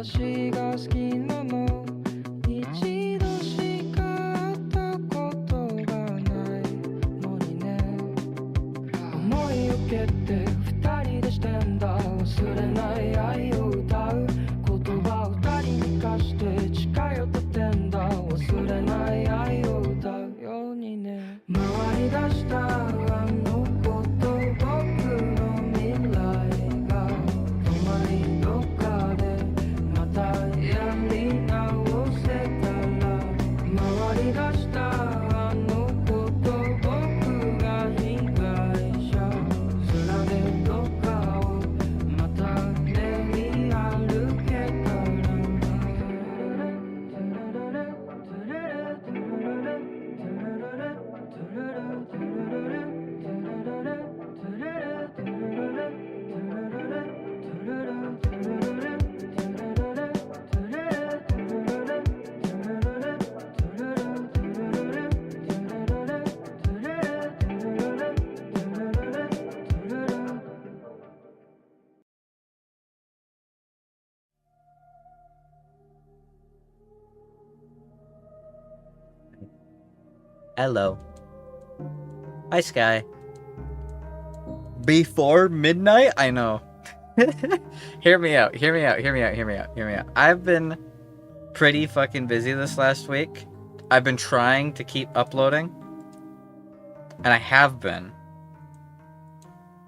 私が好きなの一度しか会ったことがないのにね思いを蹴って二人でしてんだ忘れない愛を歌う言葉を二人に貸して近寄っててんだ忘れない愛を歌うようにね回り出したあのこと僕の未来が止まりどっかでまたやり直せたら回り出したあのこと僕が被害者空でどっかをまた練り歩けたらHello. Hi, Sky. Before midnight? I know. Hear me out. I've been pretty fucking busy this last week. I've been trying to keep uploading. And I have been.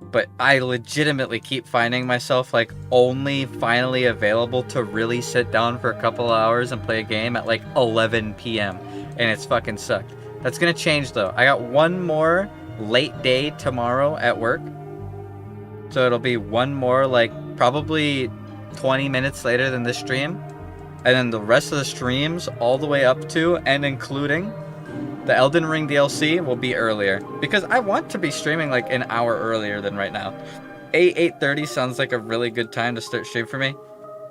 But I legitimately keep finding myself, like, only finally available to really sit down for a couple hours and play a game at, like, 11 p.m. And it's fucking sucked. That's gonna change, though. I got one more late day tomorrow at work. So it'll be one more, like, probably 20 minutes later than this stream. And then the rest of the streams, all the way up to and including the Elden Ring DLC, will be earlier. Because I want to be streaming, like, an hour earlier than right now. 8:30 sounds like a really good time to start stream for me.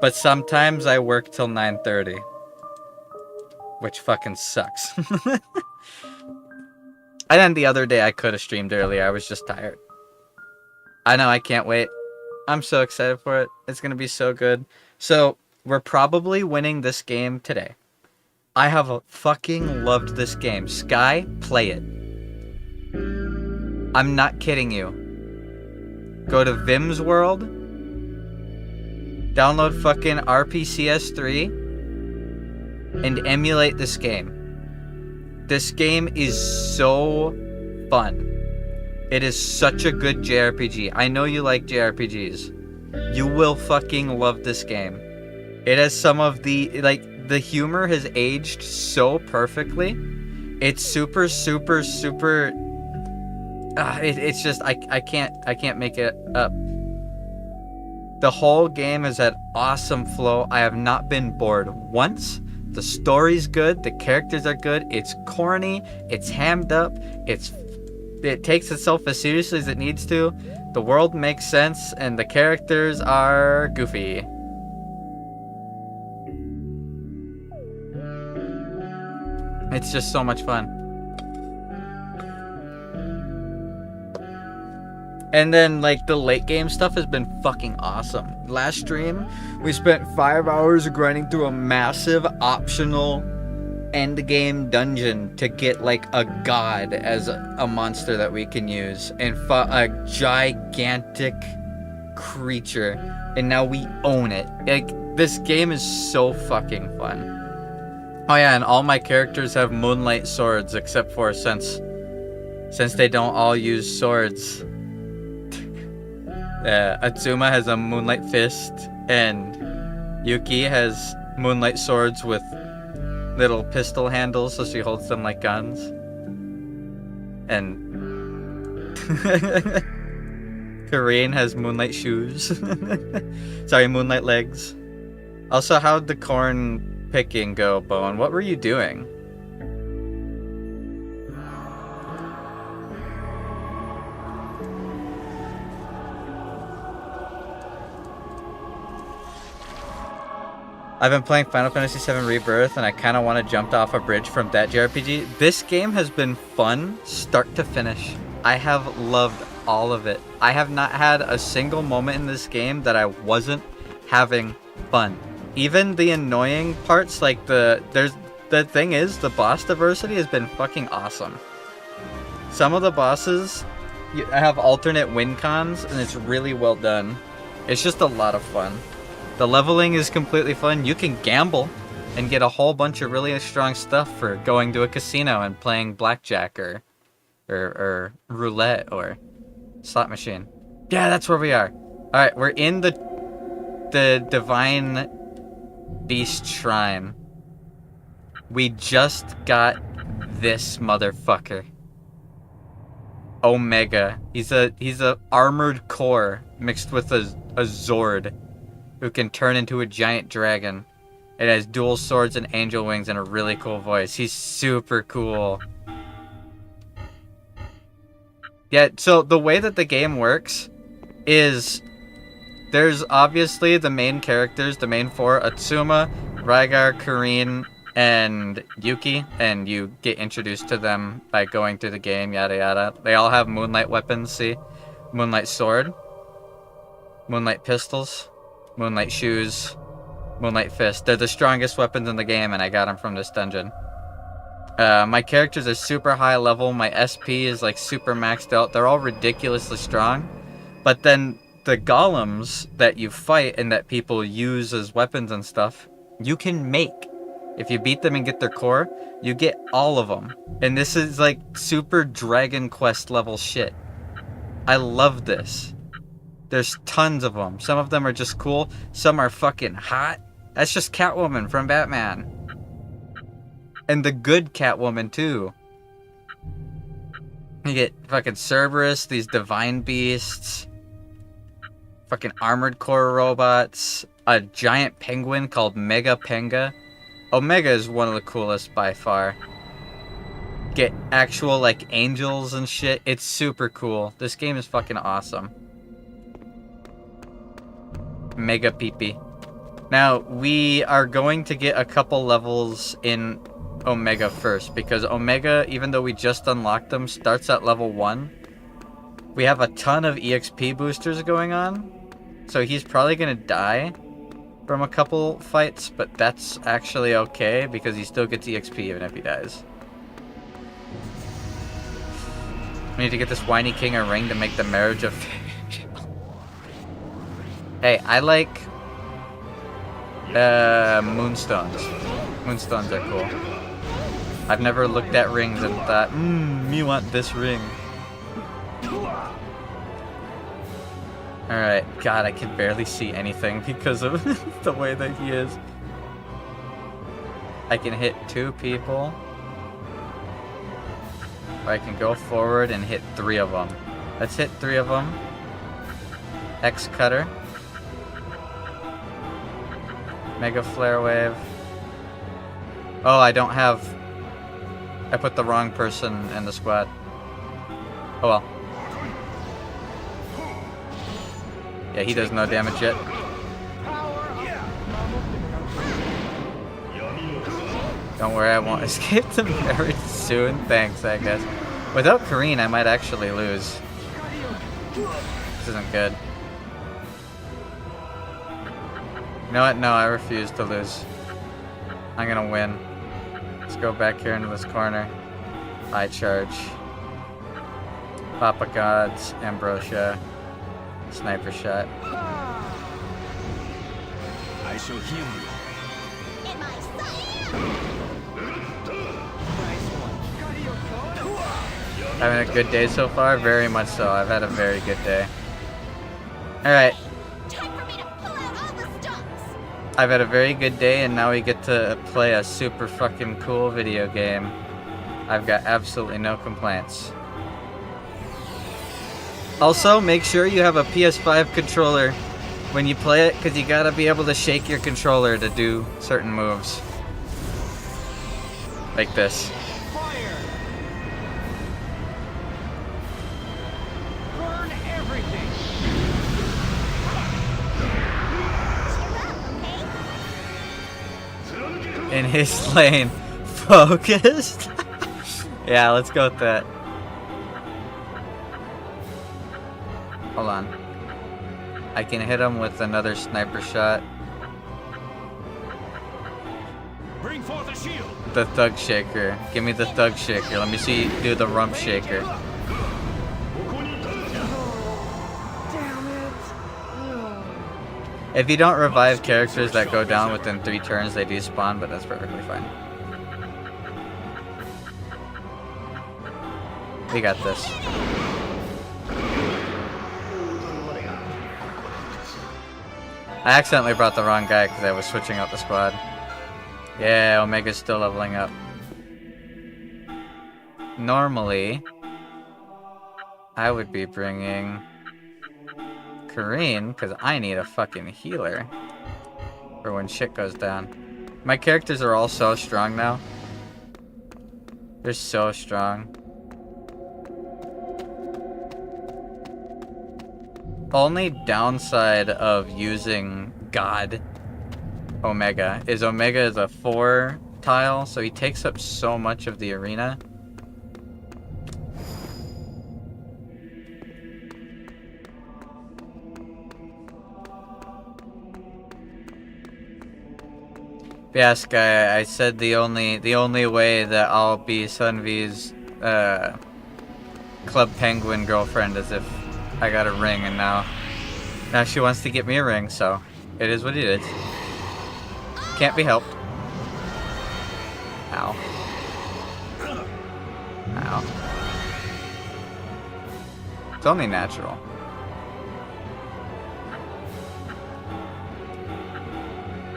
But sometimes I work till 9:30. Which fucking sucks. And then the other day I could have streamed earlier, I was just tired. I know, I can't wait. I'm so excited for it. It's gonna be so good. So, we're probably winning this game today. I have fucking loved this game. Sky, play it. I'm not kidding you. Go to Vim's World. Download fucking RPCS3. And emulate this game. This game is so fun. It is such a good JRPG. I know you like JRPGs. You will fucking love this game. It has some of the, like, the humor has aged so perfectly. It's super. It's just, I can't make it up. The whole game has had awesome flow. I have not been bored once. The story's good, the characters are good, it's corny, it's hammed up, it takes itself as seriously as it needs to, the world makes sense, and the characters are goofy. It's just so much fun. And then, like, the late game stuff has been fucking awesome. Last stream, we spent 5 hours grinding through a massive optional end game dungeon to get, like, a god as a monster that we can use. And fought a gigantic creature. And now we own it. Like, this game is so fucking fun. Oh yeah, and all my characters have moonlight swords, except for since they don't all use swords. Atsuma has a moonlight fist, and Yuki has moonlight swords with little pistol handles, so she holds them like guns. And Karine has moonlight shoes. Sorry, moonlight legs. Also, how'd the corn picking go, Bowen? What were you doing? I've been playing Final Fantasy VII Rebirth, and I kind of want to jump off a bridge from that JRPG. This game has been fun, start to finish. I have loved all of it. I have not had a single moment in this game that I wasn't having fun. even the annoying parts, like the thing is, the boss diversity has been fucking awesome. Some of the bosses have alternate win cons, and it's really well done. It's just a lot of fun. The leveling is completely fun. You can gamble and get a whole bunch of really strong stuff for going to a casino and playing blackjack or roulette or slot machine. Yeah, that's where we are. All right, we're in the Divine Beast Shrine. We just got this motherfucker. Omega. He's a armored core mixed with a Zord who can turn into a giant dragon. It has dual swords and angel wings and a really cool voice. He's super cool. Yeah, so the way that the game works is there's obviously the main characters, the main four, Atsuma, Rygar, Kareen, and Yuki, and you get introduced to them by going through the game, yada yada. They all have moonlight weapons, see? Moonlight sword, moonlight pistols, moonlight shoes, moonlight fist. They're the strongest weapons in the game, and I got them from this dungeon. My characters are super high level. My SP is like super maxed out. They're all ridiculously strong. But then the golems that you fight and that people use as weapons and stuff, you can make. If you beat them and get their core, you get all of them. And this is like super Dragon Quest level shit. I love this. There's tons of them. Some of them are just cool. Some are fucking hot. That's just Catwoman from Batman. And the good Catwoman, too. You get fucking Cerberus, these divine beasts, fucking armored core robots, a giant penguin called Mega Penga. Omega is one of the coolest by far. Get actual, like, angels and shit. It's super cool. This game is fucking awesome. Mega Peepee. Now, we are going to get a couple levels in Omega first, because Omega, even though we just unlocked them, starts at level 1. We have a ton of EXP boosters going on, so he's probably gonna die from a couple fights, but that's actually okay, because he still gets EXP even if he dies. We need to get this whiny king a ring to make the marriage of... Hey, I like... moonstones. Moonstones are cool. I've never looked at rings and thought, me want this ring. Alright, God, I can barely see anything because of the way that he is. I can hit 2 people. Or I can go forward and hit 3 of them. Let's hit 3 of them. X Cutter. Mega Flare Wave. Oh, I don't have... I put the wrong person in the squad. Oh well. Yeah, he does no damage yet. Don't worry, I won't escape the marriage soon. Thanks, I guess. Without Kareen, I might actually lose. This isn't good. You know what? No, I refuse to lose. I'm gonna win. Let's go back here into this corner. I charge. Papa Gods, Ambrosia, Sniper Shot. I shall heal you. Having a good day so far? Very much so. I've had a very good day. Alright. I've had a very good day, and now we get to play a super fucking cool video game. I've got absolutely no complaints. Also, make sure you have a PS5 controller when you play it, because you gotta be able to shake your controller to do certain moves. Like this. Burn everything. In his lane. Focused? Yeah, let's go with that. Hold on. I can hit him with another sniper shot. Bring forth a shield. The thug shaker. Give me the thug shaker. Let me see you do the rump shaker. If you don't revive characters that go down within 3 turns, they despawn, but that's perfectly fine. We got this. I accidentally brought the wrong guy because I was switching out the squad. Yeah, Omega's still leveling up. Normally, I would be bringing Kareen because I need a fucking healer for when shit goes down. My characters are all so strong now. They're so strong. Only downside of using God Omega is a 4 tile, so he takes up so much of the arena. Yes, guy, I said the only way that I'll be Sunvi's Club Penguin girlfriend is if I got a ring, and now she wants to get me a ring, so it is what it is. Can't be helped. Ow. Ow. It's only natural.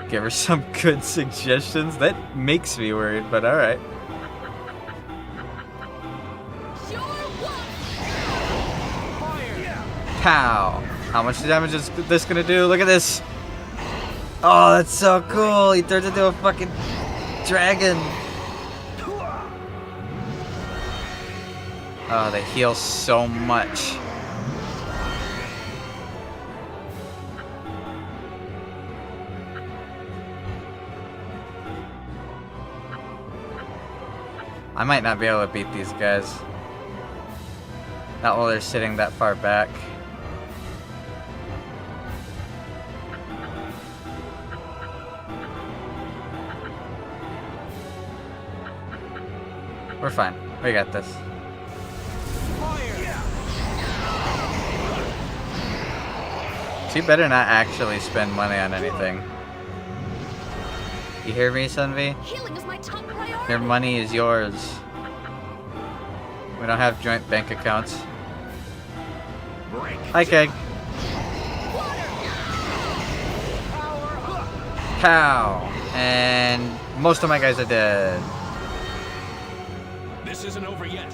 Give her some good suggestions? That makes me worried, but alright. Pow! How much damage is this gonna do? Look at this! Oh, that's so cool! He turns into a fucking dragon! Oh, they heal so much. I might not be able to beat these guys. Not while they're sitting that far back. We're fine. We got this. She better not actually spend money on anything. You hear me, Sunvi? Healing is my top priority. Your money is yours. We don't have joint bank accounts. Hi, Keg. Pow! And most of my guys are dead. This isn't over yet.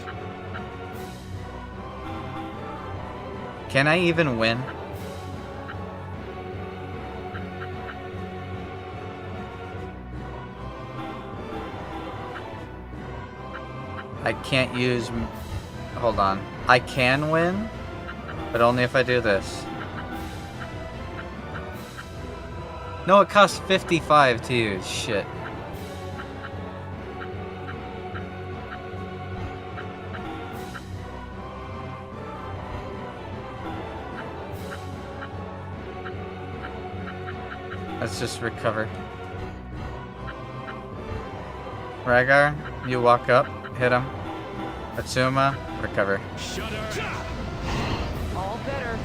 Can I even win? I can't use... Hold on. I can win, but only if I do this. No, it costs 55 to use. Shit. Let's just recover. Rhaegar, you walk up, hit him. Atsuma, recover. Shudder. All better.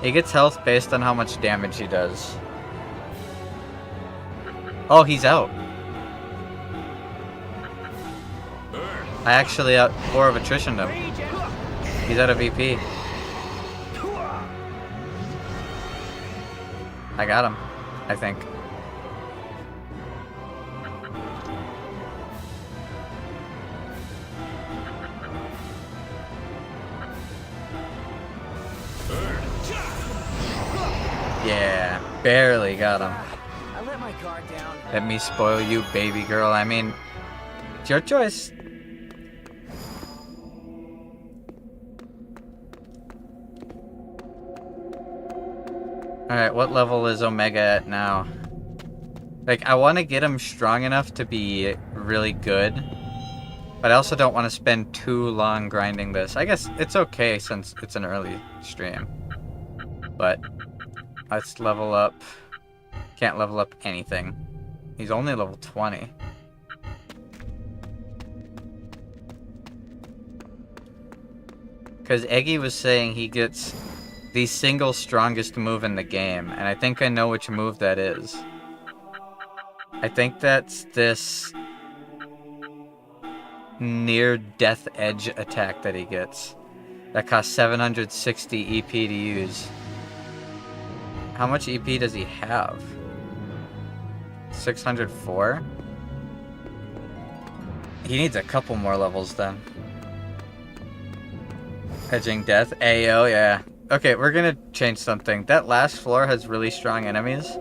He gets health based on how much damage he does. Oh, he's out. I actually out 4 of attrition him. He's out of VP. I got him, I think. Yeah, barely got him. I let my guard down. Let me spoil you, baby girl. I mean, it's your choice. Alright, what level is Omega at now? Like, I want to get him strong enough to be really good, but I also don't want to spend too long grinding this. I guess it's okay since it's an early stream, but let's level up Can't level up anything. He's only level 20. Because Eggy was saying he gets the single strongest move in the game, and I think I know which move that is. I think that's this near death edge attack that he gets. That costs 760 EP to use. How much EP does he have? 604? He needs a couple more levels then. Edging death. Ayo, yeah. Okay, we're gonna change something. That last floor has really strong enemies.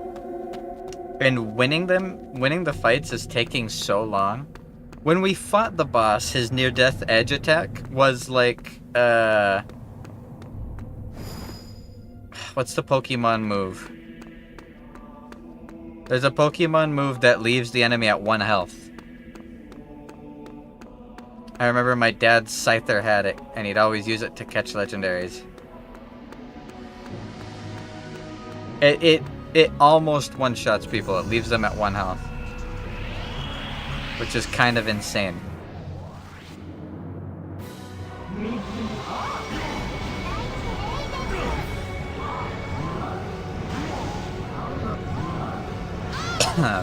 And winning the fights is taking so long. When we fought the boss, his near-death edge attack was like, what's the Pokemon move? There's a Pokemon move that leaves the enemy at 1 health. I remember my dad's Scyther had it, and he'd always use it to catch legendaries. It almost one-shots people. It leaves them at 1 health. Which is kind of insane.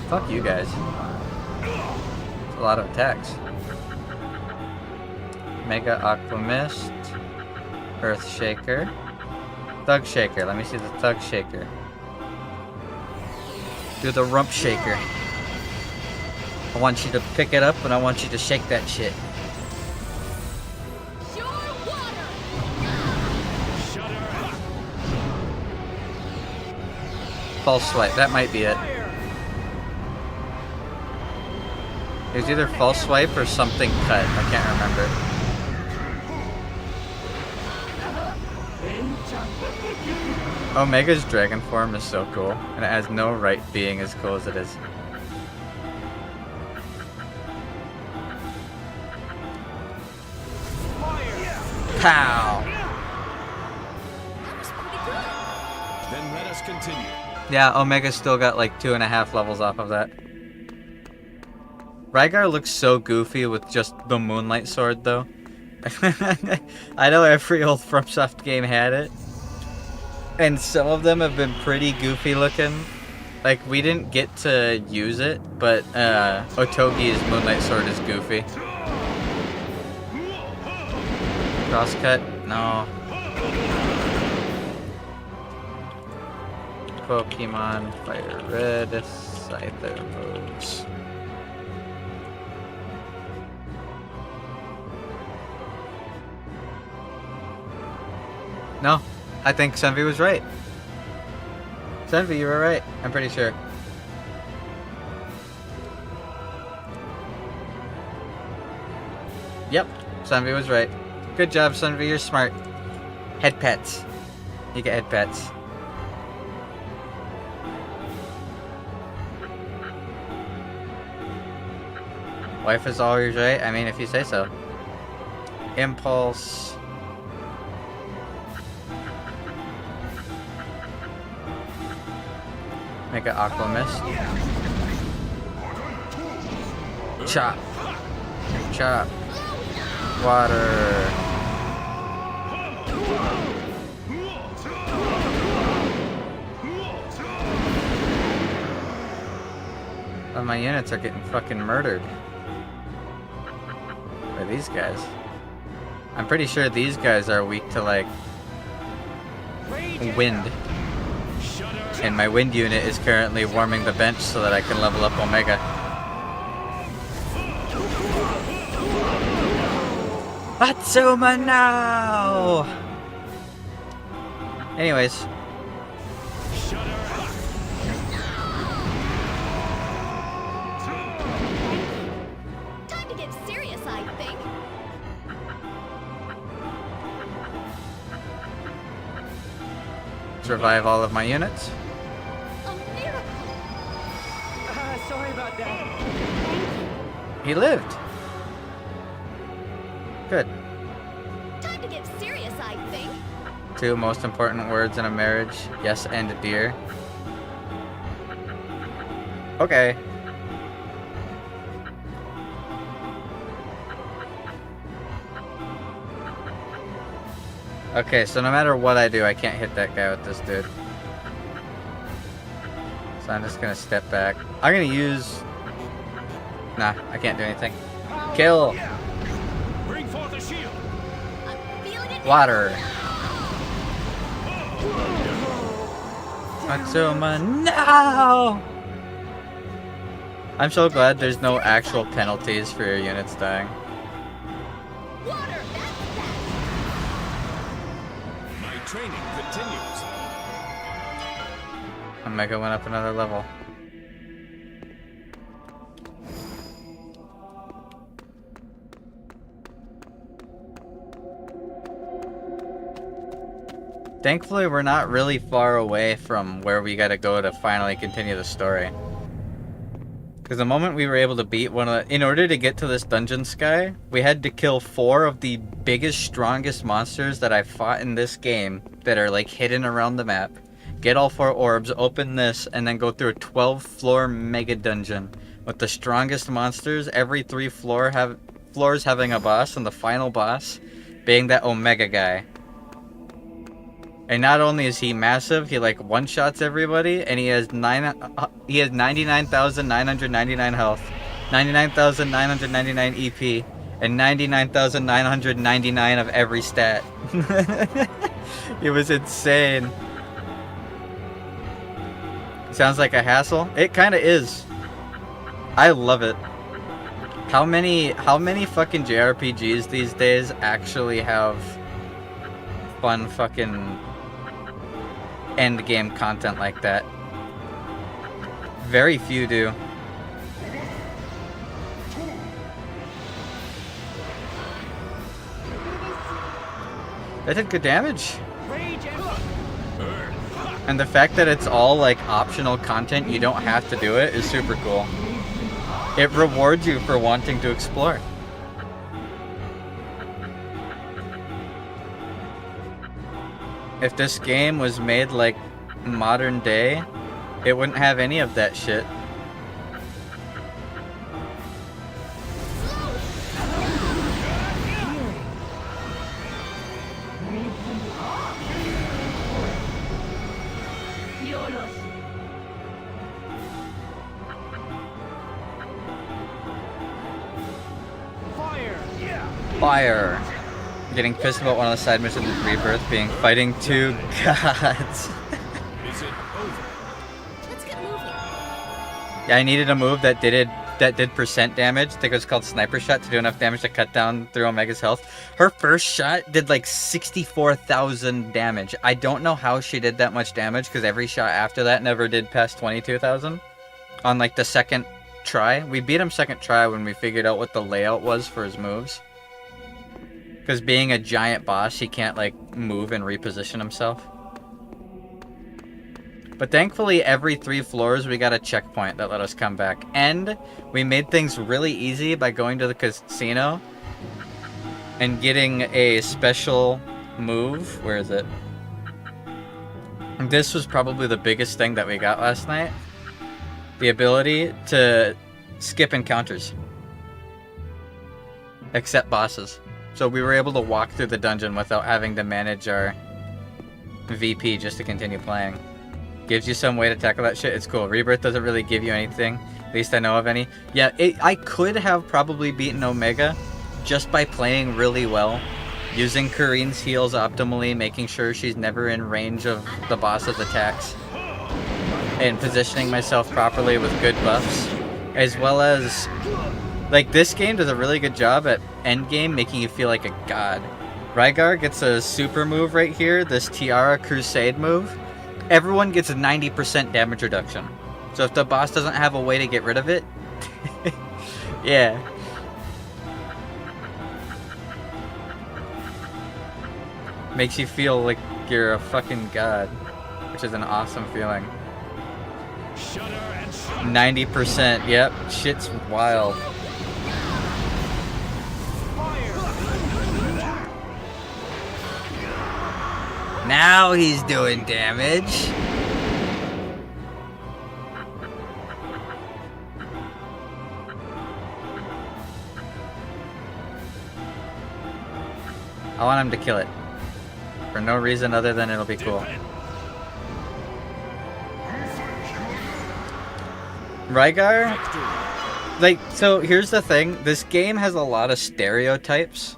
Fuck you guys. That's a lot of attacks. Mega Aqua Mist. Earth Shaker. Thug Shaker. Let me see the Thug Shaker. Do the Rump Shaker. I want you to pick it up and I want you to shake that shit. Pure water. False Swipe. That might be it. It was either False Swipe or something cut. I can't remember. Omega's dragon form is so cool, and it has no right being as cool as it is. Pow! That was pretty good. Then let us continue. Yeah, Omega's still got like 2.5 levels off of that. Rygar looks so goofy with just the Moonlight Sword, though. I know every old FromSoft game had it. And some of them have been pretty goofy looking. Like, we didn't get to use it, but Otogi's Moonlight Sword is goofy. Crosscut? No. Pokemon Fire Red, Scyther moves. No, I think Senvi was right. Senvi, you were right. I'm pretty sure. Yep, Senvi was right. Good job, Senvi. You're smart. Head pets. You get head pets. Wife is always right. I mean, if you say so. Impulse. Make an Aqua Mist. Chop. Chop. Water. Oh, my units are getting fucking murdered. By these guys. I'm pretty sure these guys are weak to, like, wind. And my wind unit is currently warming the bench so that I can level up Omega. Hatsuma now! Anyways. Time to get serious, I think. Survive all of my units. A miracle. Sorry about that. He lived. Good. Time to get serious, I think. 2 most important words in a marriage. Yes and dear. Okay. Okay, so no matter what I do, I can't hit that guy with this dude. So I'm just gonna step back. I'm gonna use... Nah, I can't do anything. Kill! Bring forth a shield. I'm feeling it. Water! Matsuma, no! I'm so glad there's no actual penalties for your units dying. Water. That's that. My training continues. Omega went up another level. Thankfully, we're not really far away from where we gotta go to finally continue the story. Because the moment we were able to beat one of the... In order to get to this dungeon sky, we had to kill 4 of the biggest, strongest monsters that I've fought in this game that are, like, hidden around the map. Get all 4 orbs, open this, and then go through a 12-floor mega dungeon with the strongest monsters, every 3 floors having a boss, and the final boss being that Omega guy. And not only is he massive, he like one-shots everybody, and he has 99,999 health, 99,999 EP, and 99,999 of every stat. It was insane. Sounds like a hassle? It kind of is. I love it. How many fucking JRPGs these days actually have fun fucking end game content like that? Very few do. That did good damage. And the fact that it's all like optional content, you don't have to do it, is super cool. It rewards you for wanting to explore. If this game was made like modern day, it wouldn't have any of that shit. Fire! Getting pissed about one of the side missions in Rebirth being fighting 2 gods. Is it over? Let's get moving. Yeah, I needed a move that did percent damage. I think it was called Sniper Shot, to do enough damage to cut down through Omega's health. Her first shot did like 64,000 damage. I don't know how she did that much damage, because every shot after that never did past 22,000. On like the second try. We beat him second try when we figured out what the layout was for his moves. Because being a giant boss, he can't like move and reposition himself. But thankfully, every 3 floors we got a checkpoint that let us come back. And we made things really easy by going to the casino and getting a special move. Where is it? This was probably the biggest thing that we got last night. The ability to skip encounters. Except bosses. So we were able to walk through the dungeon without having to manage our VP just to continue playing. Gives you some way to tackle that shit. It's cool. Rebirth doesn't really give you anything. At least I know of any. Yeah, I could have probably beaten Omega just by playing really well. Using Kareen's heals optimally, making sure she's never in range of the boss's attacks. And positioning myself properly with good buffs. As well as... Like, this game does a really good job at endgame making you feel like a god. Rygar gets a super move right here, this Tiara Crusade move. Everyone gets a 90% damage reduction. So if the boss doesn't have a way to get rid of it... yeah. Makes you feel like you're a fucking god. Which is an awesome feeling. 90%, yep. Shit's wild. Now he's doing damage. I want him to kill it. For no reason other than it'll be cool. Defend. Rygar? Victory. Like, so here's the thing. This game has a lot of stereotypes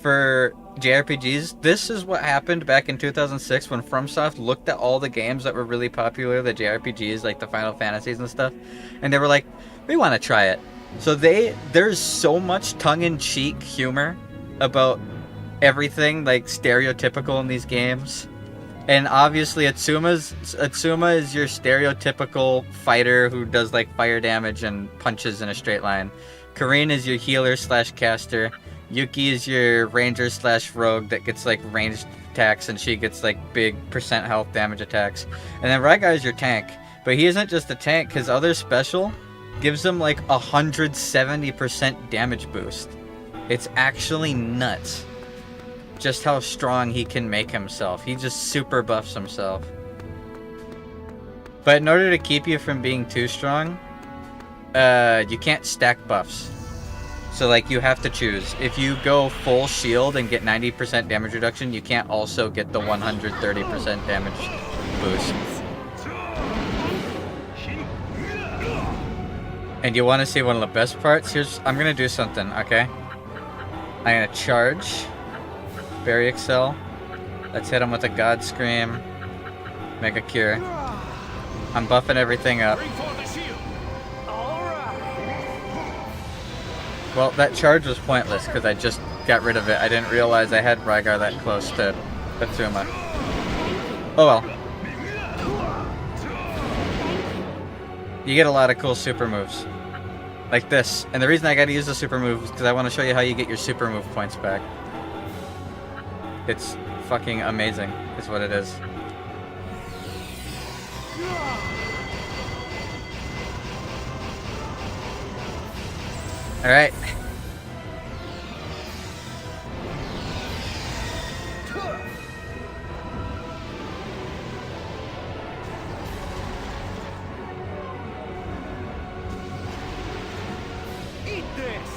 for JRPGs. This is what happened back in 2006 when FromSoft looked at all the games that were really popular, the JRPGs, like the Final Fantasies and stuff, and they were like, we want to try it. So there's so much tongue-in-cheek humor about everything, like, stereotypical in these games. And obviously Atsuma is your stereotypical fighter who does like fire damage and punches in a straight line. Karine is your healer slash caster. Yuki is your ranger slash rogue that gets like ranged attacks and she gets like big percent health damage attacks. And then Rygar is your tank. But he isn't just a tank, his other special gives him like 170% damage boost. It's actually nuts. Just how strong he can make himself. He just super buffs himself. But in order to keep you from being too strong, you can't stack buffs. So like you have to choose. If you go full shield and get 90% damage reduction, you can't also get the 130% damage boost. And you want to see one of the best parts? I'm gonna do something, okay? I'm gonna charge. Berry Excel. Let's hit him with a God Scream. Mega Cure. I'm buffing everything up. Bring forth the shield. Well, that charge was pointless because I just got rid of it. I didn't realize I had Rygar that close to Atsuma. Oh well. You get a lot of cool super moves. Like this. And the reason I gotta use the super move is because I want to show you how you get your super move points back. It's fucking amazing, is what it is. Alright. Eat this.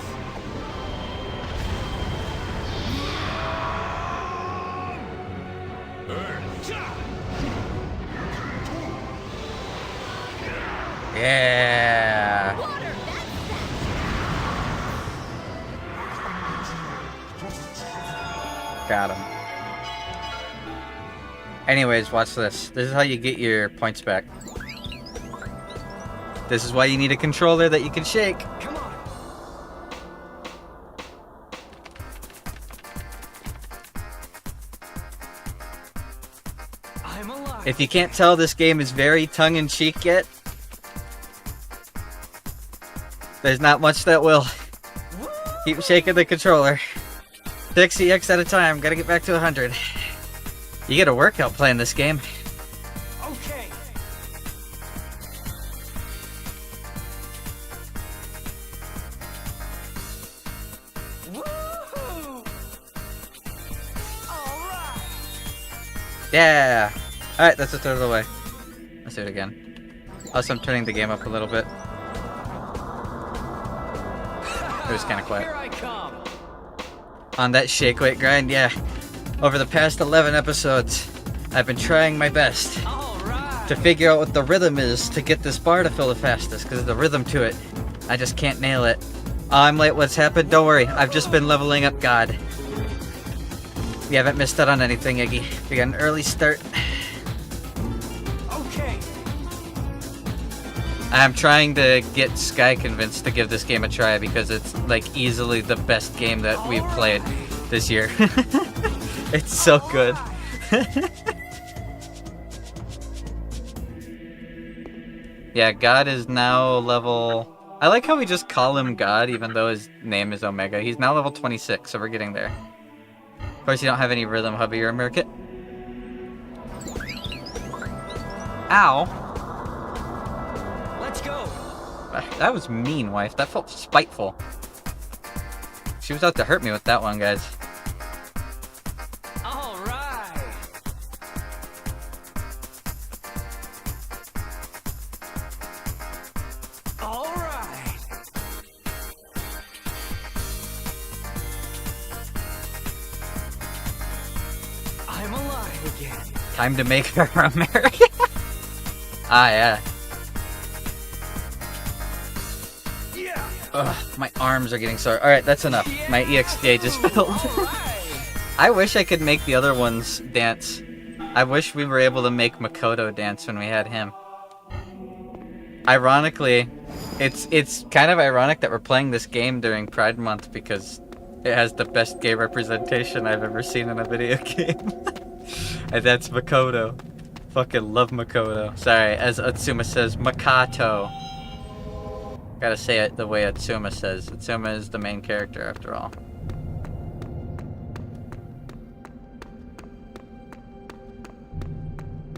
Yeah. Water, that's Got him. Anyways, watch this. This is how you get your points back. This is why you need a controller that you can shake. Come on. I'm alive. If you can't tell, this game is very tongue-in-cheek yet. There's not much that will. Keep shaking the controller. 6 EX at a time. Gotta get back to 100. You get a workout playing this game. Okay. Woohoo! All right. Yeah. Alright, that's a third of the way. Let's do it again. Also, I'm turning the game up a little bit. It was kind of quiet. Here I come. On that shake weight grind, yeah. Over the past 11 episodes, I've been trying my best All right. to figure out what the rhythm is to get this bar to fill the fastest, because of the rhythm to it. I just can't nail it. I'm late, what's happened? Don't worry, I've just been leveling up God. You haven't missed out on anything, Iggy. We got an early start. Okay. I'm trying to get Sky convinced to give this game a try because it's like easily the best game that we've played this year. It's so good. Yeah, God is now level... I like how we just call him God even though his name is Omega. He's now level 26, so we're getting there. Of course, you don't have any rhythm hubby or Merkit. Ow! Let's go. That was mean, wife. That felt spiteful. She was out to hurt me with that one, guys. All right. All right. Time to make her American. Ah, yeah. Ugh, my arms are getting sore. Alright, that's enough. My EXJ just filled. I wish I could make the other ones dance. I wish we were able to make Makoto dance when we had him. Ironically, it's kind of ironic that we're playing this game during Pride Month because it has the best gay representation I've ever seen in a video game. And that's Makoto. Fucking love Makoto. Sorry, as Atsuma says, Makato. Gotta say it the way Atsuma says. Atsuma is the main character after all.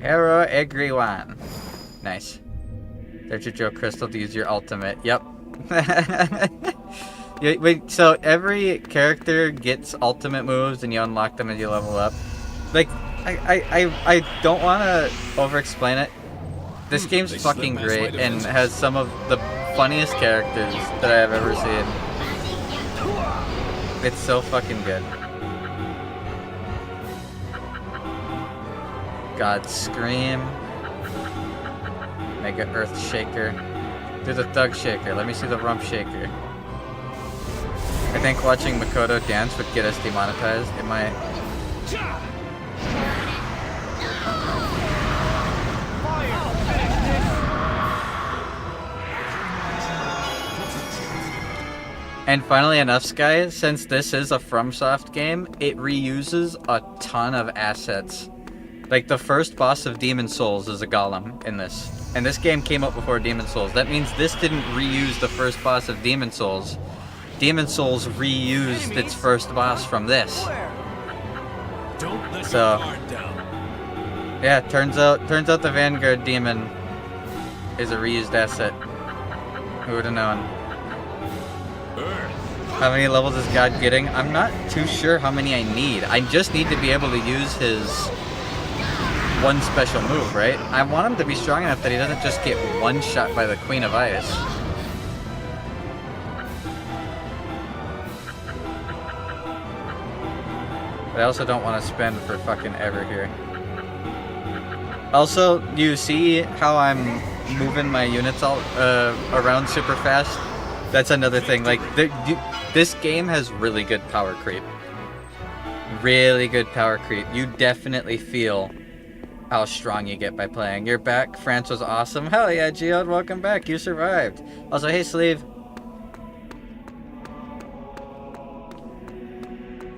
Hero Egriwan. Nice. There's your Joe Crystal to use your ultimate. Yep. Wait, so every character gets ultimate moves and you unlock them as you level up. Like, I don't want to over-explain it. This game's fucking great and has some of the funniest characters that I have ever seen. It's so fucking good. God Scream. Mega Earth Shaker. Do the Thug Shaker. Let me see the Rump Shaker. I think watching Makoto dance would get us demonetized. It might. And finally, enough, Sky. Since this is a FromSoft game, it reuses a ton of assets. Like, the first boss of Demon Souls is a golem in this. And this game came out before Demon Souls. That means this didn't reuse the first boss of Demon Souls. Demon Souls reused its first boss from this. So, yeah, turns out the Vanguard Demon is a reused asset. Who would have known? How many levels is God getting? I'm not too sure how many I need. I just need to be able to use his one special move, right? I want him to be strong enough that he doesn't just get one shot by the Queen of Ice. But I also don't want to spend for fucking ever here. Also, you see how I'm moving my units all around super fast? That's another thing. Like, this game has really good power creep. Really good power creep. You definitely feel how strong you get by playing. You're back. France was awesome. Hell yeah, Geode, welcome back. You survived. Also, hey, Sleeve.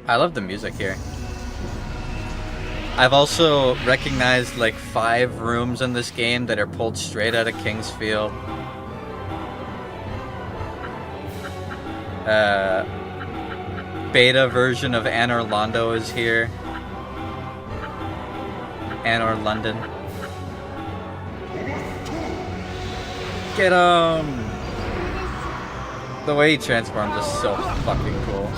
I love the music here. I've also recognized like 5 rooms in this game that are pulled straight out of King's Field. Beta version of Anor Londo is here. Anor London. Get him! The way he transforms is so fucking cool.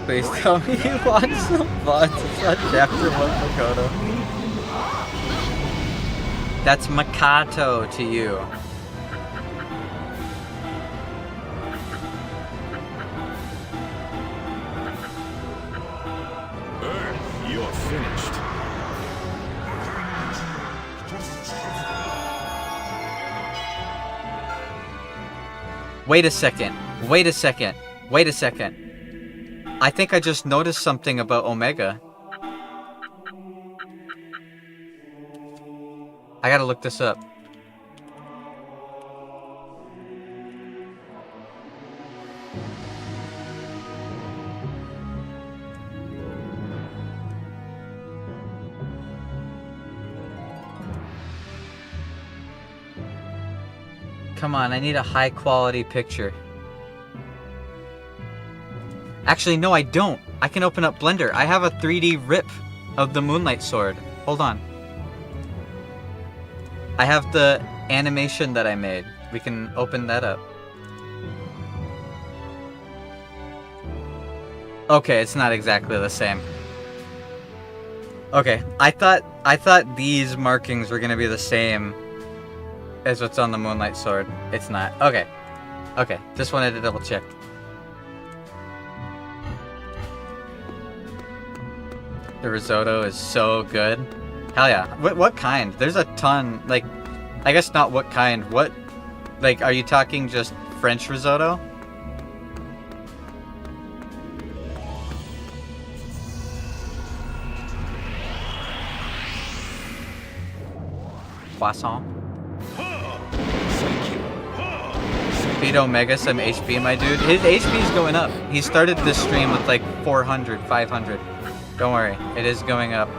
Please tell me you watch some VODs. It's not chapter 1 Makoto. That's Makato to you. You're finished. Wait a second. Wait a second. Wait a second. I think I just noticed something about Omega. I gotta look this up. Come on, I need a high quality picture. Actually, no, I don't. I can open up Blender. I have a 3D rip of the Moonlight Sword. Hold on. I have the animation that I made. We can open that up. Okay, it's not exactly the same. Okay, I thought these markings were gonna be the same as what's on the Moonlight Sword. It's not. Okay. Okay, just wanted to double check. The risotto is so good. Hell yeah. What kind? There's a ton. Like, I guess not what kind. What, like, are you talking just French risotto? Poisson. Feed Omega some HP, my dude. His HP is going up. He started this stream with like 400, 500. Don't worry, it is going up.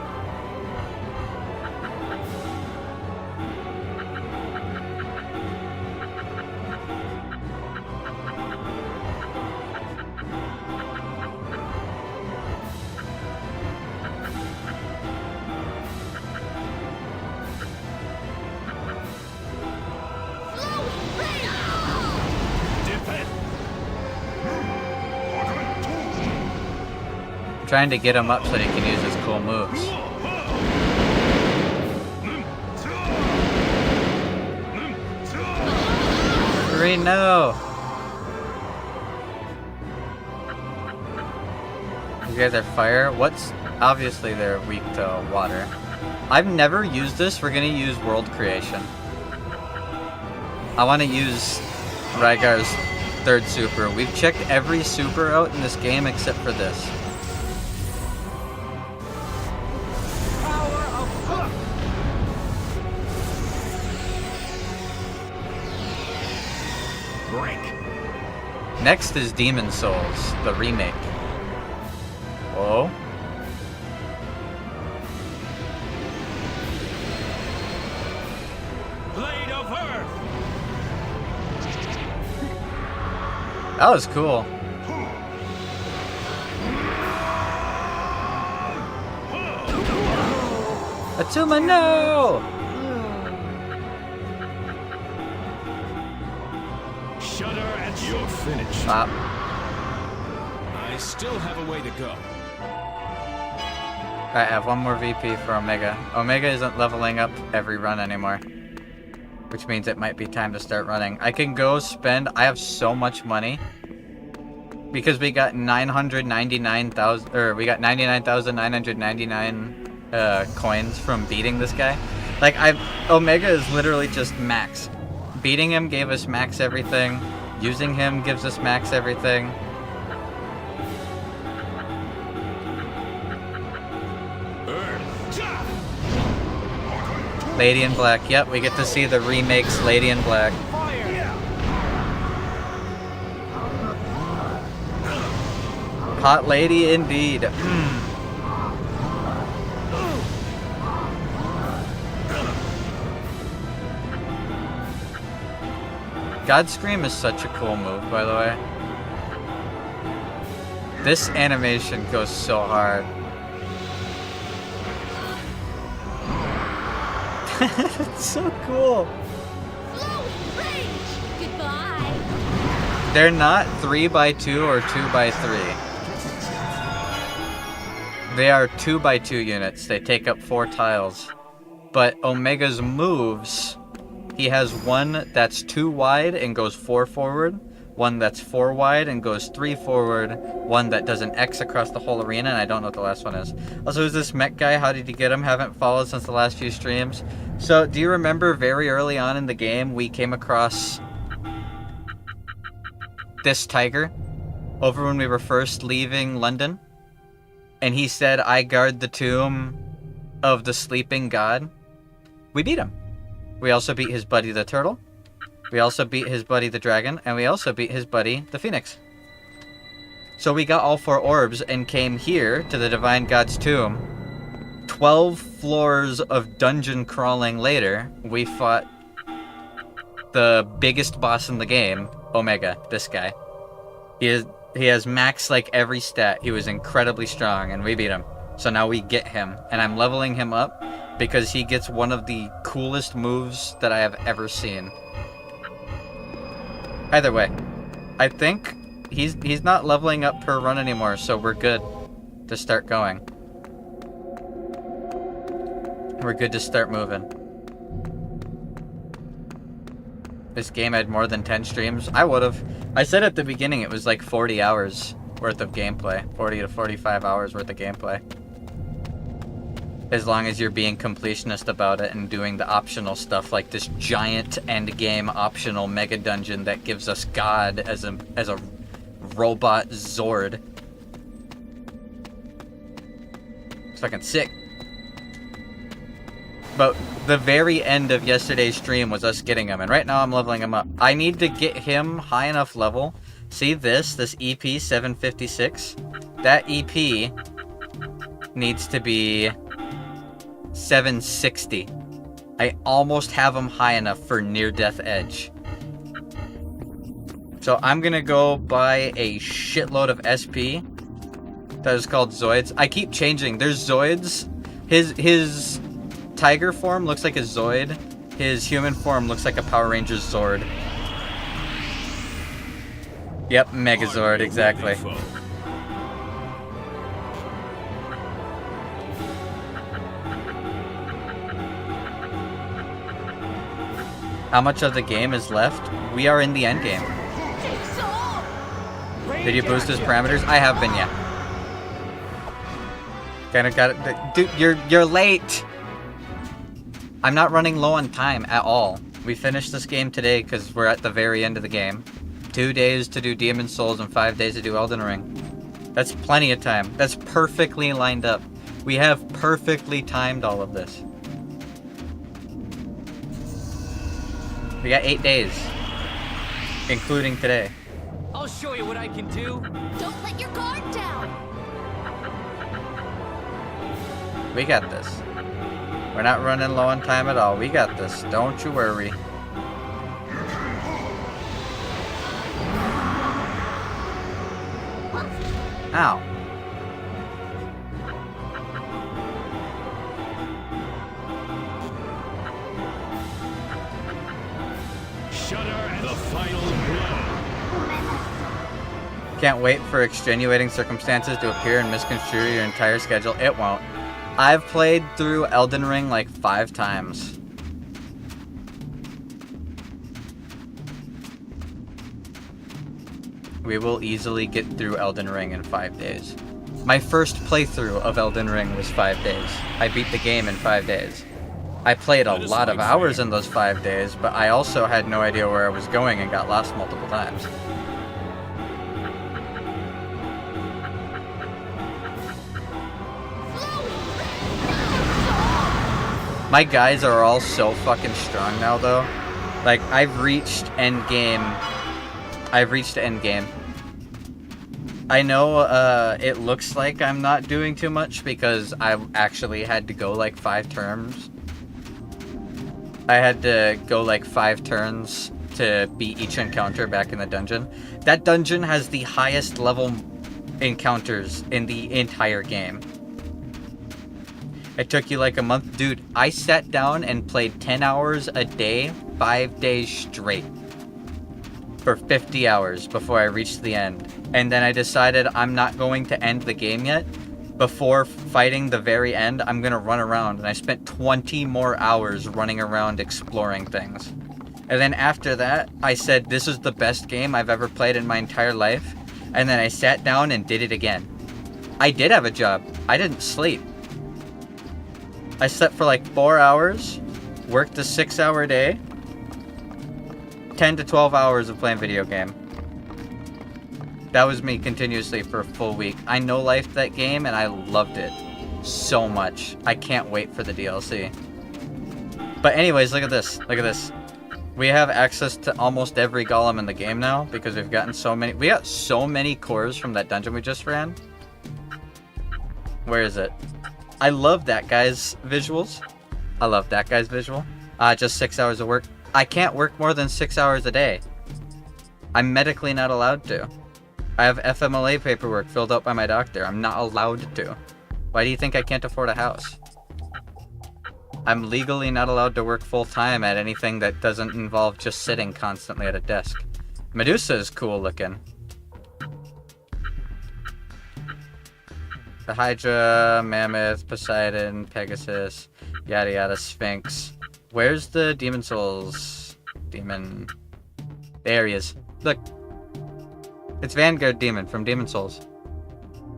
Trying to get him up so that he can use his cool moves. Green, no! You guys are fire? What's... Obviously they're weak to water. I've never used this. We're gonna use world creation. I want to use Rygar's third super. We've checked every super out in this game except for this. Next is Demon Souls, the remake. Whoa. Blade of Earth. That was cool. Atsuma, no! Shudder and you're finished. Stop. I still have a way to go. I have one more VP for Omega. Omega isn't leveling up every run anymore, which means it might be time to start running. I can go spend... I have so much money because we got 999,000, or we got 99,999 coins from beating this guy. Like, Omega is literally just max. Beating him gave us max everything. Using him gives us max everything. Lady in Black. Yep, we get to see the remakes Lady in Black. Hot lady indeed. God Scream is such a cool move, by the way. This animation goes so hard. It's so cool. Goodbye. They're not 3x2 or 2x3. They are 2x2 units. They take up 4 tiles. But Omega's moves, he has one that's 2 wide and goes 4 forward, one that's 4 wide and goes 3 forward, one that does an X across the whole arena, and I don't know what the last one is. Also, who's this mech guy? How did you get him? Haven't followed since the last few streams. So, do you remember very early on in the game, we came across this tiger over when we were first leaving London? And he said, I guard the tomb of the sleeping god. We beat him. We also beat his buddy the turtle. We also beat his buddy the dragon. And we also beat his buddy the phoenix. So we got all 4 orbs and came here to the divine god's tomb. 12 floors of dungeon crawling later, we fought the biggest boss in the game, Omega, this guy. He has max like every stat. He was incredibly strong and we beat him. So now we get him and I'm leveling him up because he gets one of the coolest moves that I have ever seen. Either way, I think he's not leveling up per run anymore, so we're good to start going. We're good to start moving. This game had more than 10 streams. I would've. I said at the beginning it was like 40 hours worth of gameplay. 40 to 45 hours worth of gameplay. As long as you're being completionist about it and doing the optional stuff like this giant endgame optional mega dungeon that gives us God as a robot Zord. It's fucking sick. But the very end of yesterday's stream was us getting him, and right now I'm leveling him up. I need to get him high enough level. See this EP 756? That EP needs to be 760. I almost have him high enough for near death edge. So I'm gonna go buy a shitload of SP that is called Zoids. I keep changing. There's Zoids. His tiger form looks like a Zoid. His human form looks like a Power Rangers Zord. Yep, Megazord, exactly. How much of the game is left? We are in the end game. Did you boost his parameters? I have been, yeah. Kinda got it. Dude, you're late! I'm not running low on time at all. We finished this game today because we're at the very end of the game. 2 days to do Demon Souls and 5 days to do Elden Ring. That's plenty of time. That's perfectly lined up. We have perfectly timed all of this. We got 8 days, including today. I'll show you what I can do. Don't let your guard down. We got this. We're not running low on time at all. We got this. Don't you worry. Ow. Shudder the final blow. Can't wait for extenuating circumstances to appear and misconstrue your entire schedule. It won't. I've played through Elden Ring like 5 times. We will easily get through Elden Ring in 5 days. My first playthrough of Elden Ring was 5 days. I beat the game in 5 days. I played a lot of hours in those 5 days, but I also had no idea where I was going and got lost multiple times. My guys are all so fucking strong now, though. Like, I've reached endgame. I know it looks like I'm not doing too much because I actually had to go like 5 turns. I had to go like 5 turns to beat each encounter back in the dungeon. That dungeon has the highest level encounters in the entire game. It took you like a month. Dude, I sat down and played 10 hours a day, 5 days straight. For 50 hours before I reached the end. And then I decided I'm not going to end the game yet. Before fighting the very end, I'm going to run around. And I spent 20 more hours running around exploring things. And then after that, I said, this is the best game I've ever played in my entire life. And then I sat down and did it again. I did have a job. I didn't sleep. I slept for like 4 hours, worked a 6-hour day, 10 to 12 hours of playing video game. That was me continuously for a full week. I no-lifed that game and I loved it so much. I can't wait for the DLC. But anyways, look at this. Look at this. We have access to almost every golem in the game now because we've gotten so many. We got so many cores from that dungeon we just ran. Where is it? I love that guy's visuals. I love that guy's visual. Just 6 hours of work. I can't work more than 6 hours a day. I'm medically not allowed to. I have FMLA paperwork filled out by my doctor. I'm not allowed to. Why do you think I can't afford a house? I'm legally not allowed to work full-time at anything that doesn't involve just sitting constantly at a desk. Medusa is cool looking. The Hydra, Mammoth, Poseidon, Pegasus, yada yada, Sphinx. Where's the Demon Souls? Demon. There he is. Look. It's Vanguard Demon from Demon Souls.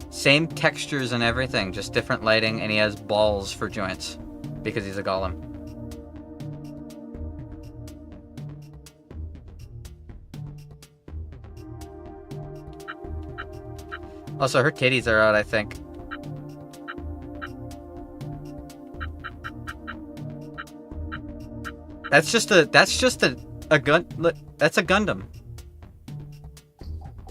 Same textures and everything, just different lighting, and he has balls for joints. Because he's a golem. Also, her titties are out, I think. That's just a gun. Look, that's a Gundam.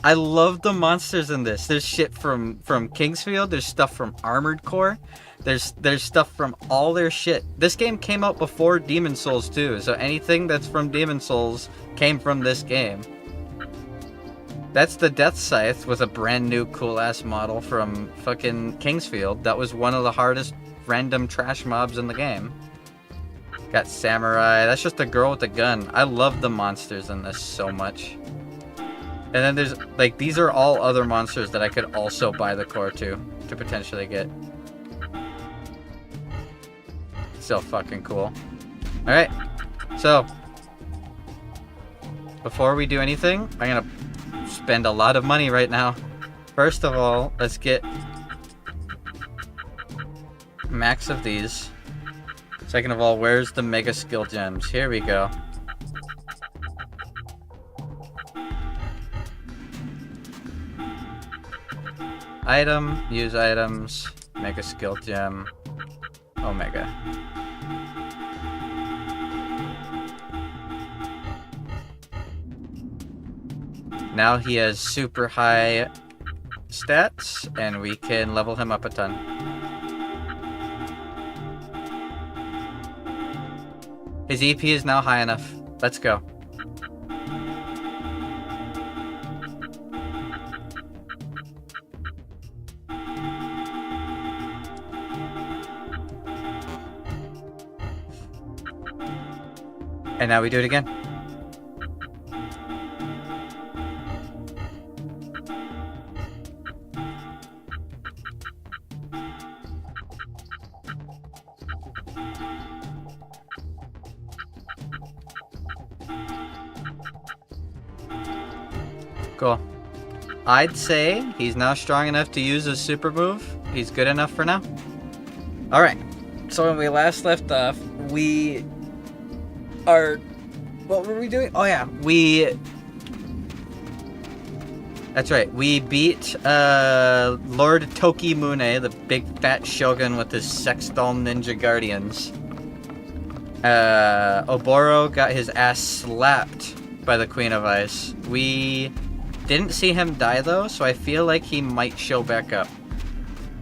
I love the monsters in this. There's shit from Kingsfield. There's stuff from Armored Core. There's stuff from all their shit. This game came out before Demon Souls 2, so anything that's from Demon Souls came from this game. That's the Death Scythe with a brand new cool ass model from fucking Kingsfield. That was one of the hardest random trash mobs in the game. Got Samurai. That's just a girl with a gun. I love the monsters in this so much. And then there's, like, these are all other monsters that I could also buy the core to potentially get. Still fucking cool. Alright, so, before we do anything, I'm gonna spend a lot of money right now. First of all, let's get max of these. Second of all, where's the mega skill gems? Here we go. Item, use items, mega skill gem, omega. Now he has super high stats, and we can level him up a ton. His EP is now high enough. Let's go. And now we do it again. Cool. I'd say he's now strong enough to use his super move. He's good enough for now. Alright. So when we last left off, we are... What were we doing? Oh yeah, That's right, we beat Lord Tokimune, the big fat shogun with his sex doll ninja guardians. Oboro got his ass slapped by the Queen of Ice. We didn't see him die though, so I feel like he might show back up.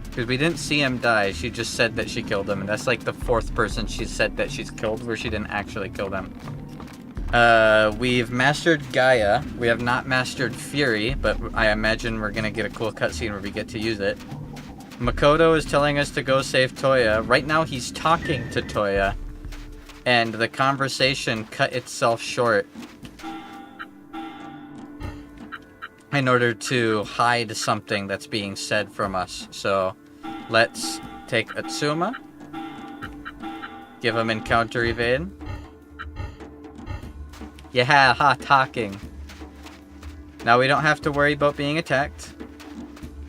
Because we didn't see him die, she just said that she killed him, and that's like the fourth person she said that she's killed where she didn't actually kill them. We've mastered Gaia. We have not mastered Fury, but I imagine we're gonna get a cool cutscene where we get to use it. Makoto is telling us to go save Toya. Right now he's talking to Toya, and the conversation cut itself short in order to hide something that's being said from us. So let's take Atsuma, give him encounter evade. Yeah, talking. Now we don't have to worry about being attacked,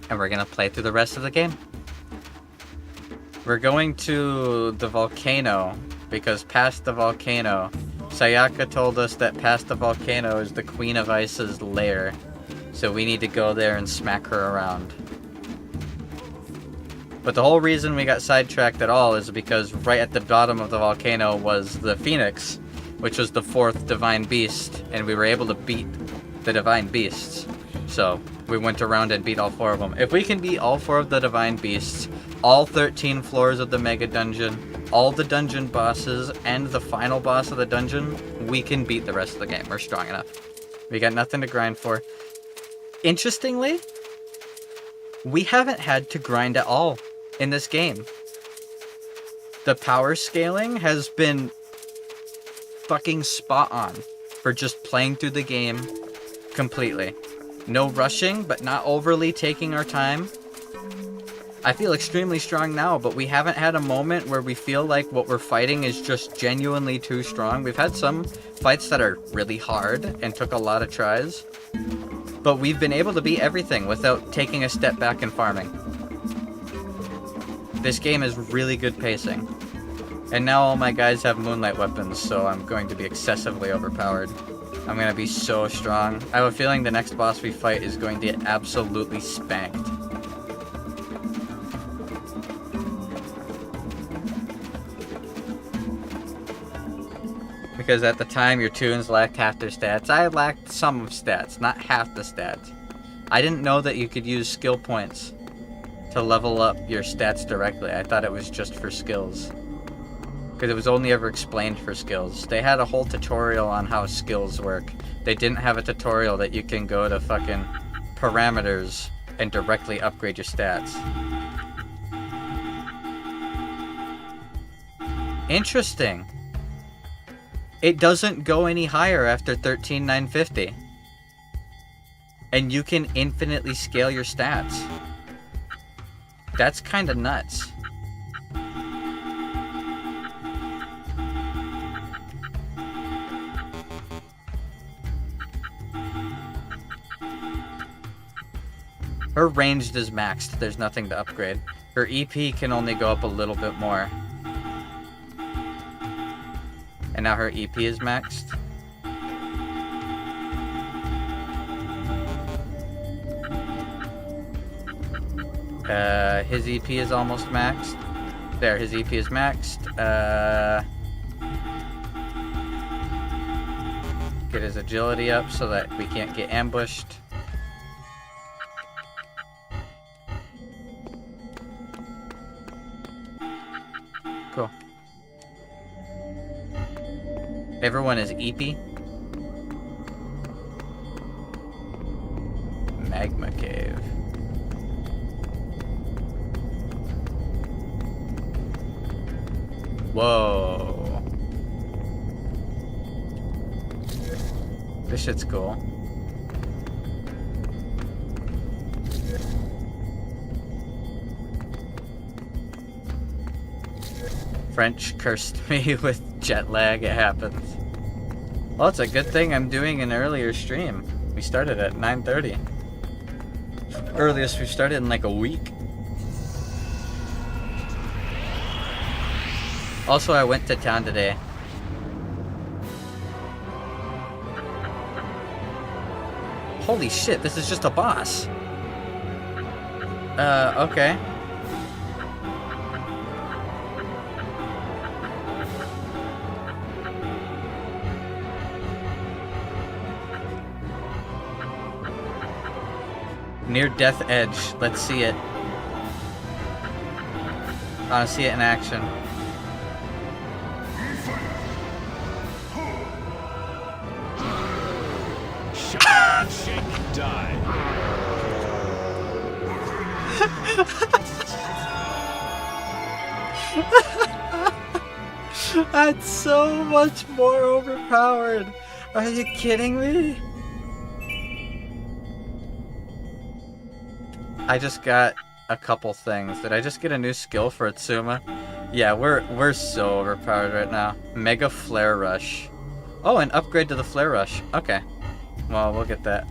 and we're gonna play through the rest of the game. We're going to the volcano, because past the volcano, Sayaka told us that past the volcano is the Queen of Ice's lair. So we need to go there and smack her around. But the whole reason we got sidetracked at all is because right at the bottom of the volcano was the Phoenix, which was the fourth divine beast, and we were able to beat the divine beasts. So we went around and beat all four of them. If we can beat all four of the divine beasts, all 13 floors of the mega dungeon, all the dungeon bosses, and the final boss of the dungeon, we can beat the rest of the game. We're strong enough. We got nothing to grind for. Interestingly, we haven't had to grind at all in this game. The power scaling has been fucking spot on for just playing through the game completely. No rushing, but not overly taking our time. I feel extremely strong now, but we haven't had a moment where we feel like what we're fighting is just genuinely too strong. We've had some fights that are really hard and took a lot of tries, but we've been able to beat everything without taking a step back in farming. This game is really good pacing. And now all my guys have moonlight weapons, so I'm going to be excessively overpowered. I'm going to be so strong. I have a feeling the next boss we fight is going to get absolutely spanked. Because at the time, your tunes lacked half their stats. I lacked some of stats, not half the stats. I didn't know that you could use skill points to level up your stats directly. I thought it was just for skills. Because it was only ever explained for skills. They had a whole tutorial on how skills work. They didn't have a tutorial that you can go to fucking parameters and directly upgrade your stats. Interesting. It doesn't go any higher after 13,950. And you can infinitely scale your stats. That's kind of nuts. Her ranged is maxed. There's nothing to upgrade. Her EP can only go up a little bit more. And now her EP is maxed. His EP is almost maxed. There, his EP is maxed. Get his agility up so that we can't get ambushed. Cool. Everyone is EP. Magma Cave. Whoa. This shit's cool. French cursed me with jet lag. It happens. Well, it's a good thing I'm doing an earlier stream. We started at 9:30. Earliest we've started in like a week. Also, I went to town today. Holy shit, this is just a boss. Okay. Near death edge. Let's see it. I want to see it in action. Shake, die. That's so much more overpowered. Are you kidding me? I just got a couple things. Did I just get a new skill for Atsuma? Yeah, we're so overpowered right now. Mega Flare Rush. Oh, an upgrade to the Flare Rush. Okay. Well, we'll get that.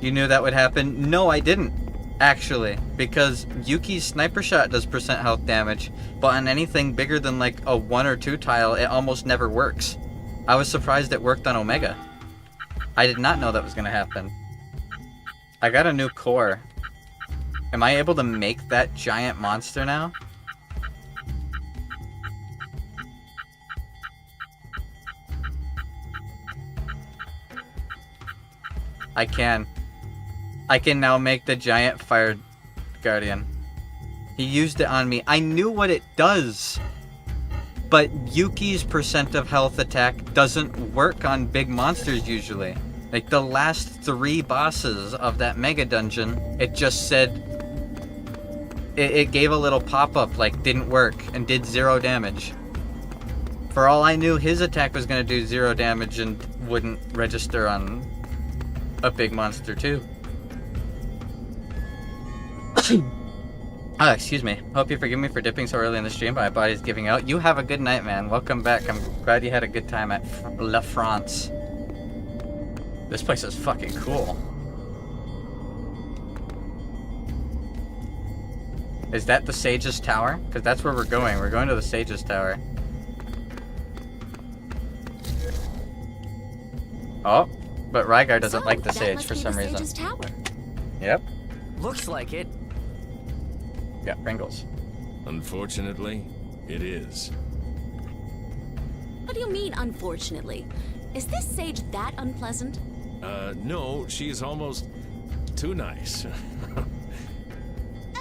You knew that would happen? No, I didn't. Actually, because Yuki's Sniper Shot does % health damage, but on anything bigger than like a 1 or 2 tile, it almost never works. I was surprised it worked on Omega. I did not know that was gonna happen. I got a new core. Am I able to make that giant monster now? I can. I can now make the giant fire guardian. He used it on me. I knew what it does. But Yuki's % of health attack doesn't work on big monsters usually. Like the last 3 bosses of that mega dungeon, it just said... It gave a little pop-up like didn't work and did 0 damage. For all I knew, his attack was going to do 0 damage and wouldn't register on a big monster too. Oh, excuse me. Hope you forgive me for dipping so early in the stream, but my body's giving out. You have a good night, man. Welcome back. I'm glad you had a good time at La France. This place is fucking cool. Is that the Sage's Tower? Because that's where we're going. We're going to the Sage's Tower. Oh, but Rygar doesn't like the Sage for some reason. Sage's Tower. Yep. Looks like it. Got Pringles. Unfortunately, it is. What do you mean, unfortunately? Is this sage that unpleasant? No, she's almost too nice.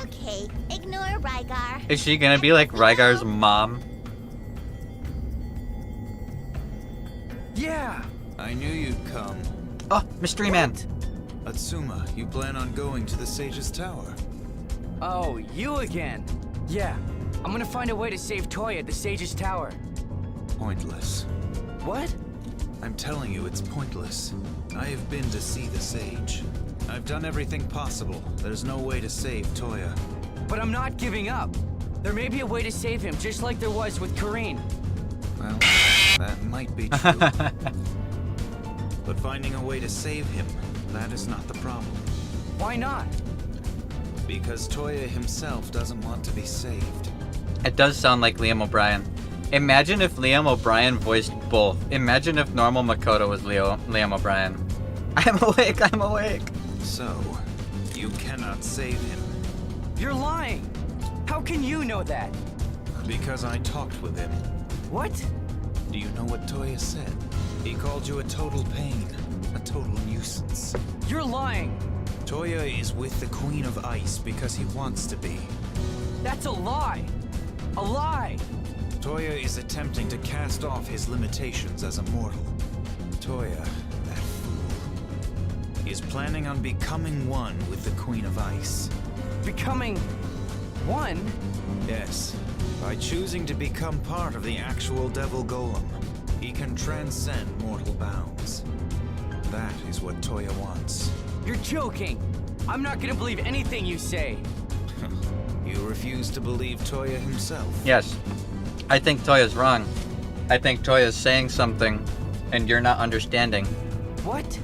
Okay, ignore Rygar. Is she gonna be like Rygar's mom? Yeah. I knew you'd come. Oh, Mystery Man. Atsuma, you plan on going to the Sage's Tower? Oh, you again. Yeah. I'm gonna find a way to save Toya at the Sage's Tower. Pointless. What? I'm telling you, it's pointless. I have been to see the Sage. I've done everything possible. There's no way to save Toya. But I'm not giving up. There may be a way to save him, just like there was with Kareen. Well, that might be true. But finding a way to save him, that is not the problem. Why not? Because Toya himself doesn't want to be saved. It does sound like Liam O'Brien. Imagine if Liam O'Brien voiced both. Imagine if normal Makoto was Liam O'Brien. I'm awake, I'm awake. So, you cannot save him. You're lying. How can you know that? Because I talked with him. What? Do you know what Toya said? He called you a total pain, a total nuisance. You're lying. Toya is with the Queen of Ice because he wants to be. That's a lie. A lie. Toya is attempting to cast off his limitations as a mortal. Toya, that fool, is planning on becoming one with the Queen of Ice. Becoming one? Yes, by choosing to become part of the actual Devil Golem, he can transcend mortal bounds. That is what Toya wants. You're joking. I'm not gonna believe anything you say. You refuse to believe Toya himself? Yes. I think Toya's wrong. I think Toya's saying something, and you're not understanding. What?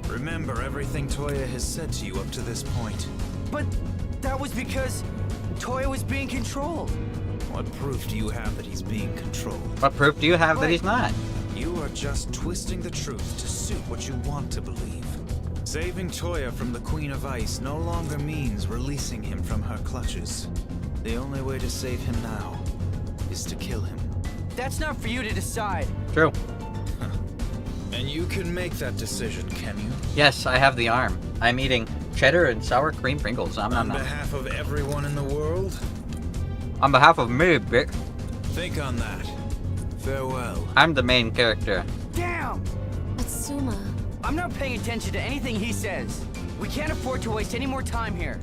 Remember everything Toya has said to you up to this point. But that was because Toya was being controlled. What proof do you have that he's being controlled? What proof do you have that What? he's not? You are just twisting the truth to suit what you want to believe. Saving Toya from the Queen of Ice no longer means releasing him from her clutches. The only way to save him now is to kill him. That's not for you to decide. True. And you can make that decision, can you? Yes, I have the arm. I'm eating cheddar and sour cream Pringles. On behalf of everyone in the world, On behalf of me, bitch. think on that. Farewell. I'm the main character. Damn! Atsuma. I'm not paying attention to anything he says. We can't afford to waste any more time here.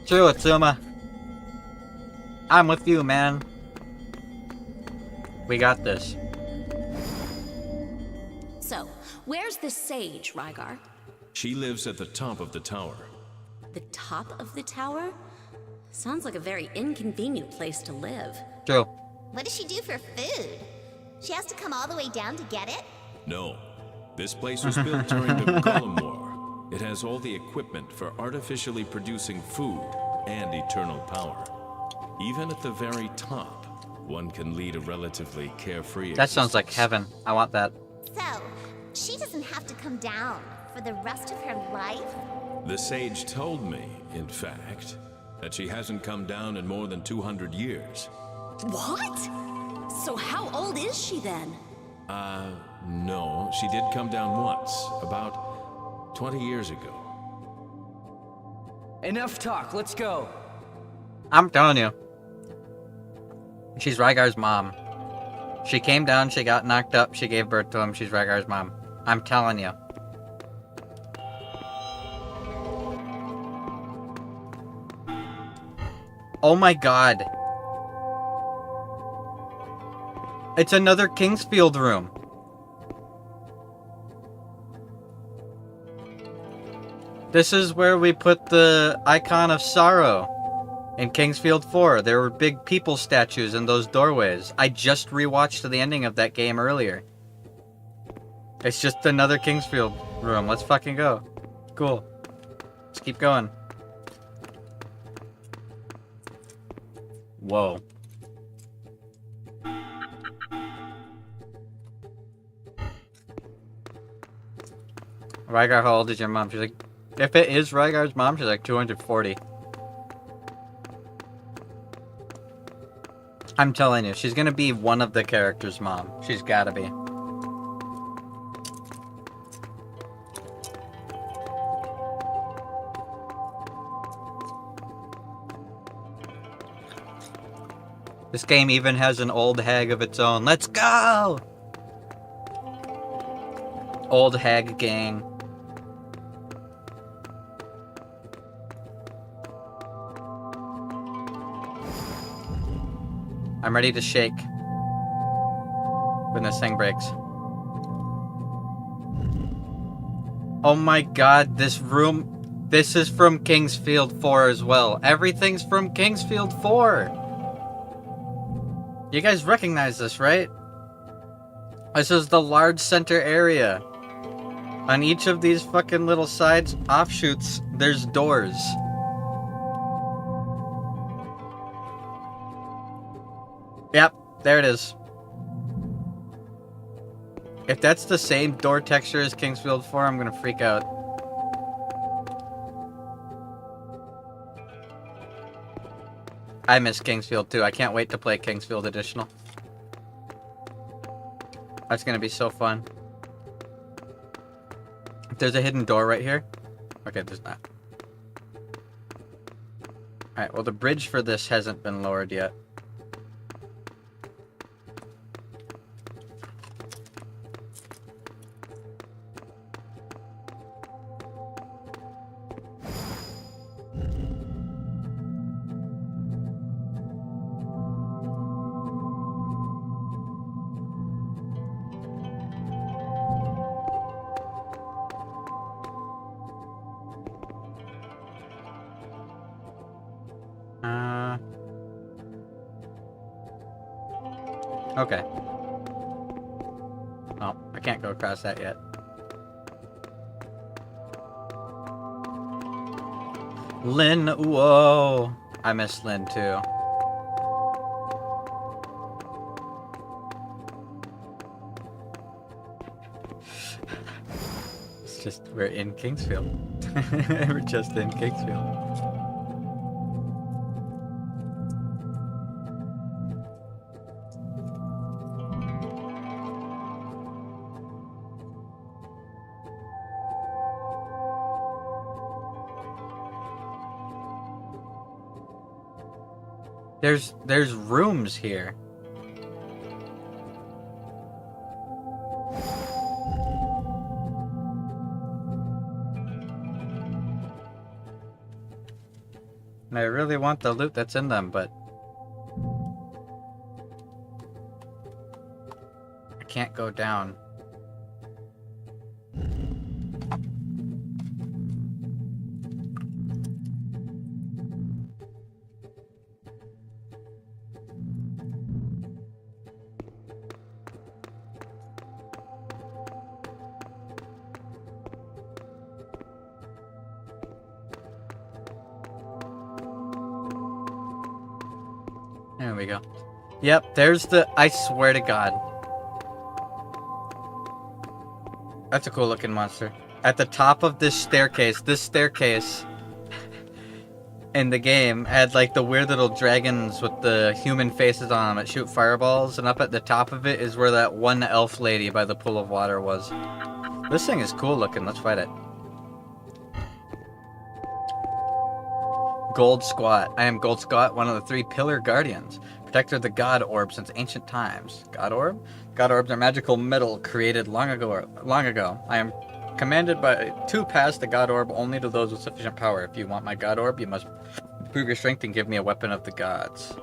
True, Atsuma. I'm with you, man. We got this. So, where's the sage, Rygar? She lives at the top of the tower. The top of the tower? Sounds like a very inconvenient place to live. True. What does she do for food? She has to come all the way down to get it? No. This place was built during the Golem War. It has all the equipment for artificially producing food and eternal power. Even at the very top, one can lead a relatively carefree That sounds like existence. heaven. I want that. So, she doesn't have to come down for the rest of her life? The sage told me, in fact, that she hasn't come down in more than 200 years. What? So how old is she then? No, she did come down once, about 20 years ago. Enough talk, let's go. I'm telling you. She's Rygar's mom. She came down, she got knocked up, she gave birth to him, she's Rygar's mom. I'm telling you. Oh my god. It's another Kingsfield room. This is where we put the icon of sorrow in Kingsfield 4. There were big people statues in those doorways. I just rewatched the ending of that game earlier. It's just another Kingsfield room. Let's fucking go. Cool. Let's keep going. Whoa. Rygar, how old is your mom? She's like, if it is Rygar's mom, she's like 240. I'm telling you, she's gonna be one of the characters' mom. She's gotta be. This game even has an old hag of its own. Let's go! Old hag gang. I'm ready to shake when this thing breaks. Oh my god, this room... This is from Kingsfield 4 as well. Everything's from Kingsfield 4! You guys recognize this, right? This is the large center area. On each of these fucking little sides offshoots, there's doors. Yep, there it is. If that's the same door texture as Kingsfield 4, I'm gonna freak out. I miss Kingsfield too. I can't wait to play Kingsfield Additional. That's gonna be so fun. There's a hidden door right here. Okay, there's not. Alright, well the bridge for this hasn't been lowered yet. Okay. Oh, I can't go across that yet. Lynn, whoa! I miss Lynn too. It's just, we're in Kingsfield. We're just in Kingsfield. There's rooms here. And I really want the loot that's in them, but I can't go down. There we go. Yep, there's the... I swear to God. That's a cool looking monster. At the top of this staircase in the game had like the weird little dragons with the human faces on them that shoot fireballs, and up at the top of it is where that one elf lady by the pool of water was. This thing is cool looking. Let's fight it. Gold Squat. I am Gold Squat, one of the 3 Pillar Guardians, protector of the God Orb since ancient times. God Orb? God Orbs are magical metal created long ago. I am commanded to pass the God Orb only to those with sufficient power. If you want my God Orb, you must prove your strength and give me a weapon of the gods.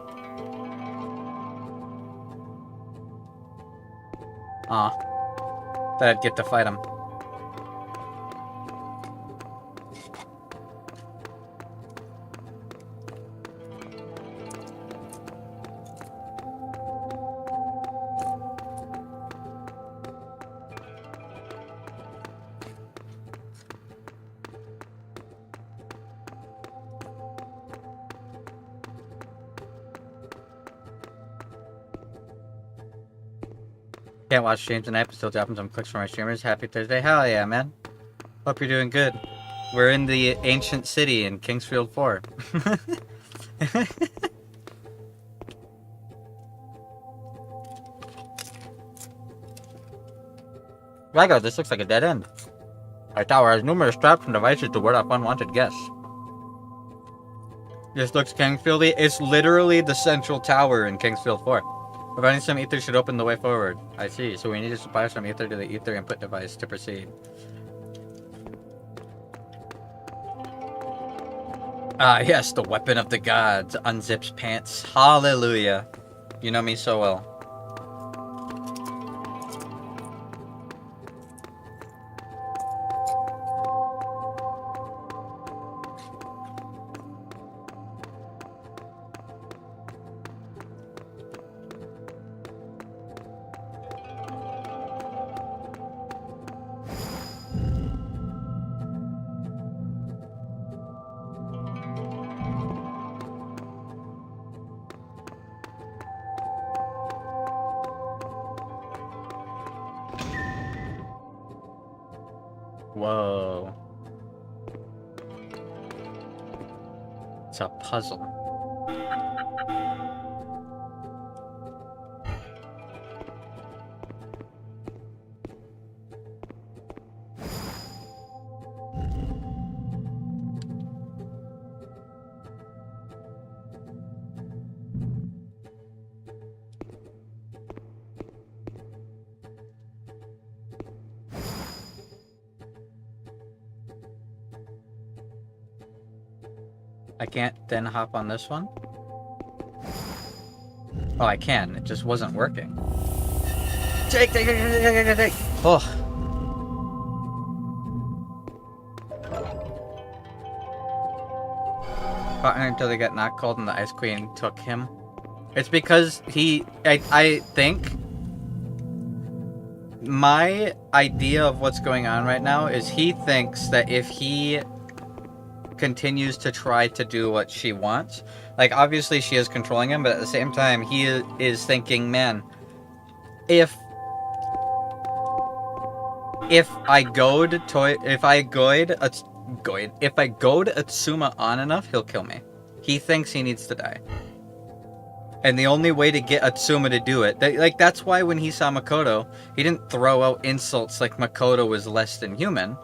Aw. Thought I'd get to fight him. Can't watch streams tonight, but still dropping some clicks for my streamers. Happy Thursday. Hell yeah, man. Hope you're doing good. We're in the ancient city in Kingsfield 4. Lego, this looks like a dead end. Our tower has numerous traps and devices to ward off unwanted guests. This looks Kingsfieldy. It's literally the central tower in Kingsfield 4. Providing some ether should open the way forward. I see. So we need to supply some ether to the ether input device to proceed. Ah, yes, the weapon of the gods unzips pants. Hallelujah. You know me so well. Whoa. It's a puzzle. I can't then hop on this one? Oh, I can. It just wasn't working. Take! Oh. Partner until they got knocked cold and the Ice Queen took him. It's because I think my idea of what's going on right now is he thinks that if he continues to try to do what she wants, like obviously she is controlling him, but at the same time he is thinking, man, if I goad Atsuma on enough, he'll kill me. He thinks he needs to die. And the only way to get Atsuma to do it, that's why when he saw Makoto, he didn't throw out insults like Makoto was less than human,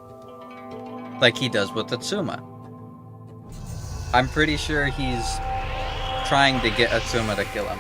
like he does with Atsuma. I'm pretty sure he's trying to get Atsuma to kill him.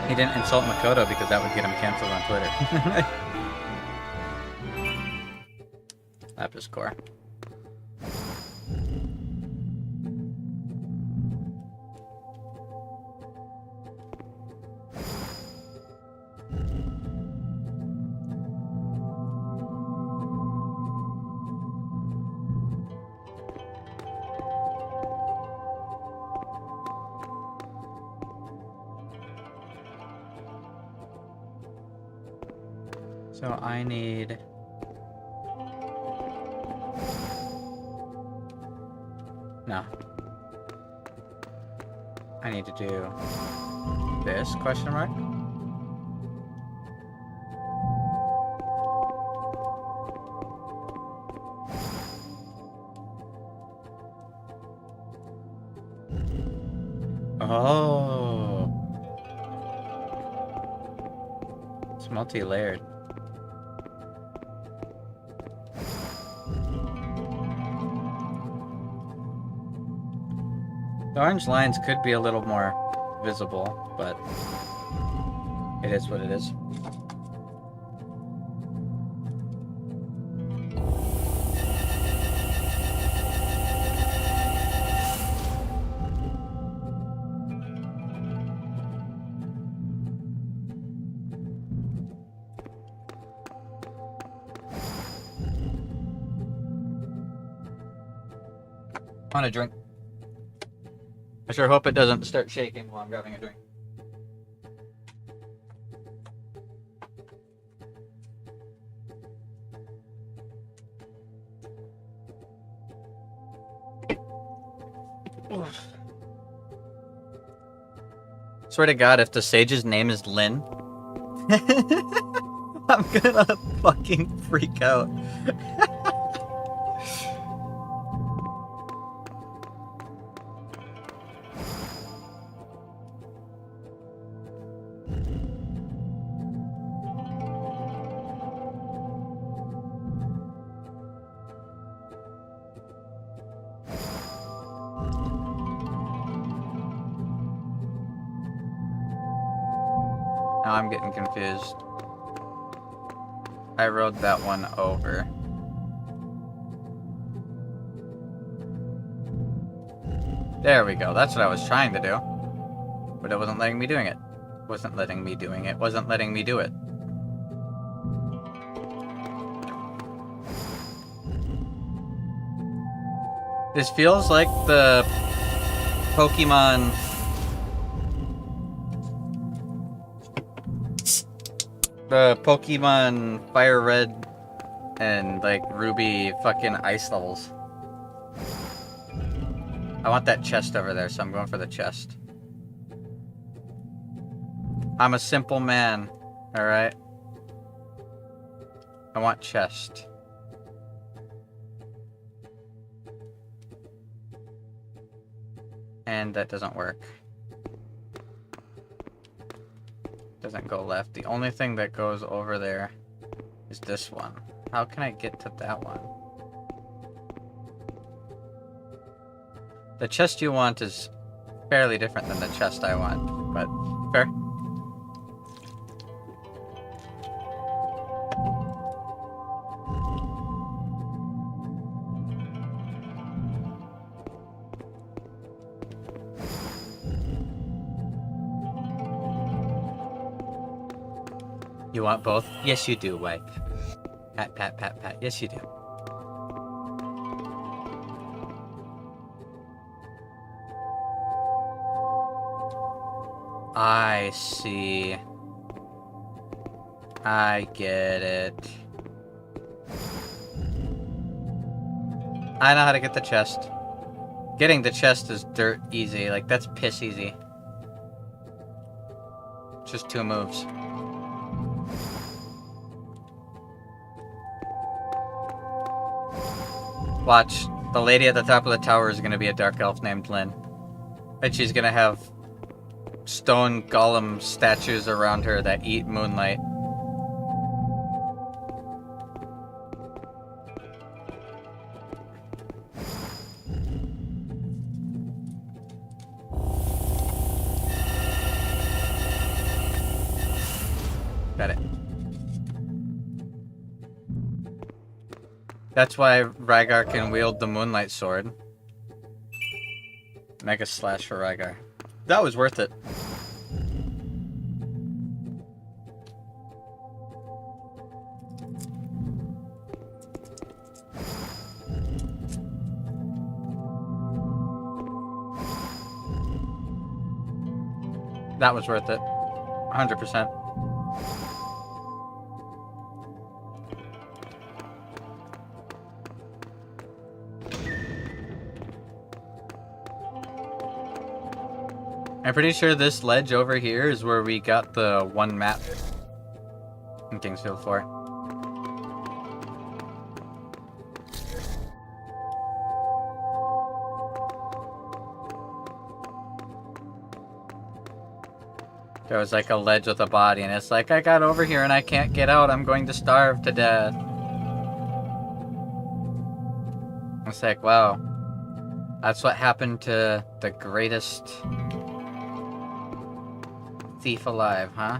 He didn't insult Makoto because that would get him canceled on Twitter. Lapis Core. So I need... No. I need to do this, question mark? Oh. It's multi-layered. The orange lines could be a little more visible, but it is what it is. I want a drink. I sure hope it doesn't start shaking while I'm grabbing a drink. Swear to God, if the sage's name is Lynn, I'm gonna fucking freak out. Now I'm getting confused. I rode that one over. There we go. That's what I was trying to do. But it wasn't letting me doing it. Wasn't letting me doing it. Wasn't letting me do it. This feels like the Pokemon... The Pokemon Fire Red and like Ruby fucking ice levels. I want that chest over there, so I'm going for the chest. I'm a simple man, alright? I want chest. And that doesn't work. Doesn't go left. The only thing that goes over there is this one. How can I get to that one? The chest you want is fairly different than the chest I want, but fair. You want both? Yes, you do, wife. Pat, pat, pat, pat. Yes, you do. I see. I get it. I know how to get the chest. Getting the chest is dirt easy. Like, that's piss easy. Just 2 moves. Watch, the lady at the top of the tower is gonna be a dark elf named Lynn. And she's gonna have stone golem statues around her that eat moonlight. Got it. That's why Rygar can wield the Moonlight Sword. Mega Slash for Rygar. That was worth it. That was worth it. 100%. I'm pretty sure this ledge over here is where we got the one map in Kingsfield 4. There was like a ledge with a body, and it's like, I got over here and I can't get out. I'm going to starve to death. It's like, wow. That's what happened to the greatest thief alive, huh?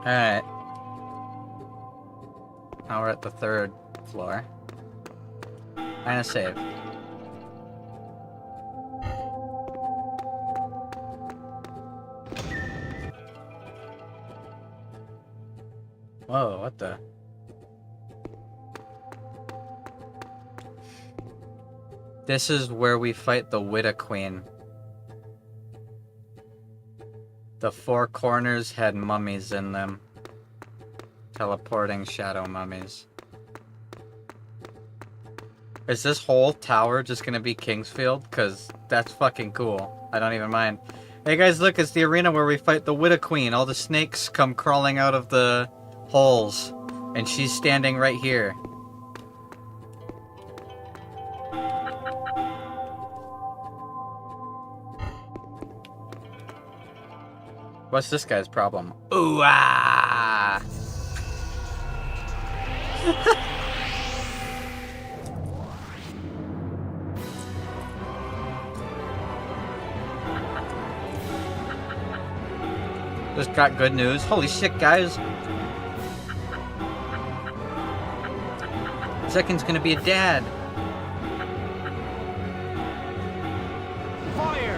Alright. Now we're at the 3rd floor. And a save. Whoa, what the? This is where we fight the Widow Queen. The 4 corners had mummies in them. Teleporting shadow mummies. Is this whole tower just gonna be Kingsfield? Cause that's fucking cool. I don't even mind. Hey guys, look, it's the arena where we fight the Widow Queen. All the snakes come crawling out of the holes. And she's standing right here. What's this guy's problem? Ooh ah! Just got good news. Holy shit, guys! Second's gonna be a dad. Fire!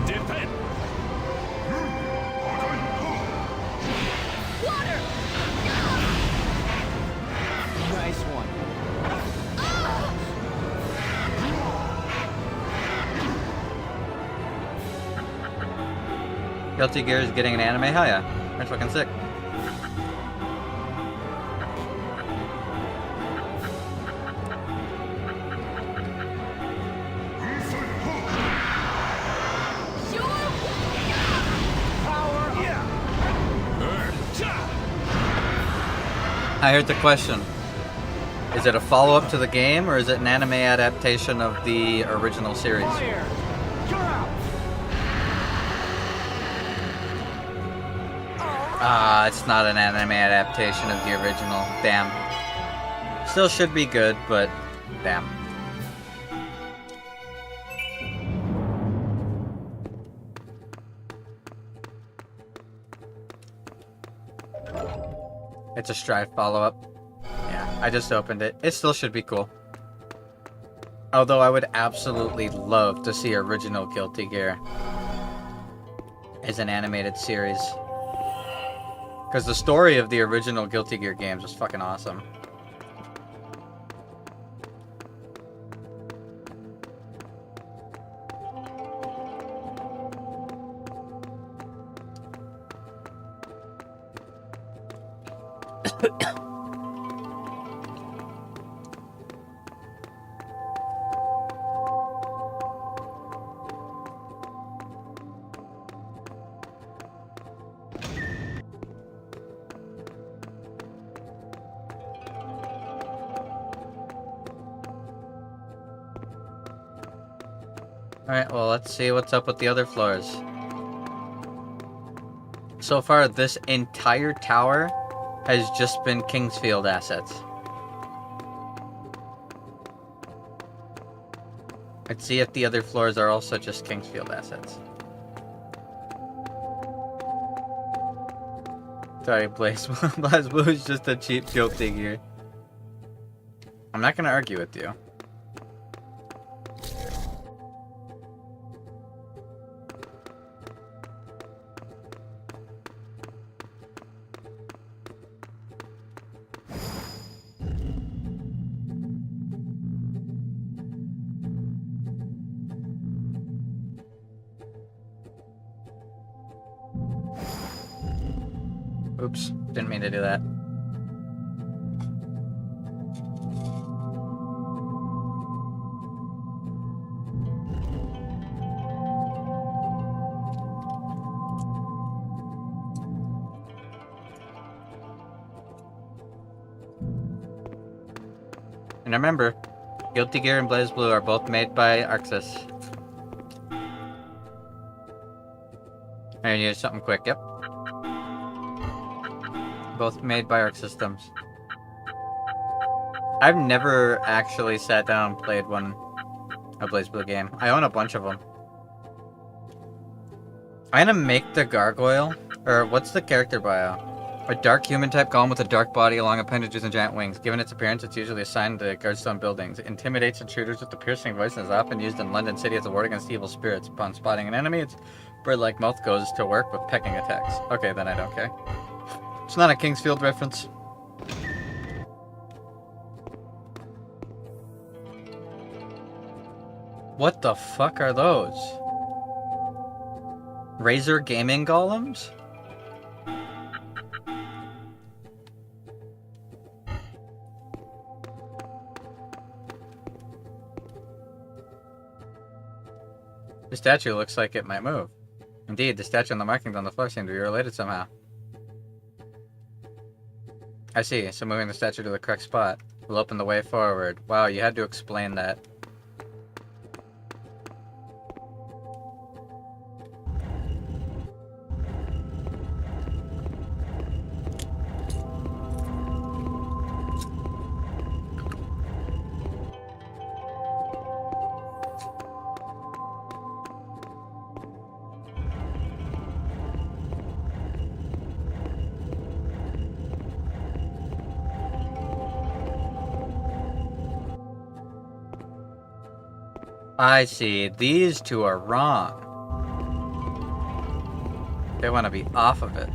Defend! Water! Nice one. Guilty Gear is getting an anime? Hell yeah. That's fucking sick. I heard the question. Is it a follow-up to the game, or is it an anime adaptation of the original series? Fire! You're out! Ah, it's not an anime adaptation of the original. Damn. Still should be good, but damn. It's a Strive follow-up. Yeah, I just opened it. It still should be cool. Although I would absolutely love to see original Guilty Gear as an animated series. Because the story of the original Guilty Gear games was fucking awesome. Alright, well, let's see what's up with the other floors. So far, this entire tower has just been Kingsfield assets. Let's see if the other floors are also just Kingsfield assets. Sorry, BlazBlue is just a cheap Guilty Gear. I'm not gonna argue with you. Oops, didn't mean to do that. And remember, Guilty Gear and Blaze Blue are both made by Arxis. I need something quick, yep. Both made by Arc Systems. I've never actually sat down and played a Blaze Blue game. I own a bunch of them. I'm gonna make the gargoyle, or what's the character bio? A dark human type golem with a dark body, long appendages, and giant wings. Given its appearance, it's usually assigned to guardstone buildings. It intimidates intruders with a piercing voice and is often used in London City as a ward against evil spirits. Upon spotting an enemy, its bird-like mouth goes to work with pecking attacks. Okay, then I don't care. It's not a Kingsfield reference. What the fuck are those? Razer gaming golems? The statue looks like it might move. Indeed, the statue and the markings on the floor seem to be related somehow. I see, so moving the statue to the correct spot will open the way forward. Wow, you had to explain that. I see. These two are wrong. They want to be off of it.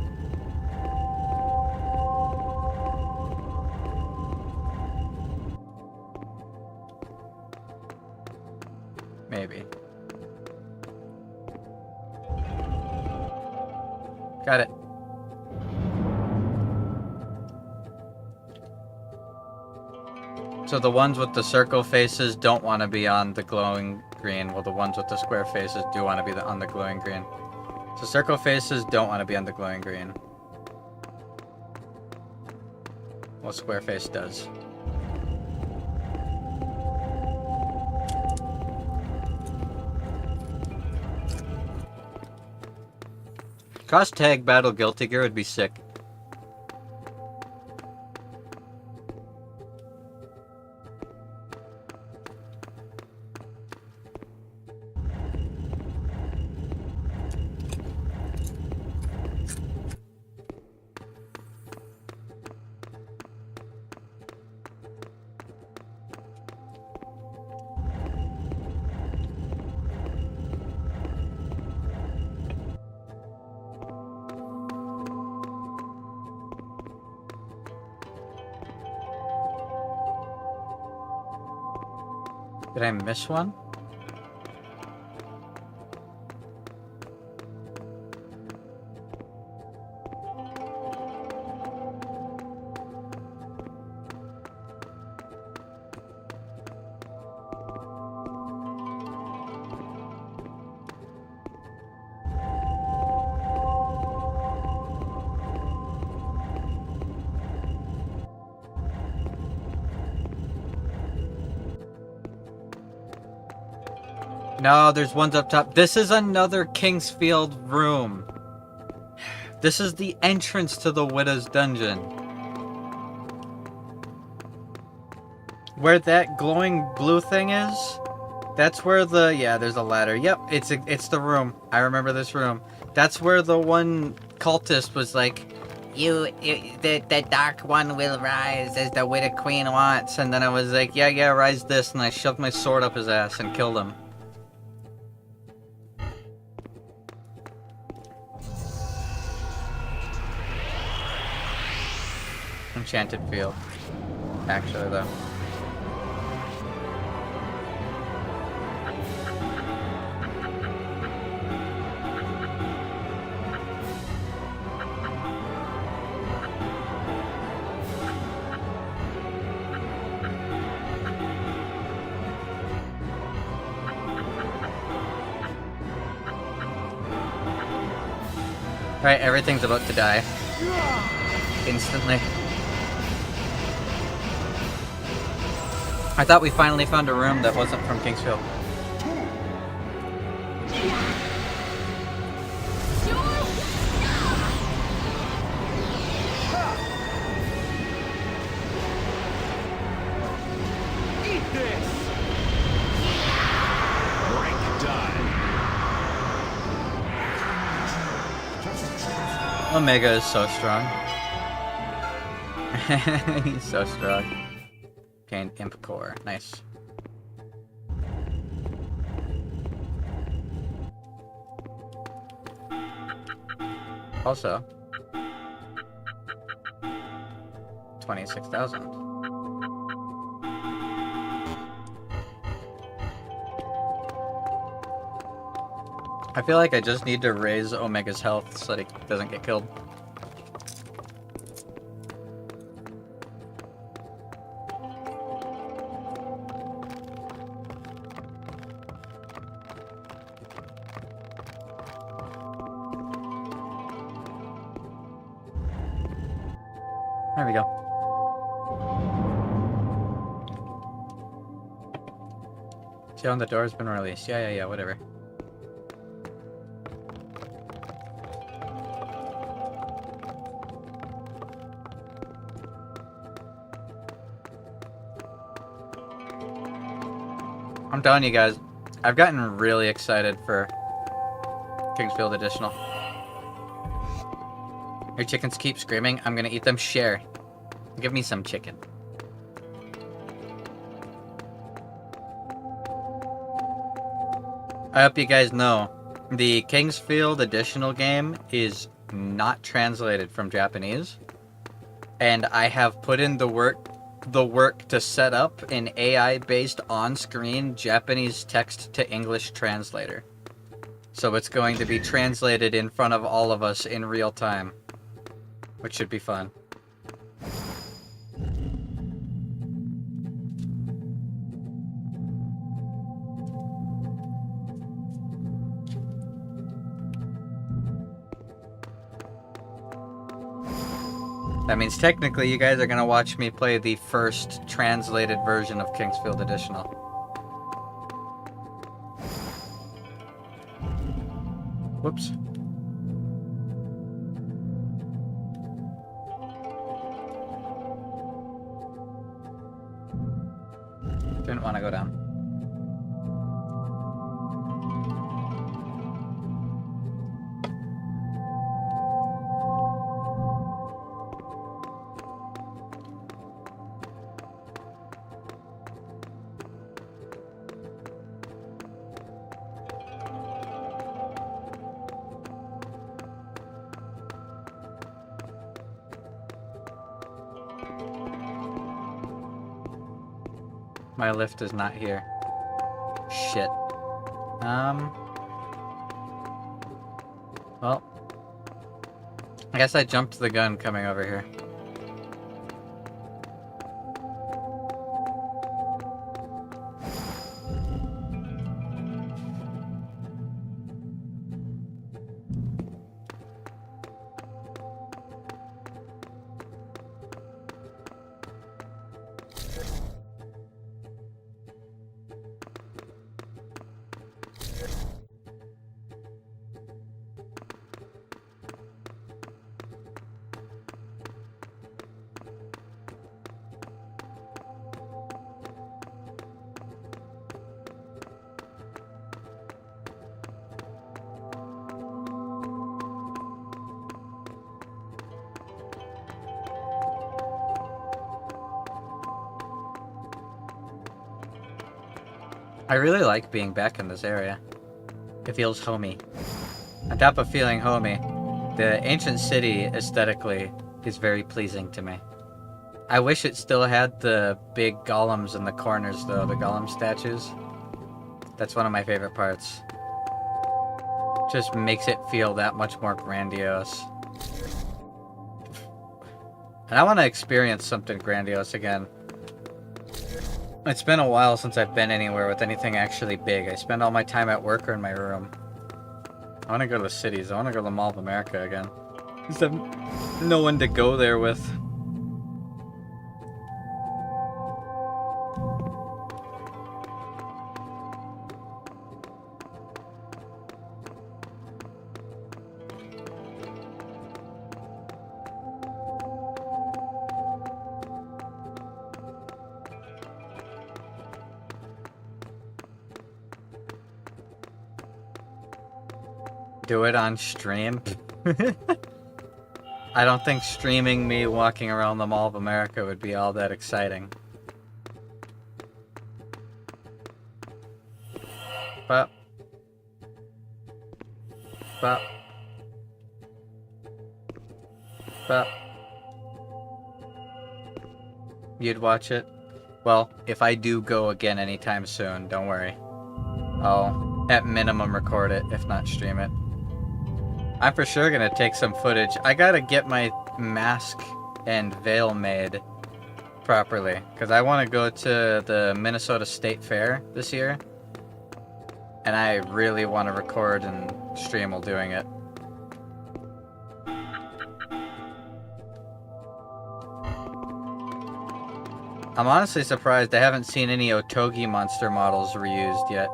Maybe. Got it. So the ones with the circle faces don't want to be on the glowing green, while the ones with the square faces do want to be on the glowing green. So circle faces don't want to be on the glowing green. Well, square face does. Cross tag battle Guilty Gear would be sick. Did I miss one? No, there's ones up top. This is another Kingsfield room. This is the entrance to the Widow's Dungeon. Where that glowing blue thing is, that's where the... Yeah, there's a ladder. Yep, it's the room. I remember this room. That's where the one cultist was like, the dark one will rise as the Widow Queen wants. And then I was like, yeah, rise this. And I shoved my sword up his ass and killed him. Enchanted field. Actually, though. Alright, everything's about to die. Instantly. I thought we finally found a room that wasn't from Kingsfield. Eat this! Break die. Omega is so strong. He's so strong. Gained Imp Core. Nice. Also, 26,000. I feel like I just need to raise Omega's health so that he doesn't get killed. There we go. See on the door's been released. Yeah, whatever. I'm telling you guys, I've gotten really excited for Kingsfield Additional. Your chickens keep screaming. I'm gonna eat them. Share. Give me some chicken. I hope you guys know, the Kingsfield Additional game is not translated from Japanese. And I have put in the work to set up an AI-based on-screen Japanese text to English translator. So it's going to be translated in front of all of us in real time, which should be fun. That means technically you guys are going to watch me play the first translated version of Kingsfield Additional. Whoops. Didn't want to go down. My lift is not here. Shit. Well, I guess I jumped the gun coming over here. I really like being back in this area. It feels homey. On top of feeling homey, the ancient city aesthetically is very pleasing to me. I wish it still had the big golems in the corners though, the golem statues. That's one of my favorite parts. Just makes it feel that much more grandiose. And I want to experience something grandiose again. It's been a while since I've been anywhere with anything actually big. I spend all my time at work or in my room. I want to go to the cities. I want to go to the Mall of America again. Just have no one to go there with. Do it on stream. I don't think streaming me walking around the Mall of America would be all that exciting. But you'd watch it? Well, if I do go again anytime soon, don't worry. I'll, at minimum, record it, if not stream it. I'm for sure gonna take some footage. I gotta get my mask and veil made properly, because I want to go to the Minnesota State Fair this year. And I really want to record and stream while doing it. I'm honestly surprised I haven't seen any Otogi monster models reused yet.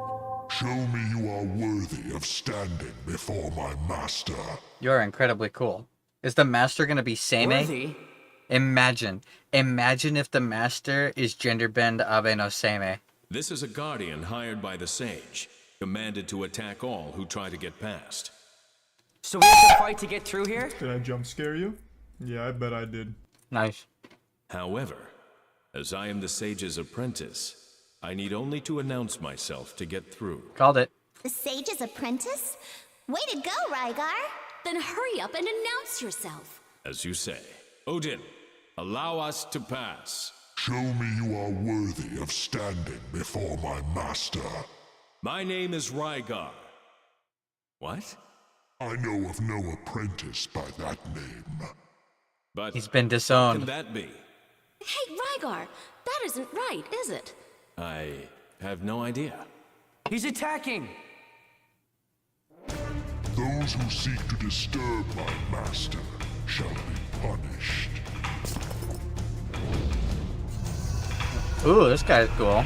Show me you are worthy of standing before my master. You are incredibly cool. Is the master gonna be Seimei? Worthy? Imagine if the master is Genderbend Abe no Seimei. This is a guardian hired by the sage, commanded to attack all who try to get past. So we have to fight to get through here? Did I jump scare you? Yeah, I bet I did. Nice. However, as I am the sage's apprentice, I need only to announce myself to get through. Called it. The sage's apprentice? Way to go, Rygar! Then hurry up and announce yourself. As you say. Odin, allow us to pass. Show me you are worthy of standing before my master. My name is Rygar. What? I know of no apprentice by that name. But He's been how disowned. can that be? Hey, Rygar, that isn't right, is it? I have no idea. He's attacking! Those who seek to disturb my master shall be punished. Ooh, this guy's cool.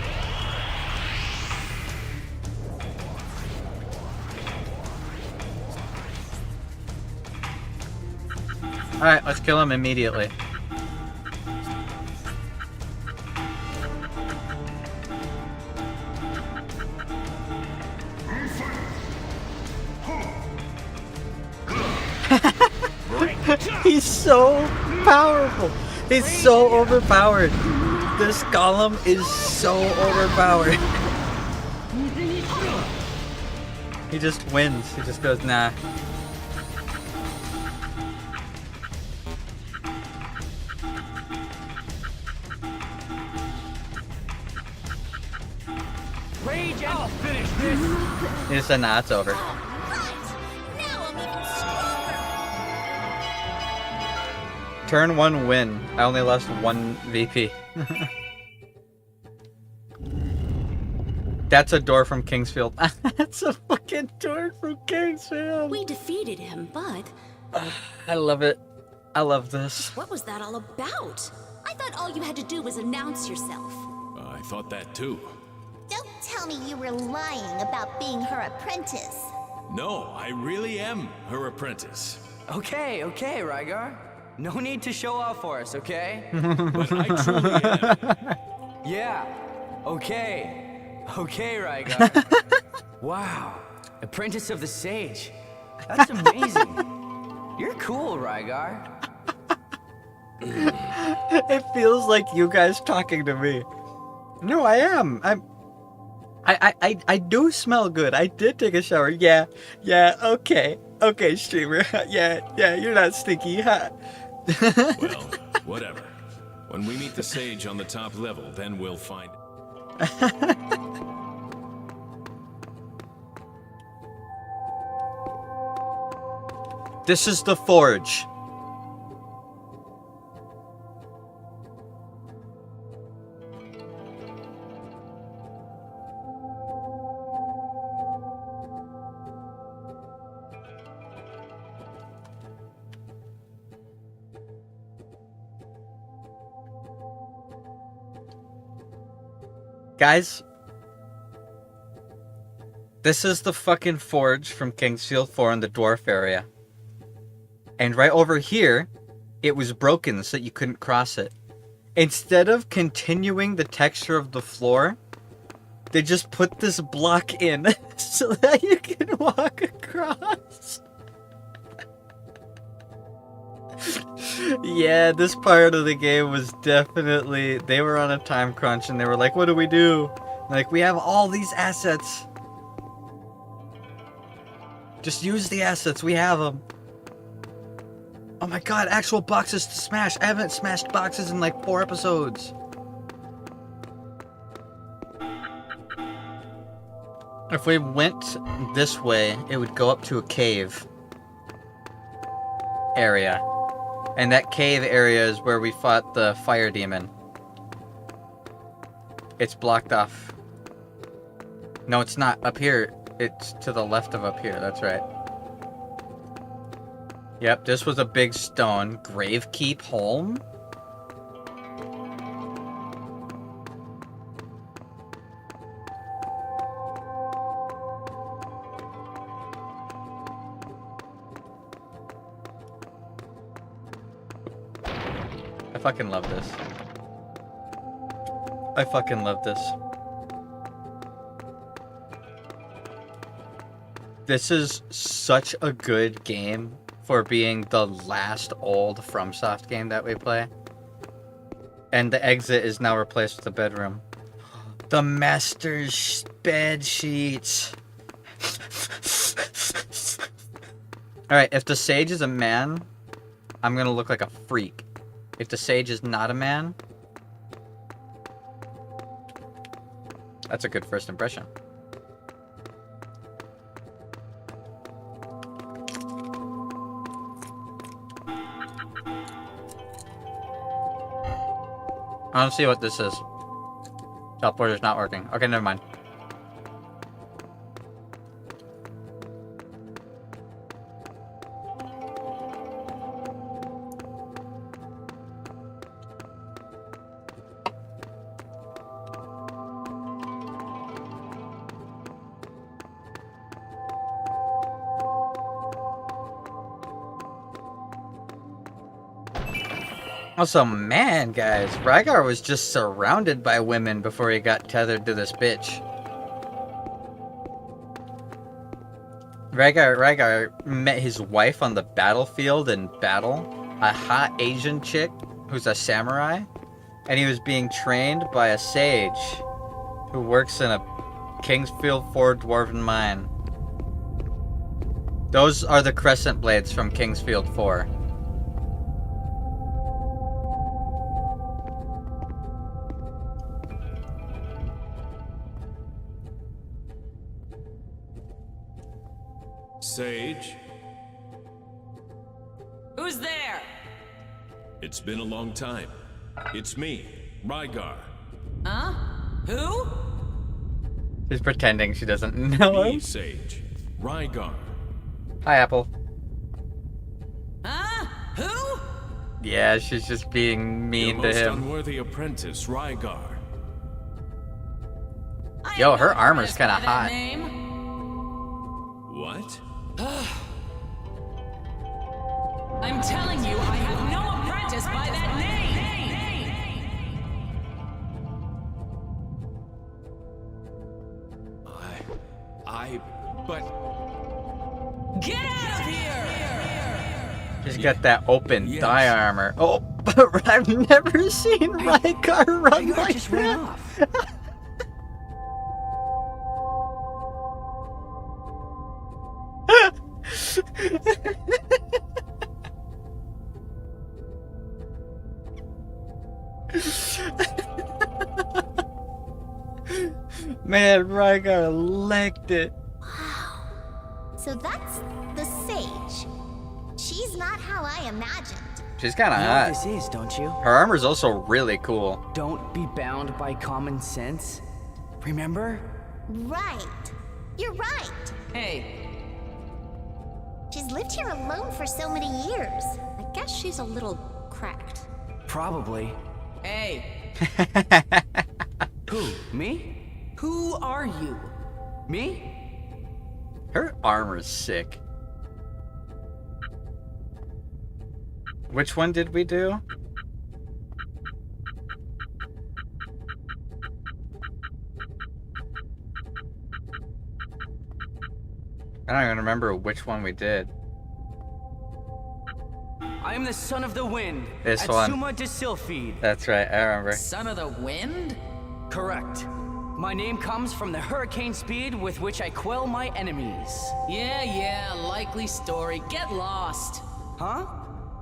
Alright, let's kill him immediately. He's so powerful. He's so overpowered. This golem is so overpowered. He just wins. He just goes, nah. Rage, I'll finish this! He just said, nah, it's over. Right! Now I'm even stronger! Turn 1 win. I only lost 1 VP. That's a door from Kingsfield. That's a fucking door from Kingsfield. We defeated him, but I love it. I love this. what was that all about? I thought all you had to do was announce yourself. I thought that too. Don't tell me you were lying about being her apprentice. No, I really am her apprentice. Okay, Rygar. No need to show off for us, okay? But I truly am. Yeah. Okay, Rygar. Wow. Apprentice of the Sage. That's amazing. You're cool, Rygar. It feels like you guys talking to me. No, I am. I do smell good. I did take a shower. Yeah, okay, streamer. yeah, you're not stinky, huh? Well, whatever. When we meet the sage on the top level, then we'll find. This is the forge. Guys, this is the fucking forge from Kingsfield 4 in the dwarf area. And right over here, it was broken so that you couldn't cross it. Instead of continuing the texture of the floor, They just put this block in so that you can walk across. Yeah, this part of the game was definitely... They were on a time crunch and they were like, what do we do? Like, we have all these assets. Just use the assets, we have them. Oh my god, actual boxes to smash. I haven't smashed boxes in like 4 episodes. If we went this way, it would go up to a cave area. And that cave area is where we fought the fire demon. It's blocked off. No, it's not. Up here. It's to the left of up here. That's right. Yep, this was a big stone. Gravekeep Holm? I fucking love this. I fucking love this. This is such a good game for being the last old FromSoft game that we play. And the exit is now replaced with the bedroom. The master's bed sheets. Alright, if the sage is a man, I'm gonna look like a freak. If the sage is not a man, that's a good first impression. I don't see what this is. Teleporter's not working. Okay, never mind. Also, man, guys, Rygar was just surrounded by women before he got tethered to this bitch. Rygar met his wife on the battlefield in battle, a hot Asian chick who's a samurai, and he was being trained by a sage who works in a Kingsfield 4 dwarven mine. Those are the crescent blades from Kingsfield 4. Sage? Who's there? It's been a long time. It's me, Rygar. Huh? Who? She's pretending she doesn't know Me, him. Sage. Rygar. Hi, Apple. Huh? Who? Yeah, she's just being mean Your to most him. unworthy apprentice, Rygar. Yo, her armor's kind of hot. What? I'm telling you, I have no apprentice by that name! But... Get out of here! She's got that open Yes. thigh armor. Oh, but I've never seen Rygar run Rygar like just that. ran off. Man, Rygar legged it. So that's the sage. She's not how I imagined. She's kind of You know what hot. this is, don't you? Her armor's also really cool. Don't be bound by common sense. Remember? Right. You're right. Hey, She's lived here alone for so many years. I guess she's a little cracked. probably. Hey, who? Me? Who are you? Me? Her armor's sick. Which one did we do? I don't even remember which one we did. I am the son of the wind. This one. Atsuma de Sylphide. That's right, I remember. Son of the wind? Correct. My name comes from the hurricane speed with which I quell my enemies. Yeah, likely story. Get lost. Huh?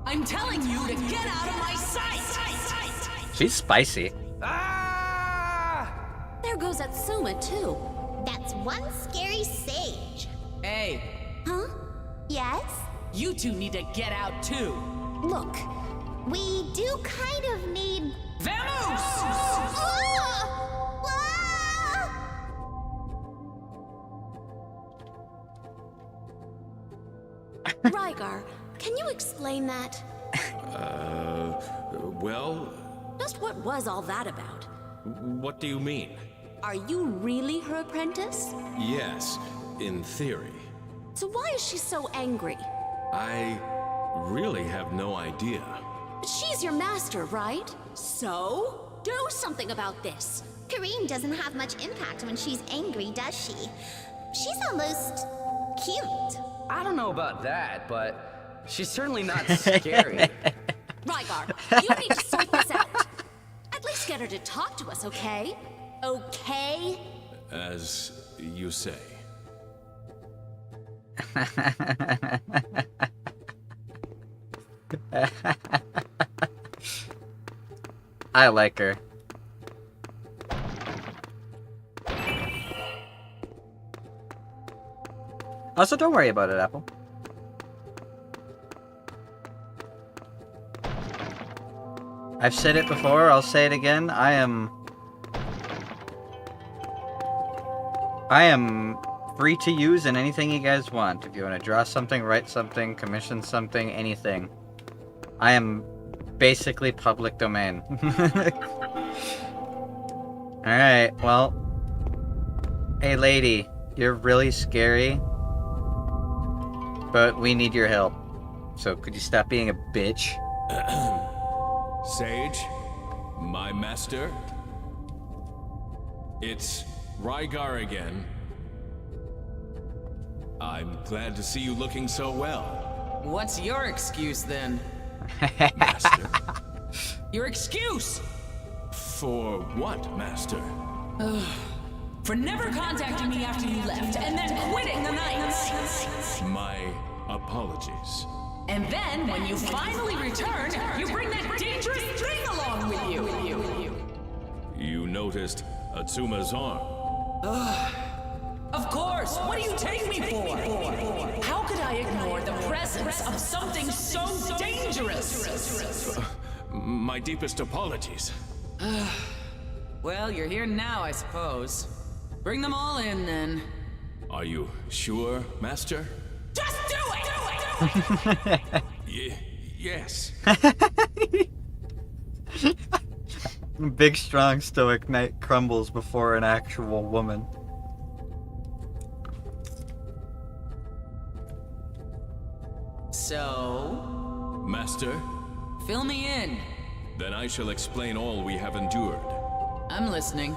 I'm telling you to get out of my sight! She's spicy. Ah! There goes Atsuma, too. That's one scary sage. Hey, Huh? Yes? you two need to get out too. Look, We do kind of need... Vamos! Rygar, can you explain that? Well, Just what was all that about? what do you mean? Are you really her apprentice? Yes, in theory. So why is she so angry? I really have no idea. But she's your master, right? So? Do something about this. Karine doesn't have much impact when she's angry, does she? She's almost cute. I don't know about that, but she's certainly not scary. Rygar, you need to sort this out. At least get her to talk to us, okay? Okay? As you say. I like her. Also, don't worry about it, Apple. I've said it before, I'll say it again. I am free to use in anything you guys want. If you want to draw something, write something, commission something, anything. I am basically public domain. Alright, well. Hey lady, you're really scary. But we need your help. So could you stop being a bitch? Sage, my master. It's Rygar again. I'm glad to see you looking so well. What's your excuse then? Master? Your excuse! For what, Master? For never contacting me after you left, and then quitting the night! My apologies. And then, when you finally return, you bring that dangerous thing along with you! You noticed Atsuma's arm. Of course! What do you take me for? How could I ignore the presence of something so dangerous? My deepest apologies. Well, you're here now, I suppose. Bring them all in, then. Are you sure, Master? Just do it! Yes. Big, strong, stoic knight crumbles before an actual woman. So? Master? Fill me in. Then I shall explain all we have endured. I'm listening.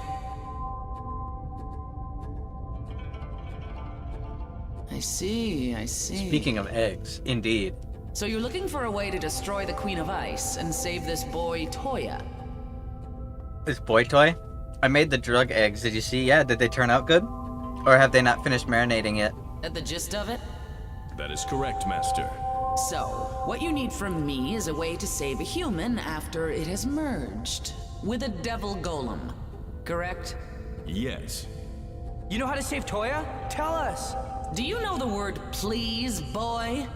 I see. Speaking of eggs, indeed. So you're looking for a way to destroy the Queen of Ice and save this boy, TOYA. This boy toy? I made the drug eggs, did you see? Yeah, did they turn out good? Or have they not finished marinating yet? That the gist of it? That is correct, Master. So, what you need from me is a way to save a human after it has merged with a devil golem, correct? Yes. You know how to save Toya? Tell us. Do you know the word please, boy?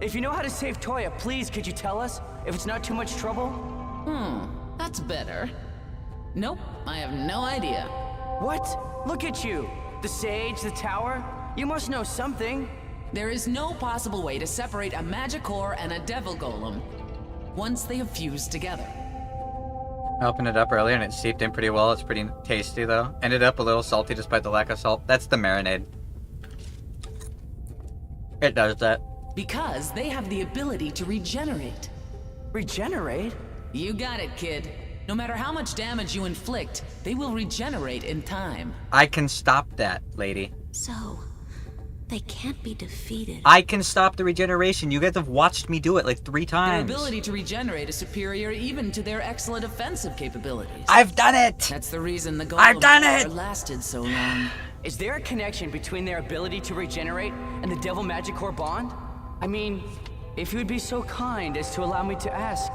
If you know how to save Toya, please could you tell us? If it's not too much trouble? That's better. Nope, I have no idea. What? Look at you. The sage, the tower. You must know something. There is no possible way to separate a magic core and a devil golem once they have fused together. I opened it up earlier and it seeped in pretty well. It's pretty tasty though. Ended up a little salty despite the lack of salt. That's the marinade. It does that. Because they have the ability to regenerate. Regenerate? You got it, kid. No matter how much damage you inflict, they will regenerate in time. I can stop that, lady. So, They can't be defeated. I can stop the regeneration. You guys have watched me do it like 3 Their times. ability to regenerate is superior even to their excellent offensive capabilities. I've done it! That's the reason the I've done Golem it! War lasted so long. Is there a connection between their ability to regenerate and the Devil Magic bond? I mean, if you would be so kind as to allow me to ask.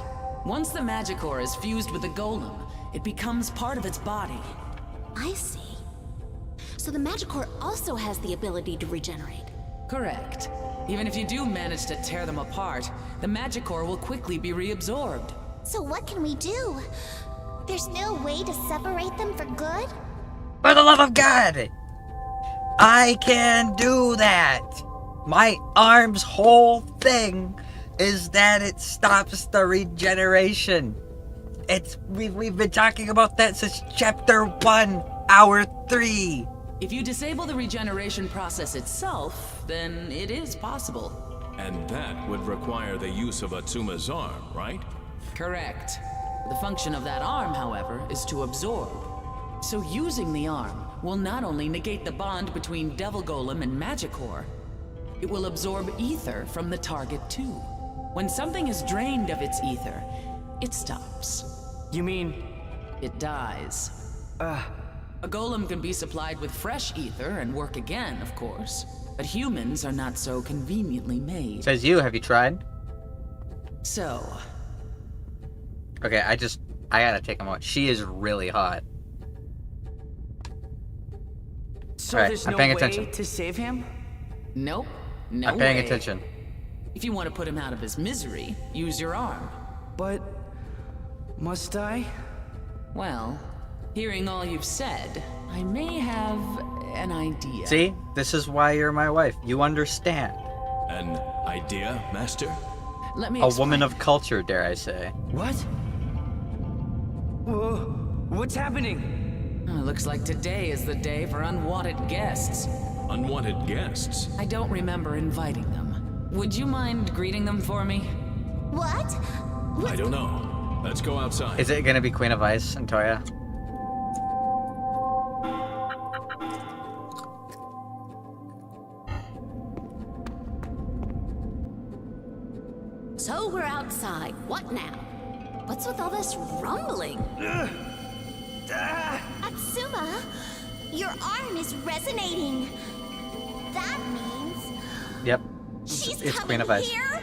Once the Magicore is fused with the Golem, it becomes part of its body. I see. So the Magicore also has the ability to regenerate. Correct. Even if you do manage to tear them apart, the Magicore will quickly be reabsorbed. So what can we do? There's no way to separate them for good? For the love of God! I can do that! My arm's whole thing is that it stops the regeneration. We've been talking about that since chapter 1, hour 3. If you disable the regeneration process itself, then it is possible. And that would require the use of Atsuma's arm, right? Correct. The function of that arm, however, is to absorb. So using the arm will not only negate the bond between Devil Golem and Magicore, it will absorb ether from the target too. When something is drained of its ether, it stops. You mean... It dies. A golem can be supplied with fresh ether and work again, of course. But humans are not so conveniently made. Says you, have you tried? So... Okay, I gotta take a moment. She is really hot. So Alright, there's I'm no paying way attention. to save him? Nope. No I'm paying way. attention. If you want to put him out of his misery, use your arm. But... must I? Well, hearing all you've said, I may have an idea. See? This is why you're my wife. You understand. An idea, Master? Let me A explain. woman of culture, dare I say. What? Whoa, what's happening? Oh, looks like today is the day for unwanted guests. Unwanted guests? I don't remember inviting them. Would you mind greeting them for me? What? I don't know. Let's go outside. Is it gonna be Queen of Ice and Toya? So we're outside. What now? What's with all this rumbling? Atsuma, your arm is resonating. That means Yep. she's It's coming Queen of Ice. here?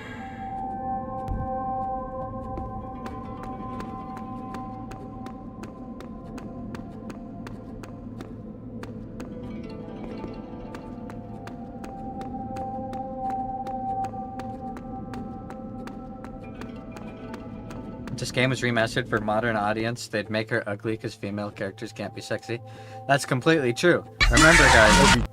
If this game was remastered for modern audience, they'd make her ugly because female characters can't be sexy. That's completely true. Remember, guys,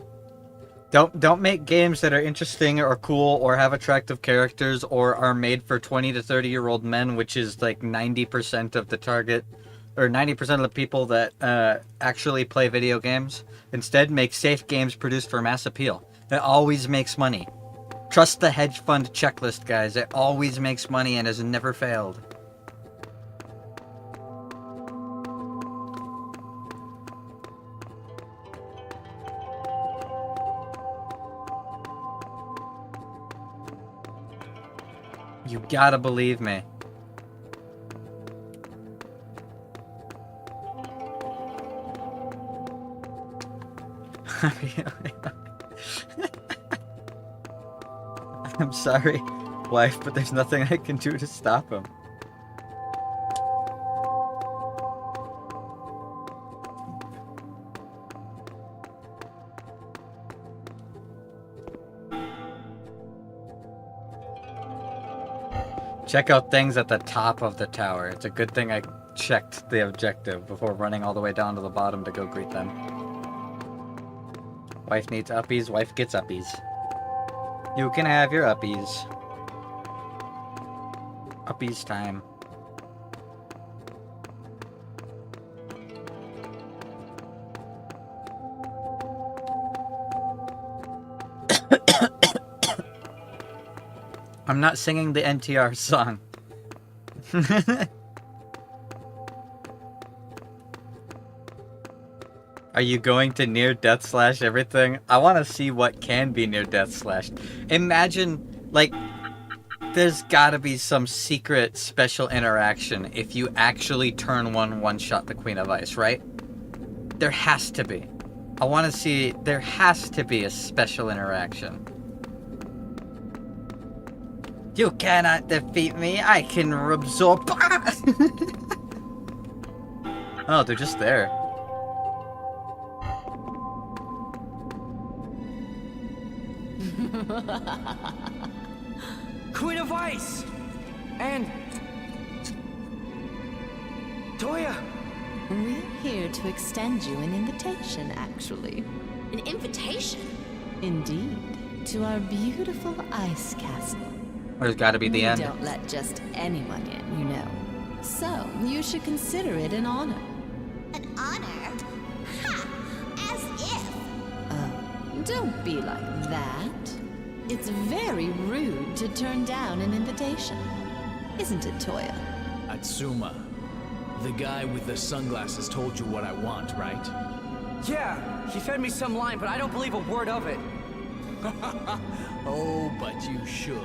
don't make games that are interesting or cool or have attractive characters or are made for 20 to 30-year-old men, which is like 90% of the target, or 90% of the people that actually play video games. Instead, make safe games produced for mass appeal. It always makes money. Trust the hedge fund checklist, guys. It always makes money and has never failed. You gotta believe me. I'm sorry, wife, but there's nothing I can do to stop him. Check out things at the top of the tower. It's a good thing I checked the objective before running all the way down to the bottom to go greet them. Wife needs uppies, wife gets uppies. You can have your uppies. Uppies time. I'm not singing the NTR song. Are you going to near death slash everything? I want to see what can be near death slashed. Imagine, like, there's gotta be some secret special interaction if you actually turn one shot the Queen of Ice, right? There has to be. I want to see, there has to be a special interaction. You cannot defeat me, I can absorb. Oh, they're just there. Queen of Ice! And... TOYA! We're here to extend you an invitation, actually. An invitation? Indeed. To our beautiful ice castle. There's gotta be the end. We don't let just anyone in, you know. So, you should consider it an honor. An honor? Ha! As if. Oh, don't be like that. It's very rude to turn down an invitation. Isn't it, Toya? Atsuma, the guy with the sunglasses told you what I want, right? Yeah, he fed me some line, but I don't believe a word of it. Oh, but you should.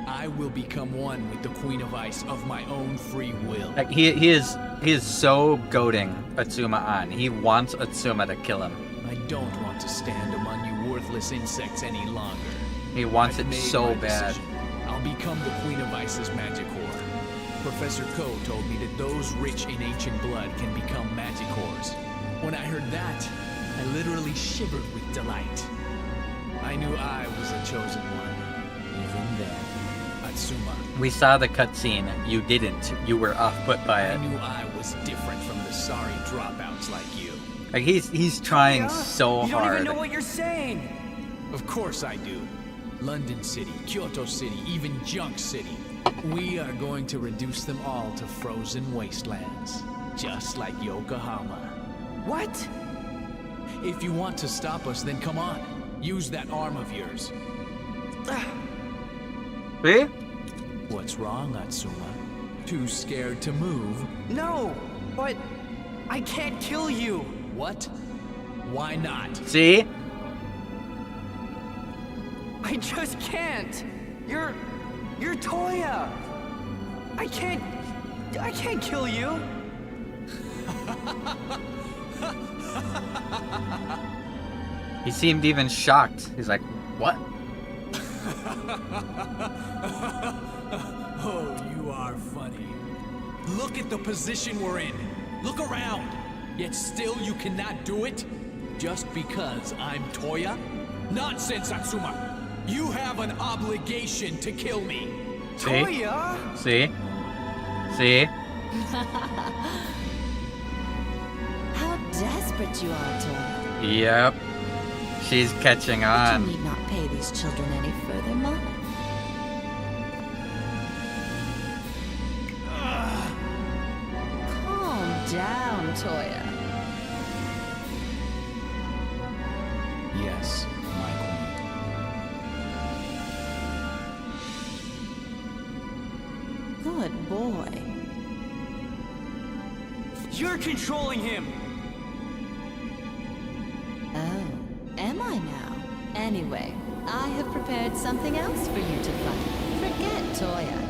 I will become one with the Queen of Ice of my own free will. Like, he is so goading Atsuma on. He wants Atsuma to kill him. I don't want to stand among you worthless insects any longer. He wants I've it made so my bad. decision. I'll become the Queen of Ice's Magicor. Professor Ko told me that those rich in ancient blood can become Magicors. When I heard that, I literally shivered with delight. I knew I was the chosen one. Even then, Atsuma. We saw the cutscene. You didn't. You were off-put by I it. knew I was different from the sorry dropouts like you. Like, he's trying TOYA, so you don't hard. even know what you're saying! Of course I do. London City, Kyoto City, even Junk City. We are going to reduce them all to frozen wastelands. Just like Yokohama. What? If you want to stop us, then come on. Use that arm of yours. See? What's wrong, Atsuma? Too scared to move? No, but I can't kill you. What? Why not? See? I just can't. You're TOYA. I can't kill you. He seemed even shocked. He's like, what? Oh, you are funny. Look at the position we're in. Look around. Yet still you cannot do it? Just because I'm TOYA? Nonsense, Atsuma. You have an obligation to kill me. See? TOYA? See? See? How desperate you are, Toya. Yep. She's catching You on. need not pay these children any further mind. Calm down, Toya. Yes, my queen. Good boy. You're controlling him. Oh, am I now? Anyway, I have prepared something else for you to fight. Forget Toya.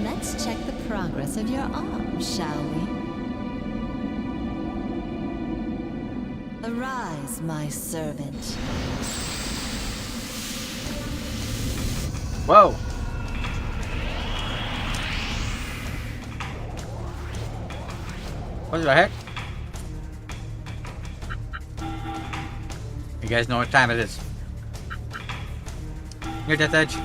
Let's check the progress of your arm, shall we? Arise, my servant. Whoa. What the heck? You guys know what time it is. Your death edge.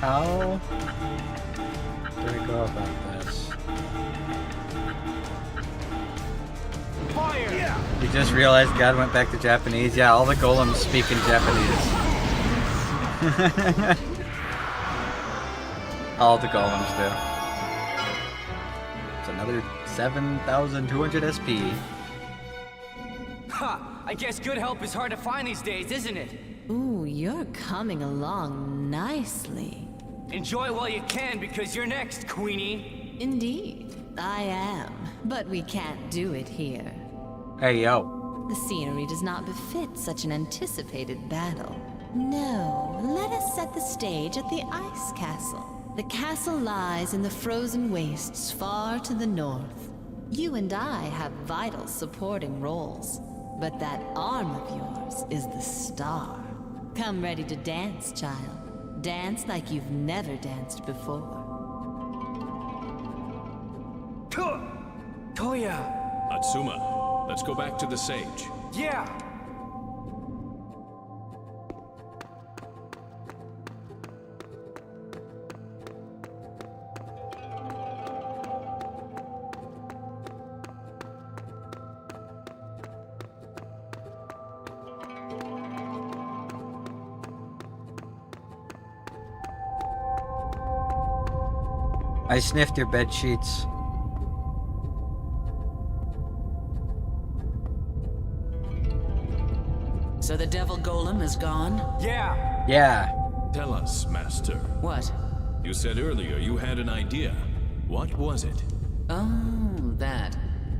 How do we go about this? We just realized God went back to Japanese. Yeah, all the golems speak in Japanese. All the golems do. It's another 7,200 SP. Ha! I guess good help is hard to find these days, isn't it? Ooh, you're coming along nicely. Enjoy while you can, because you're next, Queenie. Indeed, I am. But we can't do it here. Hey, yo. The scenery does not befit such an anticipated battle. No, let us set the stage at the Ice Castle. The castle lies in the frozen wastes far to the north. You and I have vital supporting roles, but that arm of yours is the star. Come ready to dance, child. Dance like you've never danced before. Toya! Atsuma, let's go back to the sage. Yeah! I sniffed your bed sheets. So the devil golem is gone? Yeah! Yeah. Tell us, Master. What? You said earlier you had an idea. What was it? Oh, that.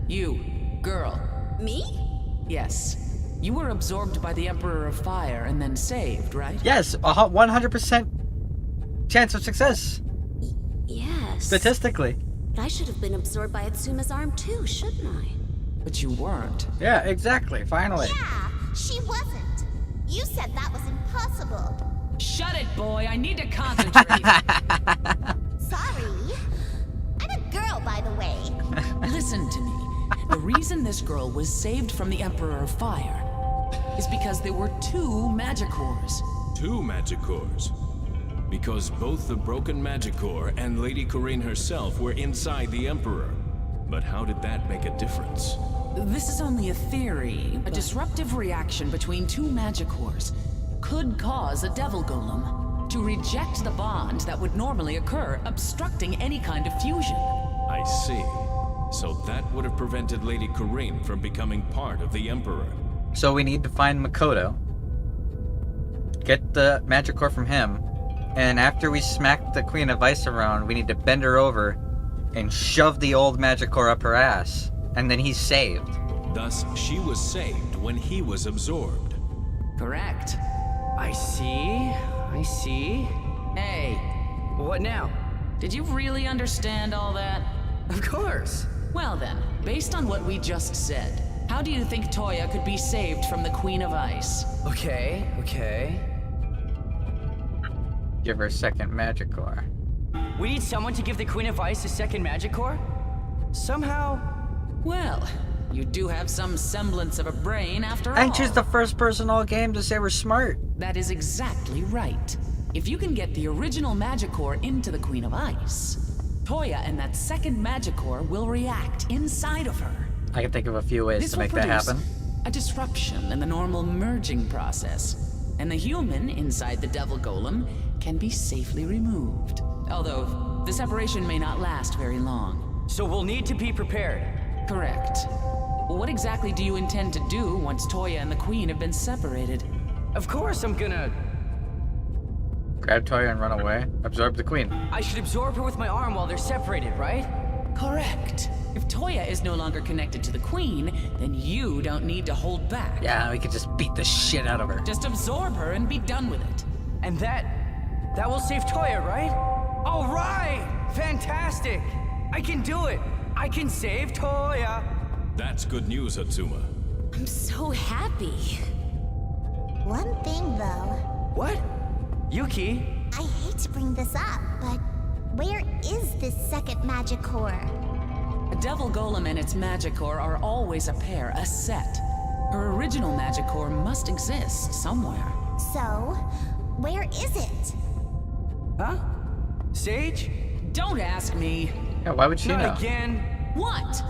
You, girl. Me? Yes. You were absorbed by the Emperor of Fire and then saved, right? Yes, 100% chance of success. Yes. Statistically. But I should have been absorbed by Atsuma's arm too, shouldn't I? But you weren't. Yeah, exactly. Finally. Yeah, she wasn't. You said that was impossible. Shut it, boy. I need to concentrate. Sorry. I'm a girl, by the way. Listen to me. The reason this girl was saved from the Emperor of Fire is because there were two Magicores. Two Magicores? Because both the broken Magicore and Lady Corinne herself were inside the Emperor. But how did that make a difference? This is only a theory. A disruptive reaction between two Magicores could cause a devil golem to reject the bond that would normally occur, obstructing any kind of fusion. I see. So that would have prevented Lady Corinne from becoming part of the Emperor. So we need to find Makoto, get the Magicore from him, and after we smack the Queen of Ice around, we need to bend her over and shove the old Magicore up her ass, and then he's saved. Thus, she was saved when he was absorbed. Correct. I see. Hey, What now? did you really understand all that? Of course. Well then, based on what we just said, how do you think Toya could be saved from the Queen of Ice? Okay. Give her a second Magicore. We need someone to give the Queen of Ice a second Magicore? Somehow... Well, you do have some semblance of a brain after all. And she's the first person all game to say we're smart. That is exactly right. If you can get the original Magicore into the Queen of Ice, Toya and that second Magicore will react inside of her. I can think of a few ways This to will make that produce happen. a disruption in the normal merging process, and the human inside the devil golem can be safely removed. Although, the separation may not last very long. So we'll need to be prepared. Correct. What exactly do you intend to do once Toya and the Queen have been separated? Of course I'm gonna... Grab Toya and run away. Absorb the Queen. I should absorb her with my arm while they're separated, right? Correct. If Toya is no longer connected to the Queen, then you don't need to hold back. Yeah, we could just beat the shit out of her. Just absorb her and be done with it. And that will save Toya, right? All right! Fantastic! I can do it! I can save Toya! That's good news, Atsuma. I'm so happy. One thing, though. What? Yuki? I hate to bring this up, but where is this second magic core? A devil golem and its magic core are always a pair, a set. Her original magic core must exist somewhere. So, where is it? Huh? Sage? Don't ask me. Yeah, why would she know? Not again. What?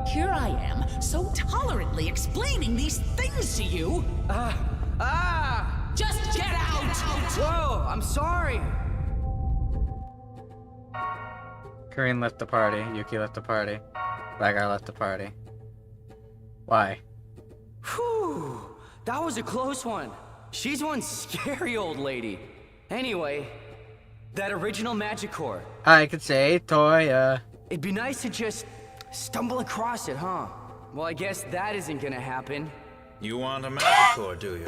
Here I am, so tolerantly explaining these things to you. Just get out! Whoa, I'm sorry. Kareem left the party. Yuki left the party. Rygar left the party. Why? Whew, that was a close one. She's one scary old lady. Anyway, that original magic core. I could say Toya. It'd be nice to just stumble across it, huh? Well, I guess that isn't gonna happen. You want a magic core, do you?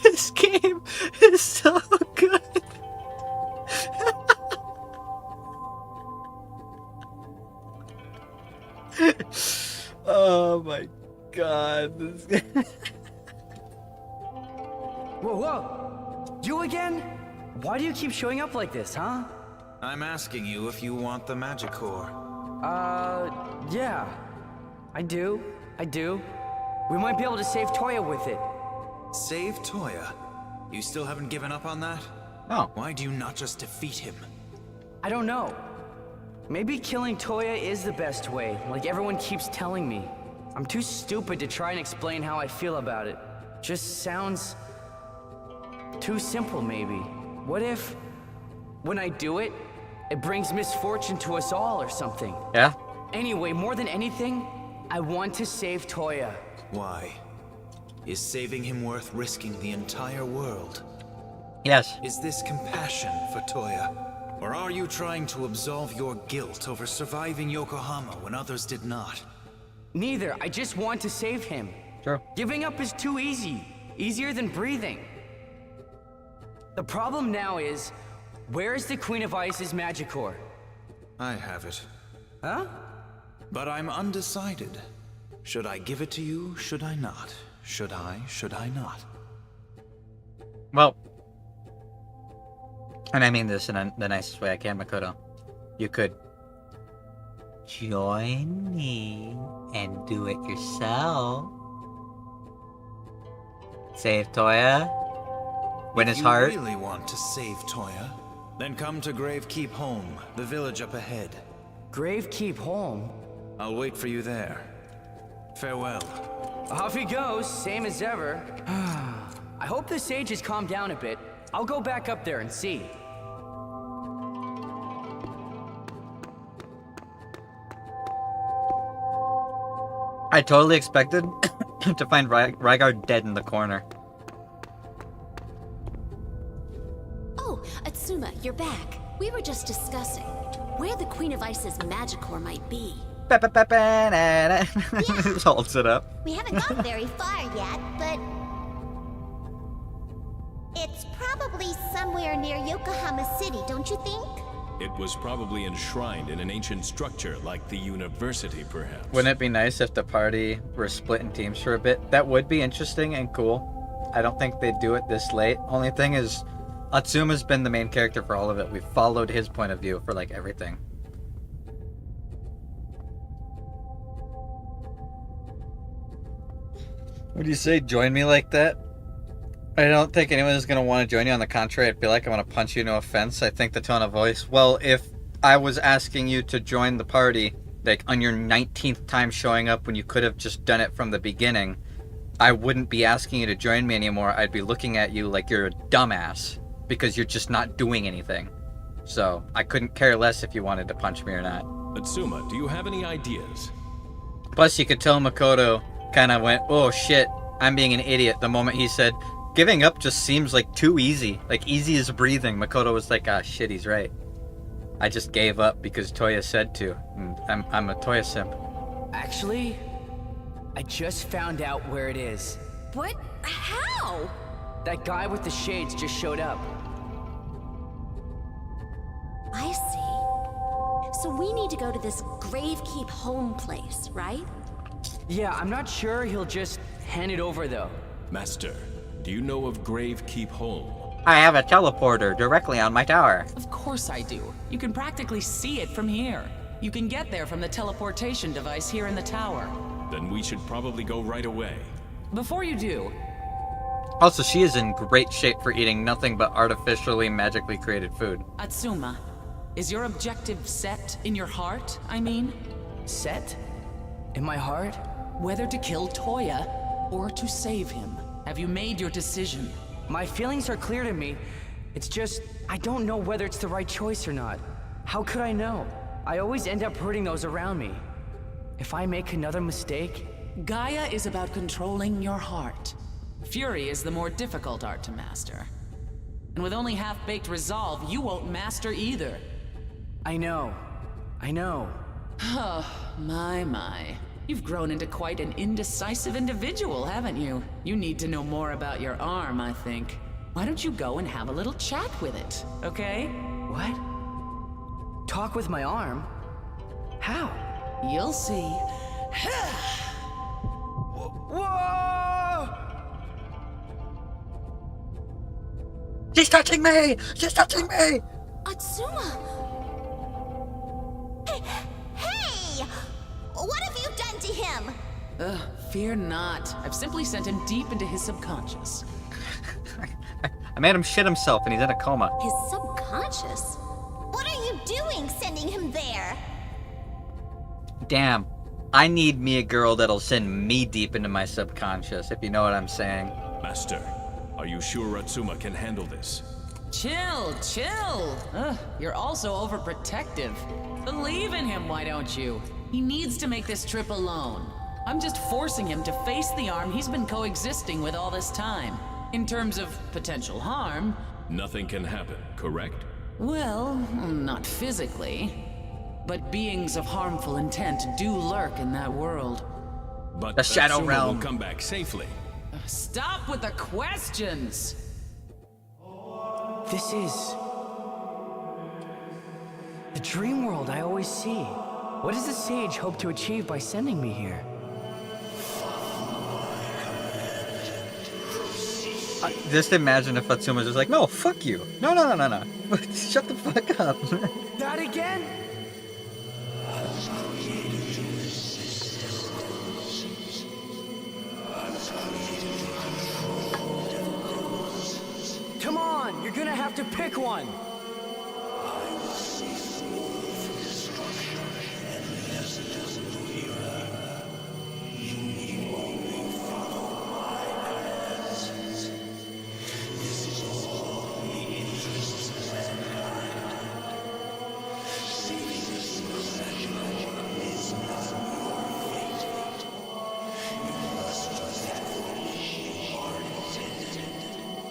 This game is so good. Oh my god. Whoa, whoa! You again? Why do you keep showing up like this, huh? I'm asking you if you want the magic core. Yeah. I do. We might be able to save Toya with it. Save Toya? You still haven't given up on that? No. Why do you not just defeat him? I don't know. Maybe killing Toya is the best way, like everyone keeps telling me. I'm too stupid to try and explain how I feel about it. Just sounds too simple, maybe. What if, when I do it, it brings misfortune to us all or something? Yeah? Anyway, more than anything, I want to save Toya. Why? Is saving him worth risking the entire world? Yes. Is this compassion for Toya? Or are you trying to absolve your guilt over surviving Yokohama when others did not? Neither. I just want to save him. True. Giving up is too easy. Easier than breathing. The problem now is, where is the Queen of Ice's magic core? I have it. Huh? But I'm undecided. Should I give it to you? Should I not? Should I not? Well, and I mean this in the nicest way I can, Makoto. You could join me and do it yourself. Save Toya. Win his heart. If you really want to save Toya, then come to Gravekeep Home, the village up ahead. Gravekeep Home? I'll wait for you there. Farewell. Off he goes, same as ever. I hope the sage has calmed down a bit. I'll go back up there and see. I totally expected to find Rygar dead in the corner. Oh, Atsuma, you're back. We were just discussing where the Queen of Ice's magic core might be. Just holds it up. We haven't got very far yet, but it's probably somewhere near Yokohama City, don't you think? It was probably enshrined in an ancient structure like the university, perhaps. Wouldn't it be nice if the party were split in teams for a bit? That would be interesting and cool. I don't think they'd do it this late. Only thing is, Atsuma's been the main character for all of it. We've followed his point of view for like everything. What do you say? Join me like that? I don't think anyone is going to want to join you. On the contrary, I feel like I want to punch you, no offense. I think the tone of voice. Well, if I was asking you to join the party, like on your 19th time showing up when you could have just done it from the beginning, I wouldn't be asking you to join me anymore. I'd be looking at you like you're a dumbass because you're just not doing anything. So I couldn't care less if you wanted to punch me or not. Atsuma, do you have any ideas? Plus, you could tell Makoto kind of went, oh shit, I'm being an idiot the moment he said, giving up just seems like too easy. Like easy as breathing. Makoto was like, ah shit, he's right. I just gave up because Toya said to. I'm a Toya simp. Actually, I just found out where it is. What? How? That guy with the shades just showed up. I see. So we need to go to this Gravekeep Home place, right? Yeah, I'm not sure he'll just hand it over though. Master, do you know of Gravekeep Home? I have a teleporter directly on my tower. Of course I do. You can practically see it from here. You can get there from the teleportation device here in the tower. Then we should probably go right away. Before you do... Also, she is in great shape for eating nothing but artificially, magically created food. Atsuma, is your objective set in your heart, I mean? Set? In my heart? Whether to kill Toya or to save him. Have you made your decision? My feelings are clear to me. It's just, I don't know whether it's the right choice or not. How could I know? I always end up hurting those around me. If I make another mistake... Gaia is about controlling your heart. Fury is the more difficult art to master. And with only half-baked resolve, you won't master either. I know. I know. Oh, my. You've grown into quite an indecisive individual, haven't you? You need to know more about your arm, I think. Why don't you go and have a little chat with it, okay? What? Talk with my arm? How? You'll see. Whoa! She's touching me! She's touching me! Atsuma! Hey! What have you done to him? Fear not. I've simply sent him deep into his subconscious. I made him shit himself and he's in a coma. His subconscious? What are you doing sending him there? Damn. I need me a girl that'll send me deep into my subconscious, if you know what I'm saying. Master, are you sure Atsuma can handle this? Chill. You're also overprotective. Believe in him, why don't you? He needs to make this trip alone. I'm just forcing him to face the arm he's been coexisting with all this time. In terms of potential harm... Nothing can happen, correct? Well, not physically. But beings of harmful intent do lurk in that world. But the Shadow Atsuma Realm will come back safely. Stop with the questions! This is... the dream world I always see. What does the sage hope to achieve by sending me here? Just imagine if Atsuma's just like, no, fuck you. No. Shut the fuck up. That again? Come on, you're gonna have to pick one.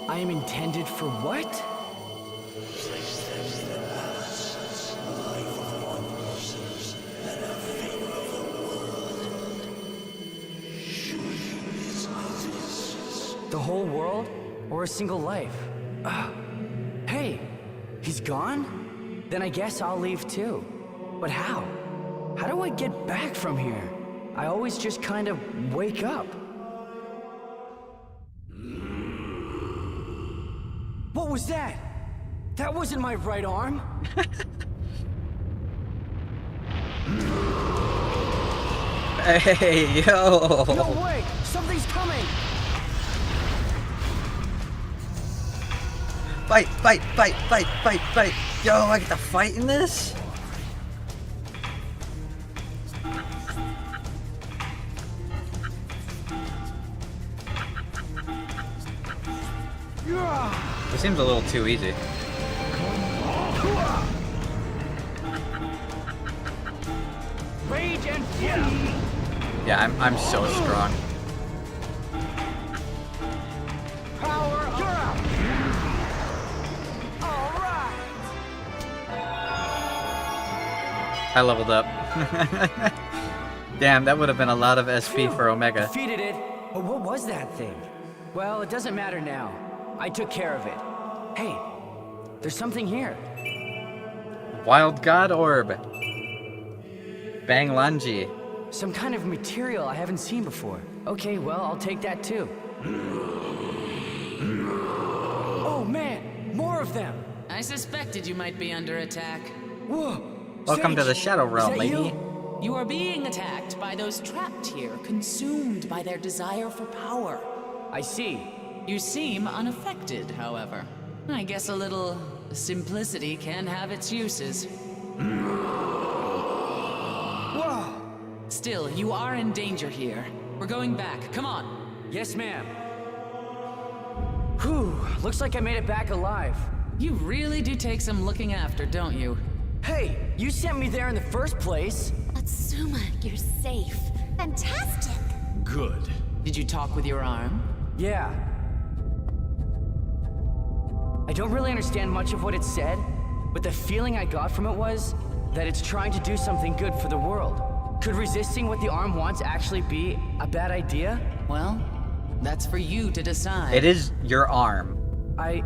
I am intended for what? The whole world? Or a single life? Hey, he's gone? Then I guess I'll leave too. But how? How do I get back from here? I always just kind of wake up. What was that? That wasn't my right arm. Hey, yo! No way! Something's coming! Fight! Yo, I get to fight in this? It seems a little too easy. Rage and fury! Yeah, I'm so strong. Power up! You're up! All right! I leveled up. Damn, that would have been a lot of SP for Omega. Defeated it. But what was that thing? Well, it doesn't matter now. I took care of it. Hey, there's something here. Wild God Orb. Bang Lanji. Some kind of material I haven't seen before. Okay, well, I'll take that too. Oh man, more of them! I suspected you might be under attack. Whoa! Welcome to the Shadow Realm, that lady. You are being attacked by those trapped here, consumed by their desire for power. I see. You seem unaffected, however. I guess a little simplicity can have its uses. Whoa! Still, you are in danger here. We're going back. Come on. Yes, ma'am. Whew, looks like I made it back alive. You really do take some looking after, don't you? Hey, you sent me there in the first place. Atsuma, you're safe. Fantastic. Good. Did you talk with your arm? Yeah. I don't really understand much of what it said, but the feeling I got from it was that it's trying to do something good for the world. Could resisting what the arm wants actually be a bad idea? Well, that's for you to decide. It is your arm. I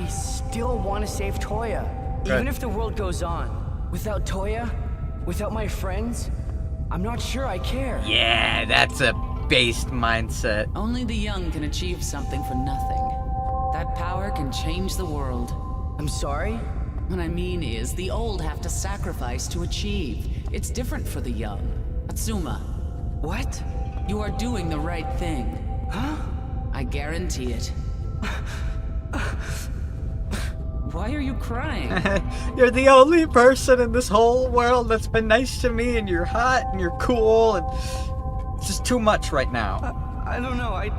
still want to save Toya. Good. Even if the world goes on. Without Toya, without my friends, I'm not sure I care. Yeah, that's a based mindset. Only the young can achieve something for nothing. That power can change the world. I'm sorry? What I mean is, the old have to sacrifice to achieve. It's different for the young. Atsuma. What? You are doing the right thing. Huh? I guarantee it. Why are you crying? You're the only person in this whole world that's been nice to me, and you're hot, and you're cool, and it's just too much right now. I don't know, I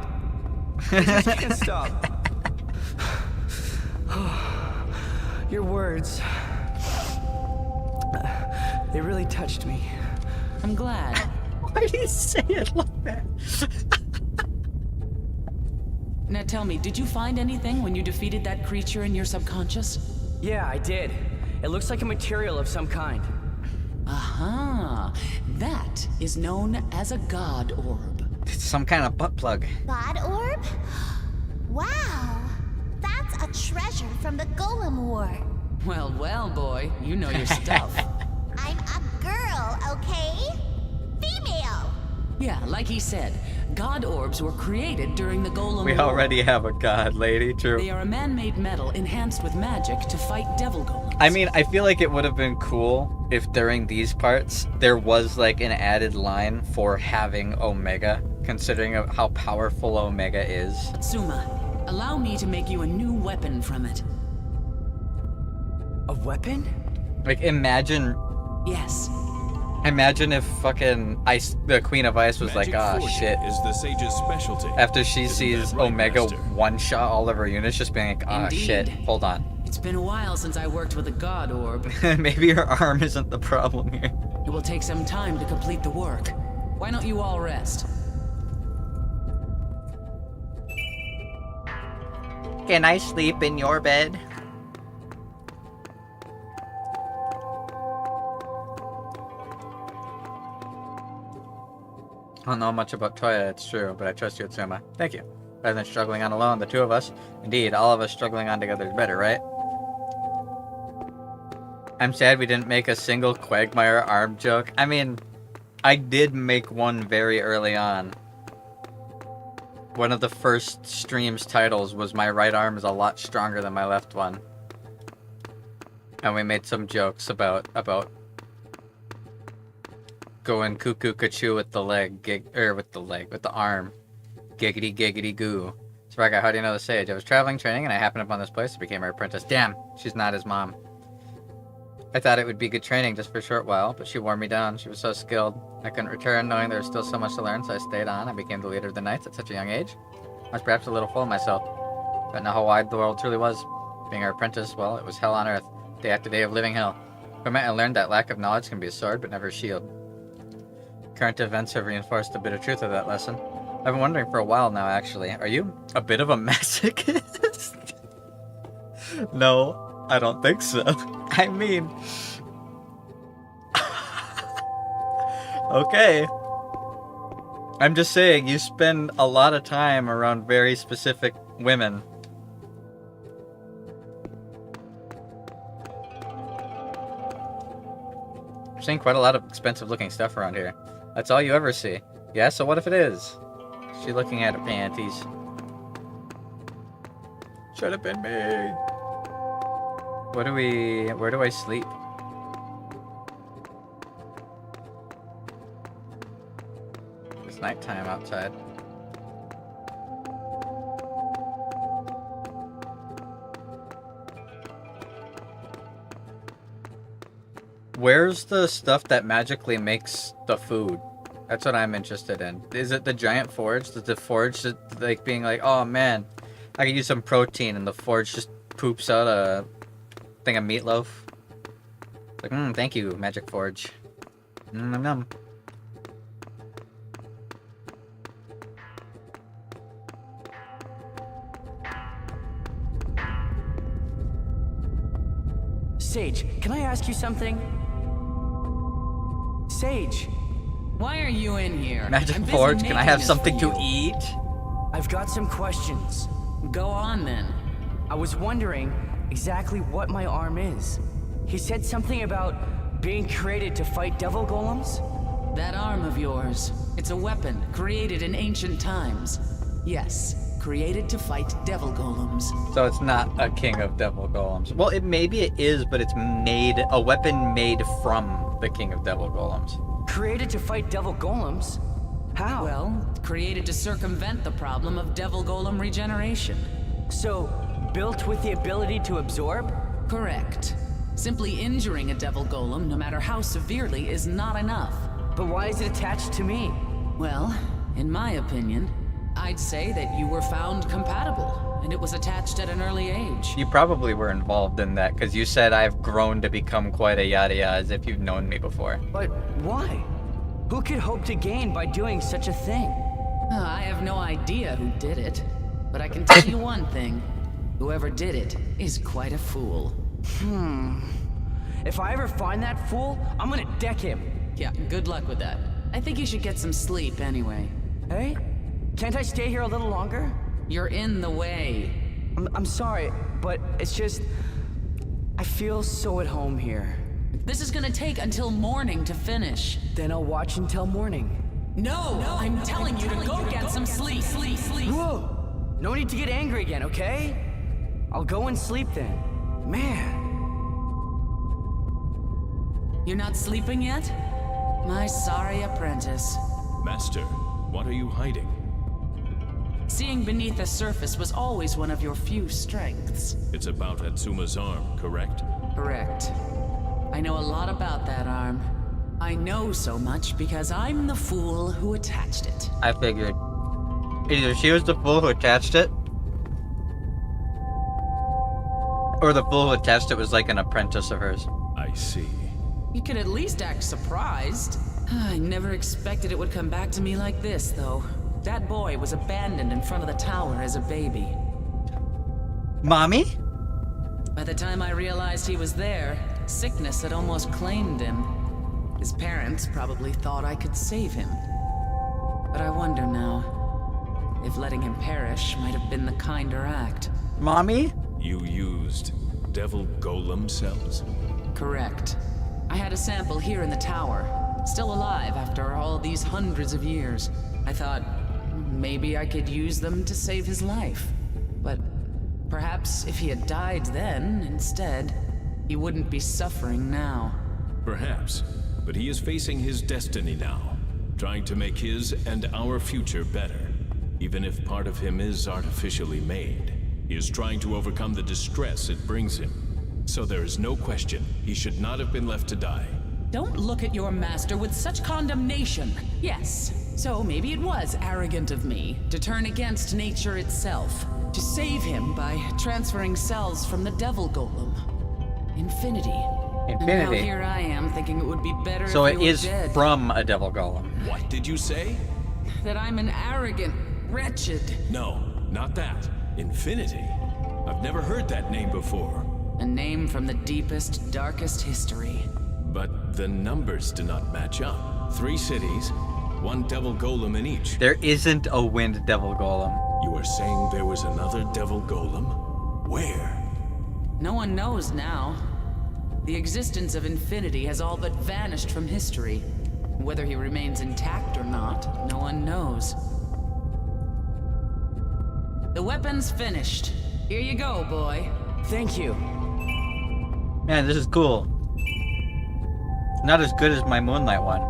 just can't stop. Your words, they really touched me. I'm glad. Why do you say it like that? Now tell me, did you find anything when you defeated that creature in your subconscious? Yeah, I did. It looks like a material of some kind. Aha! That is known as a god orb. It's some kind of butt plug. God orb? Wow. That's a treasure from the Golem War. Well, well, boy, you know your stuff. I'm a girl, okay? Female. Yeah, like he said, god orbs were created during the Golem We War. already have a god, lady, true. They are a man-made metal enhanced with magic to fight devil golems. I mean, I feel like it would have been cool if during these parts there was like an added line for having Omega, considering how powerful Omega is. Atsuma, allow me to make you a new weapon from it. A weapon? Like, imagine Yes. if fucking the Queen of Ice was Magic like, ah, forging shit. is the sage's specialty. After she Isn't sees that right, Omega Master? one-shot all of her units, just being like, ah, Indeed. shit, hold on. It's been a while since I worked with a god orb. Maybe her arm isn't the problem here. It will take some time to complete the work. Why don't you all rest? Can I sleep in your bed? I don't know much about Toya, it's true, but I trust you, Atsuma. Thank you. Rather than struggling on alone, the two of us, indeed, all of us struggling on together is better, right? I'm sad we didn't make a single Quagmire arm joke. I mean, I did make one very early on. One of the first stream's titles was my right arm is a lot stronger than my left one. And we made some jokes about going cuckoo cachoo with the leg, with the arm. Giggity giggity goo. Spraga, how do you know the sage? I was traveling training and I happened upon this place and became her apprentice. Damn, she's not his mom. I thought it would be good training just for a short while, but she wore me down. She was so skilled. I couldn't return knowing there was still so much to learn, so I stayed on. I became the leader of the Knights at such a young age. I was perhaps a little full of myself. But know how wide the world truly was. Being her apprentice, well, it was hell on earth. Day after day of living hell. But I learned that lack of knowledge can be a sword, but never a shield. Current events have reinforced a bit of truth of that lesson. I've been wondering for a while now, actually. Are you a bit of a masochist? No, I don't think so. I mean... Okay. I'm just saying, you spend a lot of time around very specific women. seeing quite a lot of expensive looking stuff around here. That's all you ever see. Yeah, so what if it is? She looking at her panties. Should have been me. Where do I sleep? It's nighttime outside. Where's the stuff that magically makes the food? That's what I'm interested in. Is it the giant forge? Does the forge just, like, being like, oh man, I could use some protein, and the forge just poops out a thing of meatloaf? Like, thank you, Magic Forge. Nom nom. Sage, can I ask you something? Sage! Why are you in here? Magic I'm busy Forge, can I making have this something for to you. eat? I've got some questions. Go on then. I was wondering exactly what my arm is. He said something about being created to fight devil golems? That arm of yours, it's a weapon created in ancient times. Yes, created to fight devil golems. So it's not a king of devil golems. Well, maybe it is, but it's a weapon made from the king of devil golems. Created to fight devil golems? How? Well, created to circumvent the problem of devil golem regeneration. So, built with the ability to absorb? Correct. Simply injuring a devil golem, no matter how severely, is not enough. But why is it attached to me? Well, in my opinion, I'd say that you were found compatible, and it was attached at an early age. You probably were involved in that, because you said I've grown to become quite a yada yada, as if you've known me before. But why? Who could hope to gain by doing such a thing? I have no idea who did it, but I can tell you one thing. Whoever did it is quite a fool. If I ever find that fool, I'm gonna deck him. Yeah, good luck with that. I think you should get some sleep anyway. Hey? Can't I stay here a little longer? You're in the way. I'm sorry, but it's just... I feel so at home here. This is gonna take until morning to finish. Then I'll watch until morning. No, I'm telling you to go get some sleep. Whoa! No need to get angry again, okay? I'll go and sleep then. Man. You're not sleeping yet? My sorry apprentice. Master, what are you hiding? Seeing beneath the surface was always one of your few strengths. It's about Atsuma's arm, correct? Correct. I know a lot about that arm. I know so much because I'm the fool who attached it. I figured. Either she was the fool who attached it, or the fool who attached it was like an apprentice of hers. I see. You could at least act surprised. I never expected it would come back to me like this, though. That boy was abandoned in front of the tower as a baby. Mommy? By the time I realized he was there, sickness had almost claimed him. His parents probably thought I could save him. But I wonder now, if letting him perish might have been the kinder act. Mommy? You used devil golem cells? Correct. I had a sample here in the tower, still alive after all these hundreds of years. I thought, maybe I could use them to save his life. But perhaps if he had died then, instead, he wouldn't be suffering now. Perhaps, but he is facing his destiny now, trying to make his and our future better. Even if part of him is artificially made, he is trying to overcome the distress it brings him. So there is no question, he should not have been left to die. Don't look at your master with such condemnation. Yes, so maybe it was arrogant of me to turn against nature itself, to save him by transferring cells from the devil golem. Infinity. And now here I am thinking it would be better so if he it were is dead. From a devil golem. What did you say? That I'm an arrogant, wretched... No, not that. Infinity? I've never heard that name before. A name from the deepest, darkest history. But the numbers do not match up. 3 cities, 1 devil golem in each. There isn't a wind devil golem. You are saying there was another devil golem? Where? No one knows now. The existence of Infinity has all but vanished from history. Whether he remains intact or not, no one knows. The weapon's finished. Here you go, boy. Thank you. Man, this is cool. Not as good as my Moonlight one.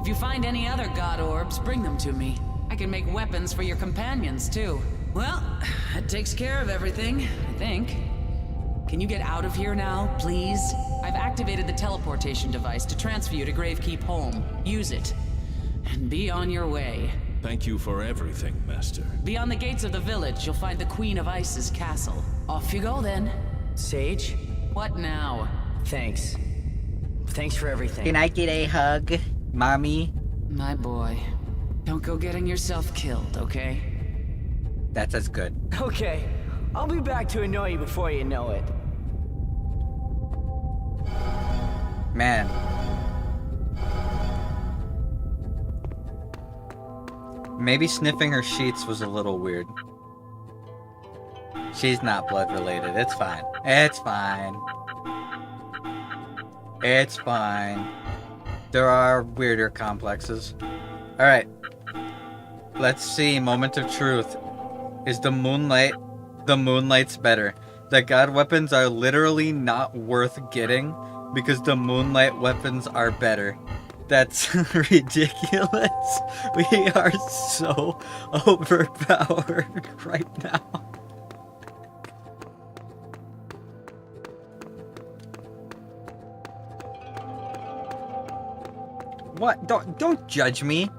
If you find any other god orbs, bring them to me. I can make weapons for your companions, too. Well, that takes care of everything, I think. Can you get out of here now, please? I've activated the teleportation device to transfer you to Gravekeep Home. Use it. And be on your way. Thank you for everything, Master. Beyond the gates of the village, you'll find the Queen of Ice's castle. Off you go, then. Sage? What now? Thanks. Thanks for everything. Can I get a hug, mommy? My boy. Don't go getting yourself killed, okay? That's good. Okay. I'll be back to annoy you before you know it. Man. Maybe sniffing her sheets was a little weird. She's not blood related. It's fine. It's fine. It's fine. There are weirder complexes. Alright. Let's see. Moment of truth. Is the Moonlight's better? The god weapons are literally not worth getting because the Moonlight weapons are better. That's ridiculous. We are so overpowered right now. What? Don't judge me.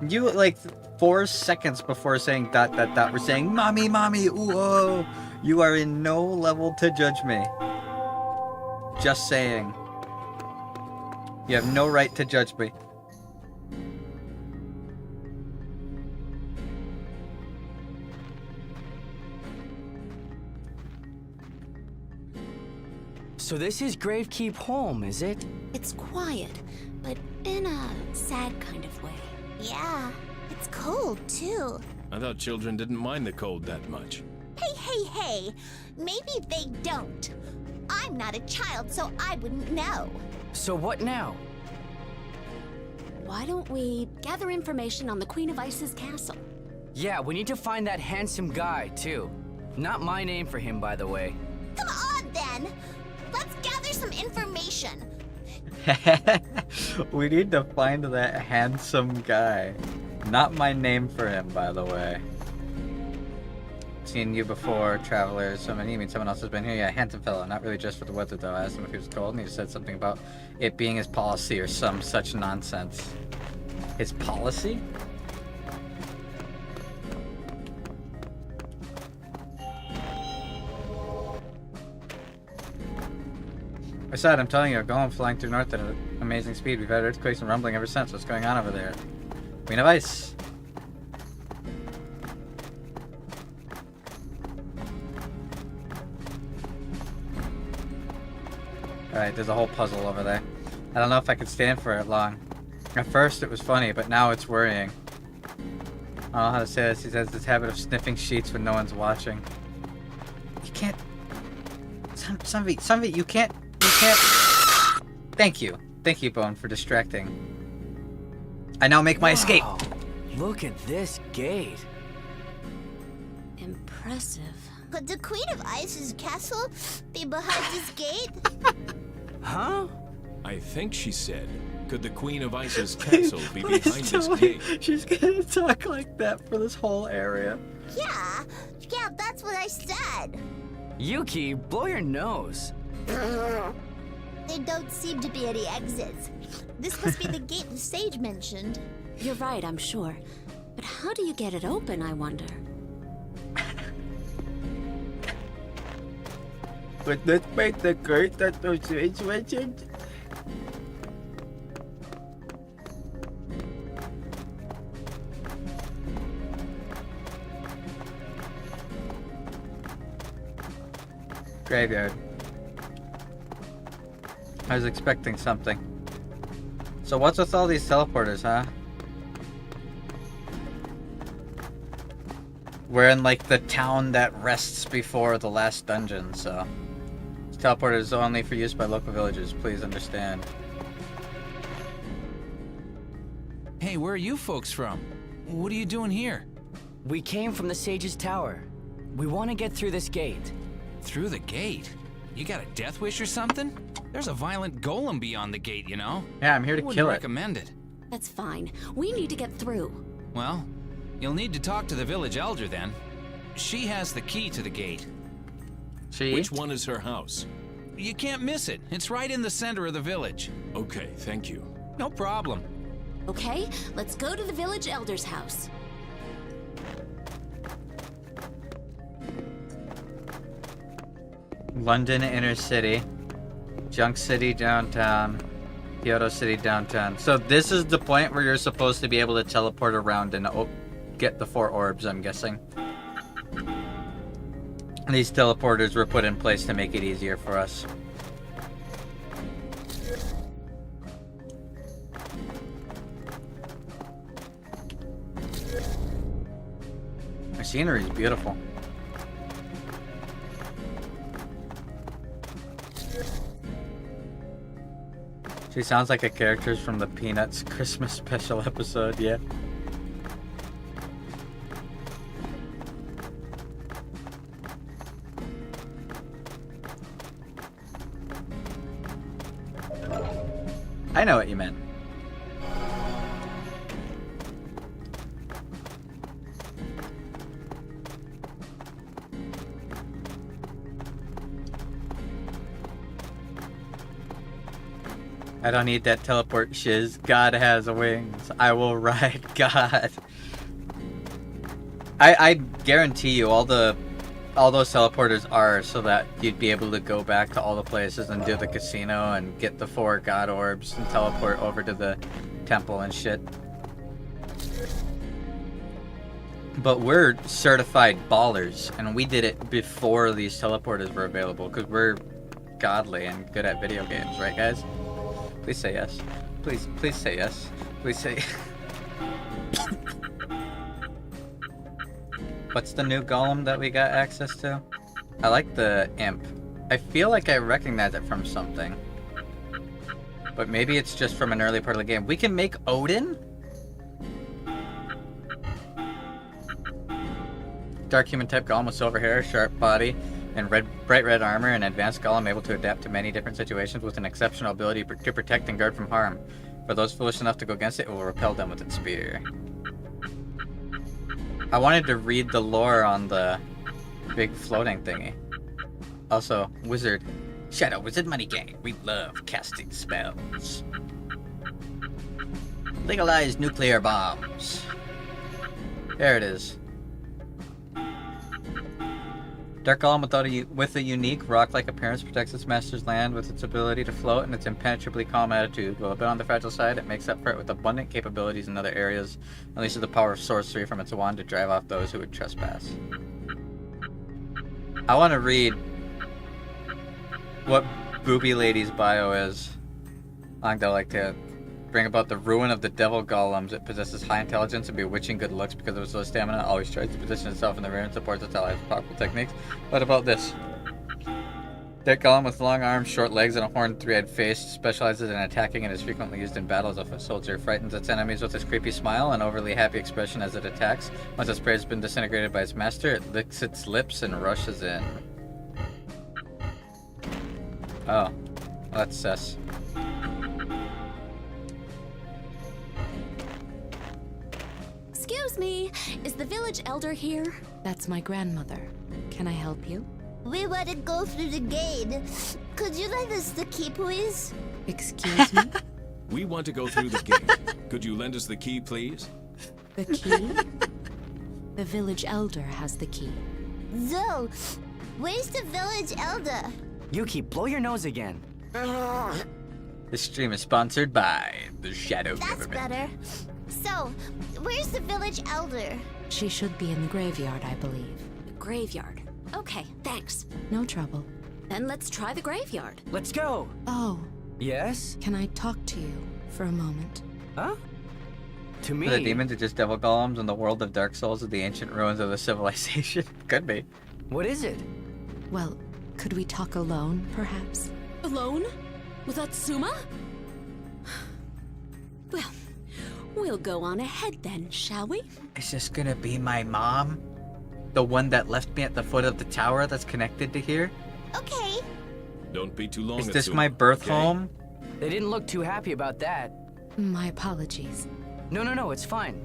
You like 4 seconds before saying ... were saying mommy, whoa. You are in no level to judge me. Just saying. You have no right to judge me. So this is Gravekeep Home, is it? It's quiet, but in a sad kind of way. Yeah, it's cold too. I thought children didn't mind the cold that much. Hey, maybe they don't. I'm not a child, so I wouldn't know. So what now? Why don't we gather information on the Queen of Ice's castle? Yeah, we need to find that handsome guy, too. Not my name for him, by the way. Come on, then. Let's gather some information. We need to find that handsome guy. Not my name for him, by the way. Seen you before, travelers. Someone, you mean someone else has been here? Yeah, handsome fellow. Not really just for the weather, though. I asked him if he was cold, and he said something about it being his policy or some such nonsense. His policy? I said, I'm telling you, going flying through north at an amazing speed. We've had earthquakes and rumbling ever since. What's going on over there? Queen of Ice. Alright, there's a whole puzzle over there. I don't know if I could stand for it long. At first it was funny, but now it's worrying. I don't know how to say this. He has this habit of sniffing sheets when no one's watching. You can't... Some of it, you can't... Thank you. Thank you, Bone, for distracting. I now make my escape. Look at this gate. Impressive. Could the Queen of Ice's castle be behind this gate? Huh? I think she said, could the Queen of Ice's castle be behind this gate? She's gonna talk like that for this whole area. Yeah, that's what I said. Yuki, blow your nose. There don't seem to be any exits. This must be the gate the sage mentioned. You're right, I'm sure. But how do you get it open, I wonder? But let's make the gate that the sage mentioned. Graveyard. I was expecting something. So what's with all these teleporters, huh? We're in like the town that rests before the last dungeon, so This teleporter is only for use by local villagers. Please understand. Hey, where are you folks from? What are you doing here? We came from the Sage's Tower. We want to get through this gate. Through the gate? You got a death wish or something? There's a violent golem beyond the gate, you know? Yeah, I'm here to Wouldn't kill it. recommend it. That's fine. We need to get through. Well, you'll need to talk to the village elder then. She has the key to the gate. She? Which one is her house? You can't miss it. It's right in the center of the village. Okay, thank you. No problem. Okay, let's go to the village elder's house. London inner city, Junk City downtown, Kyoto City downtown. So this is the point where you're supposed to be able to teleport around and get the 4 orbs, I'm guessing. These teleporters were put in place to make it easier for us. The scenery is beautiful. She sounds like a character from the Peanuts Christmas special episode, yeah. I know what you meant. I don't need that teleport shiz. God has wings. I will ride God. I guarantee you all those teleporters are so that you'd be able to go back to all the places and do the casino and get the 4 god orbs and teleport over to the temple and shit. But we're certified ballers, and we did it before these teleporters were available because we're godly and good at video games, right guys? Please say yes. Please say yes. Please say. What's the new golem that we got access to? I like the imp. I feel like I recognize it from something. But maybe it's just from an early part of the game. We can make Odin? Dark human type golem with silver hair, sharp body, and bright red armor, and advanced golem able to adapt to many different situations with an exceptional ability to protect and guard from harm. For those foolish enough to go against it, it will repel them with its spear. I wanted to read the lore on the big floating thingy. Also, wizard. Shadow Wizard Money Gang. We love casting spells. Legalize nuclear bombs. There it is. Dark Golem with a unique rock-like appearance protects its master's land with its ability to float and its impenetrably calm attitude. While a bit on the fragile side, it makes up for it with abundant capabilities in other areas, unleashes the power of sorcery from its wand to drive off those who would trespass. I want to read what Booby Lady's bio is. I think they'll like to bring about the ruin of the devil golems. It possesses high intelligence and bewitching good looks because of its low stamina. Always tries to position itself in the rear and supports its allies with powerful techniques. What about this? Dark golem with long arms, short legs, and a horned 3-eyed face specializes in attacking and is frequently used in battles. If a soldier frightens its enemies with its creepy smile and overly happy expression as it attacks. Once its prey has been disintegrated by its master, it licks its lips and rushes in. Oh, well, that's sus. Excuse me, is the village elder here? That's my grandmother. Can I help you? We want to go through the gate. Could you lend us the key, please? Excuse me? We want to go through the gate. Could you lend us the key, please? The key? The village elder has the key. So, where's the village elder? Yuki, blow your nose again. This stream is sponsored by the Shadow That's Government. better. So, where's the village elder? She should be in the graveyard, I believe. The graveyard. Okay, thanks. No trouble. Then let's try the graveyard. Let's go. Oh, Yes? can I talk to you for a moment? Huh? To me? The demons are just devil golems in the world of Dark Souls of the ancient ruins of the civilization. Could be. What is it? Well, Could we talk alone, perhaps? Alone? With Atsuma? Well, we'll go on ahead then, shall we? Is this gonna be my mom? The one that left me at the foot of the tower that's connected to here? Okay. Don't be too long. Is this Atsuma, my birth okay? home? They didn't look too happy about that. My apologies. No, it's fine.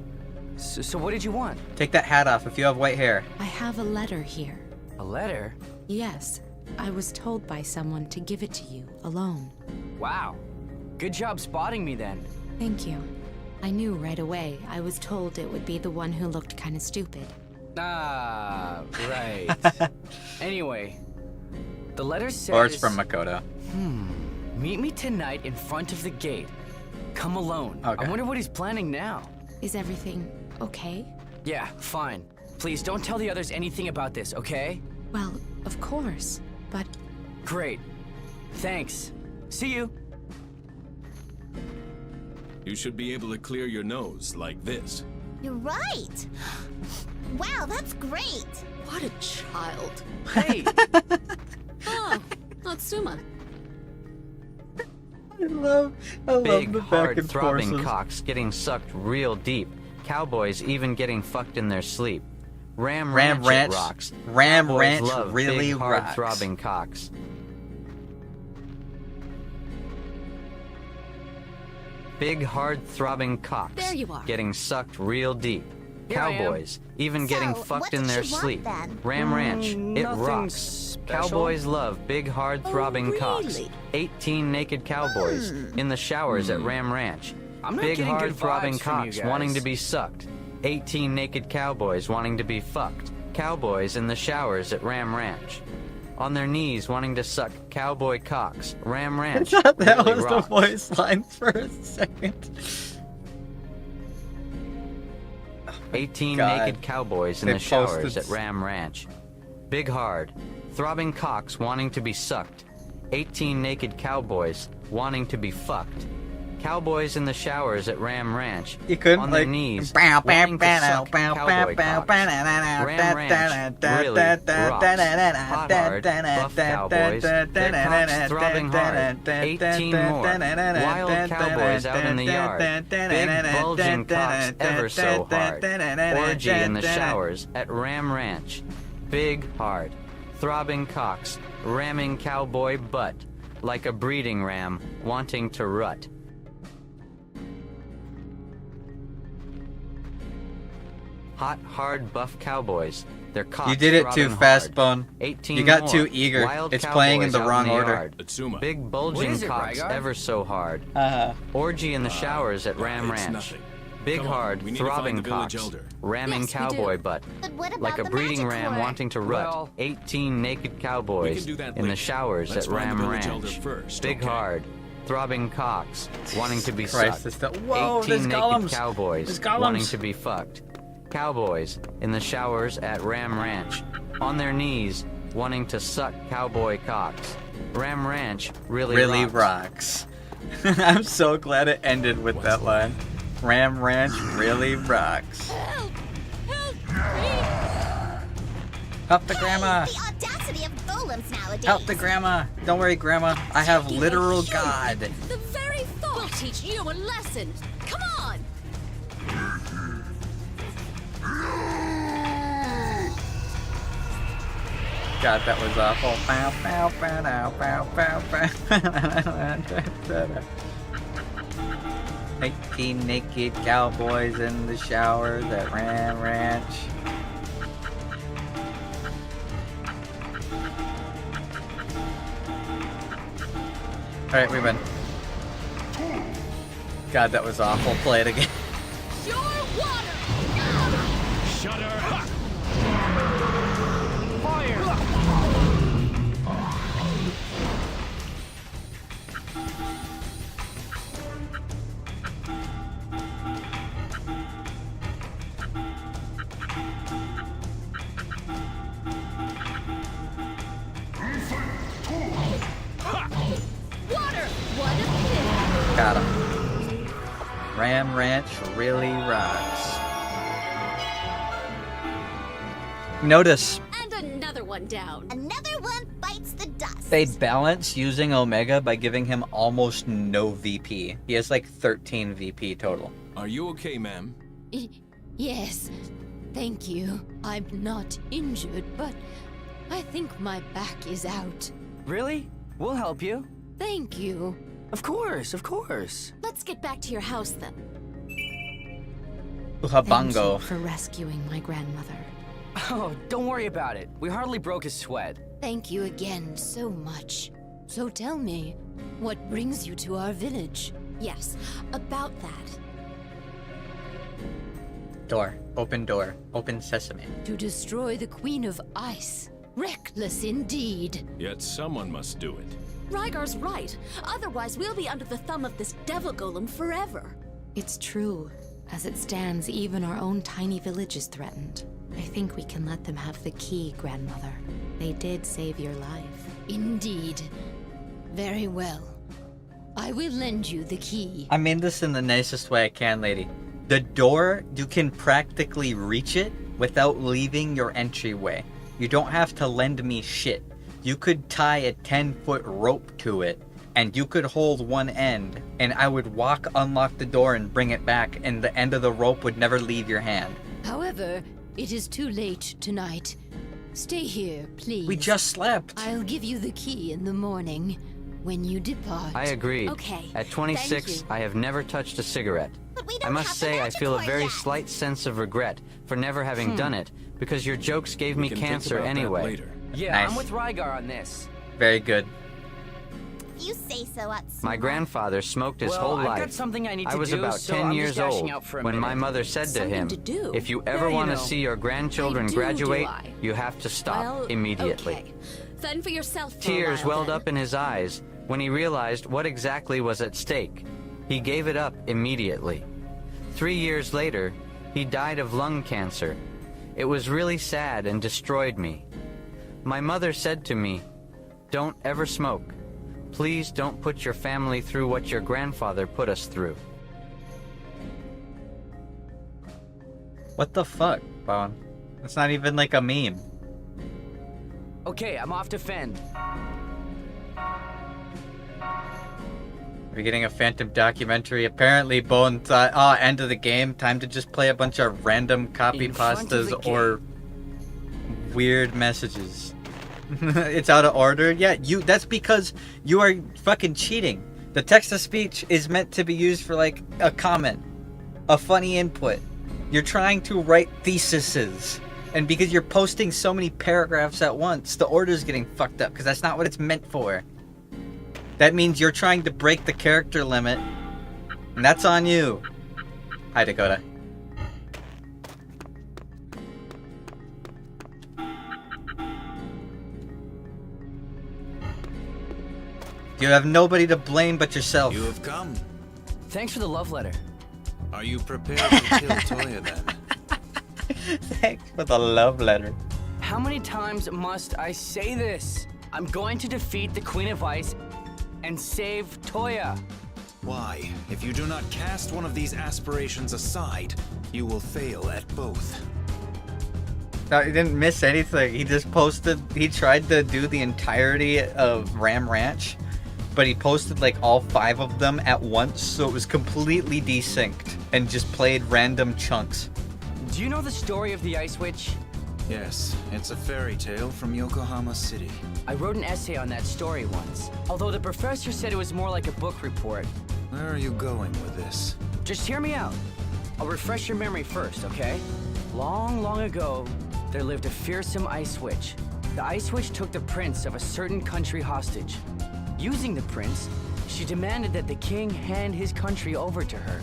So what did you want? Take that hat off if you have white hair. I have a letter here. A letter? Yes, I was told by someone to give it to you, alone. Wow. Good job spotting me then. Thank you. I knew right away. I was told it would be the one who looked kind of stupid. Ah, right. Anyway, the letter says... Or it's from Makoto. Meet me tonight in front of the gate. Come alone. Okay. I wonder what he's planning now. Is everything okay? Yeah, fine. Please don't tell the others anything about this, okay? Well, of course, but... Great. Thanks. See you. You should be able to clear your nose like this. You're right. Wow, that's great. What a child. Hey! Oh, Atsuma. I love Big, the back hard, and throbbing forces. cocks getting sucked real deep. Cowboys even getting fucked in their sleep. Ram Ram Ranch, Ranch. it rocks. Ram Cowboys Ranch love really big, hard, rocks. throbbing cocks. Big, hard, throbbing cocks. There you are. Getting sucked real deep. Here I am. Cowboys even getting So, fucked what in did their you want sleep. then? Ram Ranch, it nothing rocks. special. Cowboys love big, hard, throbbing cocks. really? 18 naked cowboys in the showers at Ram Ranch. I'm not Big, getting hard, good throbbing vibes from you cocks guys. wanting to be sucked. 18 naked cowboys wanting to be fucked. Cowboys in the showers at Ram Ranch. On their knees wanting to suck cowboy cocks. Ram I Ranch thought that really was rocks. the voice lines for a second. 18 God. naked cowboys in They the showers posted- at Ram Ranch. Big hard, throbbing cocks wanting to be sucked. 18 naked cowboys wanting to be fucked. Cowboys in the showers at Ram Ranch. You couldn't on like their knees wanting to suck cowboy cocks. Ram Ranch really rocks. Hot hard, buff cowboys, their cocks throbbing hard. 18 more wild cowboys out in the yard. Big bulging cocks ever so hard. Orgy in the showers at Ram Ranch. Big hard, throbbing cocks ramming cowboy butt like a breeding ram wanting to rut. Hot, hard, buff cowboys. Their cocks You did it too throbbing fast, hard. Bone. 18 You got more too eager. wild It's playing in cowboys the out wrong order. yard. Atsuma. Big bulging is it, cocks Rygar? ever so hard. Uh-huh. Orgy in the showers at Ram It's Ranch. nothing. Big Come on, hard, we need to find throbbing the village cocks. elder. Ramming Yes, we cowboy do. butt. But what about Like a the breeding magic ram core? wanting to rut. Well- 18 naked cowboys We can do that in the later. showers Let's at find Ram the village Ranch. elder first, Big okay? hard, throbbing cocks wanting to be Christ, sucked. it's still- Whoa, 18 there's naked golems. cowboys There's golems. wanting to be fucked. Cowboys in the showers at Ram Ranch. On their knees wanting to suck cowboy cocks. Ram Ranch really rocks. I'm so glad it ended with that line. Ram Ranch really rocks. Help! Help! Help the grandma! The audacity of golems nowadays. Help the grandma! Don't worry, grandma. I have literal God. The very thought! We'll teach you a lesson! Come on! God, that was awful. Bow, bow, bow, bow, bow, bow, bow. 18 naked cowboys in the showers at Ram Ranch. Alright, we win. God, that was awful. Play it again. Your water! Shut her up! Water! What a pity! Got him. Ram Ranch really rocks. Notice. And another one down. Another one bites the They balance using Omega by giving him almost no VP. He has like 13 VP total. Are you okay, ma'am? Yes, thank you. I'm not injured, but I think my back is out. Really? We'll help you. Thank you. Of course, of course. Let's get back to your house then. Thank you Uhabango. for rescuing my grandmother. Oh, don't worry about it. We hardly broke a sweat. Thank you again so much. So tell me, what brings you to our village? Yes, about that. Door. Open sesame. To destroy the Queen of Ice. Reckless indeed. Yet someone must do it. Rygar's right. Otherwise, we'll be under the thumb of this devil golem forever. It's true. As it stands, even our own tiny village is threatened. I think we can let them have the key, Grandmother. They did save your life. Indeed. Very well. I will lend you the key. I mean this in the nicest way I can, lady. The door, you can practically reach it without leaving your entryway. You don't have to lend me shit. You could tie a 10-foot rope to it, and you could hold one end, and I would unlock the door and bring it back, and the end of the rope would never leave your hand. However, it is too late tonight. Stay here, please. We just slept. I'll give you the key in the morning, when you depart. I agree. Okay. At 26, I have never touched a cigarette. I must say I feel a very slight sense of regret for never having done it, because your jokes gave me cancer anyway. Yeah, Nice. I'm with Rygar on this. Very good. You say so, Atsuma. My grandfather smoked his whole I've life. got something I need I to was do, about so 10 I'm years just dashing old out for a when my minute. mother said to him, to do. if you Yeah, ever you want to know. see your grandchildren do graduate, I? you have to stop Well, immediately. okay. Fend for yourself for a Tears while, welled then. up in his eyes when he realized what exactly was at stake. He gave it up immediately. 3 years later, he died of lung cancer. It was really sad and destroyed me. My mother said to me, "Don't ever smoke. Please don't put your family through what your grandfather put us through." What the fuck, Bone? It's not even like a meme. Okay, I'm off to fend. We're getting a Phantom documentary. Apparently, Bone thought, end of the game. Time to just play a bunch of random copy In front of pastas the or weird messages. It's out of order. Yeah, that's because you are fucking cheating. The text-to-speech is meant to be used for, like, a comment. A funny input. You're trying to write theses. And because you're posting so many paragraphs at once, the order's getting fucked up, because that's not what it's meant for. That means you're trying to break the character limit, and that's on you. Hi, Dakota. You have nobody to blame but yourself. You have come. Thanks for the love letter. Are you prepared to kill Toya then? Thanks for the love letter. How many times must I say this? I'm going to defeat the Queen of Ice and save Toya. Why? If you do not cast one of these aspirations aside, you will fail at both. No, he didn't miss anything. He just posted, he tried to do the entirety of Ram Ranch, but he posted like all 5 of them at once, so it was completely desynced and just played random chunks. Do you know the story of the Ice Witch? Yes, it's a fairy tale from Yokohama City. I wrote an essay on that story once, although the professor said it was more like a book report. Where are you going with this? Just hear me out. I'll refresh your memory first, okay? Long, long ago, there lived a fearsome Ice Witch. The Ice Witch took the prince of a certain country hostage. Using the prince, she demanded that the king hand his country over to her.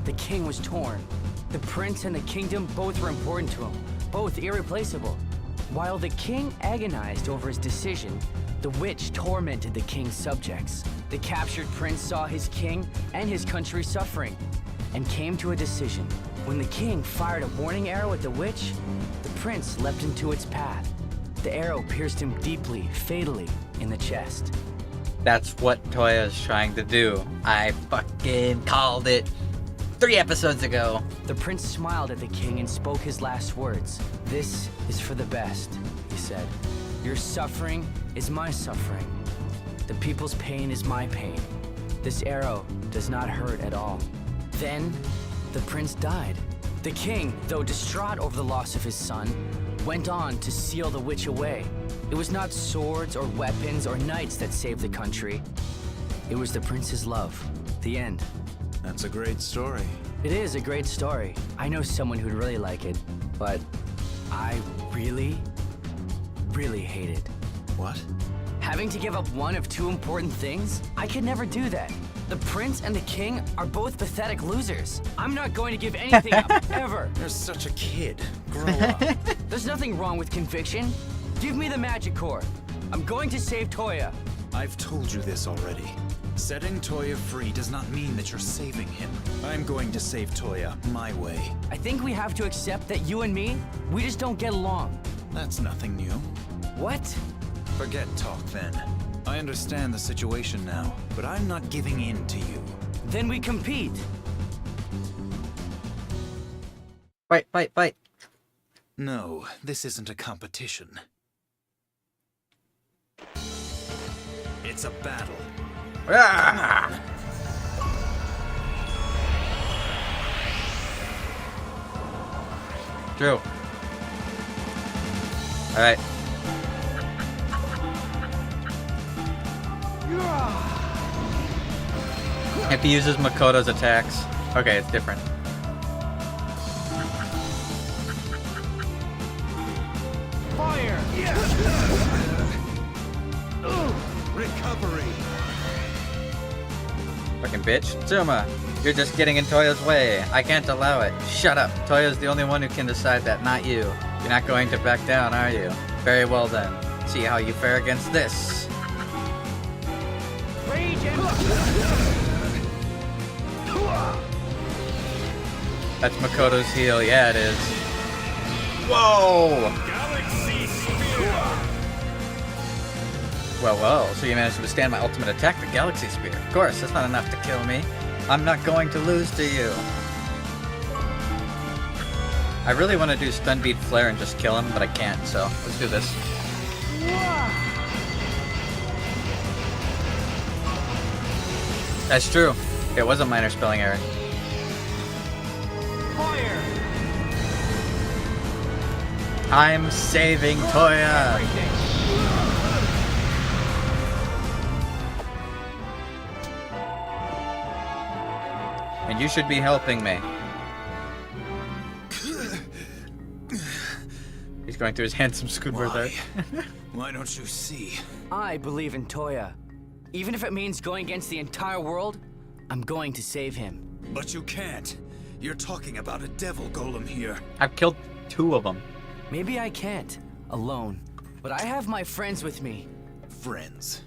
The king was torn. The prince and the kingdom both were important to him, both irreplaceable. While the king agonized over his decision, the witch tormented the king's subjects. The captured prince saw his king and his country suffering, and came to a decision. When the king fired a warning arrow at the witch, the prince leapt into its path. The arrow pierced him deeply, fatally, in the chest. That's what Toya is trying to do. I fucking called it 3 episodes ago. The prince smiled at the king and spoke his last words. "This is for the best," he said. Your suffering is my suffering. The people's pain is my pain. This arrow does not hurt at all. Then, the prince died. The king, though distraught over the loss of his son, went on to seal the witch away. It was not swords or weapons or knights that saved the country. It was the prince's love. The end. That's a great story. It is a great story. I know someone who'd really like it, but I really hate it. What? Having to give up one of two important things? I could never do that. The prince and the king are both pathetic losers. I'm not going to give anything up, ever. You're such a kid. Grow up. There's nothing wrong with conviction. Give me the magic core. I'm going to save Toya. I've told you this already. Setting Toya free does not mean that you're saving him. I'm going to save Toya my way. I think we have to accept that you and me, we just don't get along. That's nothing new. What? Forget talk then. I understand the situation now, but I'm not giving in to you. Then we compete. Fight. No, this isn't a competition. It's a battle. Ah! True. Alright. If he uses Makoto's attacks. Okay, it's different. Fire! Recovery. Fucking bitch. Tsuma, you're just getting in Toya's way. I can't allow it. Shut up. Toya's the only one who can decide that, not you. You're not going to back down, are you? Very well then. See how you fare against this. Rage and... That's Makoto's heel. Yeah, it is. Whoa! Galaxy Spear! Well, so you managed to withstand my ultimate attack, the Galaxy Spear. Of course, that's not enough to kill me. I'm not going to lose to you. I really want to do Stun Beat Flare and just kill him, but I can't, so let's do this. That's true. It was a minor spelling error. Fire! I'm saving Toya! Everything. And you should be helping me. He's going through his handsome Squidward there. Why don't you see? I believe in Toya. Even if it means going against the entire world, I'm going to save him. But you can't. You're talking about a devil golem here. I've killed 2 of them. Maybe I can't, alone. But I have my friends with me. Friends.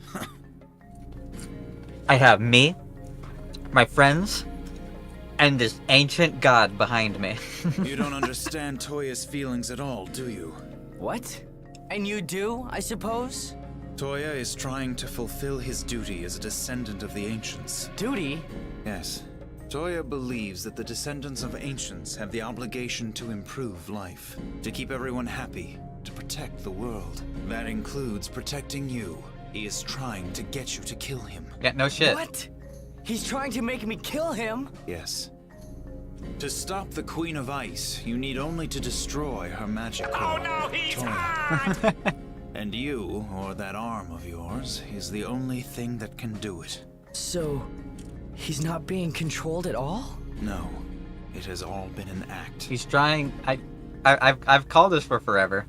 I have me, my friends, and this ancient god behind me. You don't understand Toya's feelings at all, do you? What? And you do, I suppose? Toya is trying to fulfill his duty as a descendant of the Ancients. Duty? Yes. Toya believes that the descendants of Ancients have the obligation to improve life, to keep everyone happy, to protect the world. That includes protecting you. He is trying to get you to kill him. Yeah, no shit. What? He's trying to make me kill him? Yes. To stop the Queen of Ice, you need only to destroy her magic core. Oh no, he's Toya. hot! And you, or that arm of yours, is the only thing that can do it. So, he's not being controlled at all? No. It has all been an act. He's trying. I've called this for forever.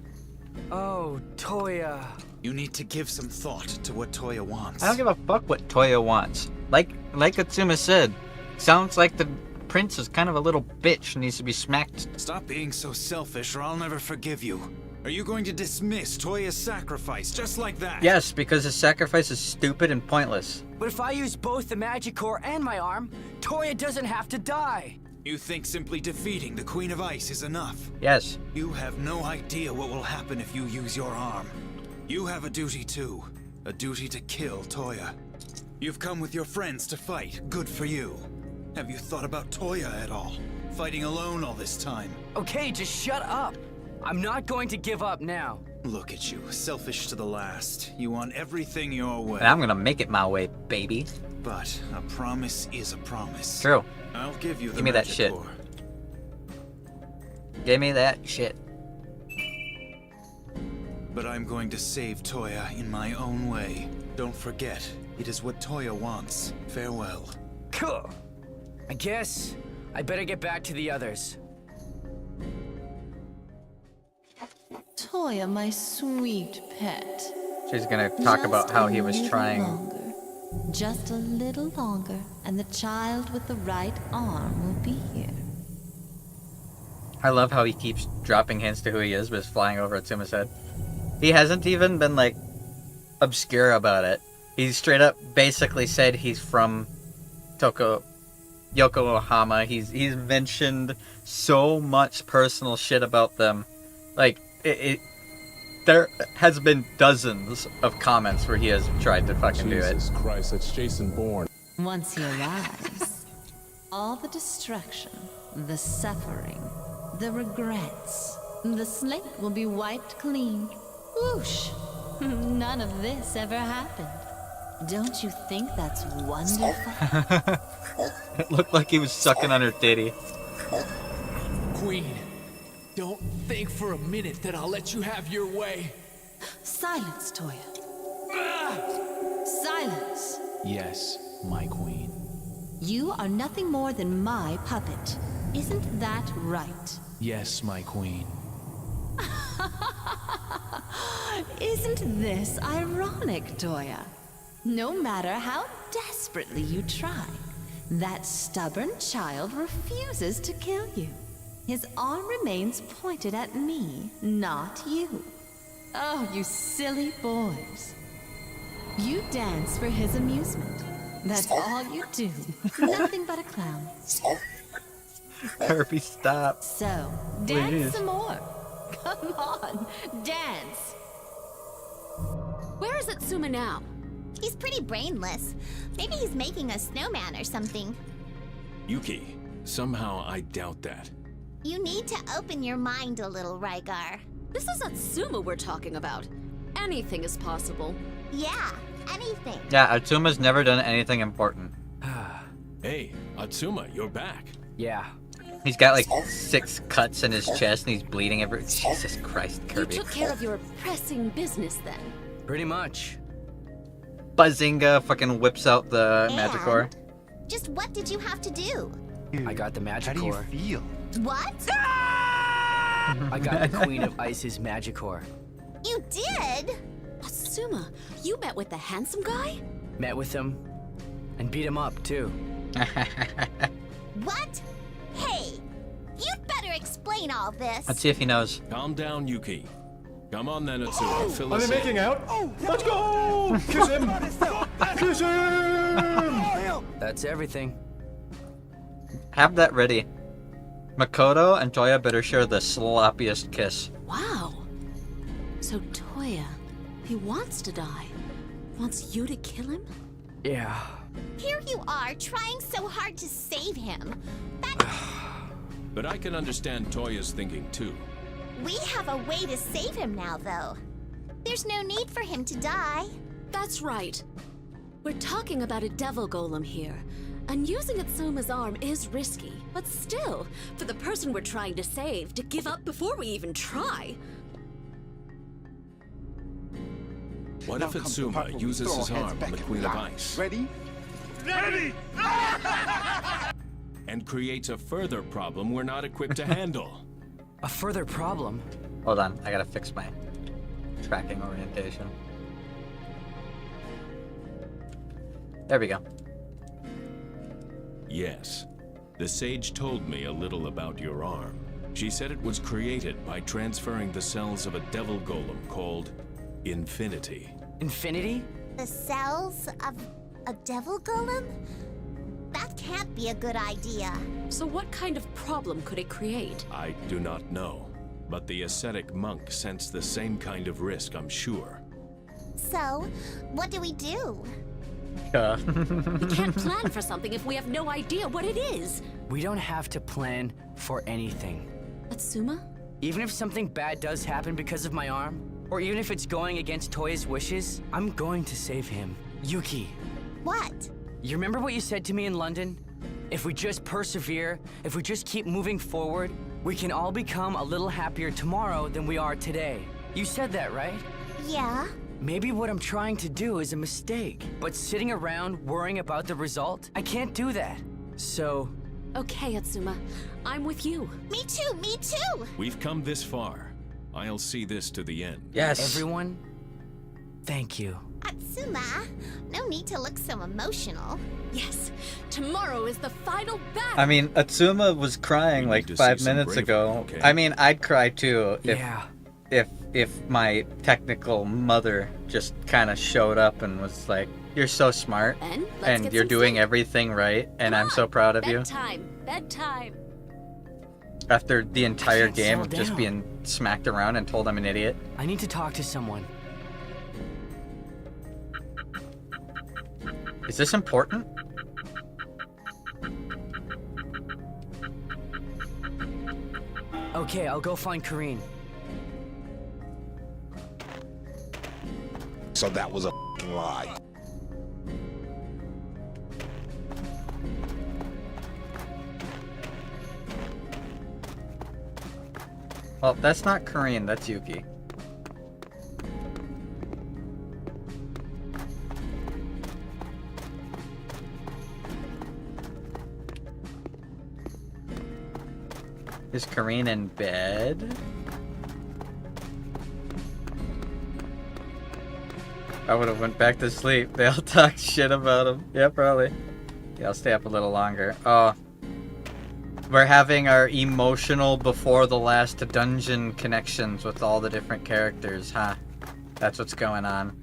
Oh, Toya. You need to give some thought to what Toya wants. I don't give a fuck what Toya wants. Like Atsuma said, sounds like the prince is kind of a little bitch and needs to be smacked. Stop being so selfish or I'll never forgive you. Are you going to dismiss Toya's sacrifice just like that? Yes, because his sacrifice is stupid and pointless. But if I use both the magic core and my arm, Toya doesn't have to die. You think simply defeating the Queen of Ice is enough? Yes. You have no idea what will happen if you use your arm. You have a duty too. A duty to kill Toya. You've come with your friends to fight. Good for you. Have you thought about Toya at all? Fighting alone all this time? Okay, just shut up. I'm not going to give up now. Look at you, selfish to the last. You want everything your way. And I'm gonna make it my way, baby. But a promise is a promise. True. I'll give you the Give me that shit. Magic Ore. Give me that shit. But I'm going to save Toya in my own way. Don't forget, it is what Toya wants. Farewell. Cool. I guess I better get back to the others. Toya, my sweet pet. She's gonna talk about how he was trying. Longer. Just a little longer, and the child with the right arm will be here. I love how he keeps dropping hints to who he is, but is flying over Atsuma's head. He hasn't even been, like, obscure about it. He's straight up basically said he's from Yokohama. He's mentioned so much personal shit about them. Like, there has been dozens of comments where he has tried to fucking do it. Jesus Christ, that's Jason Bourne. Once he arrives, all the destruction, the suffering, the regrets, the slate will be wiped clean. Whoosh! None of this ever happened. Don't you think that's wonderful? It looked like he was sucking on her titty. Queen, don't think for a minute that I'll let you have your way. Silence, Toya. Silence. Yes, my queen. You are nothing more than my puppet. Isn't that right? Yes, my queen. Isn't this ironic, Toya? No matter how desperately you try, that stubborn child refuses to kill you. His arm remains pointed at me, not you. Oh, you silly boys. You dance for his amusement. That's all you do. Nothing but a clown. Kirby, stop. So, dance some more. Come on, dance. Where is Atsuma now? He's pretty brainless. Maybe he's making a snowman or something. Yuki, somehow I doubt that. You need to open your mind a little, Rygar. This is Atsuma we're talking about. Anything is possible. Yeah, anything. Yeah, Atsuma's never done anything important. Hey, Atsuma, you're back. Yeah. He's got like 6 cuts in his chest and he's bleeding every. Jesus Christ, Kirby. You took care of your pressing business then. Pretty much. Bazinga fucking whips out the magic ore. Just what did you have to do? I got the magic ore. How do you feel? What? I got the Queen of Ice's magic ore. You did? Atsuma, you met with the handsome guy? Met with him and beat him up too. What? Hey, you'd better explain all this. Let's see if he knows. Calm down, Yuki. Come on then, Atsuma. Fill Are us they in. making out? Let's go! Kiss him! Kiss him! That's everything. Have that ready. Makoto and Toya better share the sloppiest kiss. Wow. So Toya, he wants to die. Wants you to kill him? Yeah. Here you are, trying so hard to save him. But I can understand Toya's thinking too. We have a way to save him now, though. There's no need for him to die. That's right. We're talking about a devil golem here. And using Atsuma's arm is risky. But still, for the person we're trying to save, to give up before we even try. What if Atsuma uses his arm on the Queen of Ice? Ready? Ready! And creates a further problem we're not equipped to handle. A further problem? Hold on, I gotta fix my tracking orientation. There we go. Yes. The sage told me a little about your arm. She said it was created by transferring the cells of a devil golem called Infinity. Infinity? The cells of a devil golem? That can't be a good idea. So what kind of problem could it create? I do not know, but the ascetic monk sensed the same kind of risk, I'm sure. So, what do we do? We can't plan for something if we have no idea what it is. We don't have to plan for anything. Atsuma? Even if something bad does happen because of my arm, or even if it's going against Toya's wishes, I'm going to save him. Yuki. What? You remember what you said to me in London? If we just persevere, if we just keep moving forward, we can all become a little happier tomorrow than we are today. You said that, right? Yeah. Maybe what I'm trying to do is a mistake, but sitting around worrying about the result, I can't do that. So... Okay, Atsuma. I'm with you. Me too, me too! We've come this far. I'll see this to the end. Yes. Everyone, thank you. Atsuma, no need to look so emotional. Yes, tomorrow is the final battle. I mean, Atsuma was crying like 5 minutes ago. okay? I mean, I'd cry too Yeah. if my technical mother just kind of showed up and was like, "You're so smart, Ben, let's and get you're some doing sleep. everything right, and Come I'm so on, proud of you." Bedtime. After the entire can't game of settle just down. being smacked around and told I'm an idiot. I need to talk to someone. Is this important? Okay, I'll go find Karine. So that was a f***ing lie. Well, that's not Korean, that's Yuki. Is Karine in bed? I would have went back to sleep. They all talked shit about him. Yeah, probably. Yeah, I'll stay up a little longer. Oh. We're having our emotional before the last dungeon connections with all the different characters, huh? That's what's going on.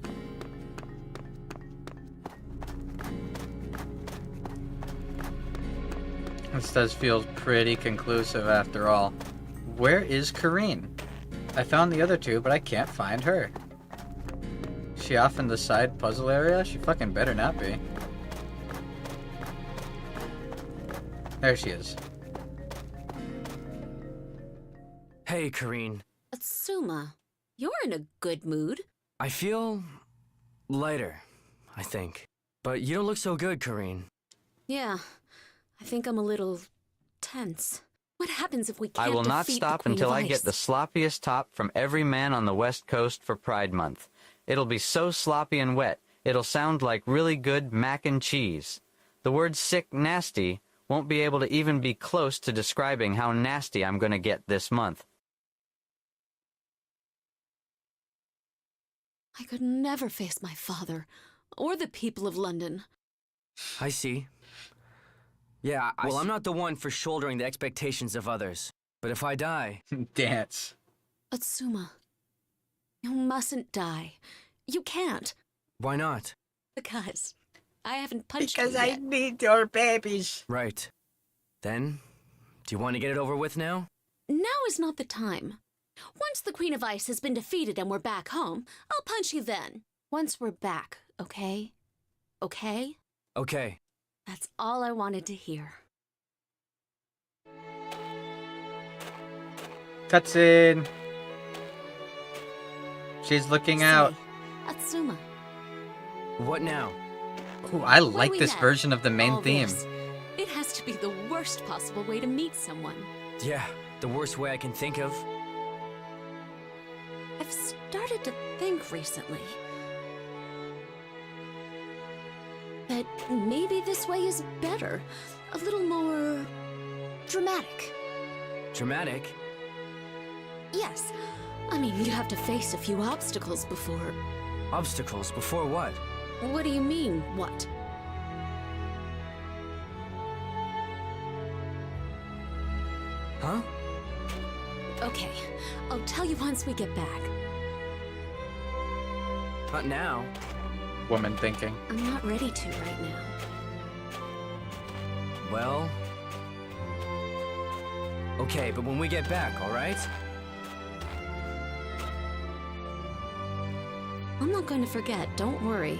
This does feel pretty conclusive after all. Where is Karine? I found the other two, but I can't find her. Is she off in the side puzzle area? She fucking better not be. There she is. Hey, Karine. Atsuma, you're in a good mood. I feel... lighter, I think. But you don't look so good, Karine. Yeah, I think I'm a little tense. What happens if we can't I will not defeat stop the Queen until of I Ice? get the sloppiest top from every man on the West Coast for Pride Month. It'll be so sloppy and wet, it'll sound like really good mac and cheese. The word sick nasty won't be able to even be close to describing how nasty I'm gonna get this month. I could never face my father, or the people of London. I see. Yeah, well, I'm not the one for shouldering the expectations of others. But if I die... Dance. Atsuma, you mustn't die. You can't. Why not? Because I haven't punched you Because I yet. need your babies. Right. Then, do you want to get it over with now? Now is not the time. Once the Queen of Ice has been defeated and we're back home, I'll punch you then. Once we're back, okay? Okay? Okay. That's all I wanted to hear. Cutscene. She's looking out. Say, Atsuma. What now? Ooh, I when like we this met, version of the main all theme. this, it has to be the worst possible way to meet someone. Yeah, the worst way I can think of. I've started to think recently that maybe this way is better. A little more dramatic. Dramatic? Yes. I mean, you have to face a few obstacles before... Obstacles before what? What do you mean, what? Huh? Okay, I'll tell you once we get back. Not now. Woman thinking. I'm not ready to right now. Well... Okay, but when we get back, alright? I'm not going to forget, don't worry.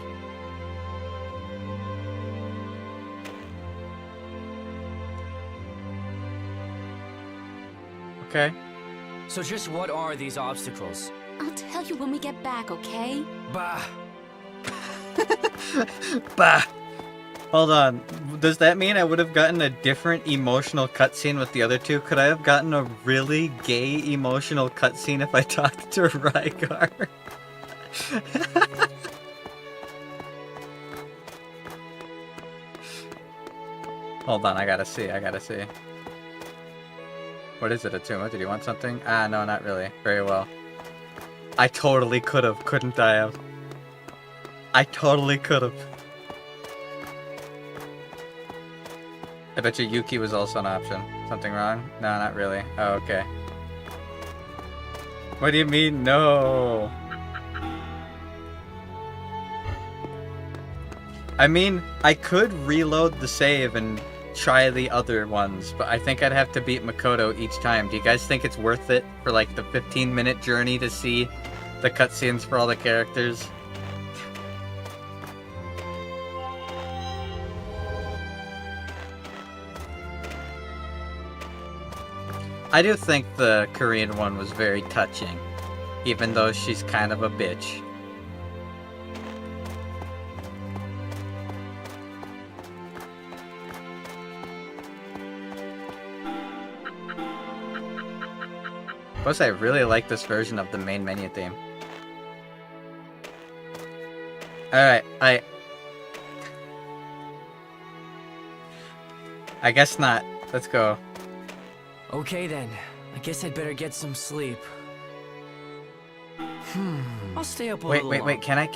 Okay. So just what are these obstacles? I'll tell you when we get back, okay? Bah. Bah! Hold on. Does that mean I would have gotten a different emotional cutscene with the other two? Could I have gotten a really gay emotional cutscene if I talked to Rygar? Hold on, I gotta see. What is it, Atuma? Did you want something? Ah, no, not really. Very well. I totally could have, couldn't I have? I totally could have. I bet you Yuki was also an option. Something wrong? No, not really. Oh, okay. What do you mean, no? I mean, I could reload the save and try the other ones, but I think I'd have to beat Makoto each time. Do you guys think it's worth it for like the 15-minute journey to see the cutscenes for all the characters? I do think the Korean one was very touching, even though she's kind of a bitch. Plus, I really like this version of the main menu theme. Alright, I guess not. Let's go. Okay then, I guess I'd better get some sleep. I'll stay up a little Wait, longer. can I?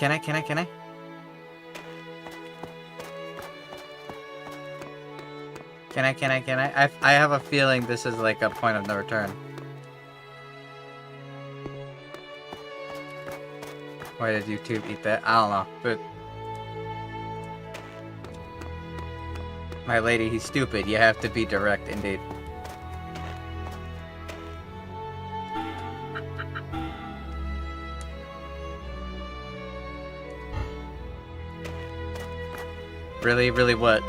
I have a feeling this is like a point of no return. Why did YouTube eat that? I don't know, but... My lady, he's stupid. You have to be direct, indeed. Really, really what?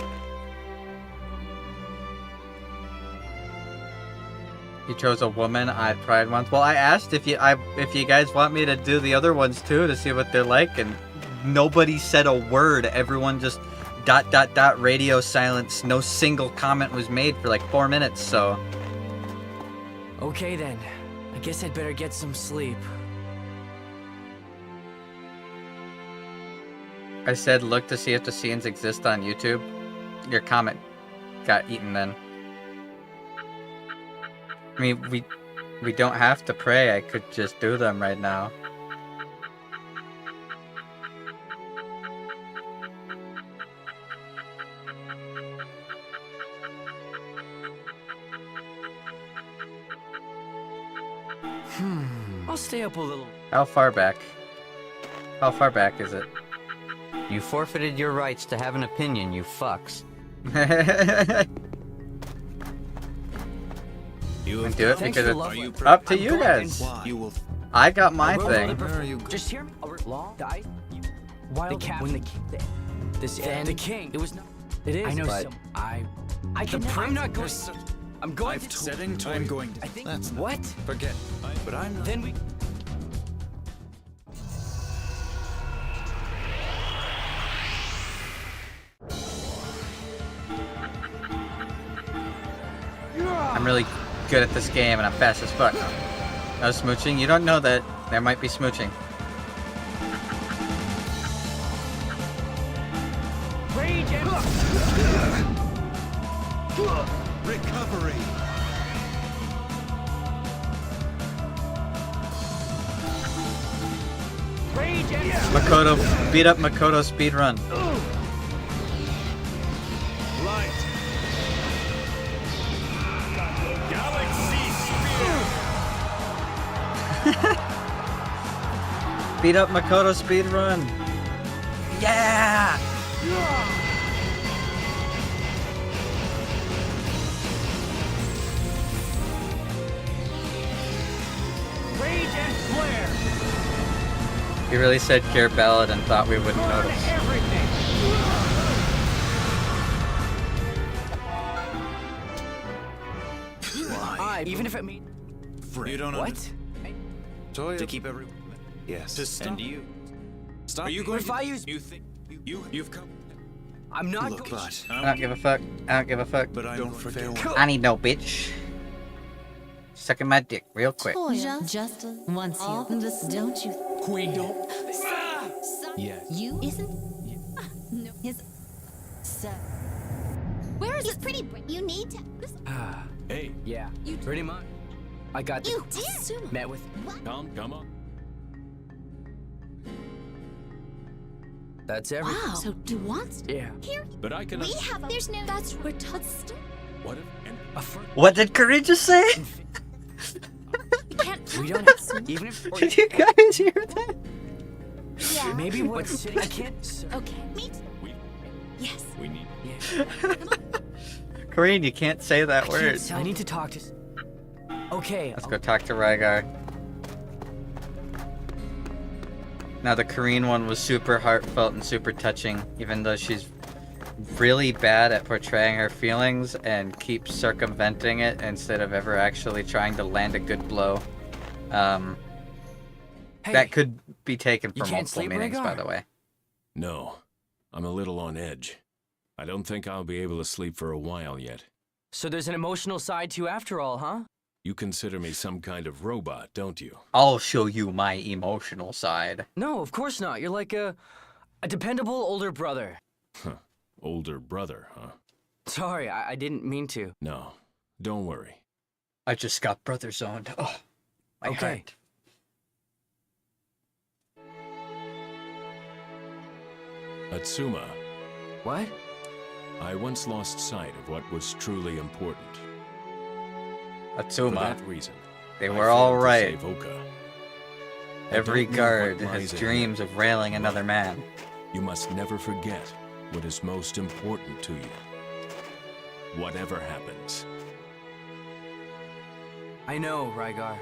You chose a woman at Pride Month. Well, I asked if you guys want me to do the other ones too to see what they're like, and nobody said a word. Everyone just ... radio silence. No single comment was made for like 4 minutes. So. Okay then, I guess I'd better get some sleep. I said look to see if the scenes exist on YouTube. Your comment got eaten then. I mean, we don't have to pray. I could just do them right now. I'll stay up a little. How far back? How far back is it? You forfeited your rights to have an opinion, you fucks. You can do it because it's up to you guys. I got my thing. Just hear me. The cat when the king. It was not. It is. I know. But I can. I'm not going. I'm going to. Setting to. I'm going to. I think. That's what? Forget. But I'm not. Then we. I'm really good at this game and I'm fast as fuck. No smooching? You don't know that. There might be smooching. Rage and recovery. Rage and Makoto, beat up Makoto speedrun. Light. Beat up Makoto speedrun. Yeah! Rage and flare. He really said Care Ballad and thought we wouldn't notice. Everything. Even if it means. You don't know what? TOYA to keep everyone. Yes. To stop. And you. Stop. Are you me. going If I use... You think you've come? I'm not Look, going but I don't give a fuck. I don't give a fuck. But I don't forget. I need no bitch. Sucking my dick real quick. Toya, just once you don't you? Queen, don't. Yes. You isn't? No. His. So. Where is it? Pretty. You need to. Hey, Yeah, pretty much. I got the... You did. Met with... come on. That's everything. Wow. So do wants? Yeah. Here. But I can. We have. There's no. That's where Tut's. What if? And What did Corinne just say? Can't. We don't have... Even if... Did you guys hear that? Yeah. Maybe what's sitting... I can't... Okay. Me too. Yes. we need. Corinne, you can't say that word. I need to talk to... Okay. Let's go talk to Rygar. Now the Korean one was super heartfelt and super touching, even though she's really bad at portraying her feelings and keeps circumventing it instead of ever actually trying to land a good blow. That could be taken for multiple meanings, by the way. No, I'm a little on edge. I don't think I'll be able to sleep for a while yet. So there's an emotional side to you after all, huh? You consider me some kind of robot, don't you? I'll show you my emotional side. No, of course not. You're like a dependable older brother. Huh. Older brother, huh? Sorry, I didn't mean to. No, don't worry. I just got brother zoned. Oh, my heart. Atsuma. What? I once lost sight of what was truly important. Atsuma. For that reason, They I were all failed to right. save Oka. Every I don't know guard what has lies ahead. dreams of railing another man. You must never forget what is most important to you. Whatever happens. I know, Rygar.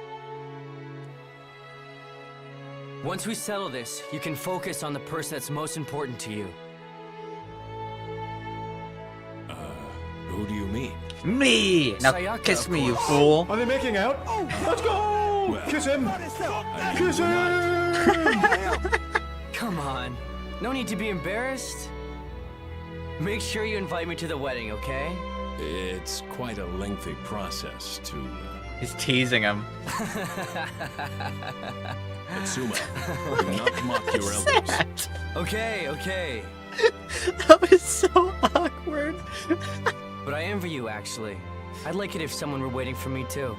Once we settle this, you can focus on the person that's most important to you. Who do you mean? Me! Now Sayaka, kiss of me, you course. fool! Are they making out? Let's go! Well, Kiss him! I Kiss mean, we're him! Come on. No need to be embarrassed. Make sure you invite me to the wedding, okay? It's quite a lengthy process to... He's teasing him. Atsuma, do not mock your elders. Okay. That was so awkward. But I envy you, actually. I'd like it if someone were waiting for me, too.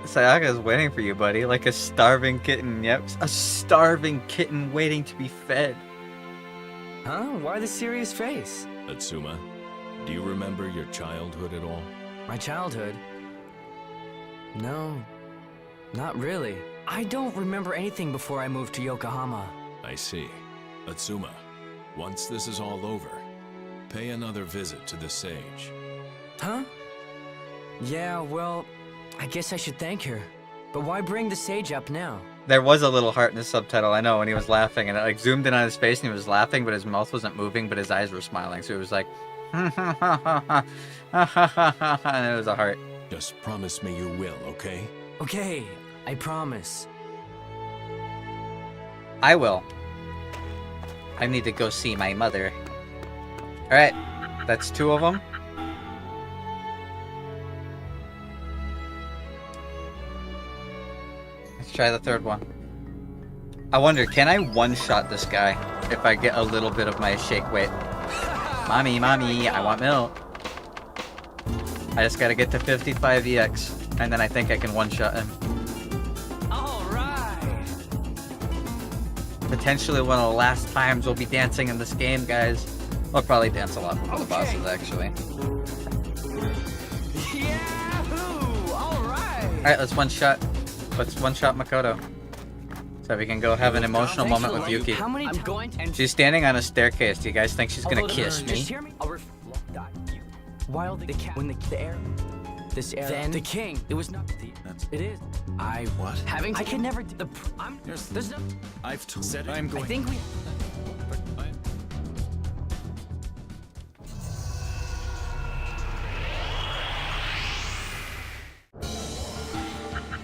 Sayaka's waiting for you, buddy. Like a starving kitten. Yep, a starving kitten waiting to be fed. Huh? Why the serious face? Atsuma, do you remember your childhood at all? My childhood? No, not really. I don't remember anything before I moved to Yokohama. I see. Atsuma, once this is all over, pay another visit to the sage. Huh? Yeah, well, I guess I should thank her. But why bring the sage up now? There was a little heart in the subtitle, I know, when he was laughing, and it like zoomed in on his face and he was laughing, but his mouth wasn't moving, but his eyes were smiling, so it was like, and it was a heart. Just promise me you will, okay? Okay, I promise. I will. I need to go see my mother. Alright, that's 2 of them. Let's try the 3rd one. I wonder, can I one-shot this guy if I get a little bit of my shake weight? Mommy, I want milk. I just gotta get to 55 EX, and then I think I can one-shot him. Alright! Potentially one of the last times we'll be dancing in this game, guys. We'll probably dance a lot with the bosses, actually. Yahoo! Alright! Alright, let's one-shot Makoto. So we can go have an emotional moment with Yuki. How many I'm going to... She's standing on a staircase. Do you guys think she's gonna kiss me? Just hear me. While the cat, when the air, this air, then the king, it was not the. It is. I what? Having. I can never. The. I'm. There's no. I've said it. I'm going. I think we.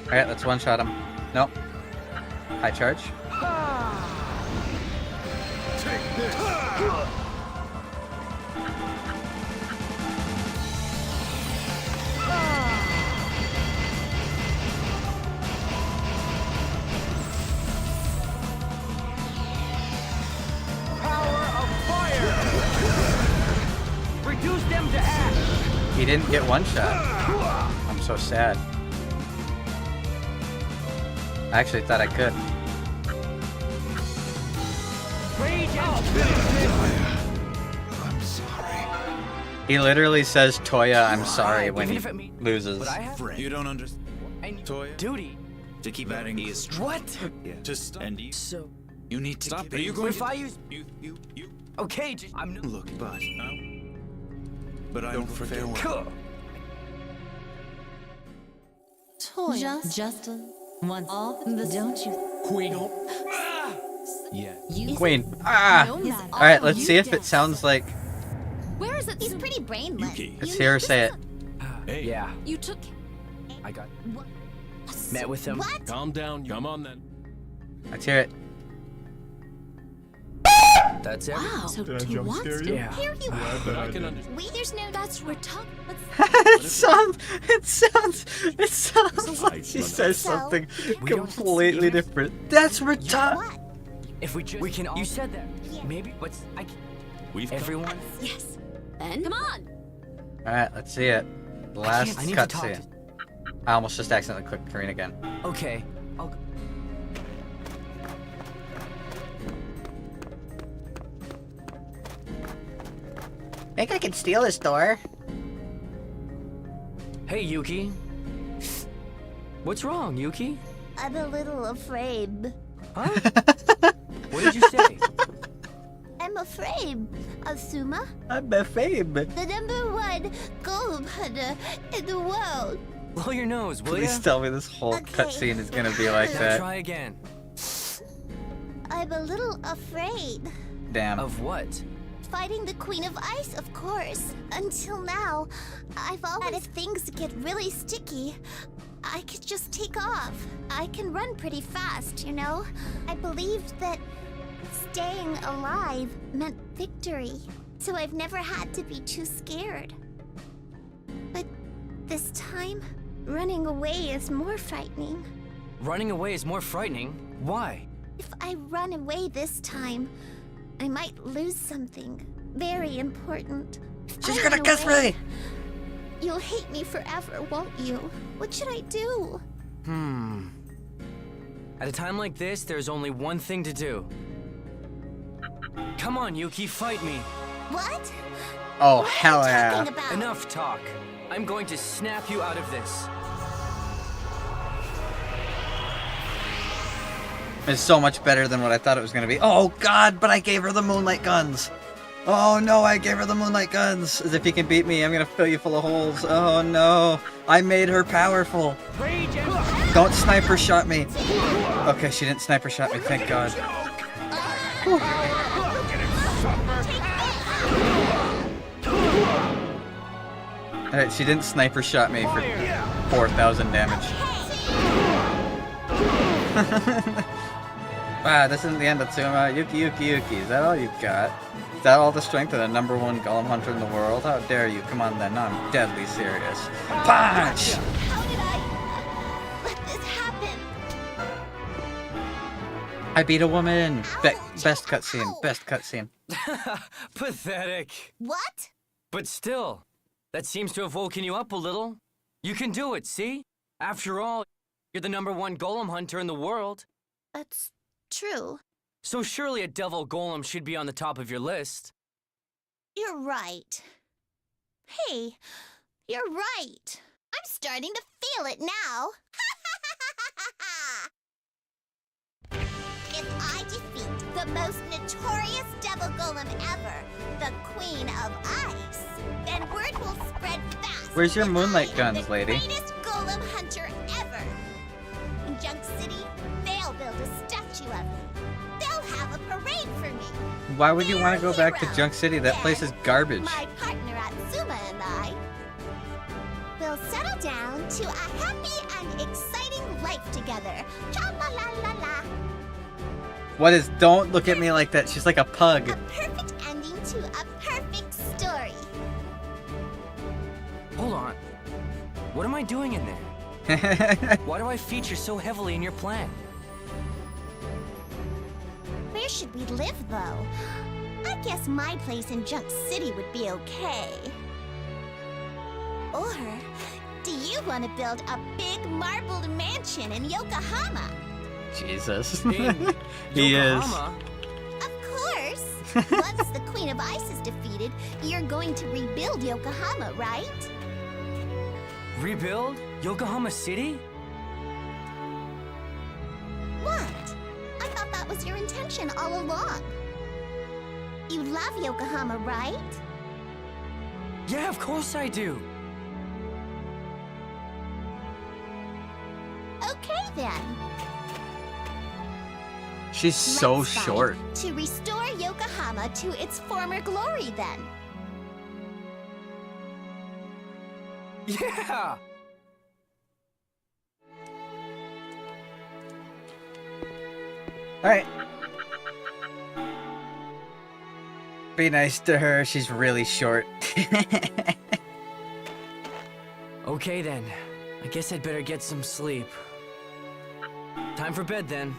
Alright, let's one-shot him. Nope. High charge. Take this. Reduce them to ash! He didn't get one shot. I'm so sad. I actually thought I could. I'm sorry. He literally says Toya, I'm sorry when he loses. You don't understand. Toya? Duty. To keep adding he is What? Yeah. Just and you. So. You need to Stop. keep Are you it- going If I use. You. Okay, I'm. Look, but. But I don't forget. Toya. Just once all the don't you? Queen. Yeah. You Queen. Ah! No matter. Alright, let's You see if it guess. sounds like. Where is it? He's pretty brainless. Yuki. Let's hear her say it. Hey, Yeah, You took. I got. Met with him. What? calm down. Come on then. Let's hear it. That's it. Wow. So Did I he jump wants scare to. you? Yeah. Here you Yeah, I bet I I can did. understand. Wait, there's no. That's we're talking. it sounds like she says So, something we don't- completely different. That's retarded. What? If we just. We can. You said that. Yeah. Maybe. What's. We've got- Everyone. Yes. Ben, come on. Alright, let's see it. The last I need to talk cutscene. I almost just accidentally clicked Kareen again. Okay. I'll. Think I can steal his door? Hey, Yuki. What's wrong, Yuki? I'm a little afraid. Huh? What did you say? I'm afraid, Asuma. I'm a fame. The #1 golem hunter in the world. Blow your nose, will Please ya? tell me this whole Okay. cutscene is gonna be like Now that. try again. I'm a little afraid. Damn. Of what? Fighting the Queen of Ice, of course. Until now, I've always that if things get really sticky, I could just take off. I can run pretty fast, you know? I believed that staying alive meant victory. So I've never had to be too scared. But this time, running away is more frightening. Running away is more frightening. Why? If I run away this time, I might lose something very important. If She's I gonna run kiss away, me! You'll hate me forever, won't you? What should I do? At a time like this, there's only one thing to do. Come on, Yuki, fight me. What? Oh, What hell are you yeah. talking about? Enough talk. I'm going to snap you out of this. It's so much better than what I thought it was gonna be. Oh god, but I gave her the moonlight guns. Oh no, I gave her the moonlight guns. As if you can beat me, I'm gonna fill you full of holes. Oh no, I made her powerful. Don't sniper shot me. Okay, she didn't sniper shot me, thank god. Whew. Alright, she didn't sniper shot me for 4,000 damage. Wow, this isn't the end of Tsuma. Yuki. Is that all you got? Is that all the strength of the #1 golem hunter in the world? How dare you? Come on then, now I'm deadly serious. Punch! How did I let this happen? I beat a woman! Best cutscene. Best cutscene. Pathetic. What? But still, that seems to have woken you up a little. You can do it, see? After all, you're the #1 golem hunter in the world. That's true. So surely a devil golem should be on the top of your list. You're right. Hey, you're right. I'm starting to feel it now. If I defeat the most notorious devil golem ever, the Queen of Ice, then word will spread fast. Where's your that moonlight I am guns, the lady? greatest golem hunter ever. In Junk City, they'll build a statue of me. They'll have a parade for me. Why would you want to go back to Junk City? That place is garbage. My partner Atsuma and I will settle down to a happy and exciting life together. together. Cha-la-la-la-la. What is? Don't look at me like that. She's like a pug. A perfect ending to a perfect story. Hold on. What am I doing in there? Why do I feature so heavily in your plan? Where should we live, though? I guess my place in Junk City would be okay. Or do you want to build a big marbled mansion in Yokohama? Jesus. He is. Of course. Once the Queen of Ice is defeated, you're going to rebuild Yokohama, right? Rebuild? Yokohama City? What? I thought that was your intention all along. You love Yokohama, right? Yeah, of course I do. Okay then. She's so Let's fight short. To restore Yokohama to its former glory, then. Yeah! Alright. Be nice to her. She's really short. Okay then. I guess I'd better get some sleep. Time for bed then.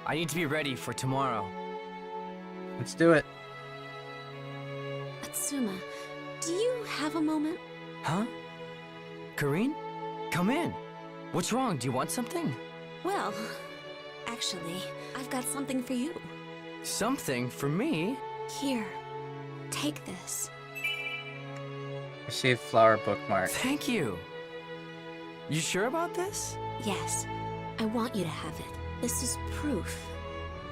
I need to be ready for tomorrow. Let's do it. Atsuma, do you have a moment? Huh? Karine? Come in. What's wrong? Do you want something? Well, actually, I've got something for you. Something for me? Here, take this. Received flower bookmark. Thank you. You sure about this? Yes, I want you to have it. This is proof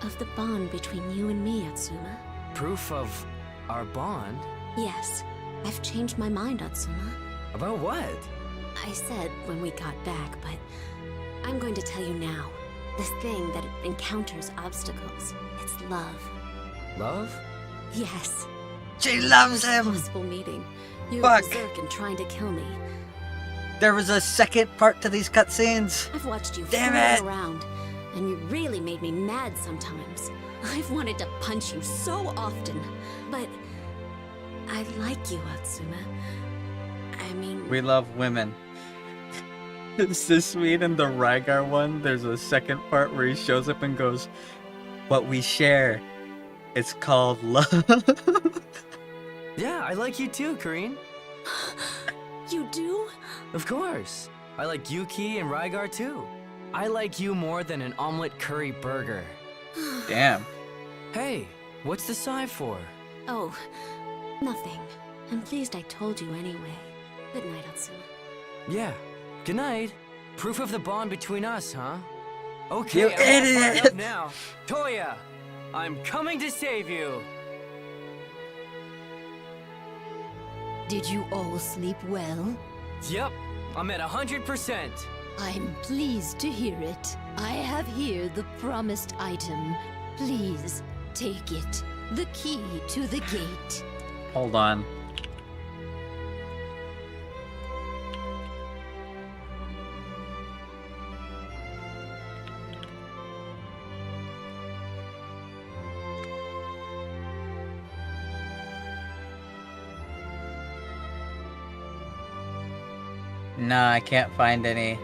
of the bond between you and me, Atsuma. Proof of our bond? Yes, I've changed my mind, Atsuma. About what? I said when we got back, but I'm going to tell you now. This thing that encounters obstacles, it's love. Love? Yes. She loves him! Possible meeting. You Fuck. were berserk and trying to kill me. There was a second part to these cutscenes. I've watched you Damn fooling it. around, and you really made me mad sometimes. I've wanted to punch you so often, but I like you, Atsuma. I mean... We love women. It's this sweet in the Rygar one. There's a second part where he shows up and goes, "What we share, it's called love." Yeah, I like you too, Karine. You do? Of course. I like Yuki and Rygar too. I like you more than an omelet curry burger. Damn. Hey, what's the sigh for? Oh, nothing. I'm pleased I told you anyway. Good night, Atsuma. Yeah, good night. Proof of the bond between us, huh? Okay, You I'm all fired idiot! up now. Toya, I'm coming to save you. Did you all sleep well? Yep, I'm at 100%. I'm pleased to hear it. I have here the promised item. Please, take it. The key to the gate. Hold on. Nah, I can't find any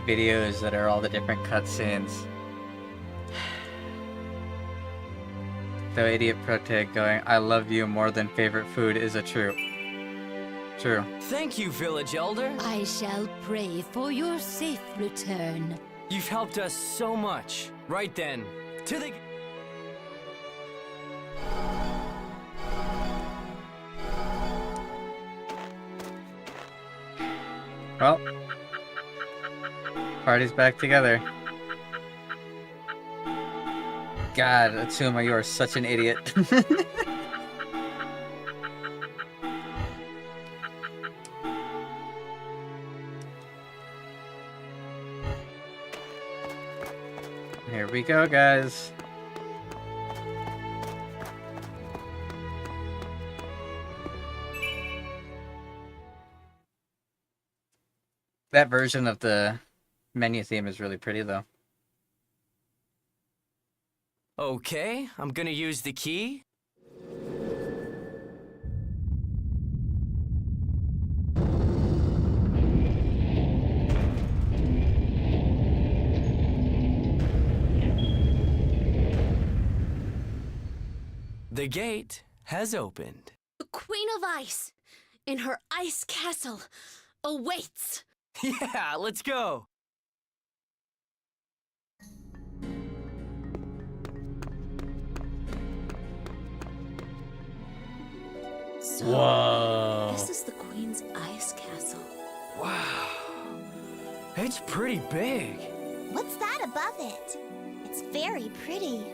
videos that are all the different cutscenes. Though idiot protag going, "I love you more than favorite food" is a true. True. Thank you, village elder. I shall pray for your safe return. You've helped us so much. Right then, to the... Well, party's back together. God, Atsuma, you are such an idiot. Here we go, guys. That version of the menu theme is really pretty, though. Okay, I'm gonna use the key. The gate has opened. The Queen of Ice, in her ice castle, awaits. Yeah, let's go. So, Whoa. this is the Queen's ice castle. Wow. It's pretty big. What's that above it? It's very pretty.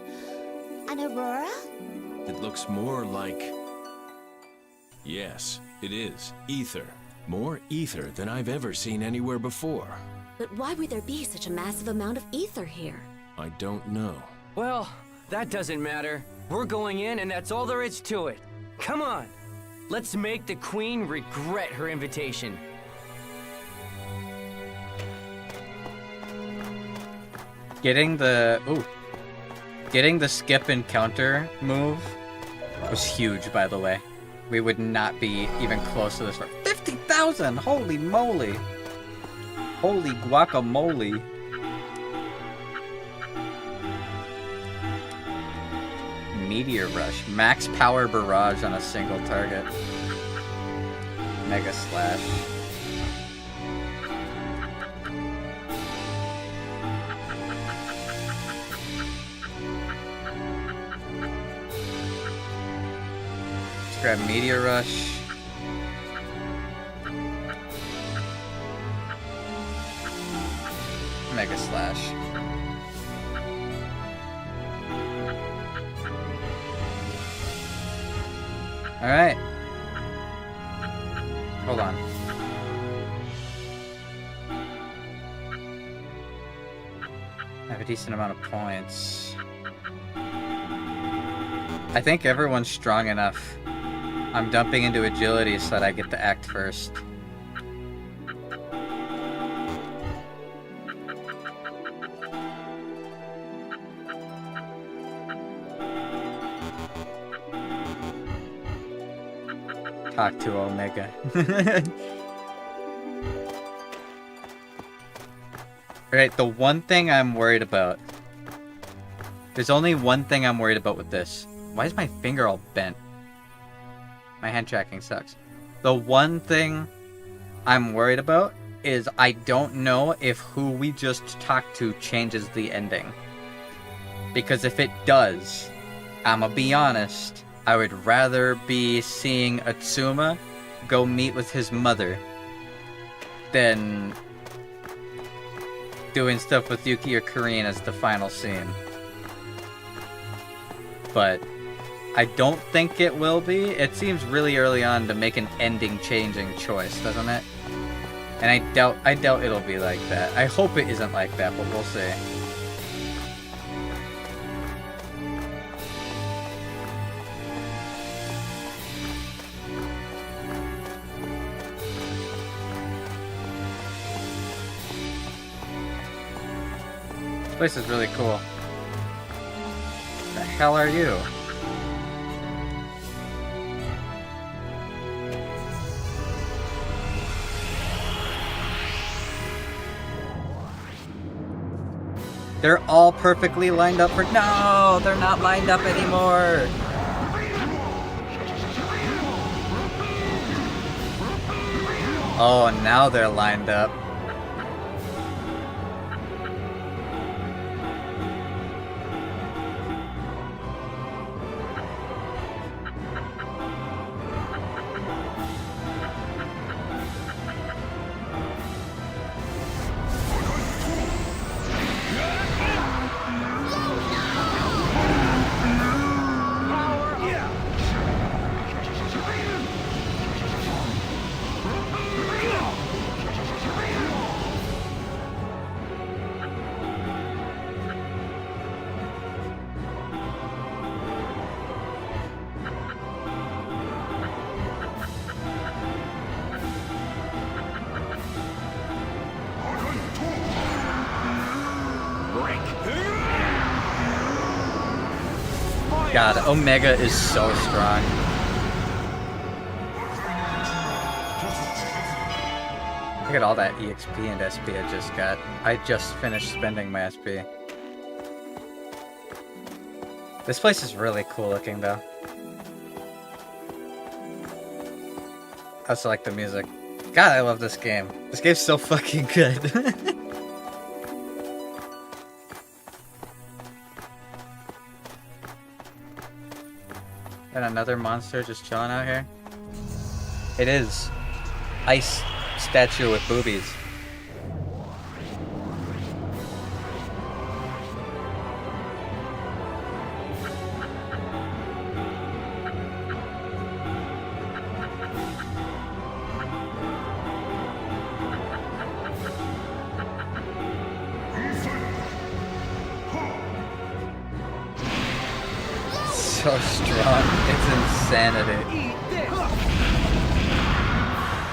An aurora? It looks more like... Yes, it is. Ether. More ether than I've ever seen anywhere before. But why would there be such a massive amount of ether here? I don't know. Well, that doesn't matter. We're going in and that's all there is to it. Come on. Let's make the Queen regret her invitation. Getting the skip and counter move was huge, by the way. We would not be even close to this for 50,000! Holy moly! Holy guacamole! Meteor Rush. Max power barrage on a single target. Mega Slash. Let's grab Meteor Rush. Mega Slash. Alright. Hold on. I have a decent amount of points. I think everyone's strong enough. I'm dumping into agility so that I get to act first. Talk to Omega. Alright, the one thing I'm worried about. There's only one thing I'm worried about with this. Why is my finger all bent? My hand tracking sucks. The one thing I'm worried about is I don't know if who we just talked to changes the ending. Because if it does, I'ma be honest, I would rather be seeing Atsuma go meet with his mother than doing stuff with Yuki or Kareen as the final scene. But I don't think it will be. It seems really early on to make an ending-changing choice, doesn't it? And I doubt it'll be like that. I hope it isn't like that, but we'll see. This place is really cool. The hell are you? They're all perfectly lined up for— No! They're not lined up anymore! Oh, now they're lined up. God, Omega is so strong. Look at all that EXP and SP I just got. I just finished spending my SP. This place is really cool looking though. I also like the music. God, I love this game. This game's so fucking good. And another monster just chilling out here. It is. Ice statue with boobies. So strong. It's insanity.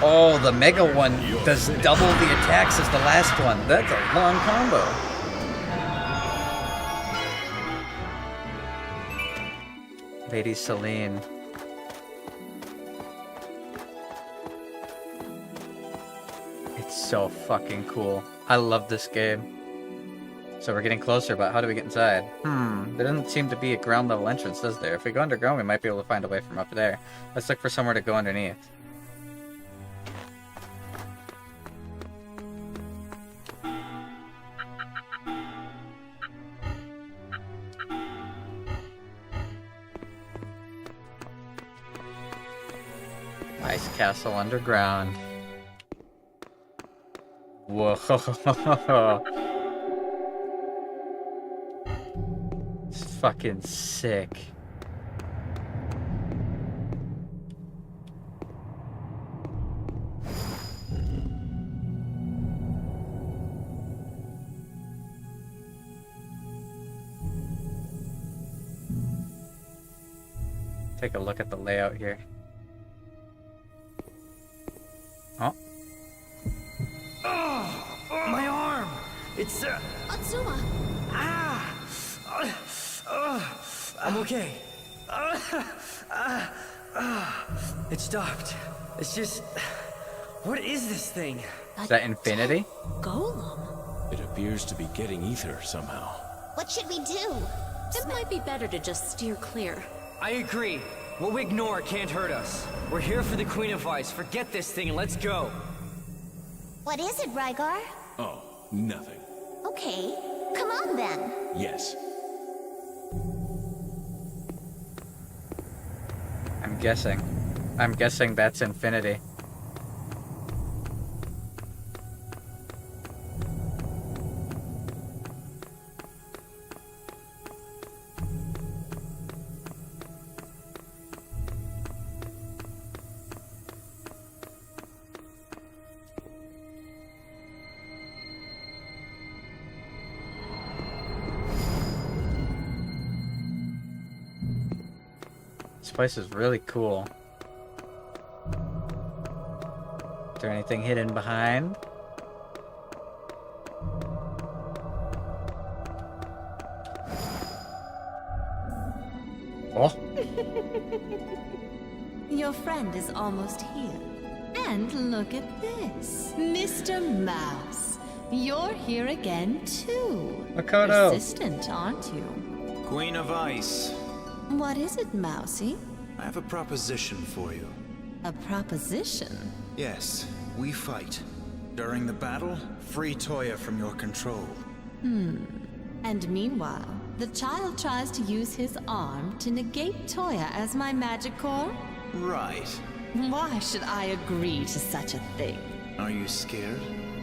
Oh, the Mega one does double the attacks as the last one. That's a long combo. Lady Celine. It's so fucking cool. I love this game. So we're getting closer, but how do we get inside? There doesn't seem to be a ground level entrance, does there? If we go underground, we might be able to find a way from up there. Let's look for somewhere to go underneath. Ice castle underground. Whoa. It's fucking sick. Take a look at the layout here. Oh. Oh, my arm! It's Atsuma! I'm okay. It stopped. It's just... What is this thing? Is that infinity? Golem? It appears to be getting ether somehow. What should we do? It might be better to just steer clear. I agree. What we ignore can't hurt us. We're here for the Queen of Ice. Forget this thing and let's go. What is it, Rygar? Oh, nothing. Okay, come on then. Yes. I'm guessing that's infinity. This place is really cool. Is there anything hidden behind? Oh. Your friend is almost here. And look at this. Mr. Mouse. You're here again, too. Makoto. Persistent, aren't you? Queen of Ice. What is it, Mousy? I have a proposition for you. A proposition? Yes, we fight. During the battle, free Toya from your control. And meanwhile, the child tries to use his arm to negate Toya as my magic core? Right. Why should I agree to such a thing? Are you scared?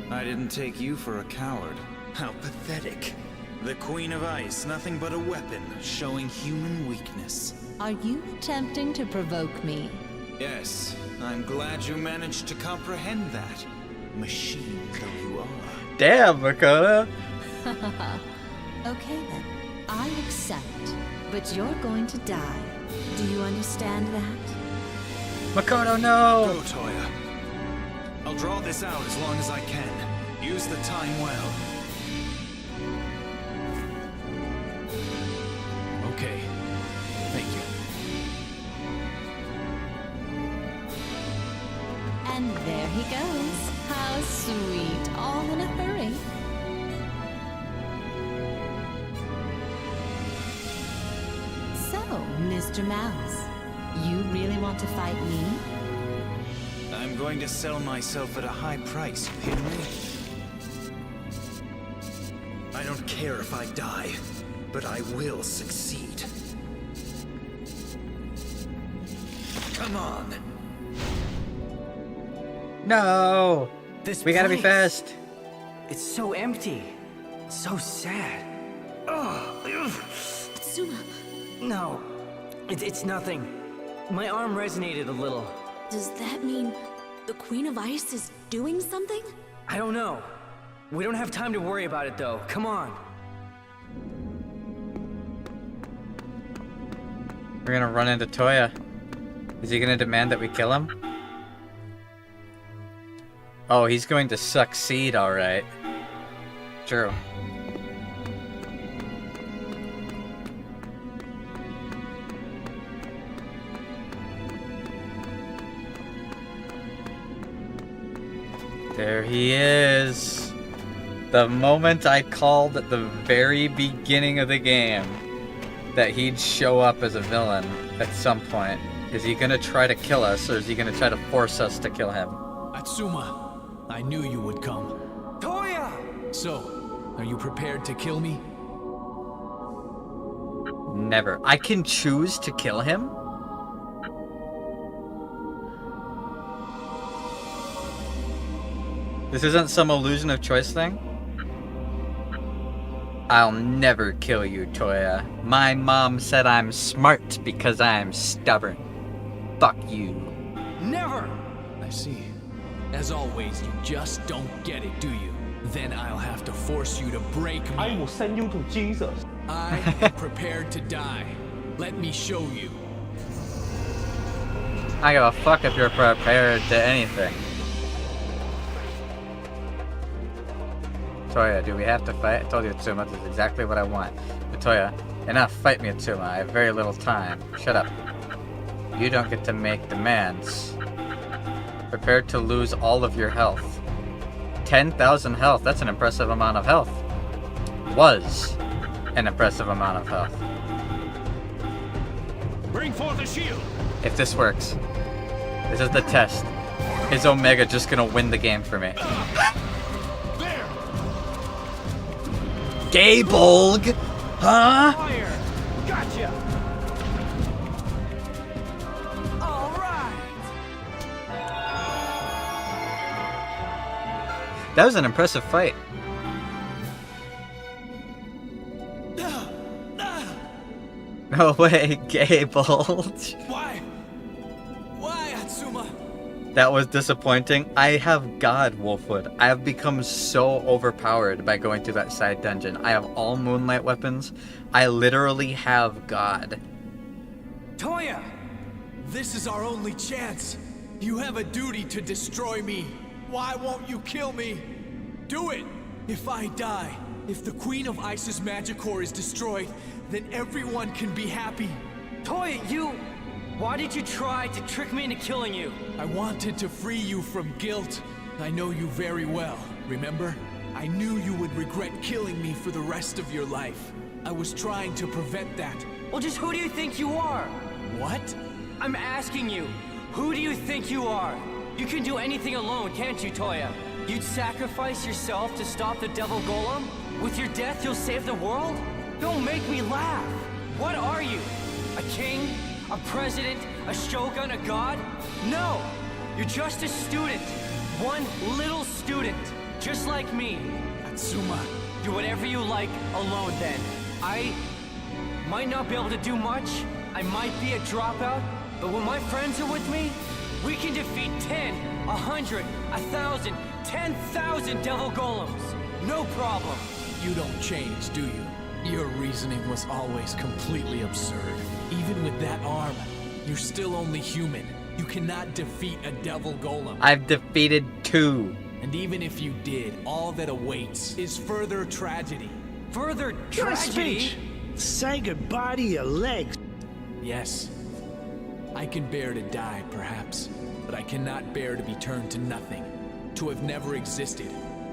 I didn't take you for a coward. How pathetic. The Queen of Ice, nothing but a weapon, showing human weakness. Are you attempting to provoke me? Yes, I'm glad you managed to comprehend that. Machine though you are. Damn, Makoto. Okay then, I accept. But you're going to die. Do you understand that? Makoto, no! Go, Toya. I'll draw this out as long as I can. Use the time well. Okay. And there he goes. How sweet, all in a hurry. So, Mr. Mouse, you really want to fight me? I'm going to sell myself at a high price, you hear me? I don't care if I die, but I will succeed. Come on. No! We gotta be place. fast. It's so empty. So sad. Ugh. Suma, No, it's nothing. My arm resonated a little. does that mean the Queen of Ice is doing something? I don't know. We don't have time to worry about it though. Come on. We're gonna run into Toya. Is he gonna demand that we kill him? Oh, he's going to succeed, alright. True. There he is. The moment I called at the very beginning of the game that he'd show up as a villain at some point. Is he gonna try to kill us, or is he gonna try to force us to kill him? Atsuma, I knew you would come. Toya! So, are you prepared to kill me? Never. I can choose to kill him? This isn't some illusion of choice thing? I'll never kill you, Toya. My mom said I'm smart because I'm stubborn. Fuck you. Never! I see. As always, you just don't get it, do you? Then I'll have to force you to break me. I will send you to Jesus. I am prepared to die. Let me show you. I give a fuck if you're prepared to anything. Toya, do we have to fight? I told you, Atsuma, this is exactly what I want. But Toya, enough, fight me, Atsuma. I have very little time. Shut up. You don't get to make demands. Prepared to lose all of your health. 10,000 health, that's an impressive amount of health. Was an impressive amount of health. Bring forth the shield. If this works, this is the test. Is Omega just gonna win the game for me? There. Gabolg! Huh? Fire. Gotcha. All right. That was an impressive fight. No way, Gabolg. Why? Why, Atsuma? That was disappointing. I have God, Wolfwood. I have become so overpowered by going through that side dungeon. I have all moonlight weapons. I literally have God. Toya! This is our only chance. You have a duty to destroy me. Why won't you kill me? Do it! If I die, if the Queen of Ice's magic core is destroyed, then everyone can be happy. Toya, you... Why did you try to trick me into killing you? I wanted to free you from guilt. I know you very well, remember? I knew you would regret killing me for the rest of your life. I was trying to prevent that. Well, just who do you think you are? What? I'm asking you, who do you think you are? You can do anything alone, can't you, Toya? You'd sacrifice yourself to stop the Devil Golem? With your death, you'll save the world? Don't make me laugh! What are you? A king? A president? A shogun? A god? No! You're just a student. One little student. Just like me. Atsuma. Do whatever you like alone then. I might not be able to do much. I might be a dropout. But when my friends are with me, we can defeat 10, 100, 1,000, 10,000 Devil Golems. No problem. You don't change, do you? Your reasoning was always completely absurd. Even with that arm, you're still only human. You cannot defeat a Devil Golem. I've defeated 2. And even if you did, all that awaits is further tragedy. Further Your tragedy? speech. Say goodbye to your legs. Yes. I can bear to die, perhaps, but I cannot bear to be turned to nothing, to have never existed.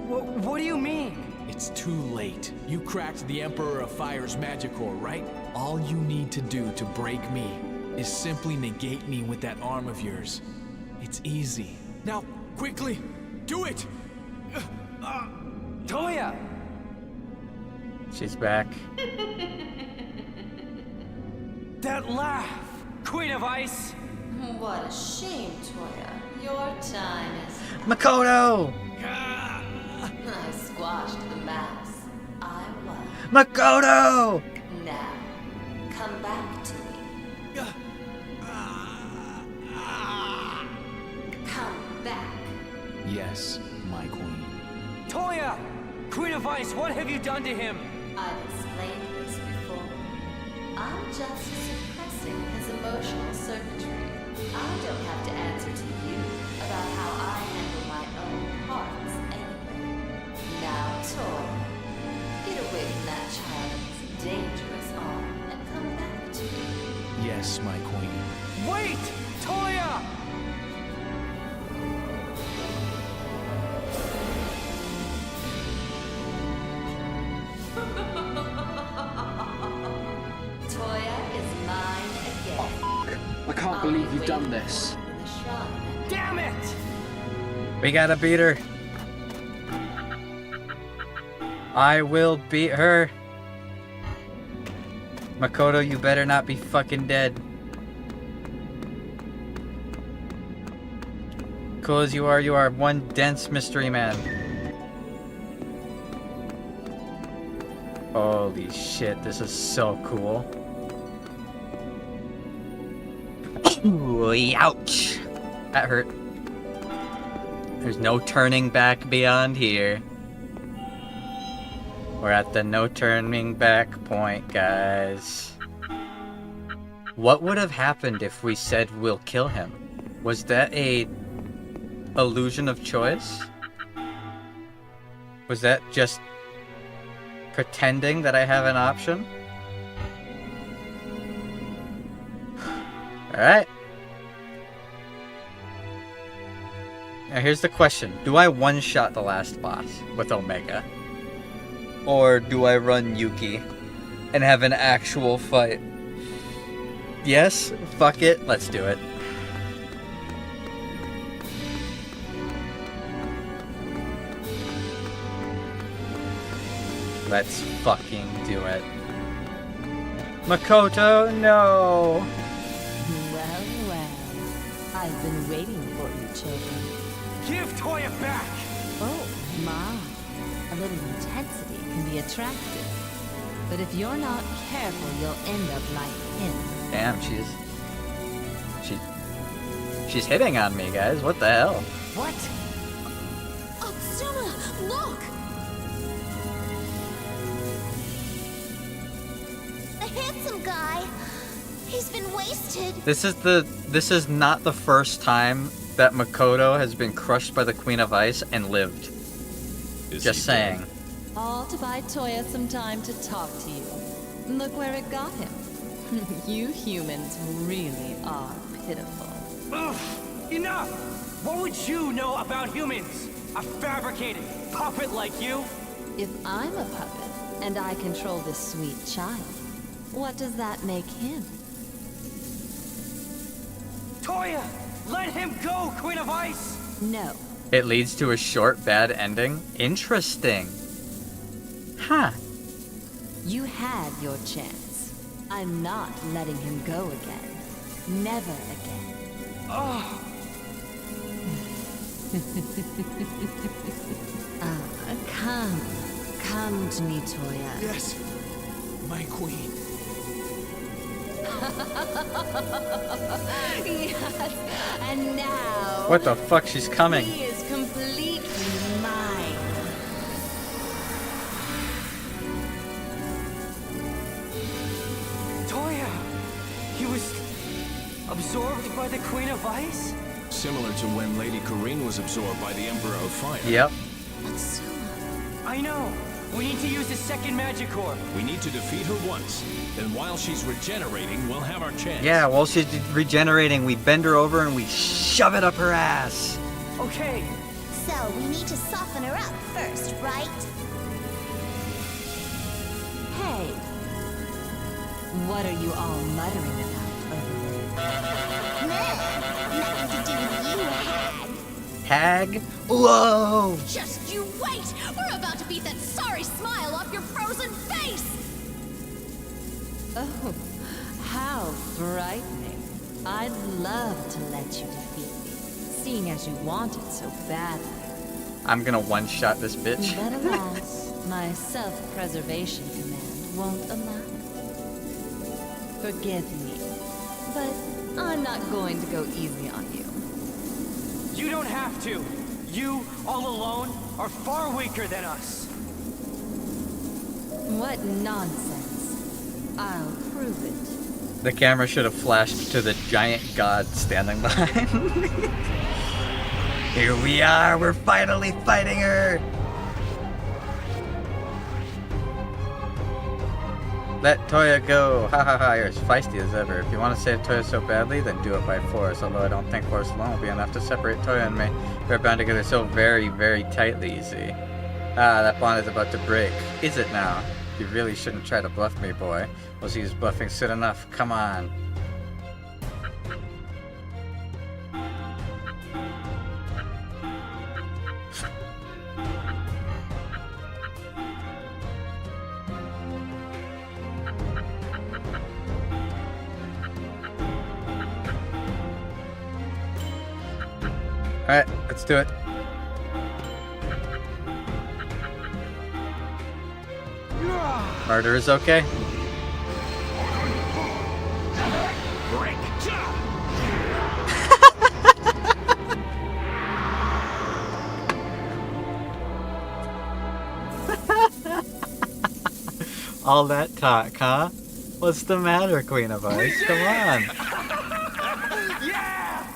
What do you mean? It's too late. You cracked the Emperor of Fire's magic ore, right? All you need to do to break me is simply negate me with that arm of yours. It's easy. Now, quickly, do it! Toya! She's back. That laugh! Queen of Ice! What a shame, Toya. Your time is... Makoto! I squashed the mouse. I won. Makoto! Now, come back to me. Come back. Yes, my queen. Toya! Queen of Ice, what have you done to him? I've explained this before. I'm just suppressing his emotional circuitry. I don't have to answer to you about how I handle my own parts anyway. Now, Toya, get away from that child's dangerous arm and come back to me. Yes, my queen. Wait! Toya! Toya is mine again. I can't believe you've done this. Damn it! We gotta beat her. I will beat her. Makoto, you better not be fucking dead. Cool as you are one dense mystery man. Holy shit, this is so cool. Ooh, ouch. That hurt. There's no turning back beyond here. We're at the no turning back point, guys. What would have happened if we said we'll kill him? Was that a illusion of choice? Was that just pretending that I have an option? Alright. Now here's the question. Do I one-shot the last boss with Omega? Or do I run Yuki and have an actual fight? Yes? Fuck it. Let's do it. Let's fucking do it. Makoto, no! Well, well. I've been waiting for you, children. Give Toya back! Oh, my. A little intensity can be attractive. But if you're not careful, you'll end up like him. Damn, she's hitting on me, guys. What the hell? What? Otsuma, look! The handsome guy. He's been wasted. This is not the first time that Makoto has been crushed by the Queen of Ice and lived. Just saying. All to buy Toya some time to talk to you. Look where it got him. You humans really are pitiful. Ugh! Enough! What would you know about humans? A fabricated puppet like you? If I'm a puppet, and I control this sweet child, what does that make him? Toya! Let him go, Queen of Ice! No. It leads to a short, bad ending? Interesting. Huh. You had your chance. I'm not letting him go again. Never again. Oh. Come to me, Toya. Yes, my queen. Yes, and now... What the fuck? She's coming. He is completely mine. Toya! He was absorbed by the Queen of Ice? Similar to when Lady Corrine was absorbed by the Emperor of Fire. Yep. I know. We need to use the second magic core. We need to defeat her once. Then while she's regenerating, we'll have our chance. Yeah, while she's regenerating, we bend her over and we shove it up her ass. Okay. So we need to soften her up first, right? Hey, what are you all muttering about over there? Nothing to do with you, Hag. Hag? Whoa! Just you wait! We're about to beat that sorry smile off your frozen face! Oh, how frightening. I'd love to let you defeat me, seeing as you want it so badly. I'm gonna one-shot this bitch. But alas, my self-preservation command won't allow. Forgive me, but I'm not going to go easy on you. You don't have to. You, all alone, are far weaker than us. What nonsense. I'll prove it. The camera should have flashed to the giant god standing behind me. Here we are, we're finally fighting her! Let Toya go! Ha ha ha, you're as feisty as ever. If you want to save Toya so badly, then do it by force. Although I don't think force alone will be enough to separate Toya and me. We're bound together so very, very tightly, you see. Ah, that bond is about to break. Is it now? You really shouldn't try to bluff me, boy. Well, she's bluffing soon enough. Come on. Alright, let's do it. Murder is okay. All that talk, huh? What's the matter, Queen of Ice? Come on.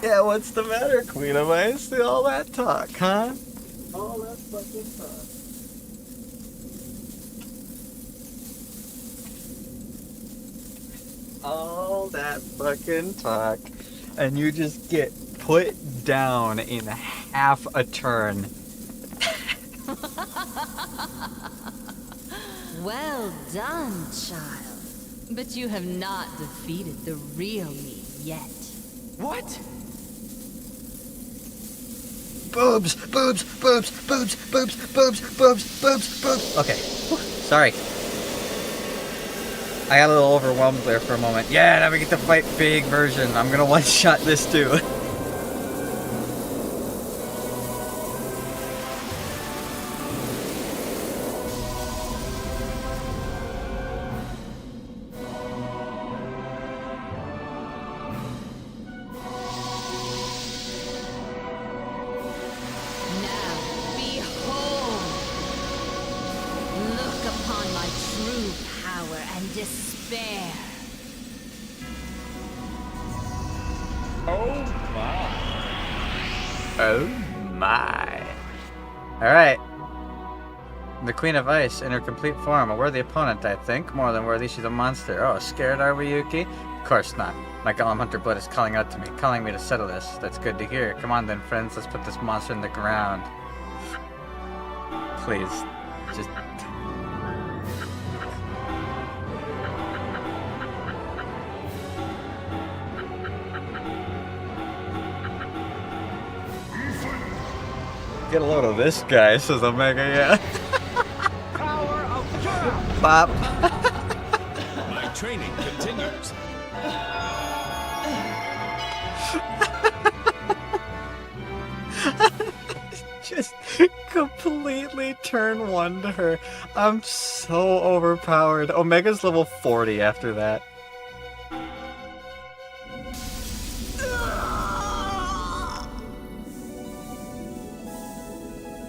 Yeah, what's the matter, Queen of Ice? All that talk, huh? All that fucking talk. All that fucking talk. And you just get put down in half a turn. Well done, child. But you have not defeated the real me yet. What? Boobs, boobs, boobs, boobs, boobs, boobs, boobs, boobs, boobs. Okay, sorry. I got a little overwhelmed there for a moment. Yeah, now we get to fight big version. I'm gonna one-shot this too. Despair. Oh my. Oh my. Alright. The Queen of Ice in her complete form. A worthy opponent, I think. More than worthy, she's a monster. Oh, scared are we, Yuki? Of course not. My Golem Hunter blood is calling out to me, calling me to settle this. That's good to hear. Come on then, friends. Let's put this monster in the ground. Please. Just... Get a load of this guy, says Omega, yeah. Power of God. Bop. My training continues. Just completely turn one to her. I'm so overpowered. Omega's level 40 after that.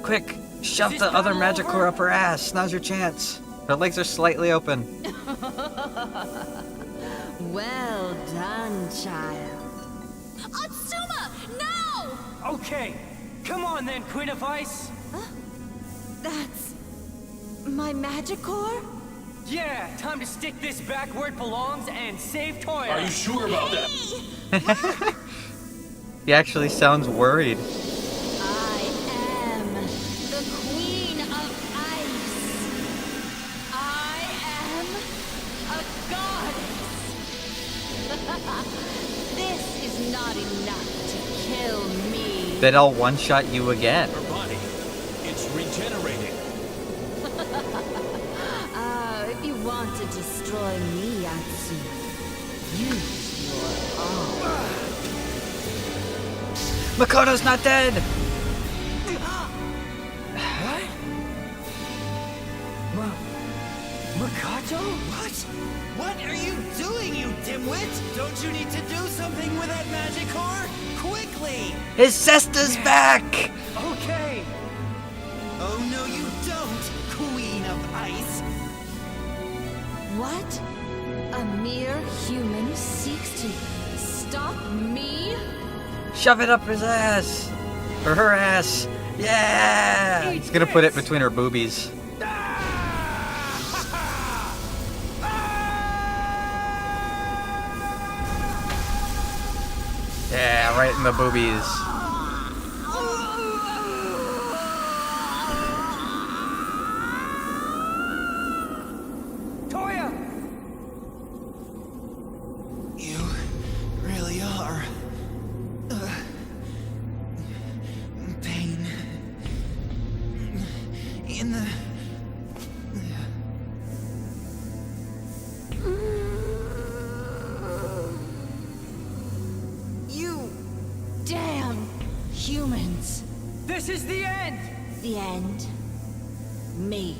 Quick! Shove the other magic core up her ass. Now's your chance. Her legs are slightly open. Well done, child. Atsuma, now! Okay, come on then, Queen of Ice. That's My Magicore? Yeah, time to stick this back where it belongs and save Toya. Are you sure about that? He actually sounds worried. I am the Queen of Ice. I am a goddess. This is not enough to kill me. Then I'll one-shot you again. Her body, it's regenerating. If you want to destroy me, Atsu, use your arm. Makoto's not dead! What? Makoto? What? What are you doing, you dimwit? Don't you need to do something with that Magicore? Quickly! His sister's back! Okay. Oh no you don't, Queen of Ice! What? A mere human seeks to stop me? Shove it up his ass! Or her ass! Yeah! He's gonna put it between her boobies. Yeah, right in the boobies. Toya! You really are... pain... in the... You damn humans. This is the end! The end? Maybe.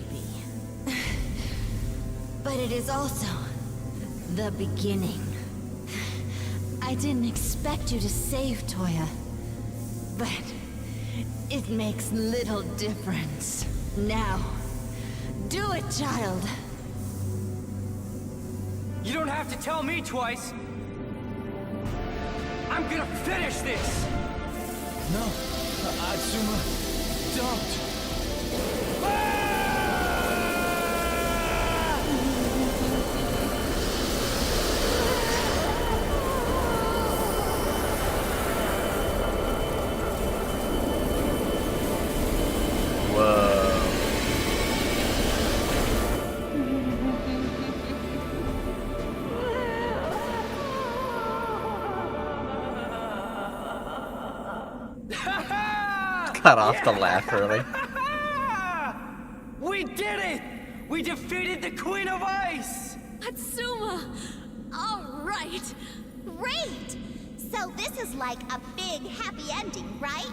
But it is also the beginning. I didn't expect you to save Toya, but it makes little difference. Now, do it, child. You don't have to tell me twice. I'm gonna finish this! No, Atsuma, don't. Cut off the laugh early. We did it! We defeated the Queen of Ice! Atsuma! All right. Great! So this is like a big happy ending, right?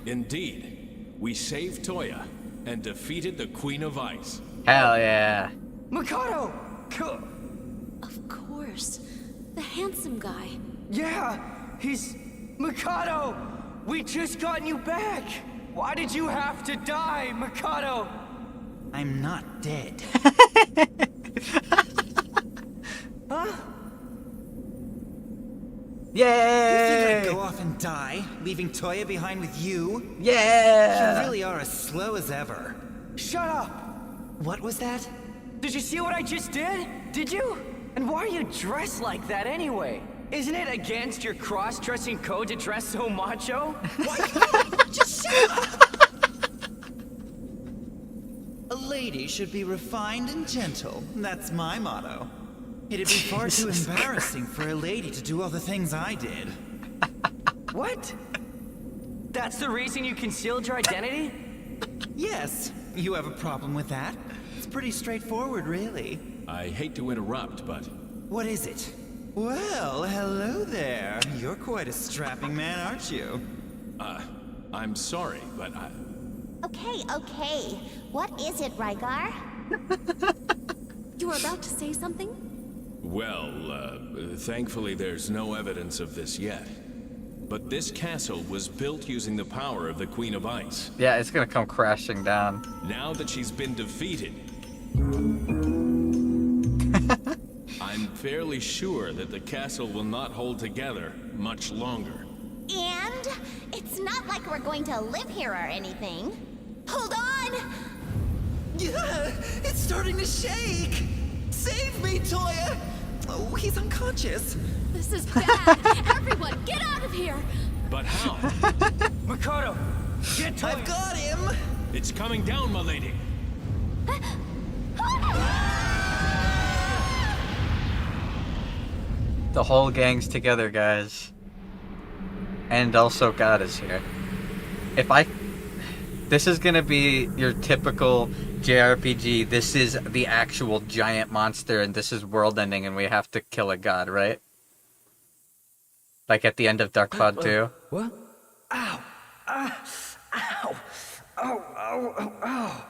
Indeed. We saved Toya and defeated the Queen of Ice. Hell yeah. Makoto! Of course. The handsome guy. Yeah, he's... Makoto! We just gotten you back! Why did you have to die, Makoto? I'm not dead. Huh? You think Yay! I'd go off and die, leaving Toya behind with you? Yeah! You really are as slow as ever. Shut up! What was that? Did you see what I just did? Did you? And why are you dressed like that anyway? Isn't it against your cross-dressing code to dress so macho? Just shut up! A lady should be refined and gentle. That's my motto. It'd be far too embarrassing for a lady to do all the things I did. What? That's the reason you concealed your identity? Yes. You have a problem with that? It's pretty straightforward, really. I hate to interrupt, but... What is it? Well, hello there. You're quite a strapping man, aren't you? I'm sorry, but I... Okay. What is it, Rygar? You were about to say something? Well, thankfully there's no evidence of this yet. But this castle was built using the power of the Queen of Ice. Yeah, it's gonna come crashing down. Now that she's been defeated, I'm fairly sure that the castle will not hold together much longer. And it's not like we're going to live here or anything. Hold on! Yeah, it's starting to shake! Save me, Toya! Oh, he's unconscious. This is bad. Everyone, get out of here! But how? Makoto, get Toya! I've got him! It's coming down, my lady. The whole gang's together, guys. And also God is here. This is gonna be your typical JRPG. This is the actual giant monster and this is world ending and we have to kill a god, right? Like at the end of Dark Cloud 2. What? Ow! Ow! Oh! Oh! Oh! Oh!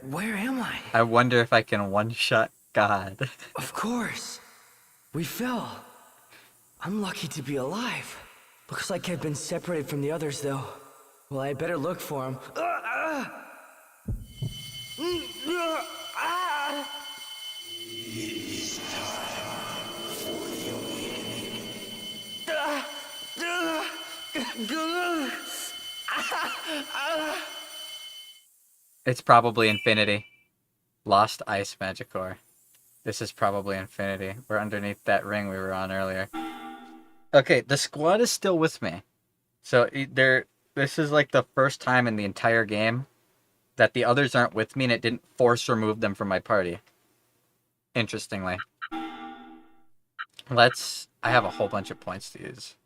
Where am I? I wonder if I can one-shot God. Of course. We fell. I'm lucky to be alive. Looks like I've been separated from the others, though. Well, I better look for him. It's probably Infinity. Lost Ice Magicore. This is probably Infinity. We're underneath that ring we were on earlier. Okay, the squad is still with me. So this is like the first time in the entire game that the others aren't with me and it didn't force remove them from my party. Interestingly. I have a whole bunch of points to use.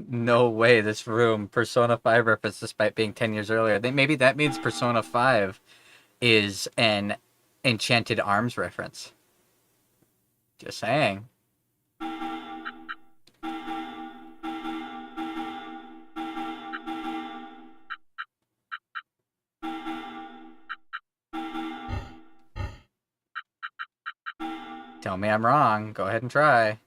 No way, this room. Persona 5 reference despite being 10 years earlier. Maybe that means Persona 5 is an Enchanted Arms reference. Just saying. Tell me I'm wrong. Go ahead and try.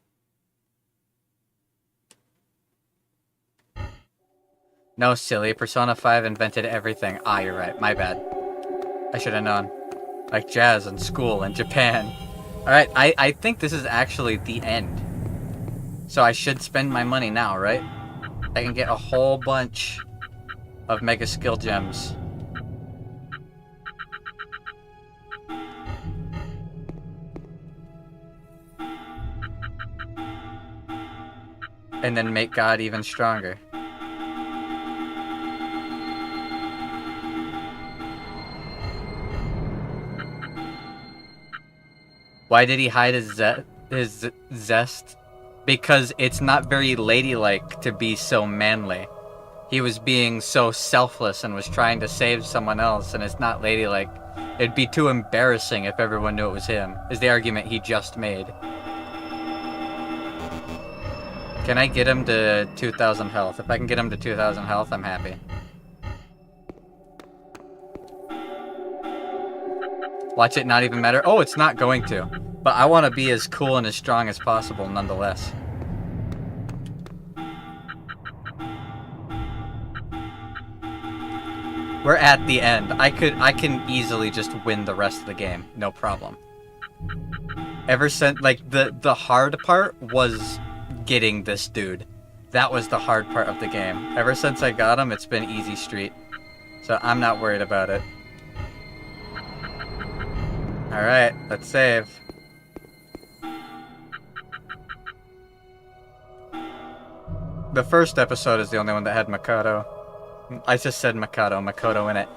No, silly. Persona 5 invented everything. Ah, you're right. My bad. I should have known. Like jazz and school and Japan. Alright, I think this is actually the end. So I should spend my money now, right? I can get a whole bunch of Mega Skill Gems. And then make God even stronger. Why did he hide his zest? Because it's not very ladylike to be so manly. He was being so selfless and was trying to save someone else, and it's not ladylike. It'd be too embarrassing if everyone knew it was him, is the argument he just made. Can I get him to 2,000 health? If I can get him to 2,000 health, I'm happy. Watch it not even matter. Oh, it's not going to. But I want to be as cool and as strong as possible nonetheless. We're at the end. I can easily just win the rest of the game. No problem. Ever since, like, the hard part was getting this dude. That was the hard part of the game. Ever since I got him, it's been easy street. So I'm not worried about it. Alright, let's save. The first episode is the only one that had Makoto. I just said Makoto in it.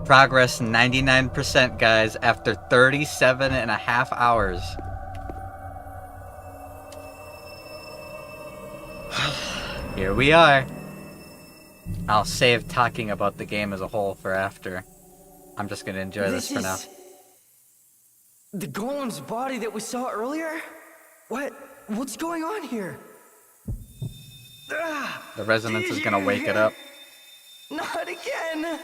Progress 99%, guys, after 37.5 hours. Here we are. I'll save talking about the game as a whole for after. I'm just gonna enjoy this for now. The golem's body that we saw earlier? What's going on here? The resonance is gonna wake it up. Not again!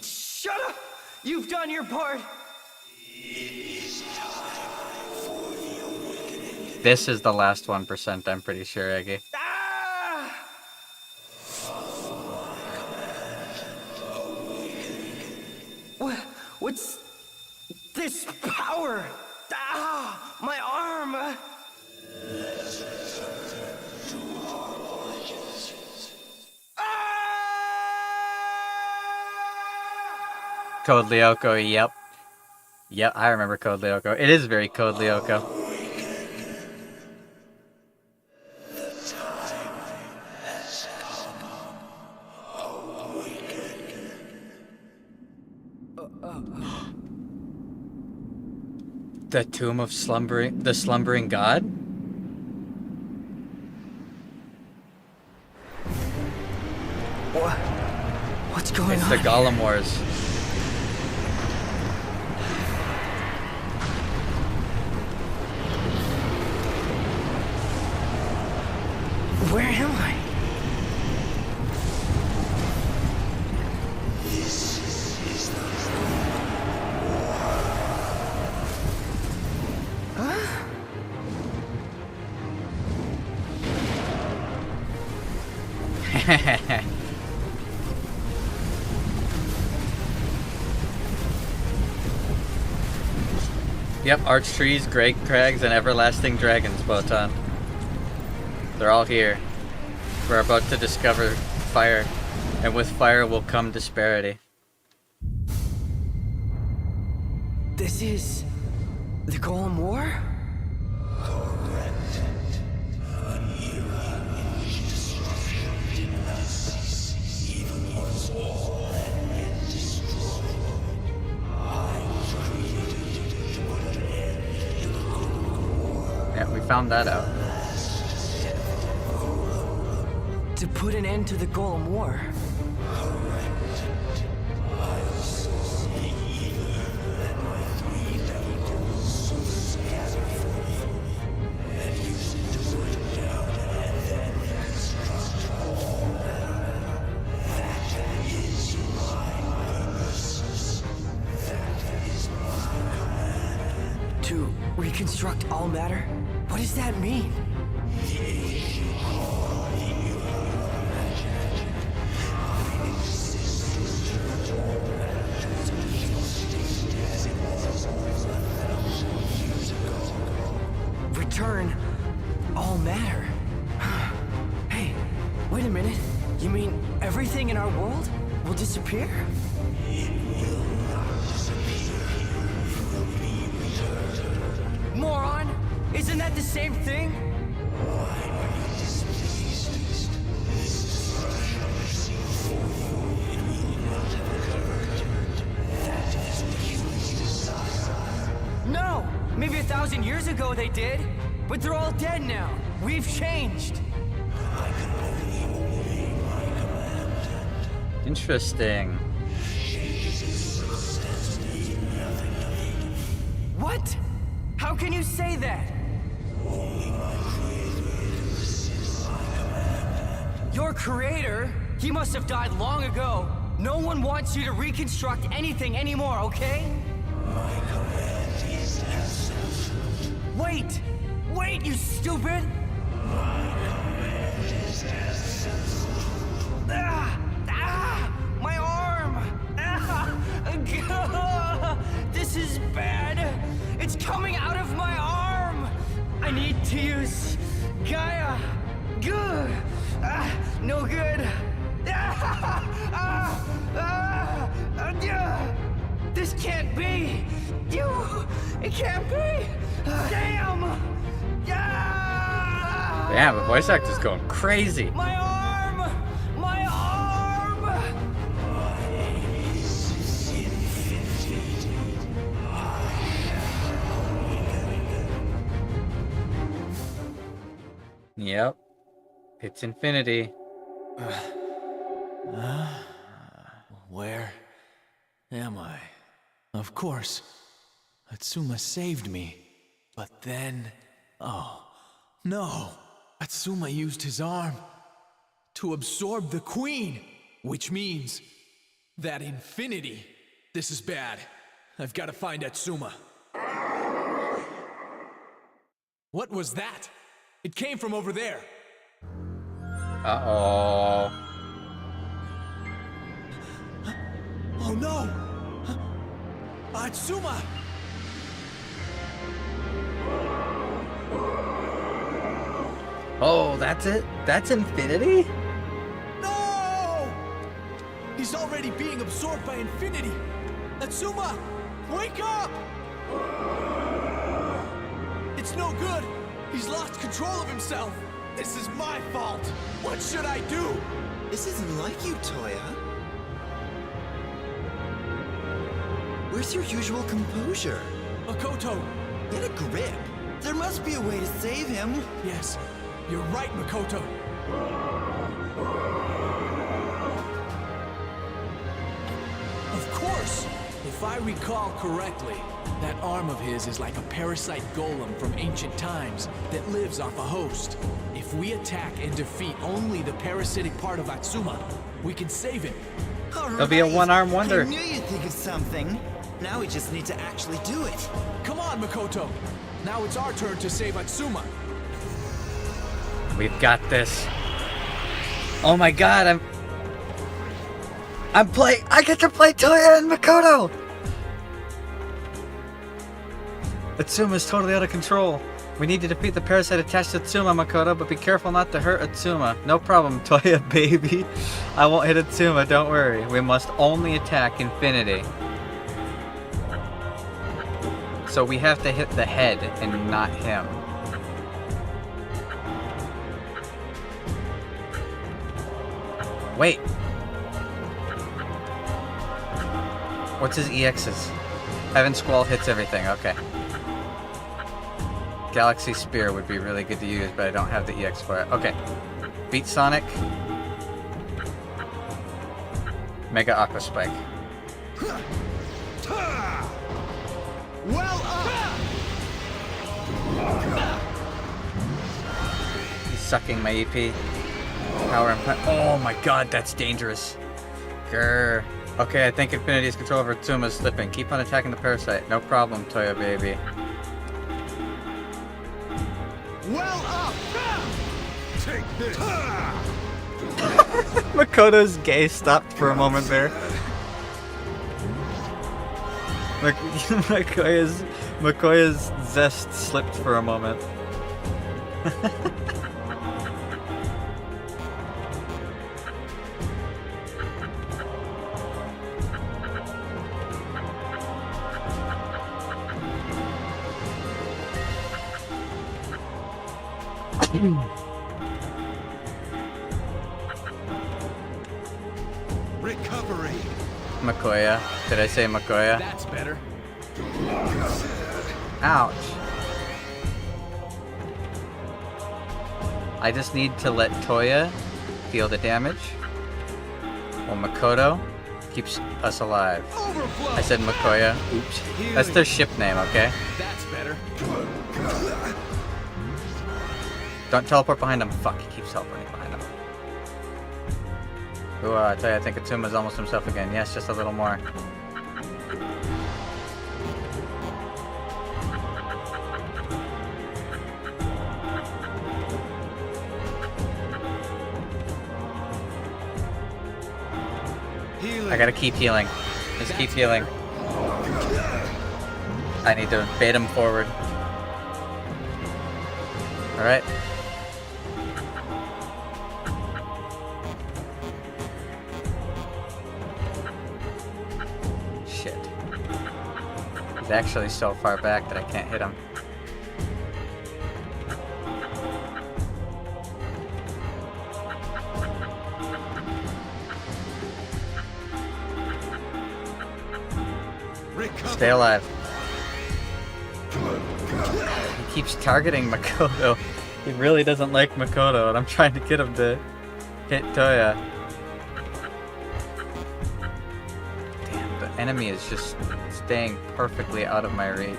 Shut up! You you've done your part. This is the last 1%, I'm pretty sure, Eggy. What's this power? Ah, my arm! Code Lyoko, yep. Yep, I remember Code Lyoko. It is very Code Lyoko. The tomb of the slumbering god? What's going on? It's the Golem Wars. Where am I? Yep, arch trees, great crags, and everlasting dragons, Botan. They're all here. We're about to discover fire, and with fire will come disparity. This is the Golem War? Yeah, we found that out. To put an end to the Golem War. To reconstruct all matter? What does that mean? Return all matter. Hey, wait a minute. You mean everything in our world will disappear? Moron! Isn't that the same thing? No! Maybe 1,000 years ago they did, but they're all dead now. We've changed. Interesting. What? How can you say that? Your creator? He must have died long ago. No one wants you to reconstruct anything anymore, okay? Wait! Wait, you stupid! My arm! This is bad! It's coming out of my arm! I need to use Gaia! Good! No good! This can't be! It can't be! Damn! Damn, the voice actor's going crazy. My arm! My arm! Yep. It's infinity. Where am I? Of course. Atsuma saved me. But then... Oh, no! Atsuma used his arm to absorb the queen! Which means that infinity, This is bad. I've got to find Atsuma. What was that? It came from over there. Uh-oh. Oh no! Atsuma! Oh, that's it? That's infinity? No! He's already being absorbed by infinity. Atsuma, wake up! It's no good. He's lost control of himself. This is my fault. What should I do? This isn't like you, Toya. Where's your usual composure? Makoto! Get a grip. There must be a way to save him. Yes, you're right, Makoto. Of course! If I recall correctly, that arm of his is like a parasite golem from ancient times that lives off a host. If we attack and defeat only the parasitic part of Atsuma, we can save him. It'll be a one-arm wonder. I knew you'd think of something. Now we just need to actually do it. Come on, Makoto! Now it's our turn to save Atsuma. We've got this. Oh my god, I get to play Toya and Makoto! Atsuma's totally out of control. We need to defeat the parasite attached to Atsuma, Makoto, but be careful not to hurt Atsuma. No problem, Toya, baby. I won't hit Atsuma, don't worry. We must only attack infinity. So we have to hit the head and not him. Wait. What's his EXs? Heaven Squall hits everything, okay. Galaxy Spear would be really good to use, but I don't have the EX for it. Okay. Beat Sonic. Mega Aqua Spike. Well up! He's sucking my EP. Power implant. Oh my god, that's dangerous. Grr. Okay, I think Infinity's control over Atsuma is slipping. Keep on attacking the parasite. No problem, Toya baby. Well up! Take this! Makoto's gaze stopped for a moment there. Makoya's zest slipped for a moment. Recovery. Makoya. Did I say Makoya? That's better. Ouch. I just need to let Toya deal the damage while Makoto keeps us alive. Overflow. I said Makoya. Oops. That's their ship name, okay? That's better. Don't teleport behind him. Fuck, he keeps teleporting behind him. Ooh, I tell you, I think Atsuma's almost himself again. Yes, just a little more. I gotta keep healing. Just keep healing. I need to bait him forward. Alright. Shit. He's actually so far back that I can't hit him. Stay alive. He keeps targeting Makoto. He really doesn't like Makoto, and I'm trying to get him to hit Toya. Damn, the enemy is just staying perfectly out of my reach.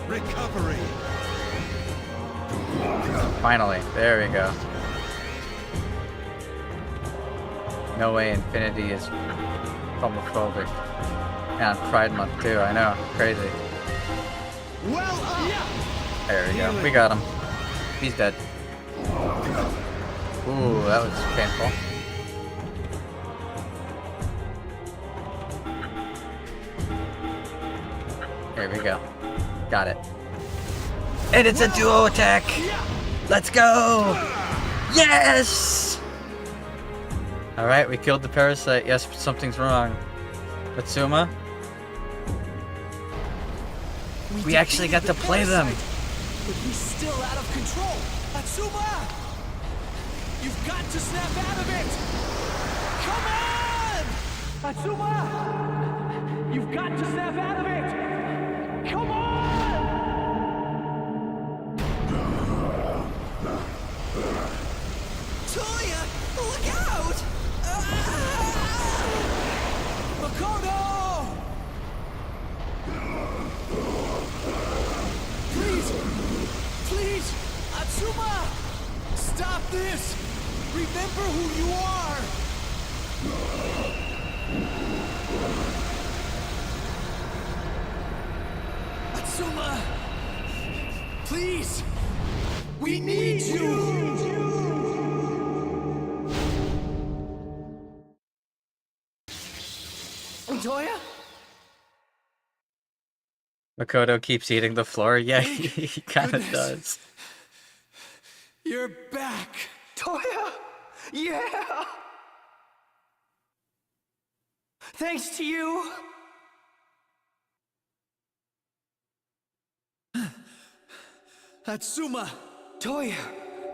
Recovery. Finally, there we go. No way Infinity is homophobic. Yeah, on Pride Month too, I know. Crazy. Well, There we go. We got him. He's dead. Ooh, that was painful. There we go. Got it. And it's a duo attack! Let's go! Yes! Alright, we killed the parasite. Yes, something's wrong. Atsuma? We actually got to play them! But he's still out of control. Atsuma! You've got to snap out of it! Come on! Atsuma! You've got to snap out of it! Come on! Toya, look out! Makoto! Please! Please! Atsuma! Stop this! Remember who you are! Atsuma! Please! We need you! Toya? Makoto keeps eating the floor. Yeah, he kinda does. You're back! Toya! Yeah! Thanks to you! Atsuma! Toya,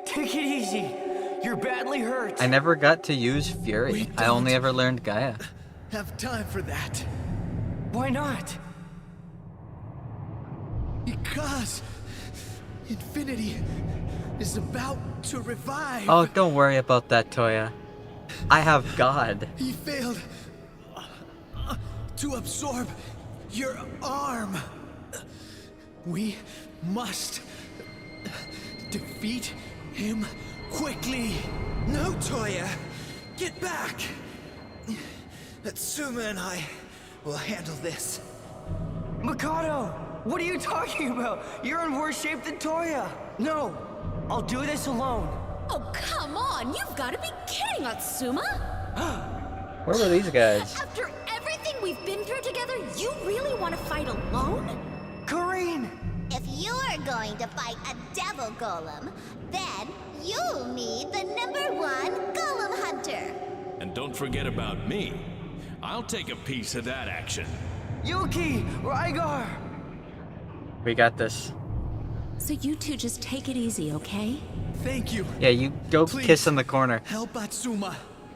take it easy. You're badly hurt. I never got to use Fury. I only ever learned Gaia. Have time for that. Why not? Because Infinity is about to revive. Oh, don't worry about that, Toya. I have God. He failed to absorb your arm. We must defeat him quickly. No, Toya! Get back! Atsuma and I will handle this. Makoto! What are you talking about? You're in worse shape than Toya! No! I'll do this alone. Oh, come on! You've got to be kidding, Atsuma! Where were these guys? After everything we've been through together, you really want to fight alone? Kareen! If you're going to fight a devil golem, then you'll need the #1 golem hunter. And don't forget about me. I'll take a piece of that action. Yuki! Rygar! We got this. So you two just take it easy, okay? Thank you. Yeah, you go Please, kiss in the corner. Help Atsuma.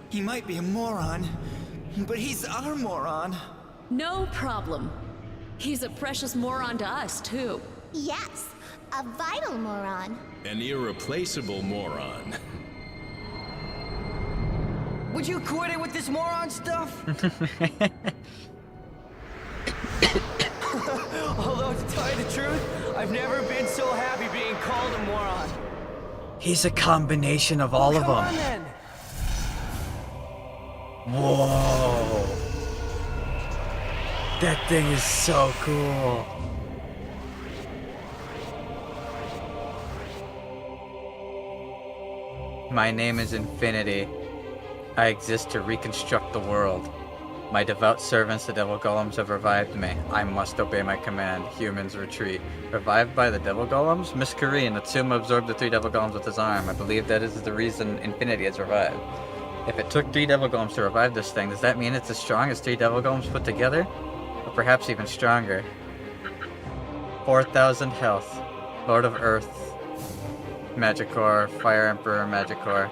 He might be a moron, but he's our moron. No problem. He's a precious moron to us, too. Yes, a vital moron. An irreplaceable moron. Would you quit it with this moron stuff? Although, to tell you the truth, I've never been so happy being called a moron. He's a combination of all of Come on, them. then. Whoa. That thing is so cool. My name is Infinity. I exist to reconstruct the world. My devout servants, the devil golems, have revived me. I must obey my command. Humans retreat. Revived by the devil golems? Miss Kareen, Atsuma absorbed the 3 devil golems with his arm. I believe that is the reason Infinity has revived. If it took 3 devil golems to revive this thing, does that mean it's as strong as 3 devil golems put together? Or perhaps even stronger? 4,000 health. Lord of Earth. Magicore. Fire Emperor Magicore.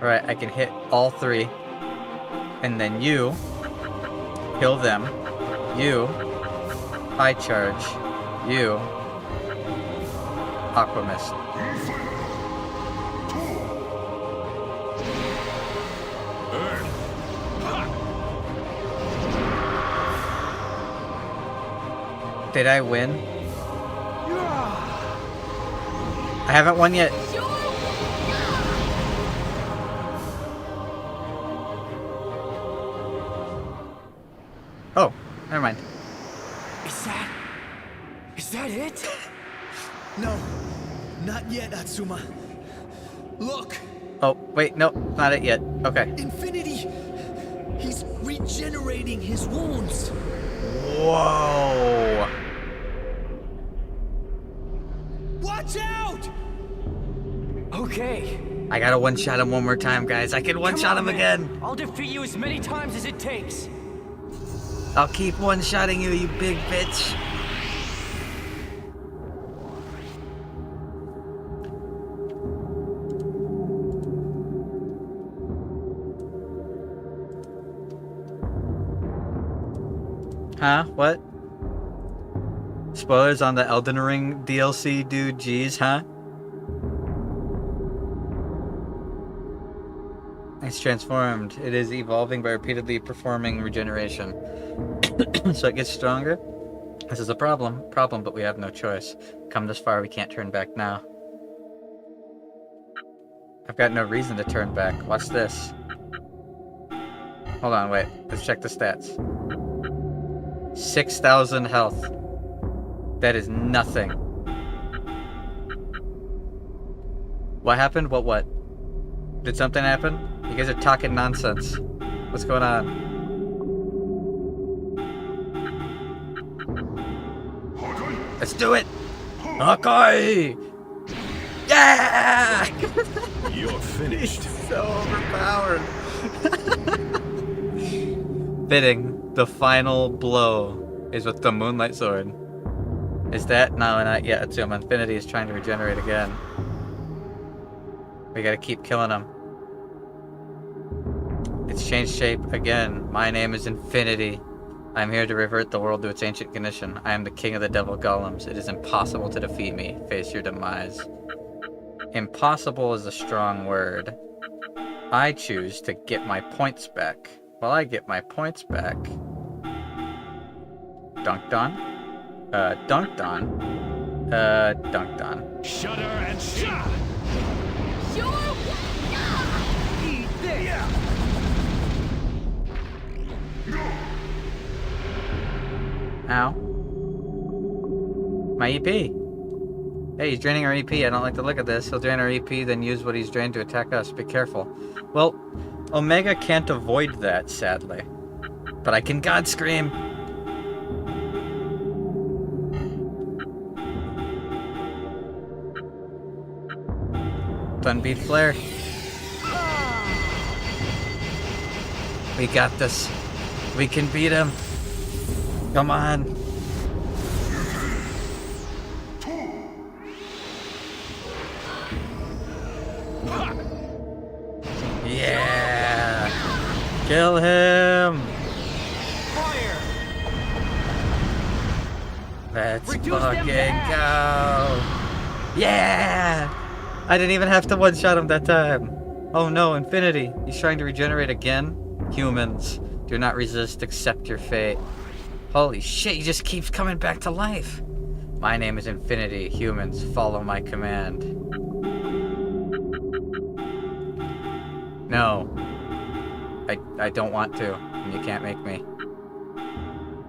Alright, I can hit all 3. And then you kill them. You high charge. You Aquamist. Did I win? I haven't won yet. Oh, never mind. Is that it? No, not yet, Atsuma. Look! Oh, wait, no, not it yet. Okay. Infinity! He's regenerating his wounds! Whoa! Watch out! Okay. I gotta one-shot him one more time, guys. I can one-shot him again. I'll defeat you as many times as it takes. I'll keep one-shotting you, you big bitch. Huh? What? Spoilers on the Elden Ring DLC, dude. Jeez, huh? It's transformed. It is evolving by repeatedly performing regeneration. So it gets stronger. This is a problem, but we have no choice. Come this far, we can't turn back now. I've got no reason to turn back. Watch this. Hold on, wait. Let's check the stats. 6,000 health. That is nothing. What happened? What? Did something happen? You guys are talking nonsense. What's going on? Let's do it! Okay! Yeah! You're finished. So overpowered. Fitting. The final blow is with the Moonlight Sword. Is that? No, not yet. Atsuma. Infinity is trying to regenerate again. We gotta keep killing him. It's changed shape again. My name is Infinity. I'm here to revert the world to its ancient condition. I am the king of the devil golems. It is impossible to defeat me. Face your demise. Impossible is a strong word. I choose to get my points back. While I get my points back... Dunked on? Dunked on? Dunked on. Shudder and shot! Eat this! Ow. My EP. Hey, he's draining our EP. I don't like the look of this. He'll drain our EP, then use what he's drained to attack us. Be careful. Well, Omega can't avoid that, sadly. But I can God Scream. Sunbeat Flare. We got this. We can beat him. Come on. Yeah. Kill him. Fire. Let's Reduce fucking them go. Yeah. I didn't even have to one-shot him that time. Oh no, Infinity. He's trying to regenerate again? Humans, do not resist, accept your fate. Holy shit, he just keeps coming back to life. My name is Infinity. Humans, follow my command. No. I don't want to, and you can't make me.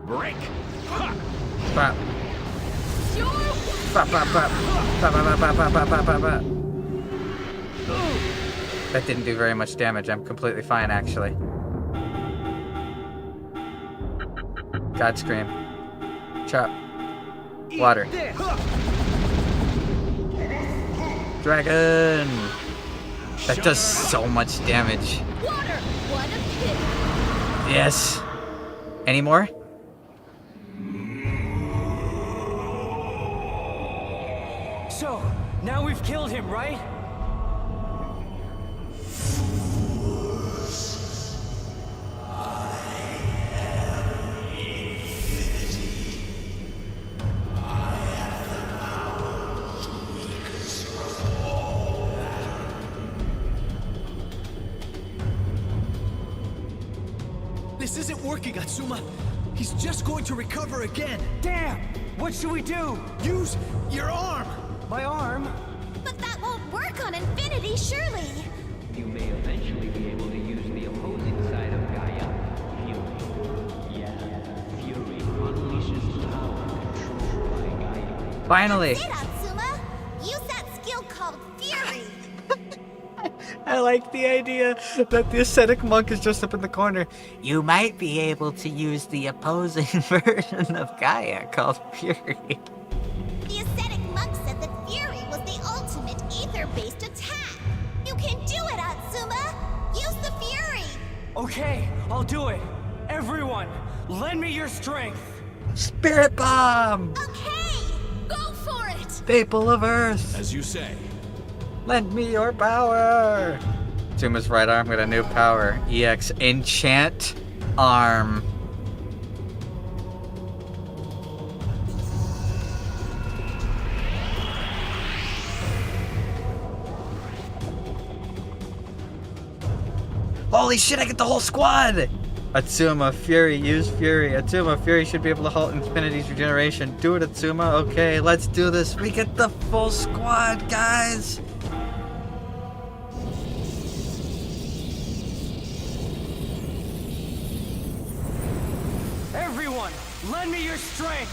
Break! Bop. Bop, bop, bop. Bop, bop, bop, bop, bop, bop, bop, bop. That didn't do very much damage. I'm completely fine, actually. God Scream. Chop. Water. Dragon! That does so much damage. Water! What a pity! Yes. Any more? So, now we've killed him, right? This isn't working, Atsuma. He's just going to recover again. Damn! What should we do? Use your arm. My arm? But infinity, surely. You may eventually be able to use the opposing side of Gaia, Fury. Yeah, Fury unleashes power controlled by Gaia. Finally! That's it, Atsuma! Use that skill called Fury! I like the idea that the ascetic monk is just up in the corner. You might be able to use the opposing version of Gaia called Fury. The ascetic monk said that Fury was the ultimate ether-based attack. You can do it, Atsuma! Use the Fury! Okay, I'll do it. Everyone, lend me your strength. Spirit Bomb! Okay! Go for it! People of Earth! As you say. Lend me your power! Atsuma's right arm got a new power. EX Enchant Arm. Holy shit, I get the whole squad! Atsuma, Fury, use Fury. Atsuma, Fury should be able to halt Infinity's regeneration. Do it, Atsuma. Okay, let's do this. We get the full squad, guys! Everyone, lend me your strength.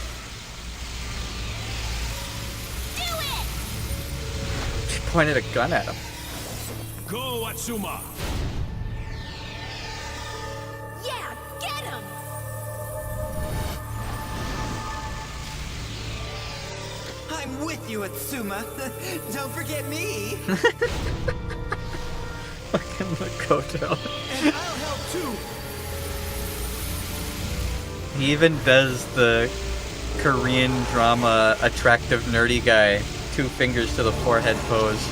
Do it! She pointed a gun at him. Go, Atsuma! Yeah, get him! I'm with you, Atsuma. Don't forget me. Fucking Makoto. And I'll help too. He even does the Korean drama attractive nerdy guy 2 fingers to the forehead pose.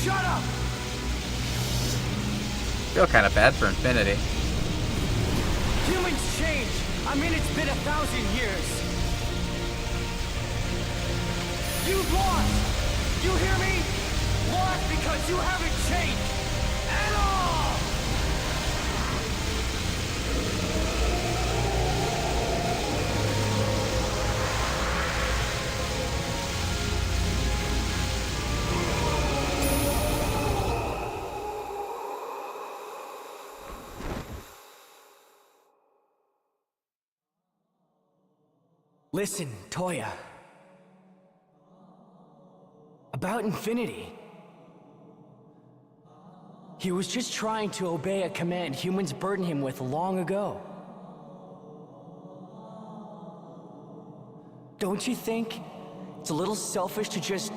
Shut up! Feel kind of bad for Infinity. Humans change. I mean, it's been 1,000 years. You've lost. You hear me? Lost because you haven't changed at all. Listen, Toya. About Infinity. He was just trying to obey a command humans burdened him with long ago. Don't you think it's a little selfish to just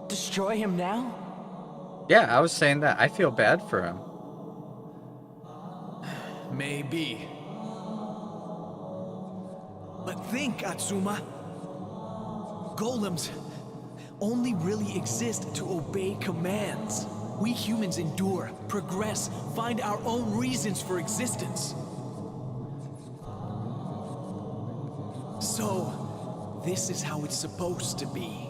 destroy him now? Yeah, I was saying that. I feel bad for him. Maybe. But think, Atsuma. Golems only really exist to obey commands. We humans endure, progress, find our own reasons for existence. So, this is how it's supposed to be.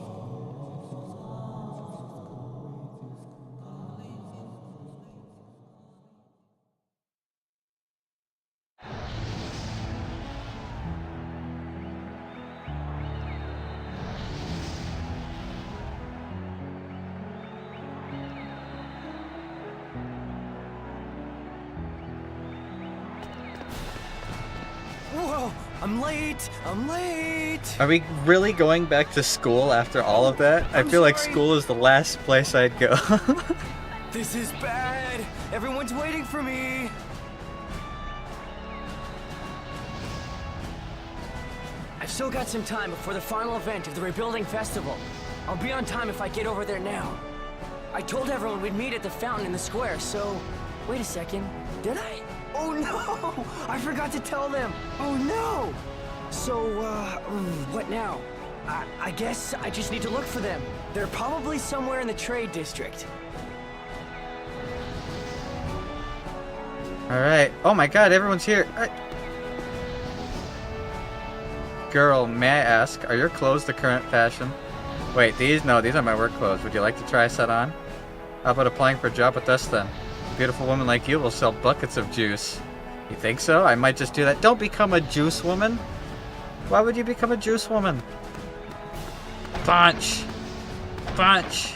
Whoa! I'm late! I'm late! Are we really going back to school after all of that? I feel like school is the last place I'd go. This is bad! Everyone's waiting for me! I've still got some time before the final event of the Rebuilding Festival. I'll be on time if I get over there now. I told everyone we'd meet at the fountain in the square, so... Wait a second. Did I? Oh no! I forgot to tell them! Oh no! So, what now? I guess I just need to look for them. They're probably somewhere in the trade district. Alright. Oh my god, everyone's here. Girl, may I ask, are your clothes the current fashion? Wait, these are my work clothes. Would you like to try a set on? How about applying for a job with us then? A beautiful woman like you will sell buckets of juice. You think so? I might just do that. Don't become a juice woman. Why would you become a juice woman? Punch! Punch!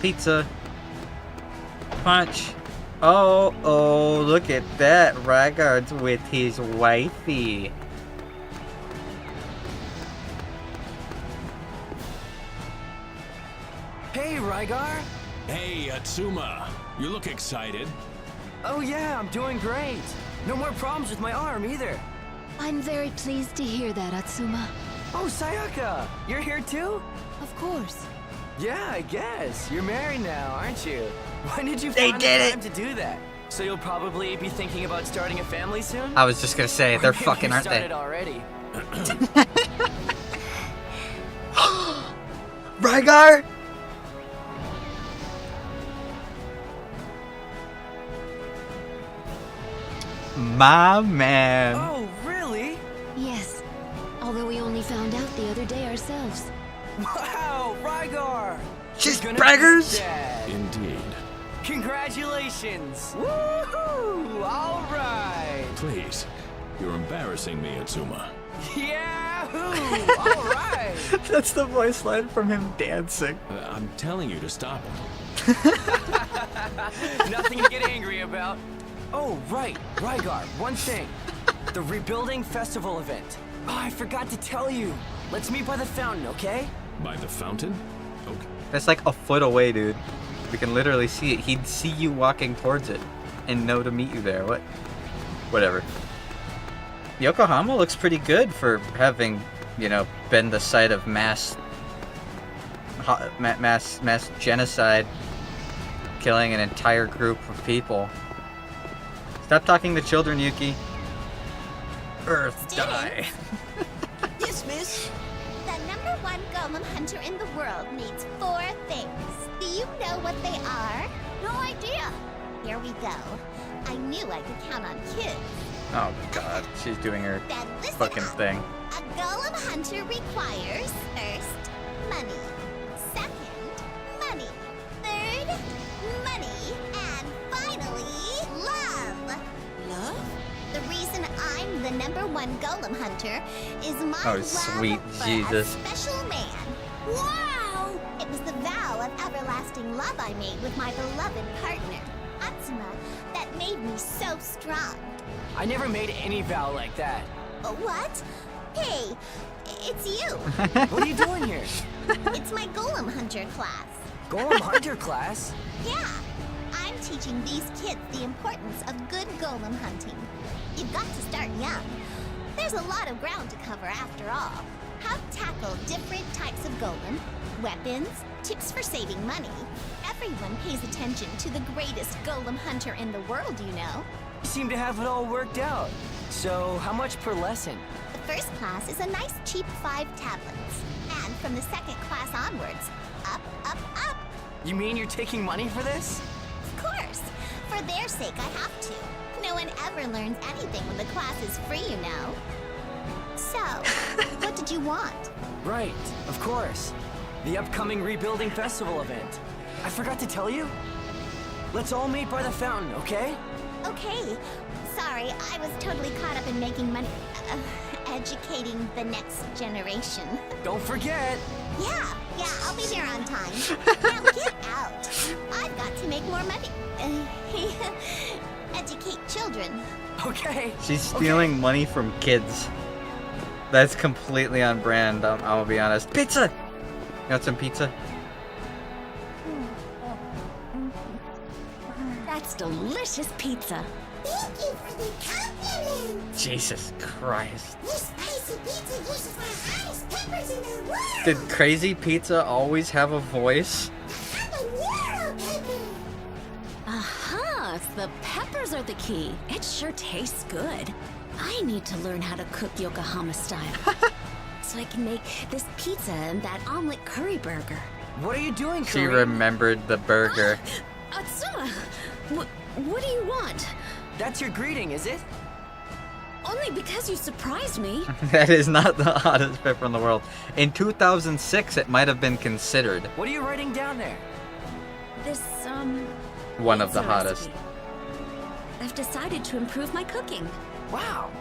Pizza. Punch. Oh, look at that. Rygar's with his wifey. Hey, Rygar! Hey, Atsuma. You look excited. Oh yeah, I'm doing great. No more problems with my arm either. I'm very pleased to hear that, Atsuma. Oh, Sayaka! You're here too? Of course. Yeah, I guess. You're married now, aren't you? When did you They find did the it! time to do that? So you'll probably be thinking about starting a family soon? I was just gonna say, they're fucking, aren't they? Started already. Rygar! My man. Oh, really? Yes. Although we only found out the other day ourselves. Wow, Rygar! She's gonna braggers! be dad. Indeed. Congratulations! Woohoo! All right! Please, you're embarrassing me, Atsuma. Yahoo! All right! That's the voice line from him dancing. I'm telling you to stop it. Nothing to get angry about. Oh, right, Rygar, one thing. The Rebuilding Festival event. Oh, I forgot to tell you. Let's meet by the fountain, okay? By the fountain? Okay. That's like a foot away, dude. We can literally see it. He'd see you walking towards it and know to meet you there. What? Whatever. Yokohama looks pretty good for having, you know, been the site of mass genocide, killing an entire group of people. Stop talking to children, Yuki. Earth, die. Yes, miss. The #1 golem hunter in the world needs 4 things. Do you know what they are? No idea. Here we go. I knew I could count on kids. Oh god, she's doing her Then listen fucking up. thing. A golem hunter requires first, money. Second, money. Third, money. And finally, love. Love? The reason I'm the #1 golem hunter is my Oh, love sweet for Jesus. a special man. Wow! It was the vow of everlasting love I made with my beloved partner, Atsuma, that made me so strong. I never made any vow like that. What? Hey, it's you. What are you doing here? It's my golem hunter class. Golem hunter class? Yeah, I'm teaching these kids the importance of good golem hunting. You've got to start young. There's a lot of ground to cover after all. How to tackle different types of golem, weapons, tips for saving money. Everyone pays attention to the greatest golem hunter in the world, you know. You seem to have it all worked out. So, how much per lesson? The first class is a nice cheap 5 tablets. And from the second class onwards, up, up, up. You mean you're taking money for this? Of course. For their sake, I have to. No one ever learns anything when the class is free, you know. So, what did you want? Right, of course. The upcoming Rebuilding Festival event. I forgot to tell you. Let's all meet by the fountain, okay? Okay. Sorry, I was totally caught up in making money. Educating the next generation. Don't forget. Yeah, I'll be there on time. Now get out. I've got to make more money. Educate children. Okay. She's stealing money from kids. That's completely on brand, I'm gonna be honest. Pizza! You want some pizza? That's delicious pizza. Thank you for the compliment. Jesus Christ. This spicy pizza uses the hottest peppers in the world. Did Crazy Pizza always have a voice? Aha! The peppers are the key. It sure tastes good. I need to learn how to cook Yokohama style. So I can make this pizza and that omelet curry burger. What are you doing, She Curry? remembered the burger. Atsuma! What do you want? That's your greeting, is it? Only because you surprised me. That is not the hottest pepper in the world. In 2006, it might have been considered What are you writing down there? This, one of the pizza hottest. recipe. I've decided to improve my cooking. Wow.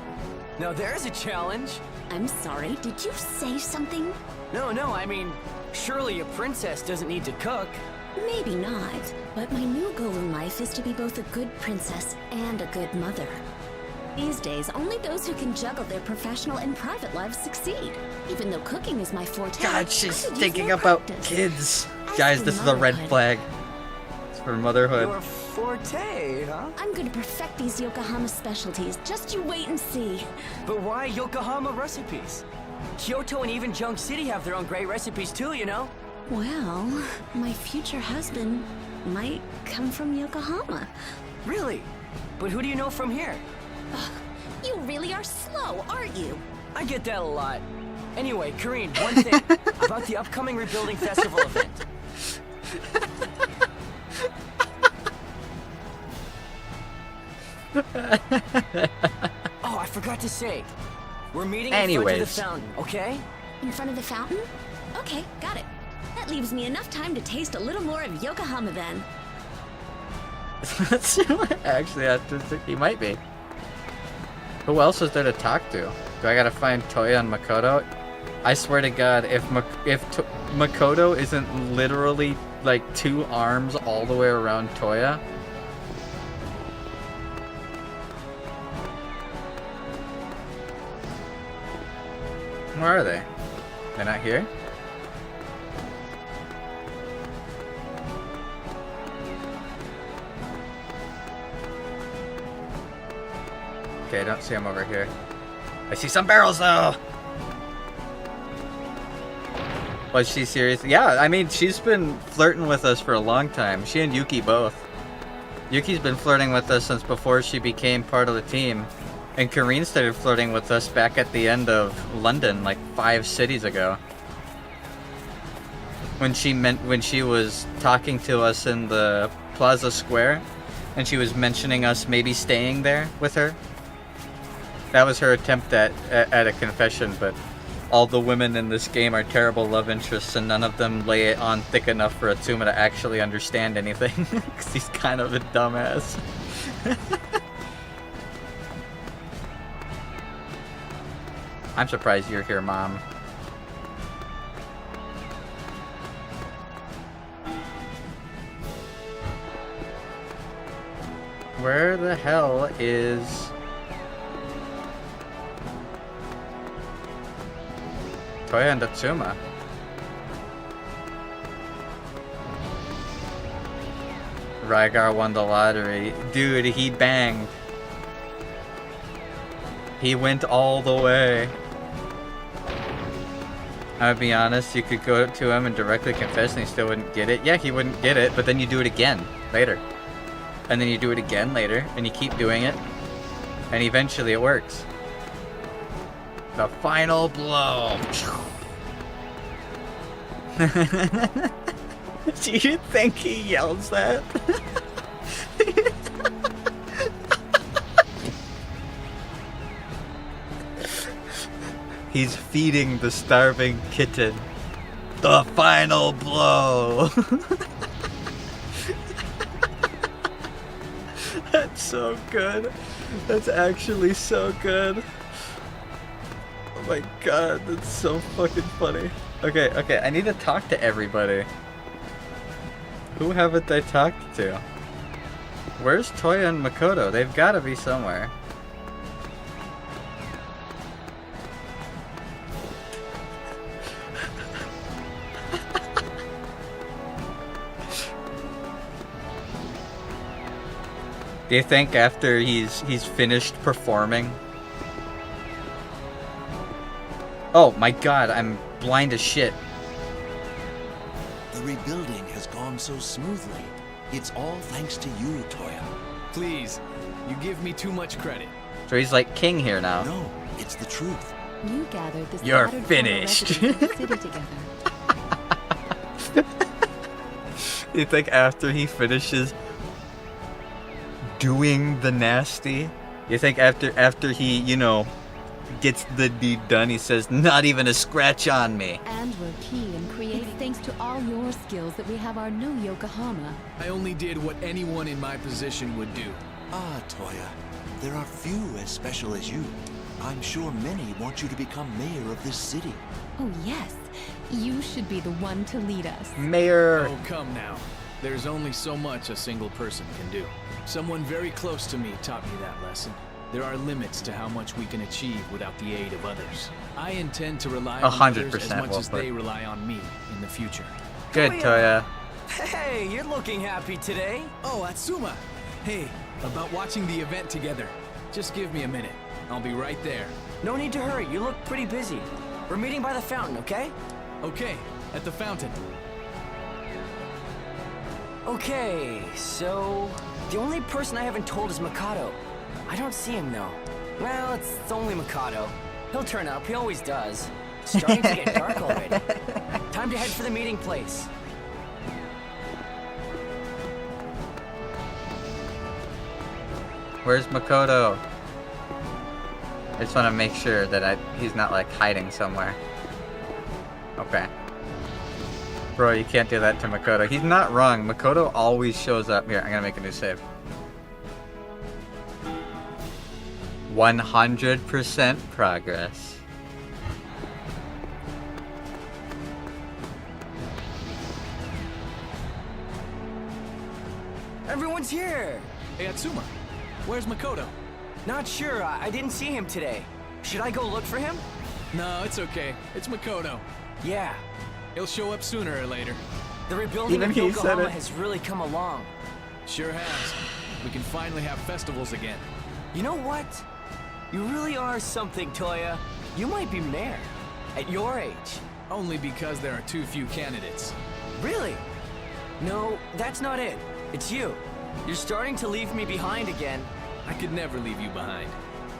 Now there's a challenge. I'm sorry, did you say something? No, I mean, surely a princess doesn't need to cook. Maybe not, but my new goal in life is to be both a good princess and a good mother. These days, only those who can juggle their professional and private lives succeed. Even though cooking is my forte, God, she's I could use thinking more about practice. kids. As Guys, for this is a red motherhood, flag. It's for motherhood. Your forte, huh? I'm gonna perfect these Yokohama specialties. Just you wait and see. But why Yokohama recipes? Kyoto and even Junk City have their own great recipes too, you know? Well, my future husband might come from Yokohama. Really? But who do you know from here? You really are slow, aren't you? I get that a lot. Anyway, Karine, one thing about the upcoming Rebuilding Festival event. Oh, I forgot to say. We're meeting in front of the fountain, okay? In front of the fountain? Okay, got it. That leaves me enough time to taste a little more of Yokohama then. Actually, he might be. Who else is there to talk to? Do I gotta find Toya and Makoto? I swear to God, if Makoto isn't literally like 2 arms all the way around Toya. Where are they? They're not here? Okay, I don't see them over here. I see some barrels though! Was she serious? Yeah, I mean, she's been flirting with us for a long time. She and Yuki both. Yuki's been flirting with us since before she became part of the team. And Karine started flirting with us back at the end of London, like 5 cities ago. When she was talking to us in the Plaza Square, and she was mentioning us maybe staying there with her. That was her attempt at a confession, but all the women in this game are terrible love interests, and none of them lay it on thick enough for Atsuma to actually understand anything, because he's kind of a dumbass. I'm surprised you're here, Mom. Where the hell is... Toya and Atsuma? Rygar won the lottery. Dude, he banged. He went all the way. I'll be honest, you could go to him and directly confess and he still wouldn't get it. Yeah, he wouldn't get it, but then you do it again later. And then you do it again later, and you keep doing it. And eventually it works. The final blow. Do you think he yells that? He's feeding the starving kitten. The final blow. That's so good. That's actually so good. Oh my god, that's so fucking funny. Okay, I need to talk to everybody. Who haven't I talked to? Where's Toya and Makoto? They've gotta be somewhere. Do you think after he's finished performing? Oh my god, I'm blind as shit. The rebuilding has gone so smoothly. It's all thanks to you, Toya. Please, you give me too much credit. So he's like king here now. No, it's the truth. You gathered this You're scattered finished. former residents of the city together. You think after he finishes doing the nasty? You think after he, you know, gets the deed done, he says, not even a scratch on me. And we're key in creating. It's thanks to all your skills that we have our new Yokohama. I only did what anyone in my position would do. Ah, Toya. There are few as special as you. I'm sure many want you to become mayor of this city. Oh yes, you should be the one to lead us. Mayor. Oh, come now. There's only so much a single person can do. Someone very close to me taught me that lesson. There are limits to how much we can achieve without the aid of others. I intend to rely on others as much as they rely on me in the future. Good, Toya. Hey, you're looking happy today. Oh, Atsuma. Hey, about watching the event together. Just give me a minute. I'll be right there. No need to hurry. You look pretty busy. We're meeting by the fountain, okay? Okay, at the fountain. Okay, so the only person I haven't told is MAKOT. I don't see him though. Well, it's only MAKOT. He'll turn up. He always does. It's starting to get dark already. Time to head for the meeting place. Where's Makoto? I just want to make sure that he's not like hiding somewhere. Okay. Bro, you can't do that to Makoto. He's not wrong. Makoto always shows up. Here, I'm gonna make a new save. 100% progress. Everyone's here! Hey, Atsuma, where's Makoto? Not sure. I didn't see him today. Should I go look for him? No, it's okay. It's Makoto. Yeah. He'll show up sooner or later. The rebuilding of Yokohama has really come along. Sure has. We can finally have festivals again. You know what? You really are something, Toya. You might be mayor. At your age. Only because there are too few candidates. Really? No, that's not it. It's you. You're starting to leave me behind again. I could never leave you behind.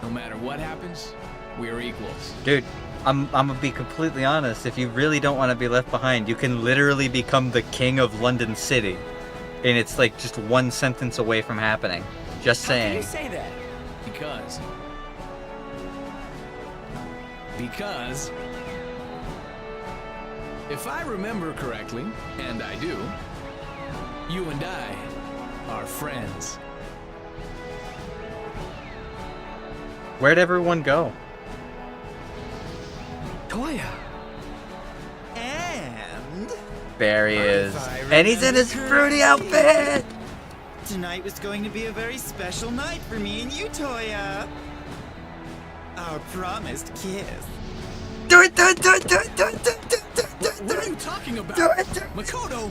No matter what happens, we're equals. Dude, I'm gonna be completely honest. If you really don't want to be left behind, you can literally become the king of London City. And it's like just one sentence away from happening. Just saying. How can you say that? Because if I remember correctly, and I do, you and I are friends. Where'd everyone go? Toya. And There he is. And he's in his fruity outfit! tonight was going to be a very special night for me and you, Toya. Our promised kiss. Do it, do it, do it, do it, do it, do it, do it, do it. What are you talking about? Do it, do it. Makoto!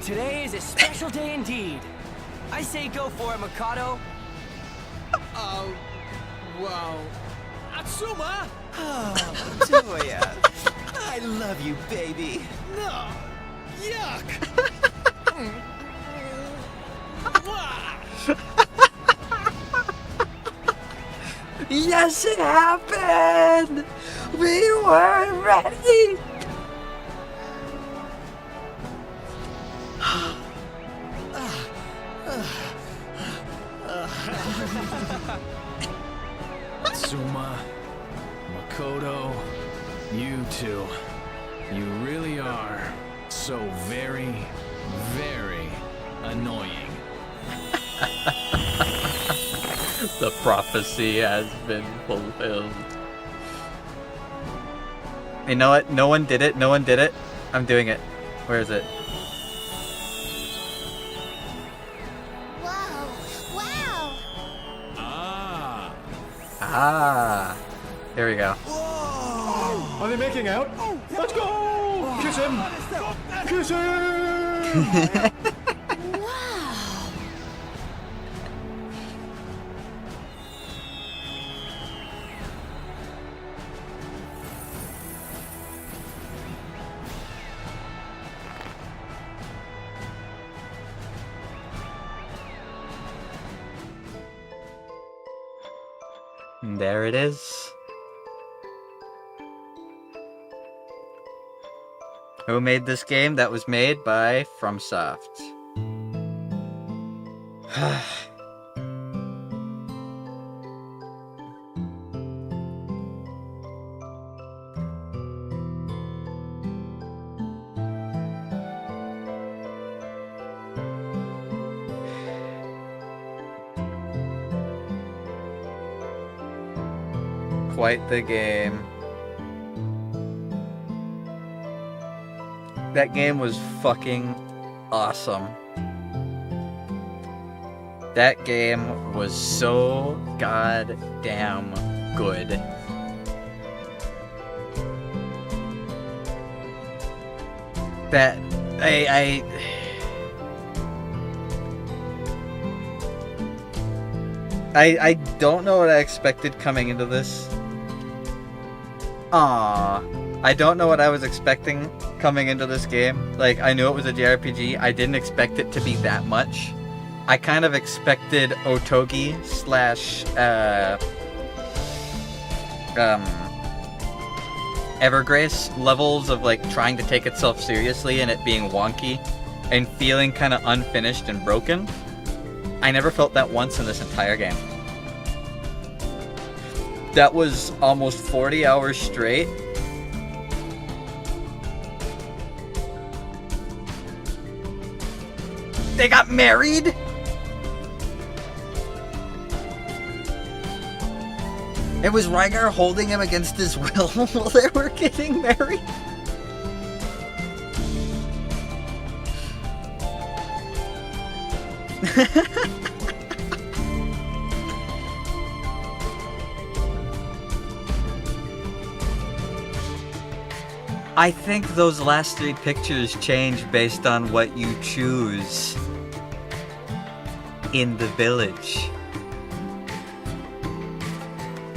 Today is a special day indeed. I say go for it, MAKOT. Well, Atsuma! Oh, Toya. I love you, baby. No! Yuck! Yes, it happened! We were ready! Atsuma, Makoto, you two. You really are so very, very annoying. The prophecy has been fulfilled. You know what? No one did it. No one did it. I'm doing it. Where is it? Whoa! Wow! Ah. There we go. Are they making out? Let's go! Kiss him! Kiss him! There it is. Who made this game? That was made by FromSoft. quite the game. That game was fucking awesome. That game was so goddamn good. That I don't know what I expected coming into this. I don't know what I was expecting coming into this game. Like, I knew it was a JRPG. I didn't expect it to be that much. I kind of expected Otogi slash Evergrace levels of like trying to take itself seriously and it being wonky and feeling kind of unfinished and broken. I never felt that once in this entire game. That was almost 40 hours straight. They got married? It was Rygar holding him against his will while they were getting married? I think those last 3 pictures change based on what you choose in the village.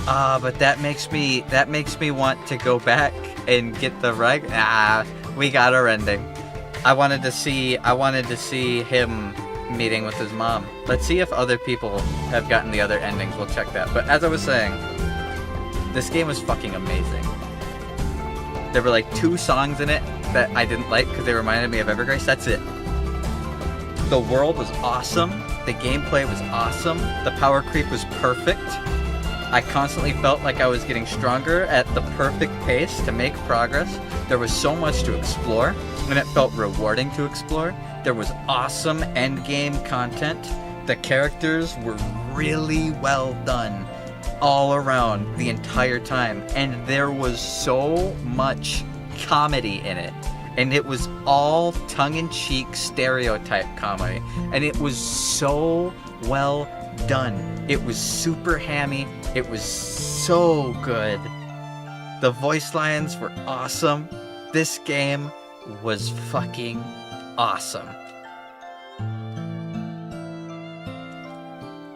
But that makes me want to go back and get the right. We got our ending. I wanted to see him meeting with his mom. Let's see if other people have gotten the other endings. We'll check that. But as I was saying, this game was fucking amazing. There were like 2 songs in it that I didn't like because they reminded me of Evergrace. That's it. The world was awesome. The gameplay was awesome. The power creep was perfect. I constantly felt like I was getting stronger at the perfect pace to make progress. There was so much to explore, and it felt rewarding to explore. There was awesome endgame content. The characters were really well done all around the entire time, and there was so much comedy in it. And it was all tongue-in-cheek stereotype comedy, and it was so well done. It was super hammy. It was so good. The voice lines were awesome. This game was fucking awesome.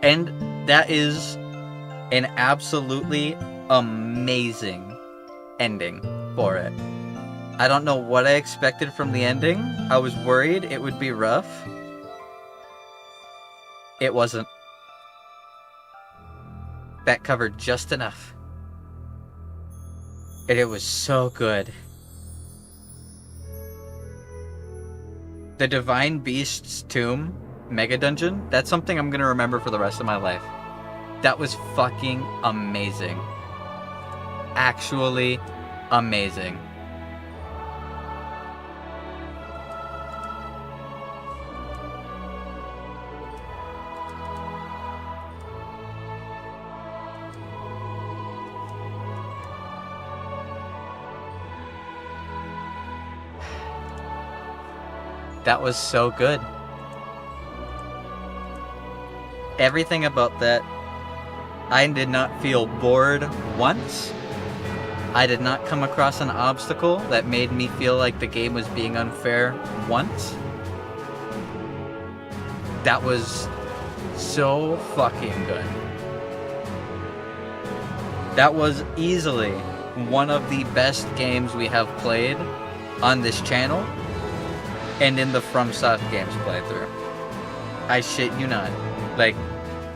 And that is an absolutely amazing ending for it. I don't know what I expected from the ending. I was worried it would be rough. It wasn't. That covered just enough. And it was so good. The Divine Beast's Tomb Mega Dungeon, that's something I'm gonna remember for the rest of my life. That was fucking amazing. Actually amazing. That was so good. Everything about that, I did not feel bored once. I did not come across an obstacle that made me feel like the game was being unfair once. That was so fucking good. That was easily one of the best games we have played on this channel and in the FromSoft games playthrough. I shit you not. Like,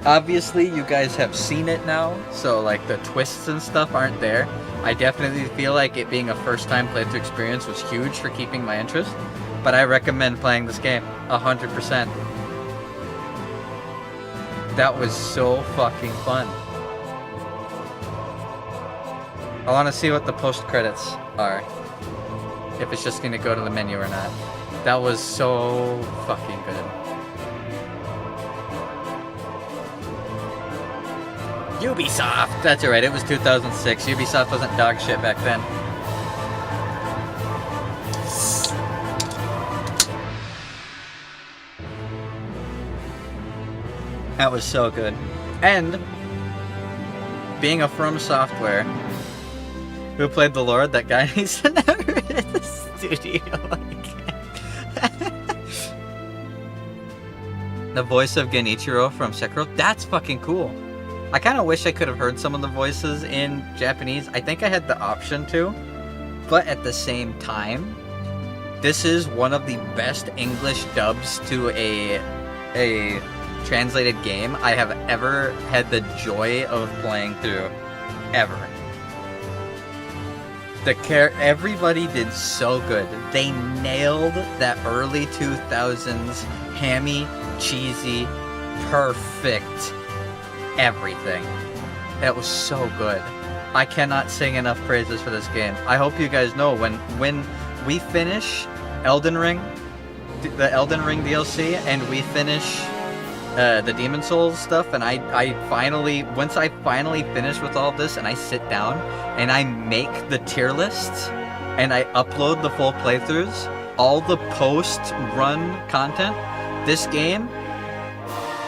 obviously you guys have seen it now, so like the twists and stuff aren't there. I definitely feel like it being a first time playthrough experience was huge for keeping my interest, but I recommend playing this game 100%. That was so fucking fun. I want to see what the post credits are. If it's just going to go to the menu or not. That was so fucking good. Ubisoft! That's alright, it was 2006. Ubisoft wasn't dog shit back then. That was so good. And being a From Software who played the Lord, that guy needs to never hit the studio again. The voice of Genichiro from Sekiro, that's fucking cool. I kind of wish I could have heard some of the voices in Japanese. I think I had the option to, but at the same time, this is one of the best English dubs to a translated game I have ever had the joy of playing through, ever. Everybody did so good. They nailed that early 2000s hammy, cheesy, perfect everything. That was so good. I cannot sing enough praises for this game. I hope you guys know when we finish Elden Ring, the Elden Ring DLC, and we finish the Demon Souls stuff, and I finally, once I finally finish with all of this and I sit down and I make the tier lists and I upload the full playthroughs, all the post-run content, this game,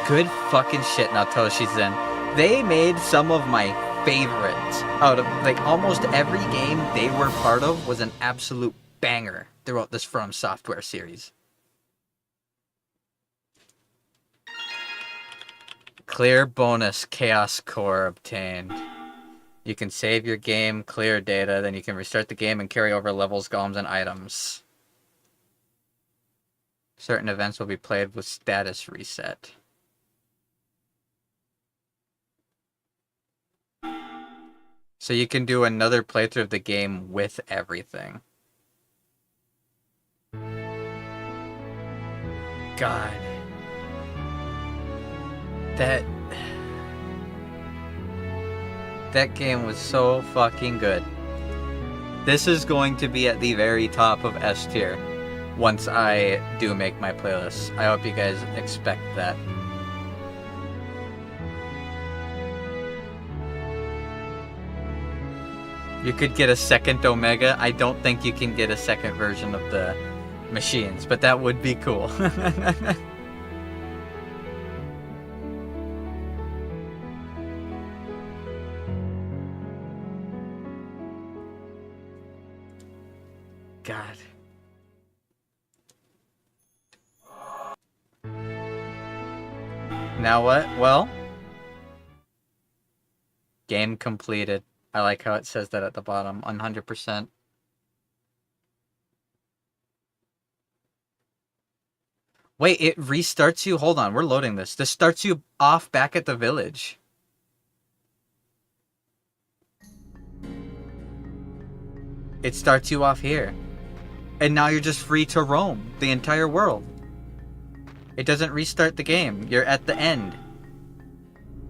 good fucking shit. Now Toshi's in. They made some of my favorites out of, like, almost every game they were part of was an absolute banger throughout this From Software series. Clear bonus Chaos Core obtained. You can save your game, clear data, then you can restart the game and carry over levels, golems, and items. Certain events will be played with status reset. So you can do another playthrough of the game with everything. God. That game was so fucking good. This is going to be at the very top of S tier once I do make my playlists. I hope you guys expect that. You could get a second Omega. I don't think you can get a second version of the machines, but that would be cool. God. Now what? Well, game completed. I like how it says that at the bottom, 100%. Wait, it restarts you? Hold on, we're loading this. This starts you off back at the village. It starts you off here. And now you're just free to roam the entire world. It doesn't restart the game. You're at the end.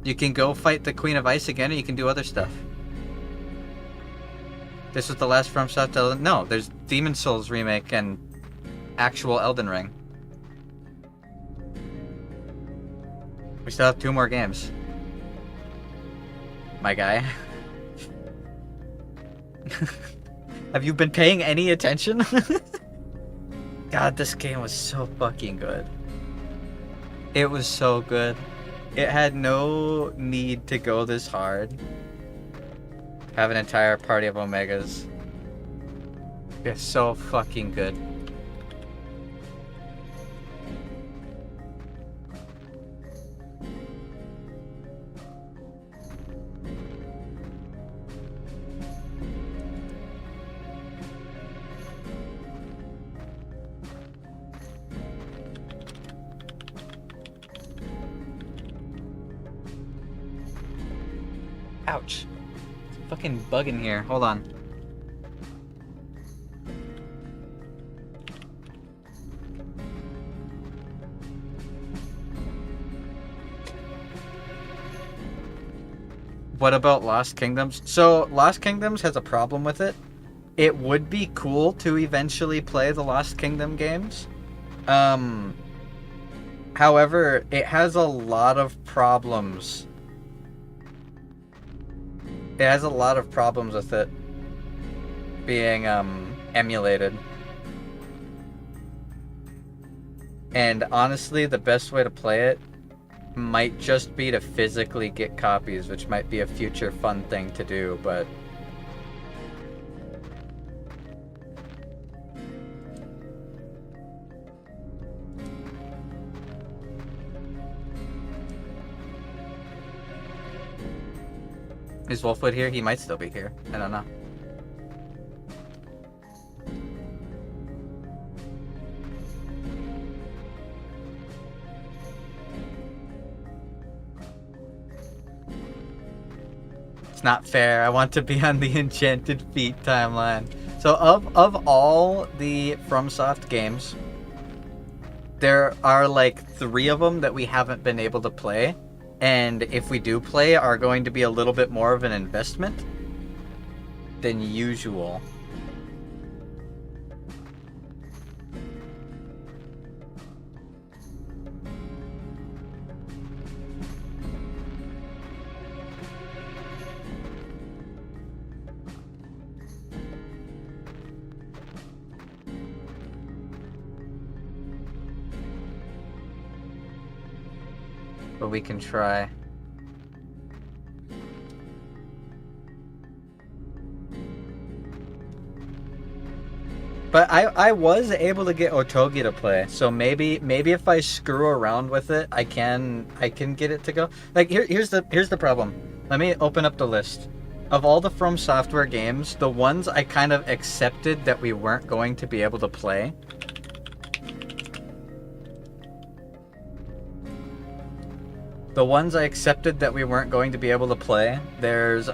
You can go fight the Queen of Ice again, or you can do other stuff. This was the last From Software. No, there's Demon Souls remake and actual Elden Ring. We still have 2 more games. My guy. Have you been paying any attention? God, this game was so fucking good. It was so good. It had no need to go this hard. Have an entire party of Omegas. It's so fucking good. Ouch. It's a fucking bug in here. Hold on. What about Lost Kingdoms? So, Lost Kingdoms has a problem with it. It would be cool to eventually play the Lost Kingdom games. However, it has a lot of problems It has a lot of problems with it being emulated. And honestly, the best way to play it might just be to physically get copies, which might be a future fun thing to do, but is Wolfwood here? He might still be here. I don't know. It's not fair. I want to be on the Enchanted Feet timeline. So of all the FromSoft games, there are like 3 of them that we haven't been able to play. And if we do play, are going to be a little bit more of an investment than usual. But we can try. But I was able to get Otogi to play, so maybe if I screw around with it, I can get it to go. Like here's the problem. Let me open up the list. Of all the From Software games, the ones I kind of accepted that we weren't going to be able to play. The ones I accepted that we weren't going to be able to play, there's,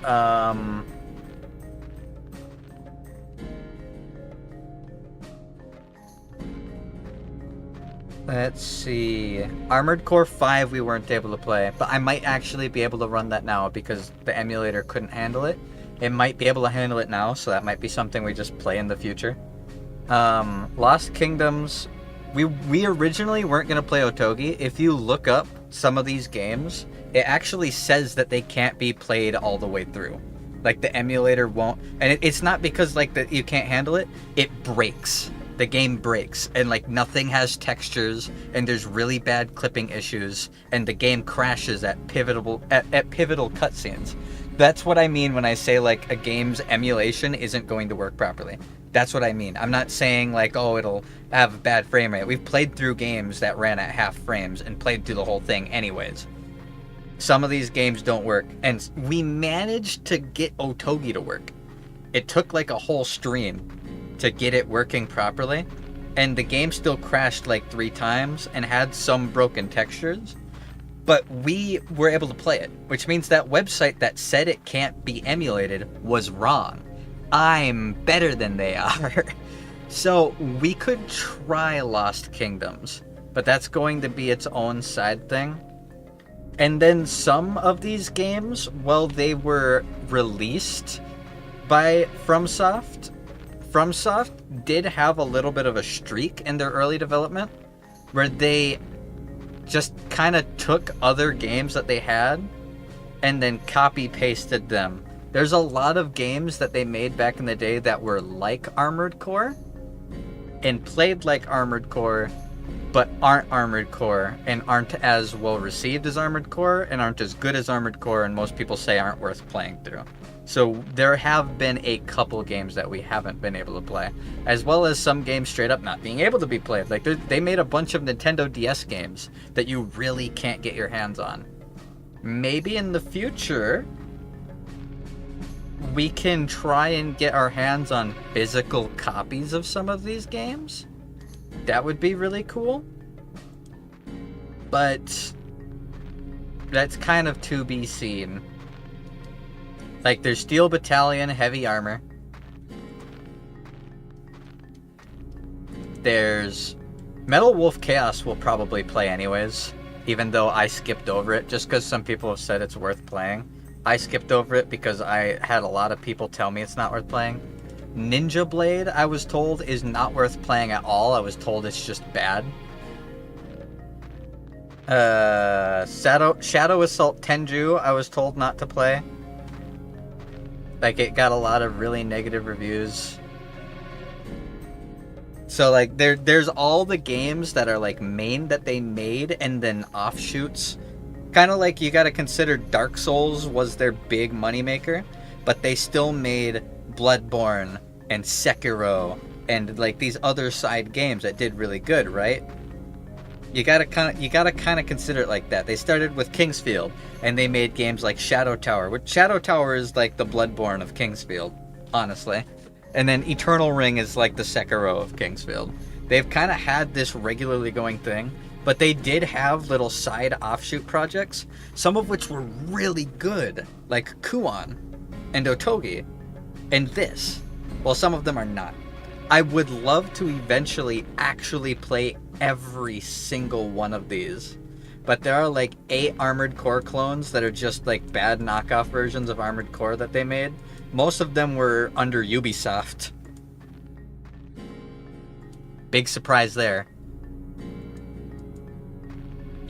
let's see, Armored Core 5 we weren't able to play, but I might actually be able to run that now because the emulator couldn't handle it. It might be able to handle it now, so that might be something we just play in the future. Lost Kingdoms, we originally weren't going to play Otogi. If you look up some of these games, it actually says that they can't be played all the way through. Like the emulator won't, and it's not because like that you can't handle it. It breaks. The game breaks, and like nothing has textures, and there's really bad clipping issues, and the game crashes at pivotal cutscenes. That's what I mean when I say like a game's emulation isn't going to work properly. That's what I mean. I'm not saying like, oh, it'll have a bad frame rate. We've played through games that ran at half frames and played through the whole thing anyways. Some of these games don't work, and we managed to get Otogi to work. It took like a whole stream to get it working properly, and the game still crashed like 3 times and had some broken textures, but we were able to play it, which means that website that said it can't be emulated was wrong. I'm better than they are. So we could try Lost Kingdoms, but that's going to be its own side thing. And then some of these games, well, they were released by FromSoft. FromSoft did have a little bit of a streak in their early development where they just kind of took other games that they had and then copy-pasted them. There's a lot of games that they made back in the day that were like Armored Core and played like Armored Core, but aren't Armored Core and aren't as well received as Armored Core and aren't as good as Armored Core, and most people say aren't worth playing through. So there have been a couple games that we haven't been able to play, as well as some games straight up not being able to be played. Like they made a bunch of Nintendo DS games that you really can't get your hands on. Maybe in the future we can try and get our hands on physical copies of some of these games. That would be really cool. But that's kind of to be seen. Like, there's Steel Battalion Heavy Armor. There's Metal Wolf Chaos we'll probably play anyways, even though I skipped over it just because some people have said it's worth playing. I skipped over it because I had a lot of people tell me it's not worth playing. Ninja Blade, I was told, is not worth playing at all. I was told it's just bad. Shadow Assault Tenju, I was told not to play. Like, it got a lot of really negative reviews. So, like, there's all the games that are, like, main that they made and then offshoots. Kind of like you gotta consider Dark Souls was their big moneymaker, but they still made Bloodborne and Sekiro and, like, these other side games that did really good, right? You gotta kind of consider it like that. They started with Kingsfield, and they made games like Shadow Tower, which Shadow Tower is like the Bloodborne of Kingsfield, honestly. And then Eternal Ring is like the Sekiro of Kingsfield. They've kind of had this regularly going thing, but they did have little side offshoot projects, some of which were really good, like Kuon and Otogi, and this. Well, some of them are not. I would love to eventually actually play every single one of these, but there are like 8 Armored Core clones that are just like bad knockoff versions of Armored Core that they made. Most of them were under Ubisoft. Big surprise there.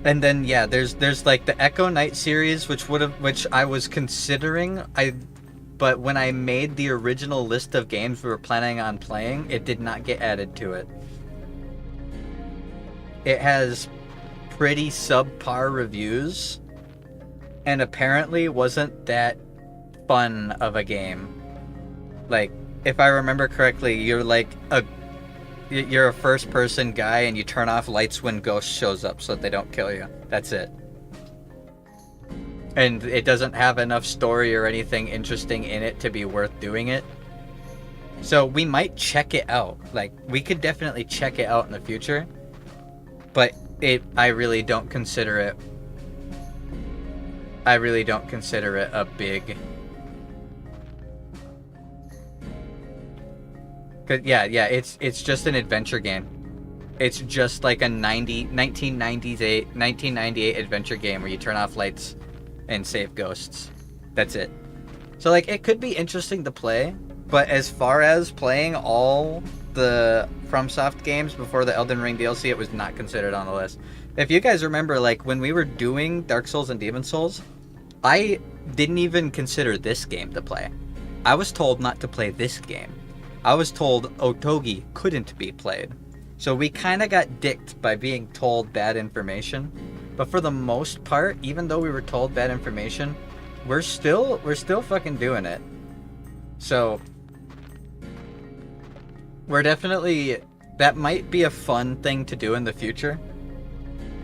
And then yeah, there's like the Echo Knight series, which I was considering. But when I made the original list of games we were planning on playing, it did not get added to it. It has pretty subpar reviews, and apparently wasn't that fun of a game. Like, if I remember correctly, you're a first-person guy, and you turn off lights when Ghost shows up so that they don't kill you. That's it. And it doesn't have enough story or anything interesting in it to be worth doing it. So we might check it out. Like, we could definitely check it out in the future. But I really don't consider it a big... Yeah, it's just an adventure game. It's just like a 1998 adventure game where you turn off lights and save ghosts. That's it. So, like, it could be interesting to play, but as far as playing all the FromSoft games before the Elden Ring DLC, it was not considered on the list. If you guys remember, like, when we were doing Dark Souls and Demon Souls, I didn't even consider this game to play. I was told not to play this game. I was told Otogi couldn't be played. So we kind of got dicked by being told bad information. But for the most part, even though we were told bad information, we're still fucking doing it. So we're definitely, that might be a fun thing to do in the future.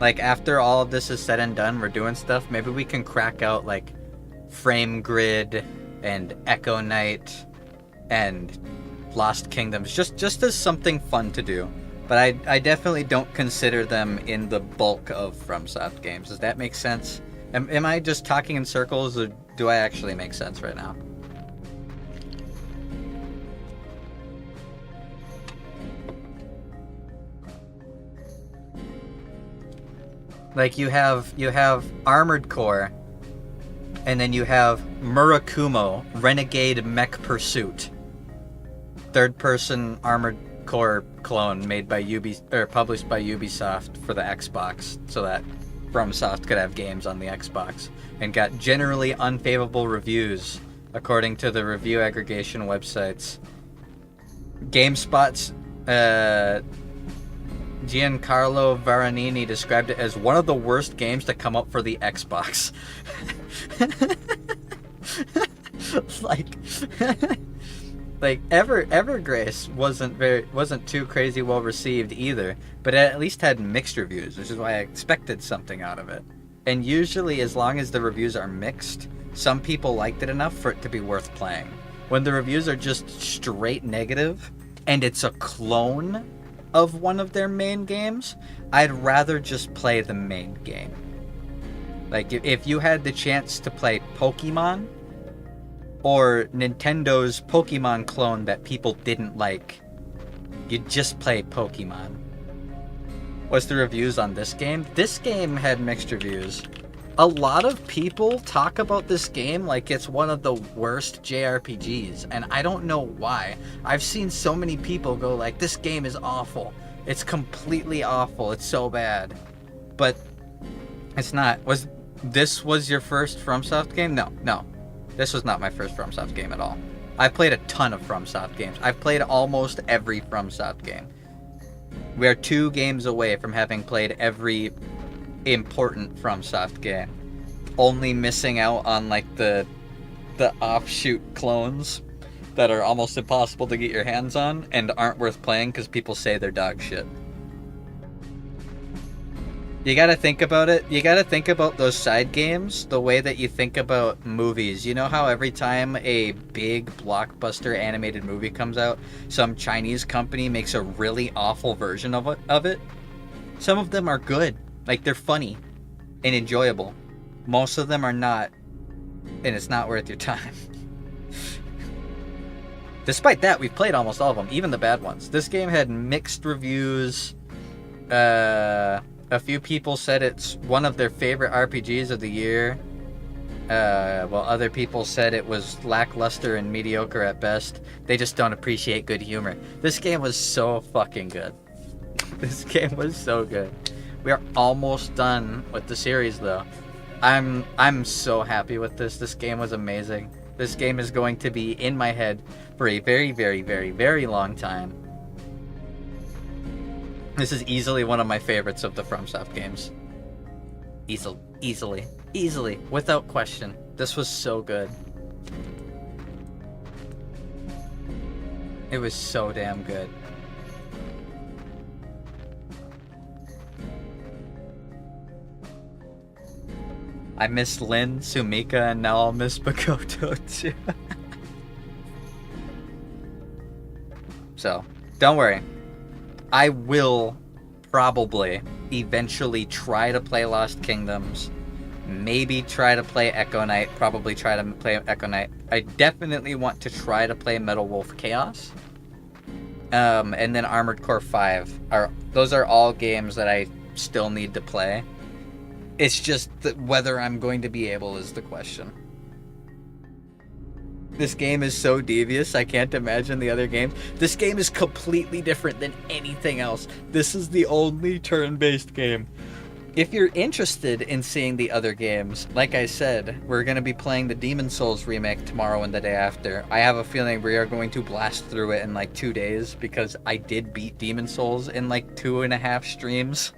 Like, after all of this is said and done, we're doing stuff. Maybe we can crack out like Frame Grid and Echo Knight and Lost Kingdoms, just as something fun to do. But I definitely don't consider them in the bulk of FromSoft games. Does that make sense? Am I just talking in circles, or do I actually make sense right now? Like, you have Armored Core, and then you have Murakumo, Renegade Mech Pursuit. Third-person Armored Core clone made by published by Ubisoft for the Xbox, so that FromSoft could have games on the Xbox, and got generally unfavorable reviews according to the review aggregation websites. GameSpot's Giancarlo Varanini described it as one of the worst games to come up for the Xbox. Like Evergrace wasn't too crazy well received either, but it at least had mixed reviews, which is why I expected something out of it. And usually, as long as the reviews are mixed, some people liked it enough for it to be worth playing. When the reviews are just straight negative, and it's a clone of one of their main games, I'd rather just play the main game. Like, if you had the chance to play Pokemon, or Nintendo's Pokemon clone that people didn't like, you'd just play Pokemon. What's the reviews on this game? This game had mixed reviews. A lot of people talk about this game like it's one of the worst JRPGs, and I don't know why. I've seen so many people go like, this game is awful. It's completely awful. It's so bad. But it's not. Was your first FromSoft game? No. This was not my first FromSoft game at all. I've played a ton of FromSoft games. I've played almost every FromSoft game. We are 2 games away from having played every important FromSoft game. Only missing out on like the offshoot clones that are almost impossible to get your hands on and aren't worth playing because people say they're dog shit. You gotta think about it. You gotta think about those side games the way that you think about movies. You know how every time a big blockbuster animated movie comes out, some Chinese company makes a really awful version of it? Some of them are good. Like, they're funny and enjoyable. Most of them are not, and it's not worth your time. Despite that, we've played almost all of them, even the bad ones. This game had mixed reviews. A few people said it's one of their favorite RPGs of the year. While other people said it was lackluster and mediocre at best. They just don't appreciate good humor. This game was so fucking good. This game was so good. We are almost done with the series, though. I'm so happy with this. This game was amazing. This game is going to be in my head for a very, very, very, very long time. This is easily one of my favorites of the FromSoft games. Easily, without question. This was so good. It was so damn good. I miss Lynn, Sumika, and now I'll miss Makoto too. So, don't worry. I will probably eventually try to play Lost Kingdoms. Maybe try to play Echo Knight. Probably try to play Echo Knight. I definitely want to try to play Metal Wolf Chaos. And then Armored Core 5. Those are all games that I still need to play. It's just that whether I'm going to be able is the question. This game is so devious, I can't imagine the other games. This game is completely different than anything else. This is the only turn-based game. If you're interested in seeing the other games, like I said, we're going to be playing the Demon Souls remake tomorrow and the day after. I have a feeling we are going to blast through it in like 2 days because I did beat Demon Souls in like 2.5 streams.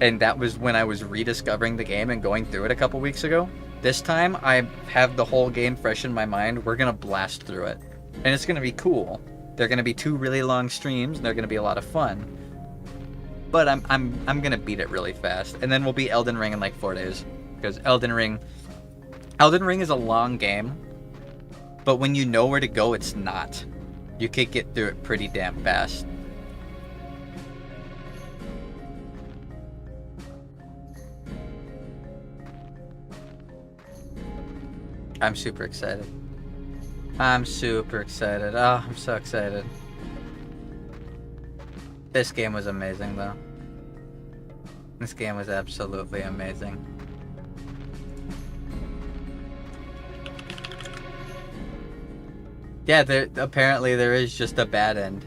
And that was when I was rediscovering the game and going through it a couple weeks ago. This time, I have the whole game fresh in my mind. We're going to blast through it. And it's going to be cool. They're going to be 2 really long streams, and they're going to be a lot of fun. But I'm going to beat it really fast. And then we'll beat Elden Ring in like 4 days. Because Elden Ring is a long game. But when you know where to go, it's not. You could get through it pretty damn fast. I'm super excited. I'm super excited. Oh, I'm so excited. This game was amazing, though. This game was absolutely amazing. Yeah, apparently there is just a bad end.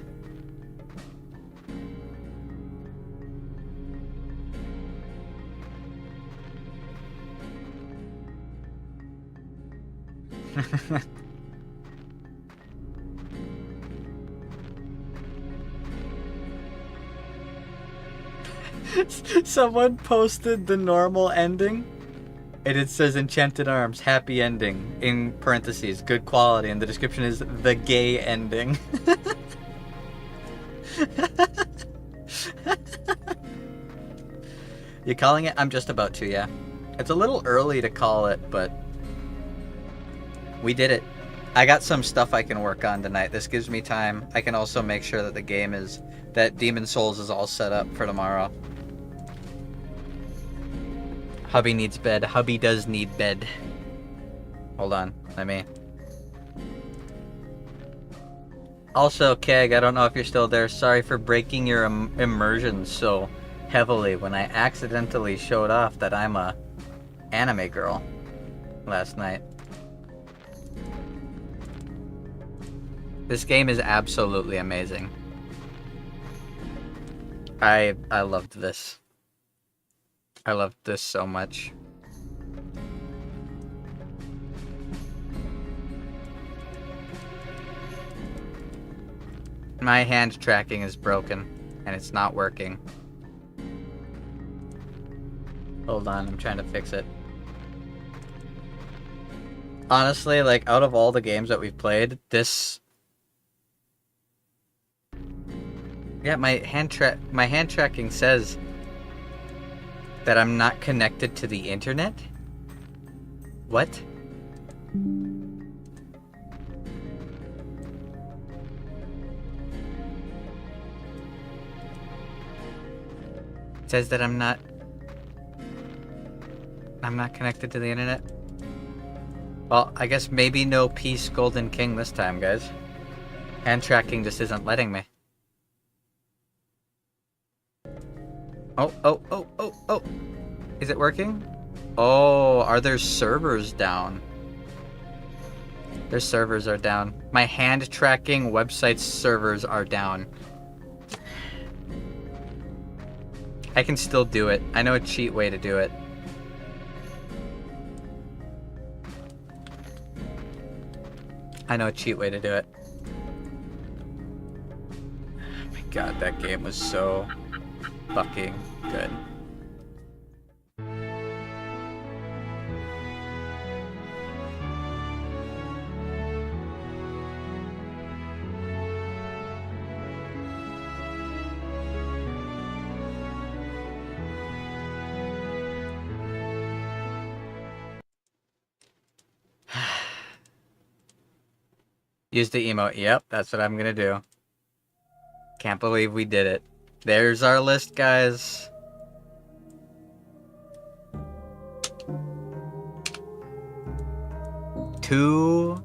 Someone posted the normal ending and it says Enchanted Arms, happy ending, in parentheses, good quality, and the description is the gay ending. You calling it? I'm just about to, yeah. It's a little early to call it, but we did it. I got some stuff I can work on tonight. This gives me time. I can also make sure that that Demon Souls is all set up for tomorrow. Hubby needs bed. Hubby does need bed. Hold on. Let me. Also, Keg, I don't know if you're still there. Sorry for breaking your immersion so heavily when I accidentally showed off that I'm a anime girl last night. This game is absolutely amazing. I loved this. I loved this so much. My hand tracking is broken, and it's not working. Hold on, I'm trying to fix it. Honestly, like, out of all the games that we've played, this... Yeah, my hand tracking says that I'm not connected to the internet? What? It says that I'm not connected to the internet. Well, I guess maybe no peace Golden King this time, guys. Hand tracking just isn't letting me. Oh. Is it working? Oh, are their servers down? Their servers are down. My hand tracking website's servers are down. I can still do it. I know a cheat way to do it. Oh my god, that game was so fucking good. Use the emote. Yep, that's what I'm gonna do. Can't believe we did it. There's our list, guys. Two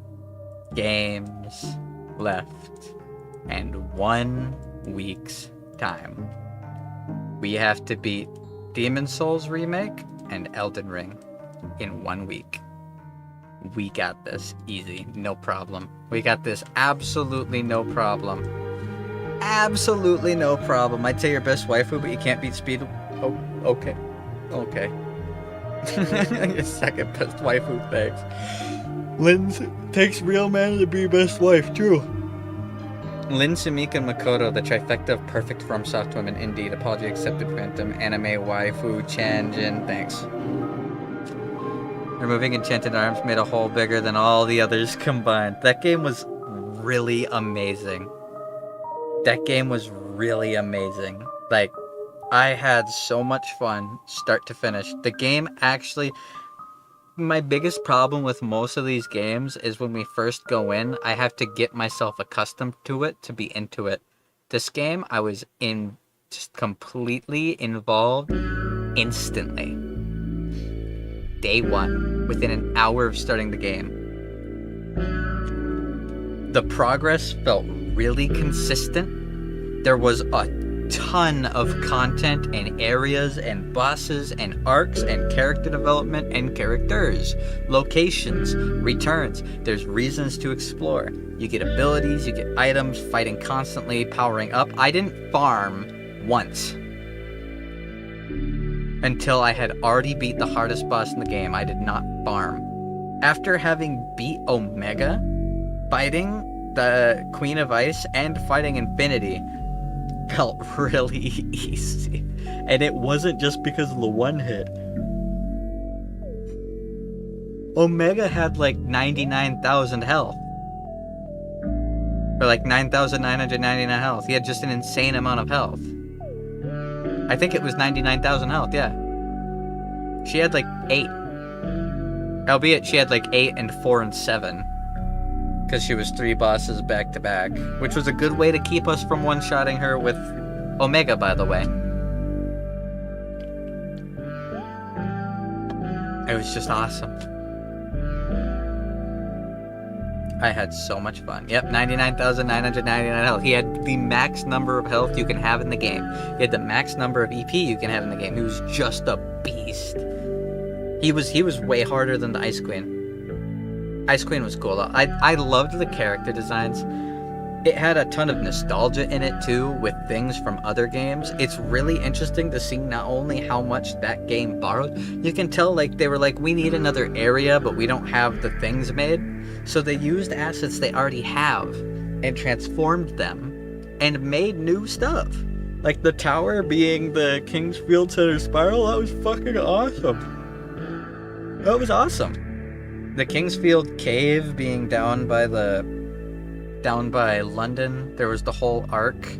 games left and 1 week's time. We have to beat Demon Souls Remake and Elden Ring in 1 week. We got this. Easy. No problem. We got this. Absolutely no problem. Absolutely no problem. I'd say your best waifu, but you can't beat speed. Oh, okay. Okay. Your second best waifu, thanks. Lynn's takes real man to be best wife, true. Lynn, Sumika, and Makoto, the trifecta of perfect FromSoft women, indeed. Apology accepted, Phantom. Anime waifu, Chanjin, thanks. Removing Enchanted Arms made a hole bigger than all the others combined. That game was really amazing. Like, I had so much fun, start to finish. The game actually... My biggest problem with most of these games is when we first go in, I have to get myself accustomed to it to be into it. This game, I was just completely involved instantly. Day one, within an hour of starting the game. The progress felt really consistent. There was a ton of content and areas and bosses and arcs and character development and characters, locations, returns. There's reasons to explore. You get abilities, you get items, fighting constantly, powering up. I didn't farm once. Until I had already beat the hardest boss in the game, I did not farm. After having beat Omega, fighting the Queen of Ice and fighting Infinity felt really easy. And it wasn't just because of the one hit. Omega had like 99,000 health. Or like 9,999 health. He had just an insane amount of health. I think it was 99,000 health, yeah. She had like 8. Albeit she had like 8 and 4 and 7. Because she was 3 bosses back to back. Which was a good way to keep us from one-shotting her with Omega, by the way. It was just awesome. I had so much fun. Yep, 99,999 health. He had the max number of health you can have in the game. He had the max number of EP you can have in the game. He was just a beast. He was way harder than the Ice Queen. Ice Queen was cool though. I loved the character designs. It had a ton of nostalgia in it too, with things from other games. It's really interesting to see not only how much that game borrowed. You can tell like they were like, we need another area, but we don't have the things made. So they used assets they already have and transformed them and made new stuff. Like the tower being the Kingsfield Center spiral, that was fucking awesome. That was awesome. The Kingsfield cave being down by London, there was the whole arc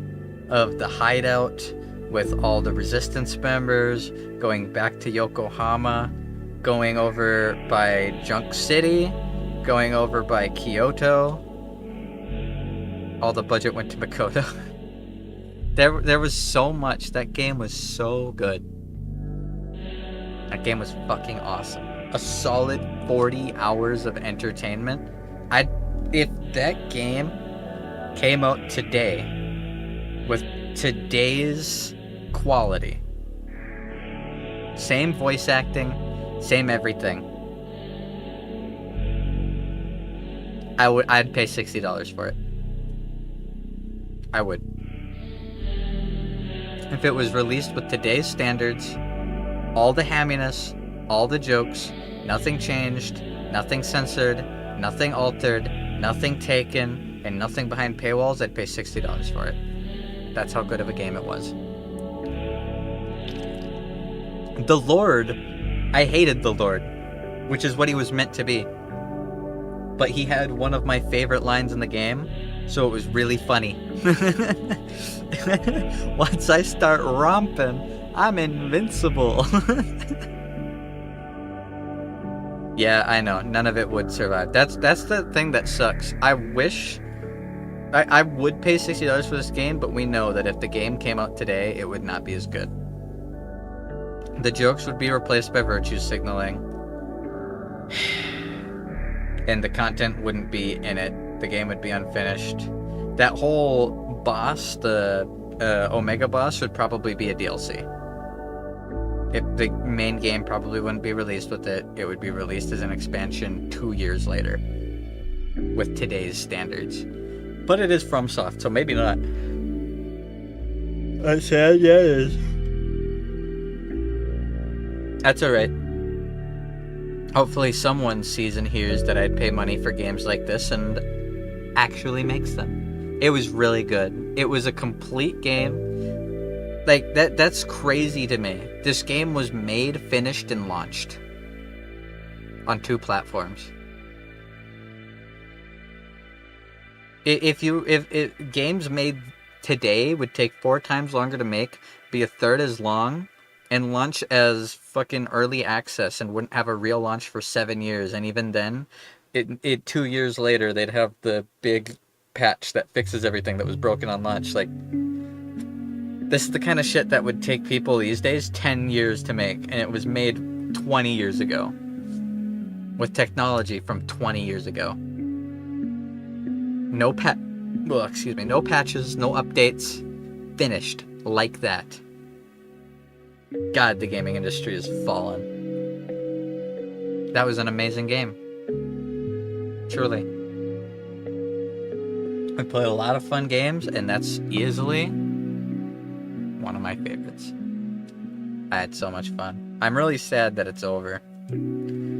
of the hideout with all the resistance members, going back to Yokohama, going over by Junk City, going over by Kyoto. All the budget went to Makoto. There was so much. That game was so good. That game was fucking awesome. A solid 40 hours of entertainment. If that game came out today with today's quality, same voice acting, same everything, I'd pay $60 for it. I would. If it was released with today's standards, all the hamminess, all the jokes, nothing changed, nothing censored, nothing altered, nothing taken, and nothing behind paywalls, I'd pay $60 for it. That's how good of a game it was. The Lord, I hated the Lord, which is what he was meant to be. But he had one of my favorite lines in the game, so it was really funny. Once I start romping, I'm invincible. Yeah, I know. None of it would survive. That's the thing that sucks. I wish... I would pay $60 for this game, but we know that if the game came out today, it would not be as good. The jokes would be replaced by virtue signaling. And the content wouldn't be in it. The game would be unfinished. That whole boss, the Omega boss, would probably be a DLC. If the main game probably wouldn't be released with it, it would be released as an expansion 2 years later. With today's standards. But it is FromSoft, so maybe not. That's sad, yeah it is. That's alright. Hopefully someone sees and hears that I'd pay money for games like this and actually makes them. It was really good. It was a complete game. Like, that's crazy to me. This game was made, finished, and launched. On 2 platforms. If games made today would take 4 times longer to make, be a third as long, and launch as fucking early access and wouldn't have a real launch for 7 years, and even then, 2 years later, they'd have the big patch that fixes everything that was broken on launch. Like, this is the kind of shit that would take people these days 10 years to make, and it was made 20 years ago. With technology from 20 years ago. No patches, no updates. Finished. Like that. God, the gaming industry has fallen. That was an amazing game. Truly. I played a lot of fun games, and that's easily one of my favorites. I had so much fun. I'm really sad that it's over.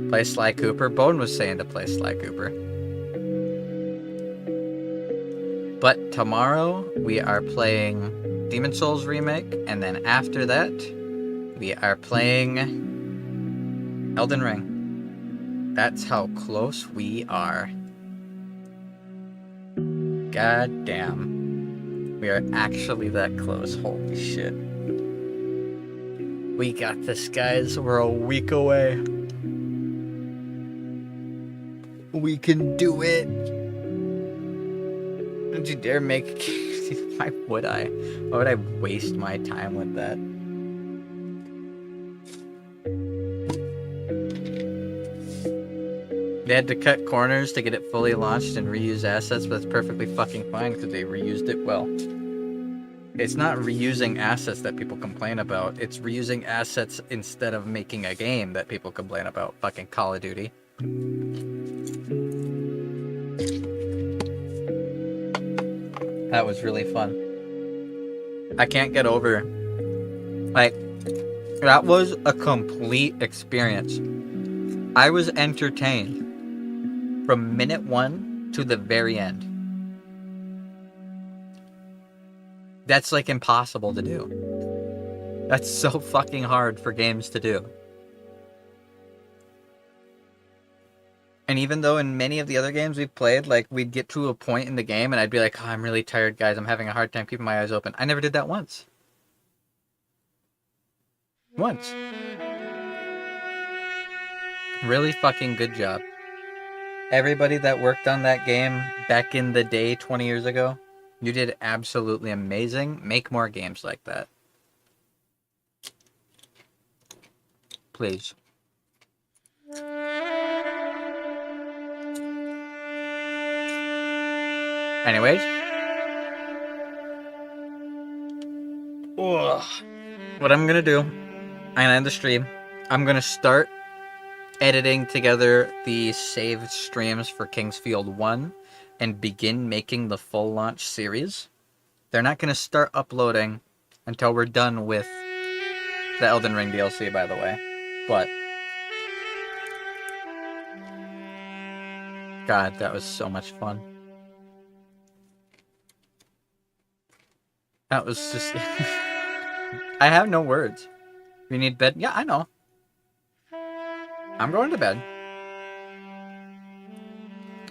Play Sly Cooper. Bone was saying to play Sly Cooper. But tomorrow, we are playing Demon's Souls Remake, and then after that, we are playing Elden Ring. That's how close we are. God damn. We are actually that close. Holy shit. We got this, guys. We're a week away. We can do it. Don't you dare make... Why would I? Why would I waste my time with that? They had to cut corners to get it fully launched and reuse assets, but that's perfectly fucking fine because they reused it well. It's not reusing assets that people complain about. It's reusing assets instead of making a game that people complain about. Fucking Call of Duty. That was really fun. I can't get over... Like, that was a complete experience. I was entertained from minute 1 to the very end. That's like impossible to do. That's so fucking hard for games to do. And even though in many of the other games we've played, like, we'd get to a point in the game and I'd be like, oh, I'm really tired, guys. I'm having a hard time keeping my eyes open. I never did that once. Once. Really fucking good job. Everybody that worked on that game back in the day 20 years ago, you did absolutely amazing. Make more games like that. Please. Anyways. Ugh. What I'm gonna do, I'm gonna end the stream. I'm gonna start editing together the saved streams for Kingsfield 1 and begin making the full launch series. They're not gonna start uploading until we're done with the Elden Ring DLC, by the way. But God, that was so much fun. That was just... I have no words. You need bed? Yeah, I know. I'm going to bed.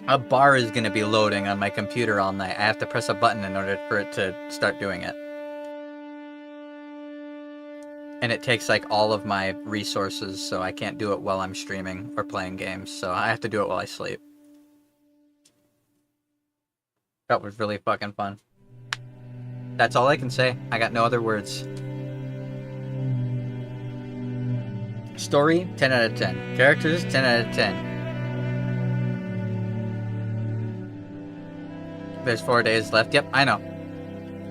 A bar is going to be loading on my computer all night. I have to press a button in order for it to start doing it. And it takes like all of my resources, so I can't do it while I'm streaming or playing games. So I have to do it while I sleep. That was really fucking fun. That's all I can say. I got no other words. Story, 10 out of 10. Characters, 10 out of 10. There's 4 days left. Yep, I know.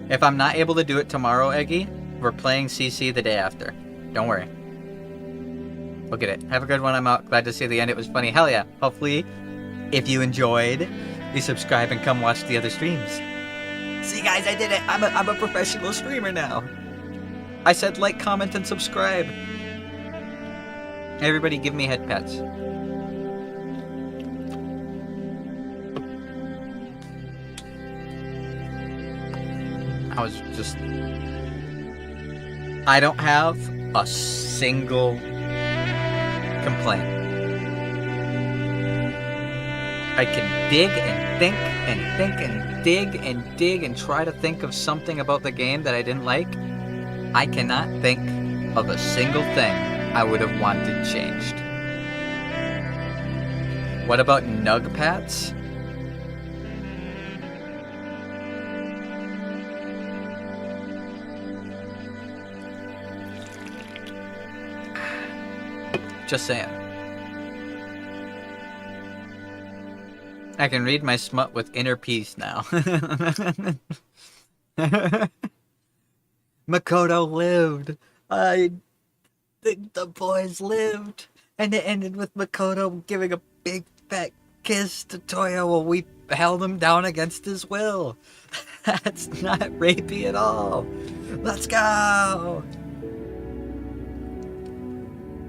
If I'm not able to do it tomorrow, Eggy, we're playing CC the day after. Don't worry. We'll get it. Have a good one. I'm out. Glad to see the end. It was funny. Hell yeah. Hopefully, if you enjoyed, you subscribe and come watch the other streams. See, guys, I did it. I'm a professional streamer now. I said like, comment, and subscribe. Everybody give me head pats. I was just... I don't have a single complaint. I can dig and think and think and dig and try to think of something about the game that I didn't like. I cannot think of a single thing I would have wanted changed. What about nug pats? Just saying. I can read my smut with inner peace now. Makoto lived. The boys lived. And it ended with Makoto giving a big fat kiss to Toya while we held him down against his will. That's not rapey at all. Let's go!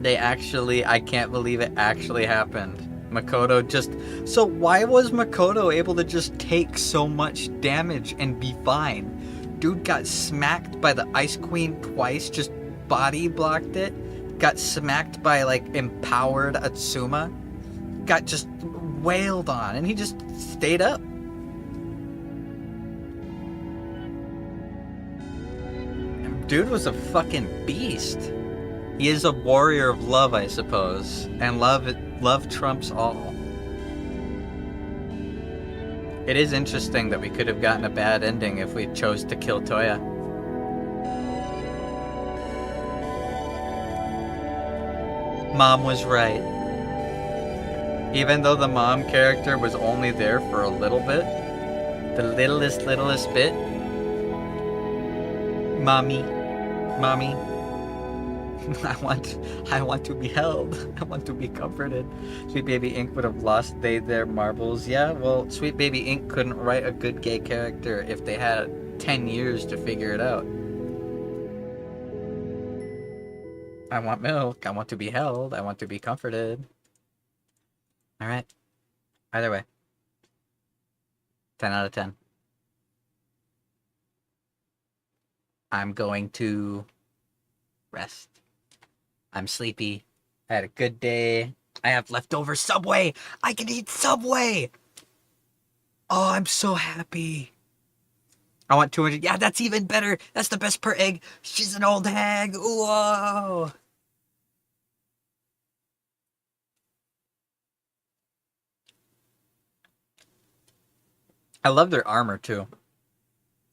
They actually, I can't believe it actually happened. Makoto just... So why was Makoto able to just take so much damage and be fine? Dude got smacked by the Ice Queen twice, just body blocked it. Got smacked by, like, empowered Atsuma. Got just wailed on, and he just stayed up. Dude was a fucking beast. He is a warrior of love, I suppose. And love trumps all. It is interesting that we could have gotten a bad ending if we chose to kill Toya. Mom was right. Even though the mom character was only there for a little bit, the littlest bit, Mommy. I want to be held. I want to be comforted. Sweet Baby Ink would have lost their marbles. Yeah, well, Sweet Baby Ink couldn't write a good gay character if they had 10 years to figure it out. I want milk. I want to be held. I want to be comforted. Alright. Either way. 10 out of 10. I'm going to rest. I'm sleepy. I had a good day. I have leftover Subway. I can eat Subway. Oh, I'm so happy. I want 200. Yeah, that's even better. That's the best per egg. She's an old hag. Whoa. I love their armor, too.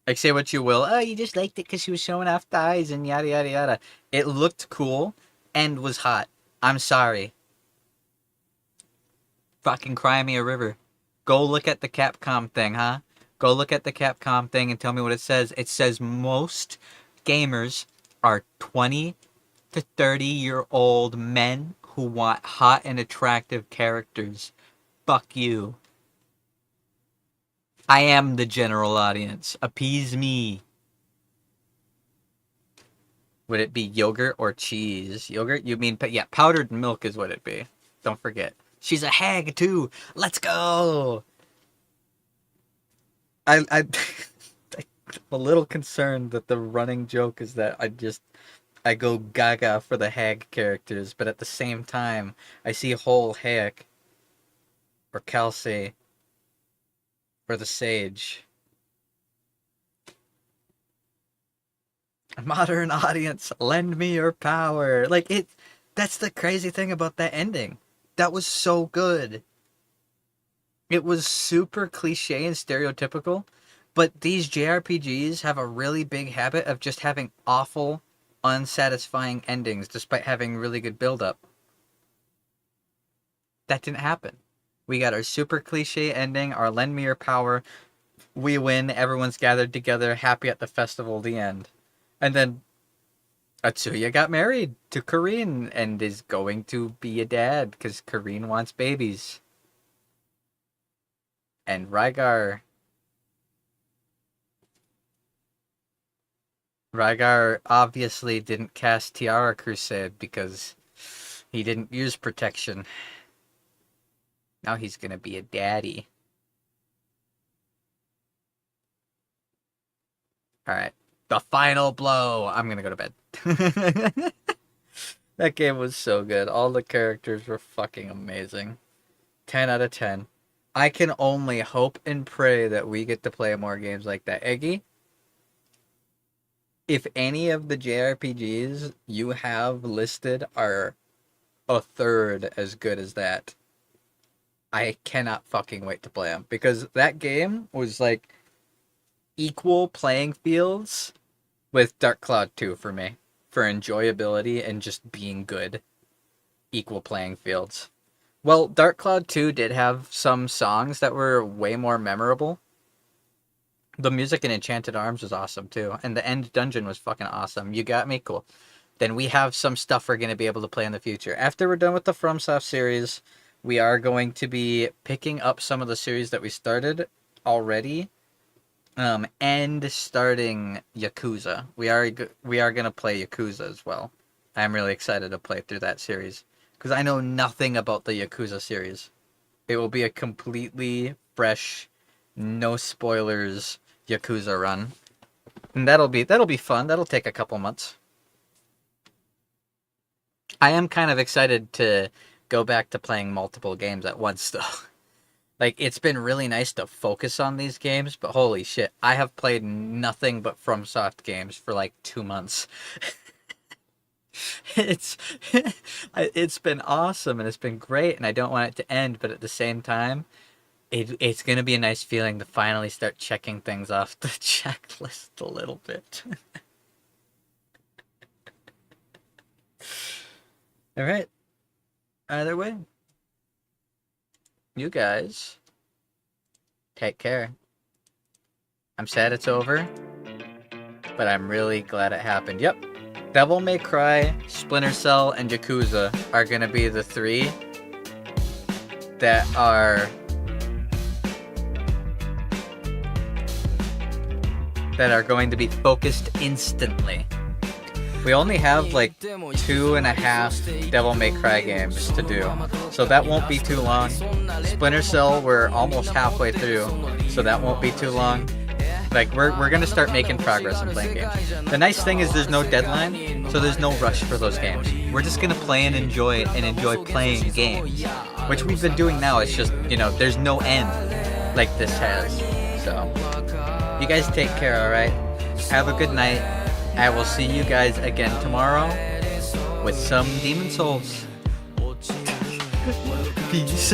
Like, say what you will. Oh, you just liked it because she was showing off thighs and yada, yada, yada. It looked cool and was hot. I'm sorry. Fucking cry me a river. Go look at the Capcom thing, huh? Go look at the Capcom thing and tell me what it says. It says most gamers are 20 to 30-year-old men who want hot and attractive characters. Fuck you. I am the general audience. Appease me. Would it be yogurt or cheese? Yogurt? You mean, yeah, powdered milk is what it'd be. Don't forget. She's a hag, too. Let's go. I'm a little concerned that the running joke is that I go gaga for the hag characters, but at the same time, I see whole hag or Kelsey for the sage. Modern audience, lend me your power. Like, that's the crazy thing about that ending. That was so good. It was super cliche and stereotypical, but these JRPGs have a really big habit of just having awful, unsatisfying endings despite having really good build-up. That didn't happen. We got our super cliche ending, our lend me your power, we win, everyone's gathered together, happy at the festival, the end. And then Atsuya got married to Kareen and is going to be a dad because Kareen wants babies. And Rygar obviously didn't cast Tiara Crusade because he didn't use protection. Now he's gonna be a daddy. Alright. The final blow! I'm gonna go to bed. That game was so good. All the characters were fucking amazing. 10 out of 10. I can only hope and pray that we get to play more games like that. Eggy, if any of the JRPGs you have listed are a third as good as that, I cannot fucking wait to play them. Because that game was like equal playing fields with Dark Cloud 2 for me. For enjoyability and just being good. Equal playing fields. Well, Dark Cloud 2 did have some songs that were way more memorable. The music in Enchanted Arms was awesome, too. And the end dungeon was fucking awesome. You got me? Cool. Then we have some stuff we're going to be able to play in the future. After we're done with the FromSoft series, we are going to be picking up some of the series that we started already. And starting Yakuza. We are going to play Yakuza as well. I'm really excited to play through that series. Because I know nothing about the Yakuza series. It will be a completely fresh, no spoilers Yakuza run. And that'll be fun. That'll take a couple months. I am kind of excited to go back to playing multiple games at once, though. Like, it's been really nice to focus on these games, but holy shit, I have played nothing but FromSoft games for like 2 months. It's been awesome and it's been great and I don't want it to end, but at the same time, it's going to be a nice feeling to finally start checking things off the checklist a little bit. All right. Either way, you guys take care. I'm sad it's over, but I'm really glad it happened. Yep. Devil May Cry, Splinter Cell, and Yakuza are going to be the three that are going to be focused instantly. We only have like 2.5 Devil May Cry games to do, so that won't be too long. Splinter Cell, we're almost halfway through, so that won't be too long. Like we're gonna start making progress in playing games. The nice thing is there's no deadline, so there's no rush for those games. We're just gonna play and enjoy playing games, which we've been doing now. It's just, you know, there's no end like this has. So you guys take care, all right? Have a good night. I will see you guys again tomorrow with some Demon Souls. Peace.